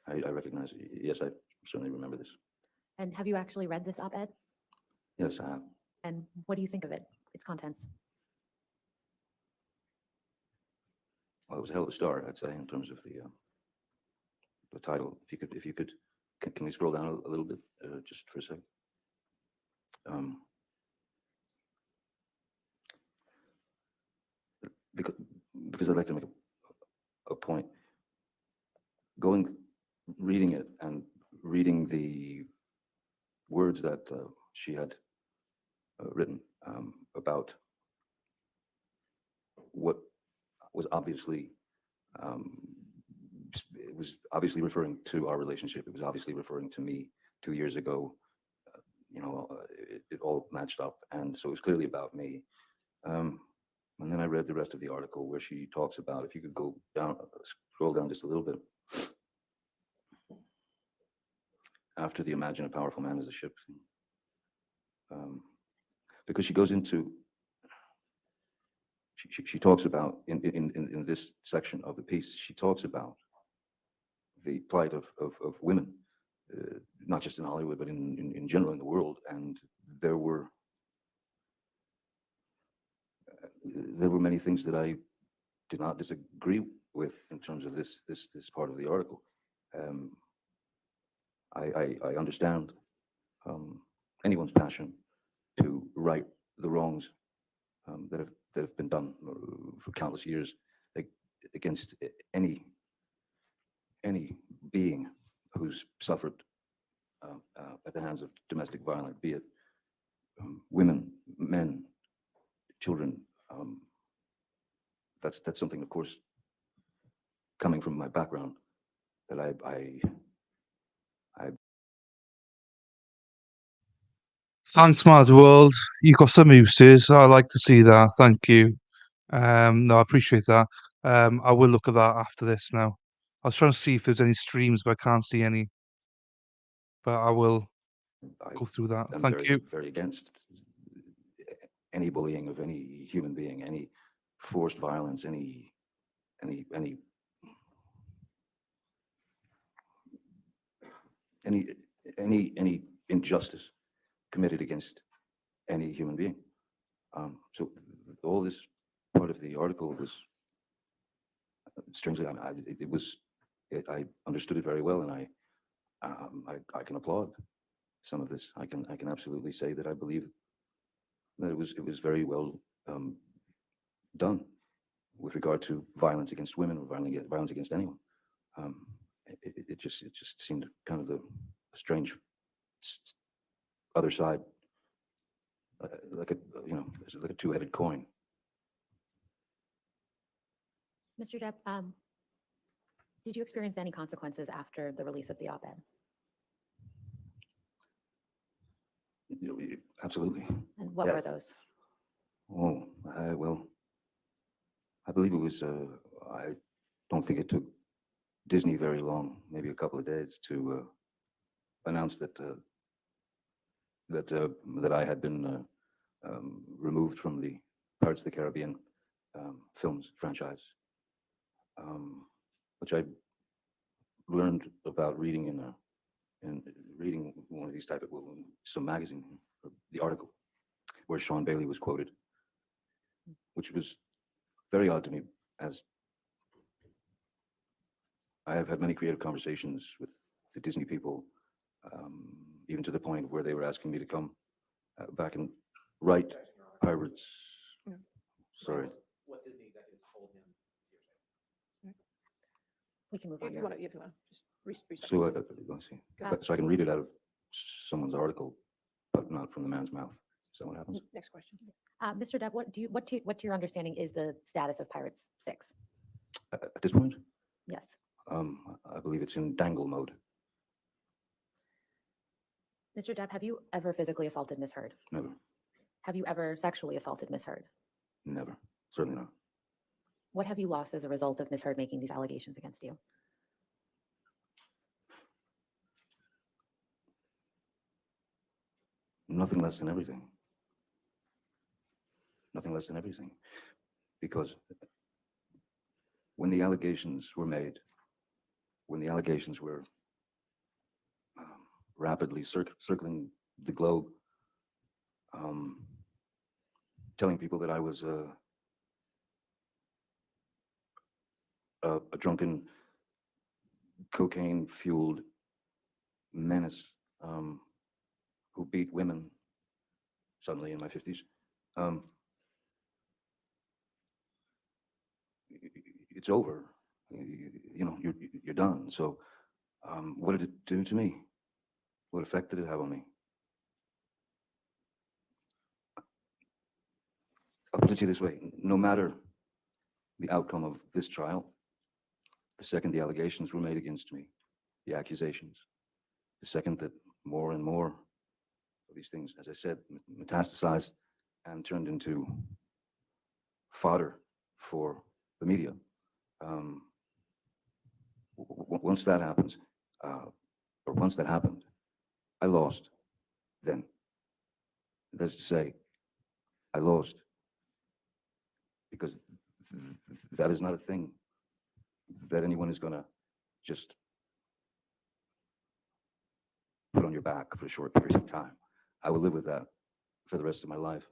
I recognize it. Yes, I certainly remember this. And have you actually read this op-ed? Yes, I have. And what do you think of it, its contents? Well, it was a hell of a start, I'd say, in terms of the title. If you could, can we scroll down a little bit, just for a sec? Because I'd like to make a point. Reading it and reading the words that she had written about what was obviously, it was obviously referring to our relationship. It was obviously referring to me 2 years ago. It all matched up, and so it was clearly about me. And then I read the rest of the article where she talks about, if you could go down, scroll down just a little bit. After the imagine a powerful man as a ship. Because she goes into, she talks about, in this section of the piece, she talks about the plight of women, not just in Hollywood, but in general in the world. And there were many things that I did not disagree with in terms of this part of the article. I understand anyone's passion to right the wrongs that have been done for countless years against any being who's suffered at the hands of domestic violence, be it women, men, children. That's something, of course, coming from my background, that I Thanks, Mad World. You got some uses. I like to see that. Thank you. No, I appreciate that. I will look at that after this now. I was trying to see if there's any streams, but I can't see any. But I will I go through that. am Thank very, you. very against any bullying of any human being, any forced violence, any any any any any injustice committed against any human being. So all this part of the article was strangely, I understood it very well, and I can applaud some of this. I can absolutely say that I believe that it was very well done with regard to violence against women or violence against anyone. It just seemed kind of the strange other side, like a it's like a two-headed coin. Mr. Depp, did you experience any consequences after the release of the op-ed? Absolutely. And what were Yes. those? Oh, well, I believe it was. I don't think it took Disney very long, maybe a couple of days, to announce that I had been removed from the Pirates of the Caribbean films franchise, which I learned about reading in reading one of these type of some magazine, the article where Sean Bailey was quoted, which was very odd to me, as I have had many creative conversations with the Disney people, even to the point where they were asking me to come back and write Pirates. Yeah. Sorry. What Disney executives told him is hearsay. We can move If on. you want to, just respect. So let's see. So I can read it out of someone's article, but not from the man's mouth. Is that what happens? Next question. Mr. Depp, what to your understanding is the status of Pirates 6? At this point, Yes. I believe it's in dangle mode. Mr. Depp, have you ever physically assaulted Miss Heard? Never, Have you ever sexually assaulted Miss Heard? never, certainly not. What have you lost as a result of Miss Heard making these allegations against you? Nothing less than everything. Nothing less than everything. Because when the allegations were made, when the allegations were rapidly circling the globe, telling people that I was a drunken, cocaine-fueled menace who beat women suddenly in my 50s. It's over. You know, you're done. So, what did it do to me? What effect did it have on me? I'll put it to you this way: no matter the outcome of this trial, the second the allegations were made against me, the accusations, the second that more and more of these things, as I said, metastasized and turned into fodder for the media. Once that happens, or once that happened, I lost. Then, that is to say, I lost because that is not a thing that anyone is going to just put on your back for a short period of time. I will live with that for the rest of my life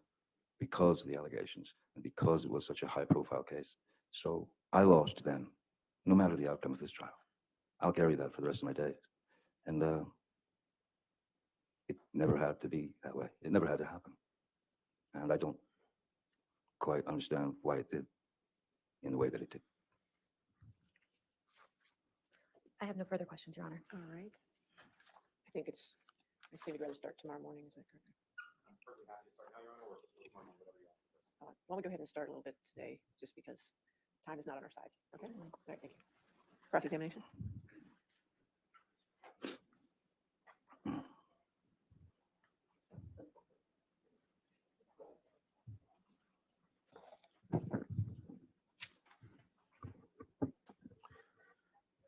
because of the allegations and because it was such a high-profile case. So I lost then, no matter the outcome of this trial. I'll carry that for the rest of my days. And it never had to be that way. It never had to happen. And I don't quite understand why it did in the way that it did. I have no further questions, Your Honor. All right. I think it's, I think we'd rather start tomorrow morning, is that correct? Why don't we go ahead and start a little bit today, just because time is not on our side. Okay? All right, thank you. Cross-examination?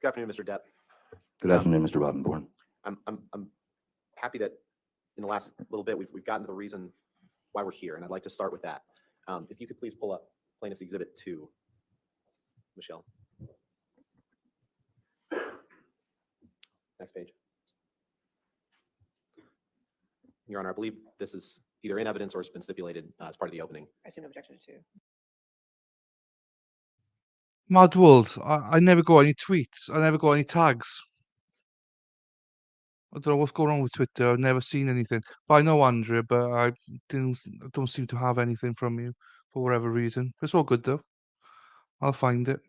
Good afternoon, Mr. Depp. Good afternoon, Mr. Rottenborn. I'm happy that in the last little bit, we've gotten to the reason why we're here, and I'd like to start with that. If you could please pull up Plaintiff's Exhibit 2, Michelle. Next page. Your Honor, I believe this is either in evidence or it's been stipulated as part of the opening. I assume no objection to. Mad World, I never got any tweets. I never got any tags. I don't know what's going on with Twitter. I've never seen anything. But I know Andrea, but I don't seem to have anything from you for whatever reason. It's all good though. I'll find it.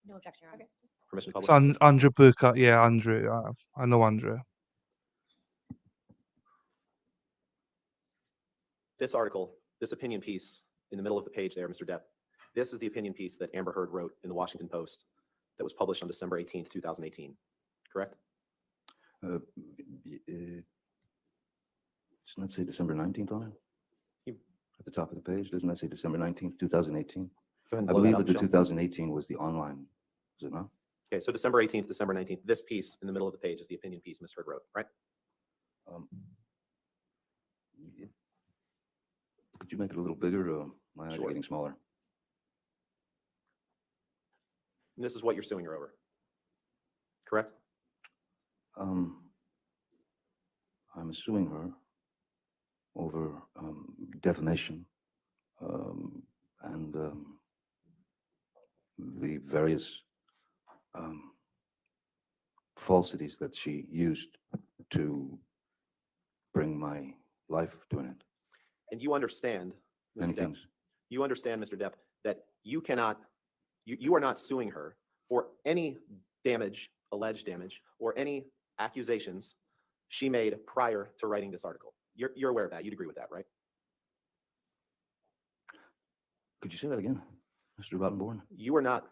No objection, Your Honor. Permission to It's publish. Andrea Burkhardt. Yeah, Andrea. I know Andrea. This article, this opinion piece in the middle of the page there, Mr. Depp, this is the opinion piece that Amber Heard wrote in the Washington Post that was published on December 18th, 2018, correct? Doesn't that say December 19th on it? At the top of the page, doesn't that say December 19th, 2018? Go ahead and I blow believe up, that the Michelle. 2018 was the online, is it not? Okay, so December 18th, December 19th, this piece in the middle of the page is the opinion piece Ms. Heard wrote, right? Could you make it a little bigger? My eyes are Sure. getting smaller. And this is what you're suing her over, correct? I'm suing her over defamation and the various falsities that she used to bring my life to an end. And you understand, Many Mr. Depp, things. you understand, Mr. Depp, that you cannot, you are not suing her for any damage, alleged damage, or any accusations she made prior to writing this article. You're aware of that. You'd agree with that, right? Could you say that again, Mr. Rottenborn? You are not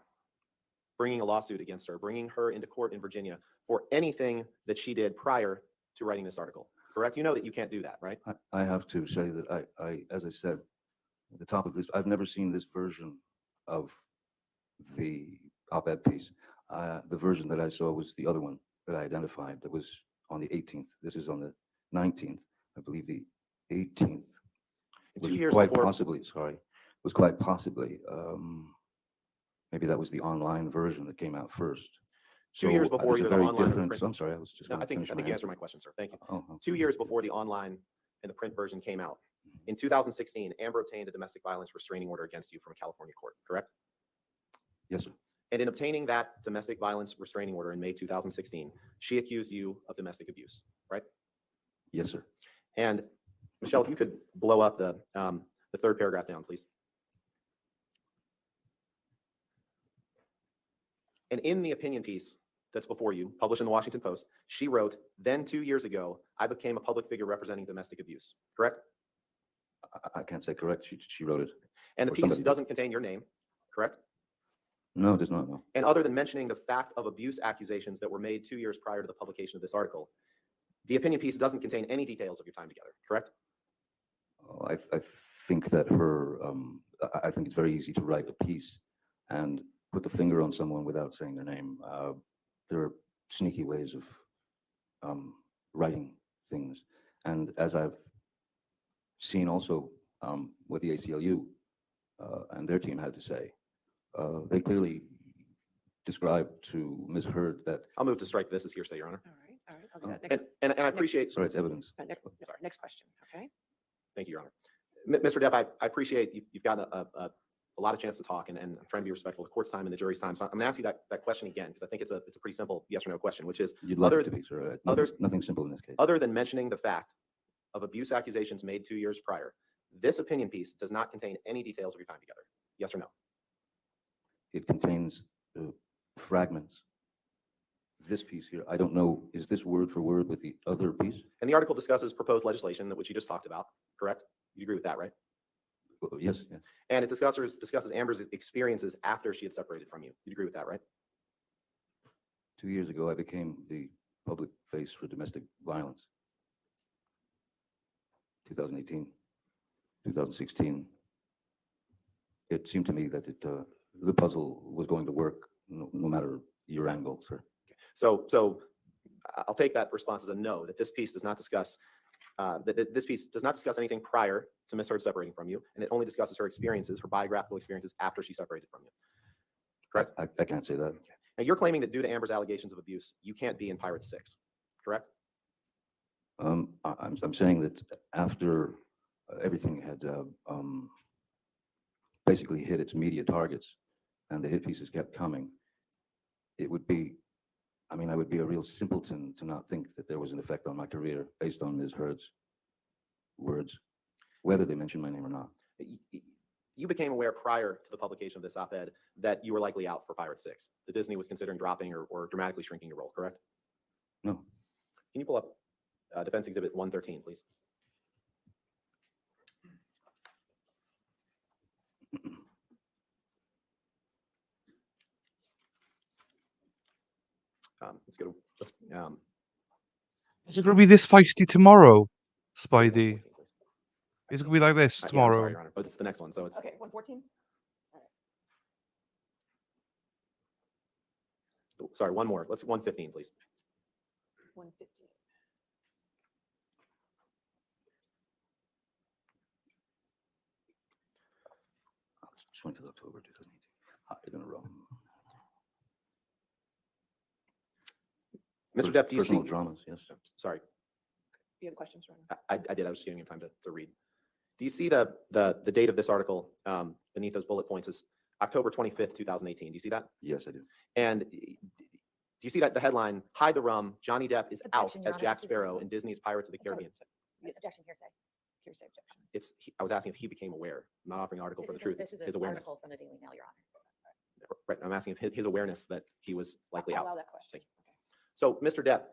bringing a lawsuit against her, bringing her into court in Virginia for anything that she did prior to writing this article, correct? You know that you can't do that, right? I have to say that I, as I said at the top of this, I've never seen this version of the op-ed piece. The version that I saw was the other one that I identified that was on the 18th. This is on the 19th. I believe the 18th was 2 years quite before, possibly, was quite possibly, maybe that was the online version that came out first. 2 years before there's a either the very online or the different- print. I'm sorry, I was just No, going I to think finish you my answered answer. my question, sir. Thank you. Oh, 2 years before the online and the print version came out, in 2016, Amber obtained a domestic violence restraining order against you from a California court, correct? yes, sir. And in obtaining that domestic violence restraining order in May 2016, she accused you of domestic abuse, right? Yes, sir. And Michelle, if you could blow up the third paragraph down, please. And in the opinion piece that's before you, published in the Washington Post, she wrote, then 2 years ago, I became a public figure representing domestic abuse, correct? I can't say correct. She wrote it. And the Or piece somebody did. doesn't contain your name, correct? No, it does not, no. And other than mentioning the fact of abuse accusations that were made 2 years prior to the publication of this article, the opinion piece doesn't contain any details of your time together, correct? I think that I think it's very easy to write a piece and put the finger on someone without saying their name. There are sneaky ways of writing things. And as I've seen also what the ACLU and their team had to say, they clearly described to Ms. Heard that, I'll move to strike this as hearsay, Your Honor. All right, I'll do that. Next, And I appreciate, sorry, it's evidence. next question, okay? thank you, Your Honor. Mr. Depp, I appreciate you've gotten a a lot of chance to talk, and I'm trying to be respectful of the court's time and the jury's time. So I'm gonna ask you that question again, because I think it's a pretty simple yes or no question, which is, You'd like other, it to be, sir. Nothing simple in this case. other than mentioning the fact of abuse accusations made 2 years prior, this opinion piece does not contain any details of your time together. Yes or no? It contains fragments. This piece here, I don't know, is this word for word with the other piece? And the article discusses proposed legislation, which you just talked about, correct? You agree with that, right? Yes, yes. And it discusses Amber's experiences after she had separated from you. You agree with that, right? 2 years ago, I became the public face for domestic violence. 2018, 2016. It seemed to me that the puzzle was going to work no matter your angle, sir. So I'll take that response as a no, that this piece does not discuss this piece does not discuss anything prior to Miss Heard separating from you, and it only discusses her experiences, her biographical experiences after she separated from you. Correct? I can't say that. Okay. Now you're claiming that due to Amber's allegations of abuse, you can't be in Pirates 6, correct? I'm saying that after everything had basically hit its media targets and the hit pieces kept coming, it would be, I mean, I would be a real simpleton to not think that there was an effect on my career based on Ms. Heard's words, whether they mention my name or not. You became aware prior to the publication of this op-ed that you were likely out for Pirates 6, that Disney was considering dropping or dramatically shrinking your role, correct? No. Can you pull up Defense Exhibit 113, please? Let's go to, Is it going to be this feisty tomorrow, Spidey? 114, please. Is it going to be like this Yeah, I'm tomorrow? sorry, Your Honor, but it's the next one, so it's Okay, 114? sorry, one more. Let's 115, please. 115. 20th of October 2018. Hide in a row. Mr. Depp, do you see? Personal dramas, yes. Sorry, You have questions, Ron? I did. I was just giving you time to read. Do you see the date of this article beneath those bullet points is October 25th, 2018? Do you see that? Yes, I do. And do you see that the headline, Hide the Rum, Johnny Depp is out Objection, Your as Honor. Jack This is Sparrow not- in Disney's Pirates of the Caribbean? Objection, hearsay. Hearsay objection. I was asking if he became aware. I'm not offering an article for the truth. This It's is his an awareness. article from the Daily Mail, Your Honor. Right. I'm asking if his awareness that he was likely I'll out. allow that question. Thank So, Mr. Depp,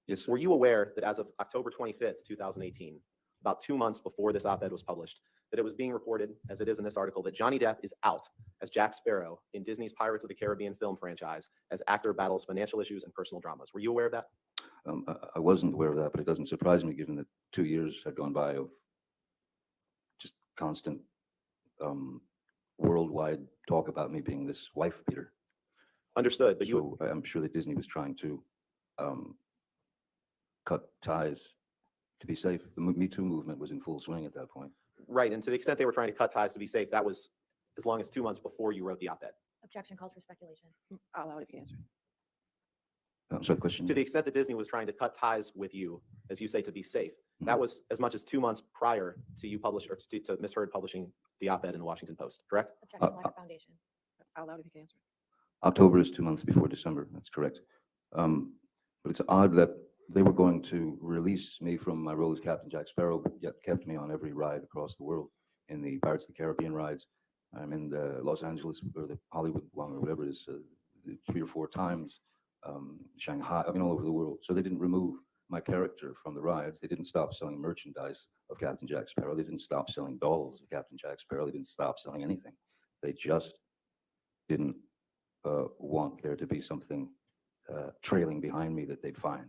Yes, sir. were you aware that as of October 25th, 2018, about 2 months before this op-ed was published, that it was being reported, as it is in this article, that Johnny Depp is out as Jack Sparrow in Disney's Pirates of the Caribbean film franchise as actor battles financial issues and personal dramas? Were you aware of that? I wasn't aware of that, but it doesn't surprise me given that 2 years had gone by of just constant worldwide talk about me being this wife beater. Understood, but you, So I'm sure that Disney was trying to cut ties to be safe. The Me Too movement was in full swing at that point. right, and to the extent they were trying to cut ties to be safe, that was as long as 2 months before you wrote the op-ed. Objection calls for speculation. I'll allow it if you can answer. I'm sorry, the question? To the extent that Disney was trying to cut ties with you, as you say, to be safe, Mm-hmm. that was as much as 2 months prior to you publish or to Ms. Heard publishing the op-ed in the Washington Post, correct? Objection, lack of foundation. I'll allow it if you can answer. October is 2 months before December. That's correct. But it's odd that they were going to release me from my role as Captain Jack Sparrow, but yet kept me on every ride across the world. In the Pirates of the Caribbean rides, I'm in the Los Angeles or the Hollywood one or whatever it is, 3 or 4 times. Shanghai, I mean, all over the world. So they didn't remove my character from the rides. They didn't stop selling merchandise of Captain Jack Sparrow. They didn't stop selling dolls of Captain Jack Sparrow. They didn't stop selling anything. They just didn't want there to be something trailing behind me that they'd find.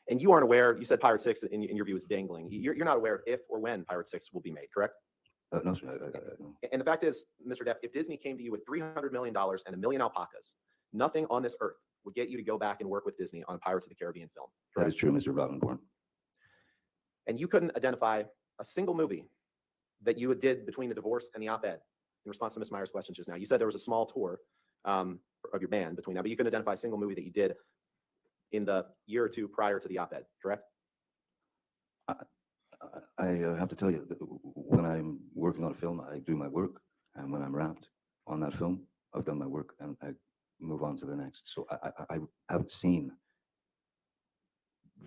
And you aren't aware, you said Pirate 6 in your view is dangling. You're not aware if or when Pirate 6 will be made, correct? No, sir. No. And the fact is, Mr. Depp, if Disney came to you with $300 million and 1 million alpacas, nothing on this earth would get you to go back and work with Disney on a Pirates of the Caribbean film. That is true, Mr. Robinborn. And you couldn't identify a single movie that you did between the divorce and the op-ed in response to Ms. Meyer's question just now. You said there was a small tour of your band between that, but you couldn't identify a single movie that you did in the year or two prior to the op-ed, correct? I have to tell you that when I'm working on a film, I do my work, and when I'm wrapped, on that film, I've done my work and I move on to the next. So I haven't seen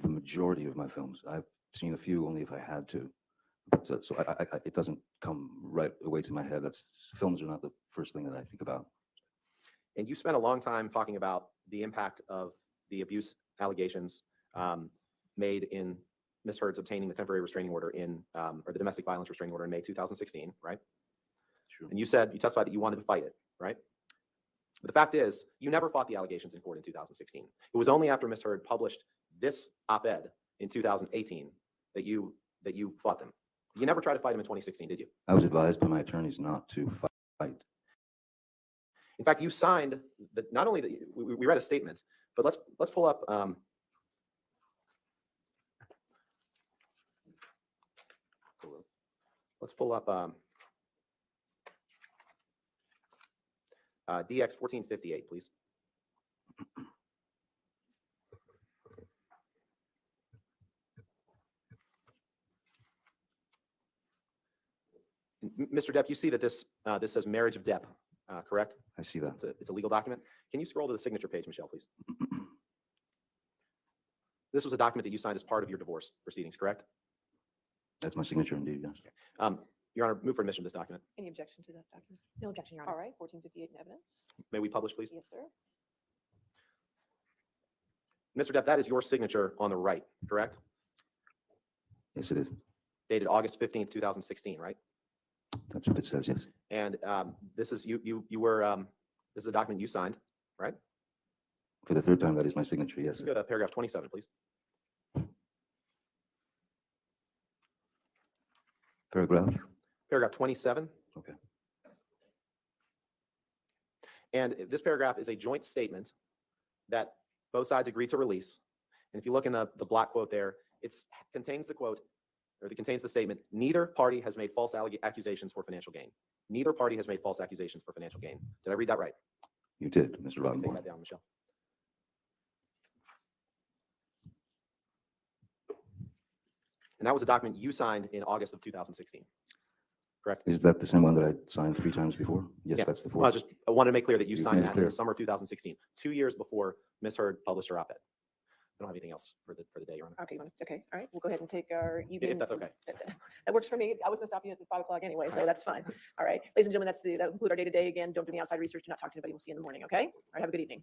the majority of my films. I've seen a few only if I had to. But, so it doesn't come right away to my head. Films are not the first thing that I think about. And you spent a long time talking about the impact of the abuse allegations made in Ms. Heard's obtaining the temporary restraining order or the domestic violence restraining order in May 2016, right? True. And you testified that you wanted to fight it, right? But the fact is, you never fought the allegations in court in 2016. It was only after Ms. Heard published this op-ed in 2018 that you fought them. You never tried to fight them in 2016, did you? I was advised by my attorneys not to fight. In fact, you signed not only that we read a statement, but let's pull up. Let's pull up DX 1458, please. Mr. Depp, you see that this says marriage of Depp, correct? I see that. It's a legal document. Can you scroll to the signature page, Michelle, please? This was a document that you signed as part of your divorce proceedings, correct? That's my signature indeed, yes. Your Honor, move for admission of this document. Any objection to that document? No objection, Your All Honor. right, 1458 in evidence. May we publish, please? Yes, sir. Mr. Depp, that is your signature on the right, correct? Yes, it is. Dated August 15th, 2016, right? That's what it says, yes. And this is this is a document you signed, right? For the third time, that is my signature, yes. Let's go to paragraph 27, please. Paragraph? Paragraph 27. Okay. And this paragraph is a joint statement that both sides agreed to release. And if you look in the block quote there, it contains the quote, or it contains the statement, neither party has made false accusations for financial gain. Neither party has made false accusations for financial gain. Did I read that right? You did, Mr. Take Robinborn. that down, Michelle. And that was a document you signed in August of 2016, correct? Is that the same one that I signed 3 times before? Yes, Yeah. that's the Well, fourth. I wanted to make clear that you You've signed made it that in clear. the summer of 2016, 2 years before Ms. Heard published her op-ed. I don't have anything else for the day, Your Honor. Okay, okay, all right, we'll go ahead and take our. If that's okay. That works for me. I was gonna stop you at 5 o'clock anyway, so that's fine. All right, ladies and gentlemen, that conclude our day-to-day. Again, don't do any outside research, do not talk to anybody. We'll see you in the morning, okay? All right, have a good evening.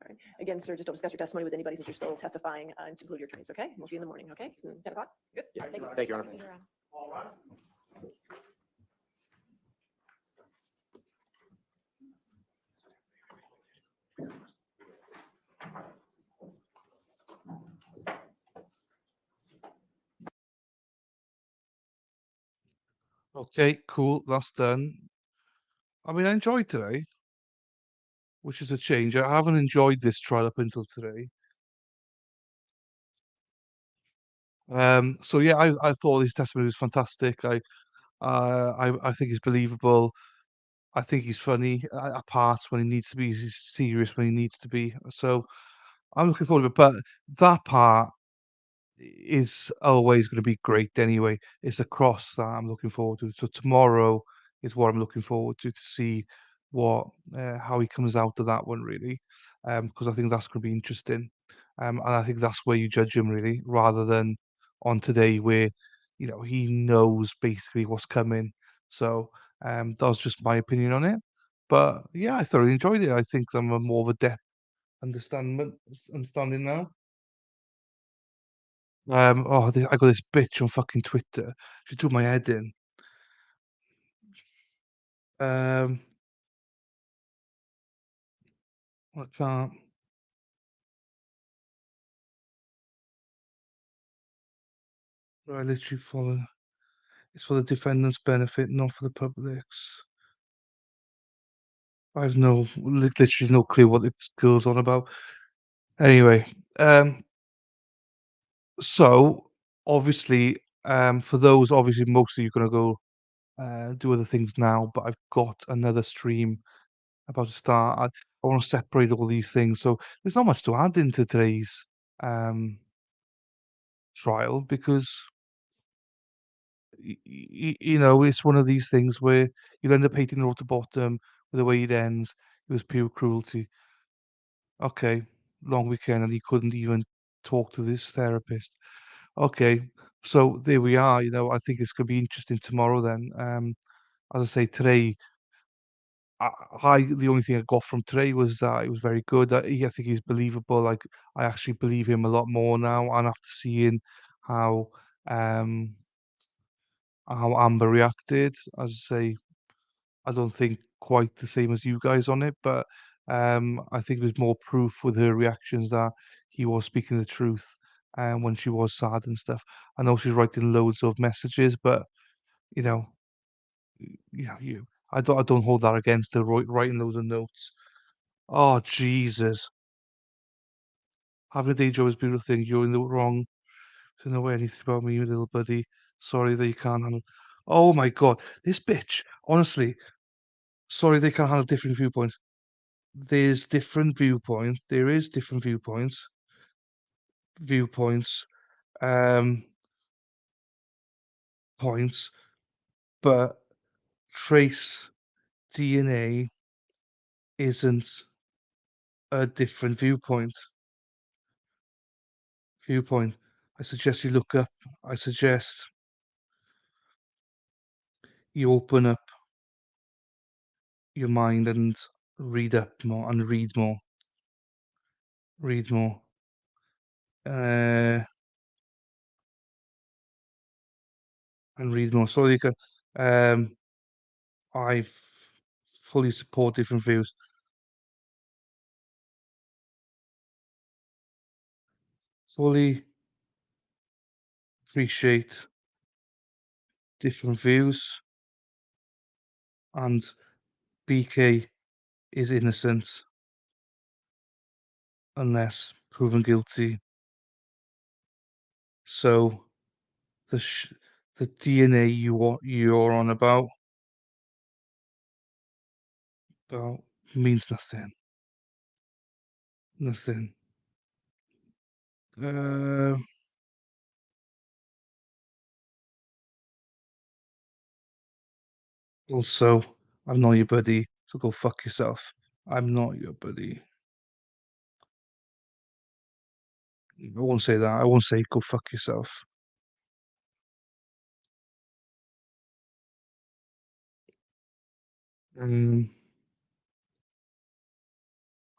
All right. Again, sir, just don't discuss your testimony with anybody since you're still testifying, and to include your attorneys, okay? We'll see you in the morning, okay? 10 o'clock? Good? Yeah. All right, Thank you, Your Honor. Your Honor. Okay, cool. That's done. I mean, I enjoyed today, which is a change. I haven't enjoyed this trial up until today. So yeah, I thought his testimony was fantastic. I think he's believable. I think he's funny at parts when he needs to be. He's serious when he needs to be. So I'm looking forward to it. But that part is always going to be great anyway. It's the cross that I'm looking forward to. So tomorrow is what I'm looking forward to see what how he comes out of that one really, because I think that's going to be interesting, and I think that's where you judge him really, rather than on today where he knows basically what's coming. So that was just my opinion on it. But yeah, I thoroughly enjoyed it. I think I'm a more of a depth understanding now. I got this bitch on fucking Twitter. She took my head in. Um, I can't. I literally follow. It's for the defendant's benefit, not for the public's. I have literally no clue what this girl's on about. Anyway, so obviously, for those, obviously, most of you are gonna go do other things now, but I've got another stream about to start. I want to separate all these things, so there's not much to add into today's um, trial because it's one of these things where you'll end up hating the road to bottom with the way it ends. It was pure cruelty. Okay, long weekend, and he couldn't even talk to this therapist. Okay, so there we are. I think it's going to be interesting tomorrow. Then, as I say, today, the only thing I got from today was that it was very good. I think he's believable. Like I actually believe him a lot more now, and after seeing how um how Amber reacted, as I say, I don't think quite the same as you guys on it, but I think there's more proof with her reactions that he was speaking the truth, and when she was sad and stuff. I know she's writing loads of messages, but you know, I don't hold that against her writing loads of notes. Oh Jesus, having a day job is a beautiful thing. You're in the wrong to know anything about me, little buddy. Sorry that you can't handle. Oh my God, this bitch. Honestly, sorry they can't handle different viewpoints. There's different viewpoints. There is different viewpoints, um, points, but trace DNA isn't a different viewpoint. I suggest you look up. I suggest you open up your mind and read up more and read more. Uh, and read more. So you can. Um, I fully support different views. Fully appreciate different views, and BK is innocent unless proven guilty. So the the DNA you're on about means nothing. Nothing. Uh, Also, I'm not your buddy, so go fuck yourself. I'm not your buddy. I won't say that. I won't say go fuck yourself. Um,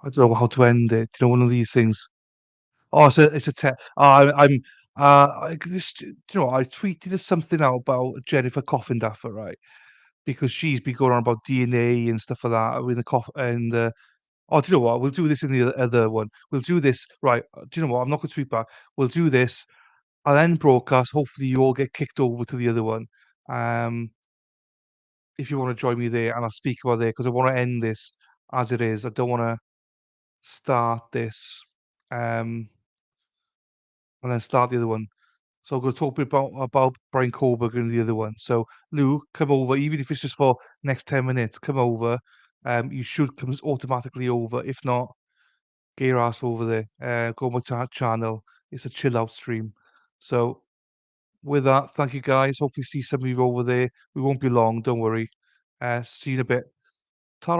I don't know how to end it. One of these things. Oh, it's a te I'm I tweeted something out about Jennifer Coffindaffer, right? Because she's been going on about DNA and stuff like that with the oh, do you know what? We'll do this in the other one. We'll do this, right? Do you know what? I'm not going to tweet back. We'll do this. I'll end broadcast. Hopefully, you all get kicked over to the other one. Um, if you want to join me there, and I'll speak about there because I want to end this as it is. I don't want to start this, and then start the other one. So I'm going to talk a bit about Brian Coburg and the other one. So Lou, come over, even if it's just for next 10 minutes. Come over. You should come automatically over. If not, get your ass over there. Go on my channel. It's a chill out stream. So with that, thank you guys. Hopefully see some of you over there. We won't be long. Don't worry. See you in a bit. Ta.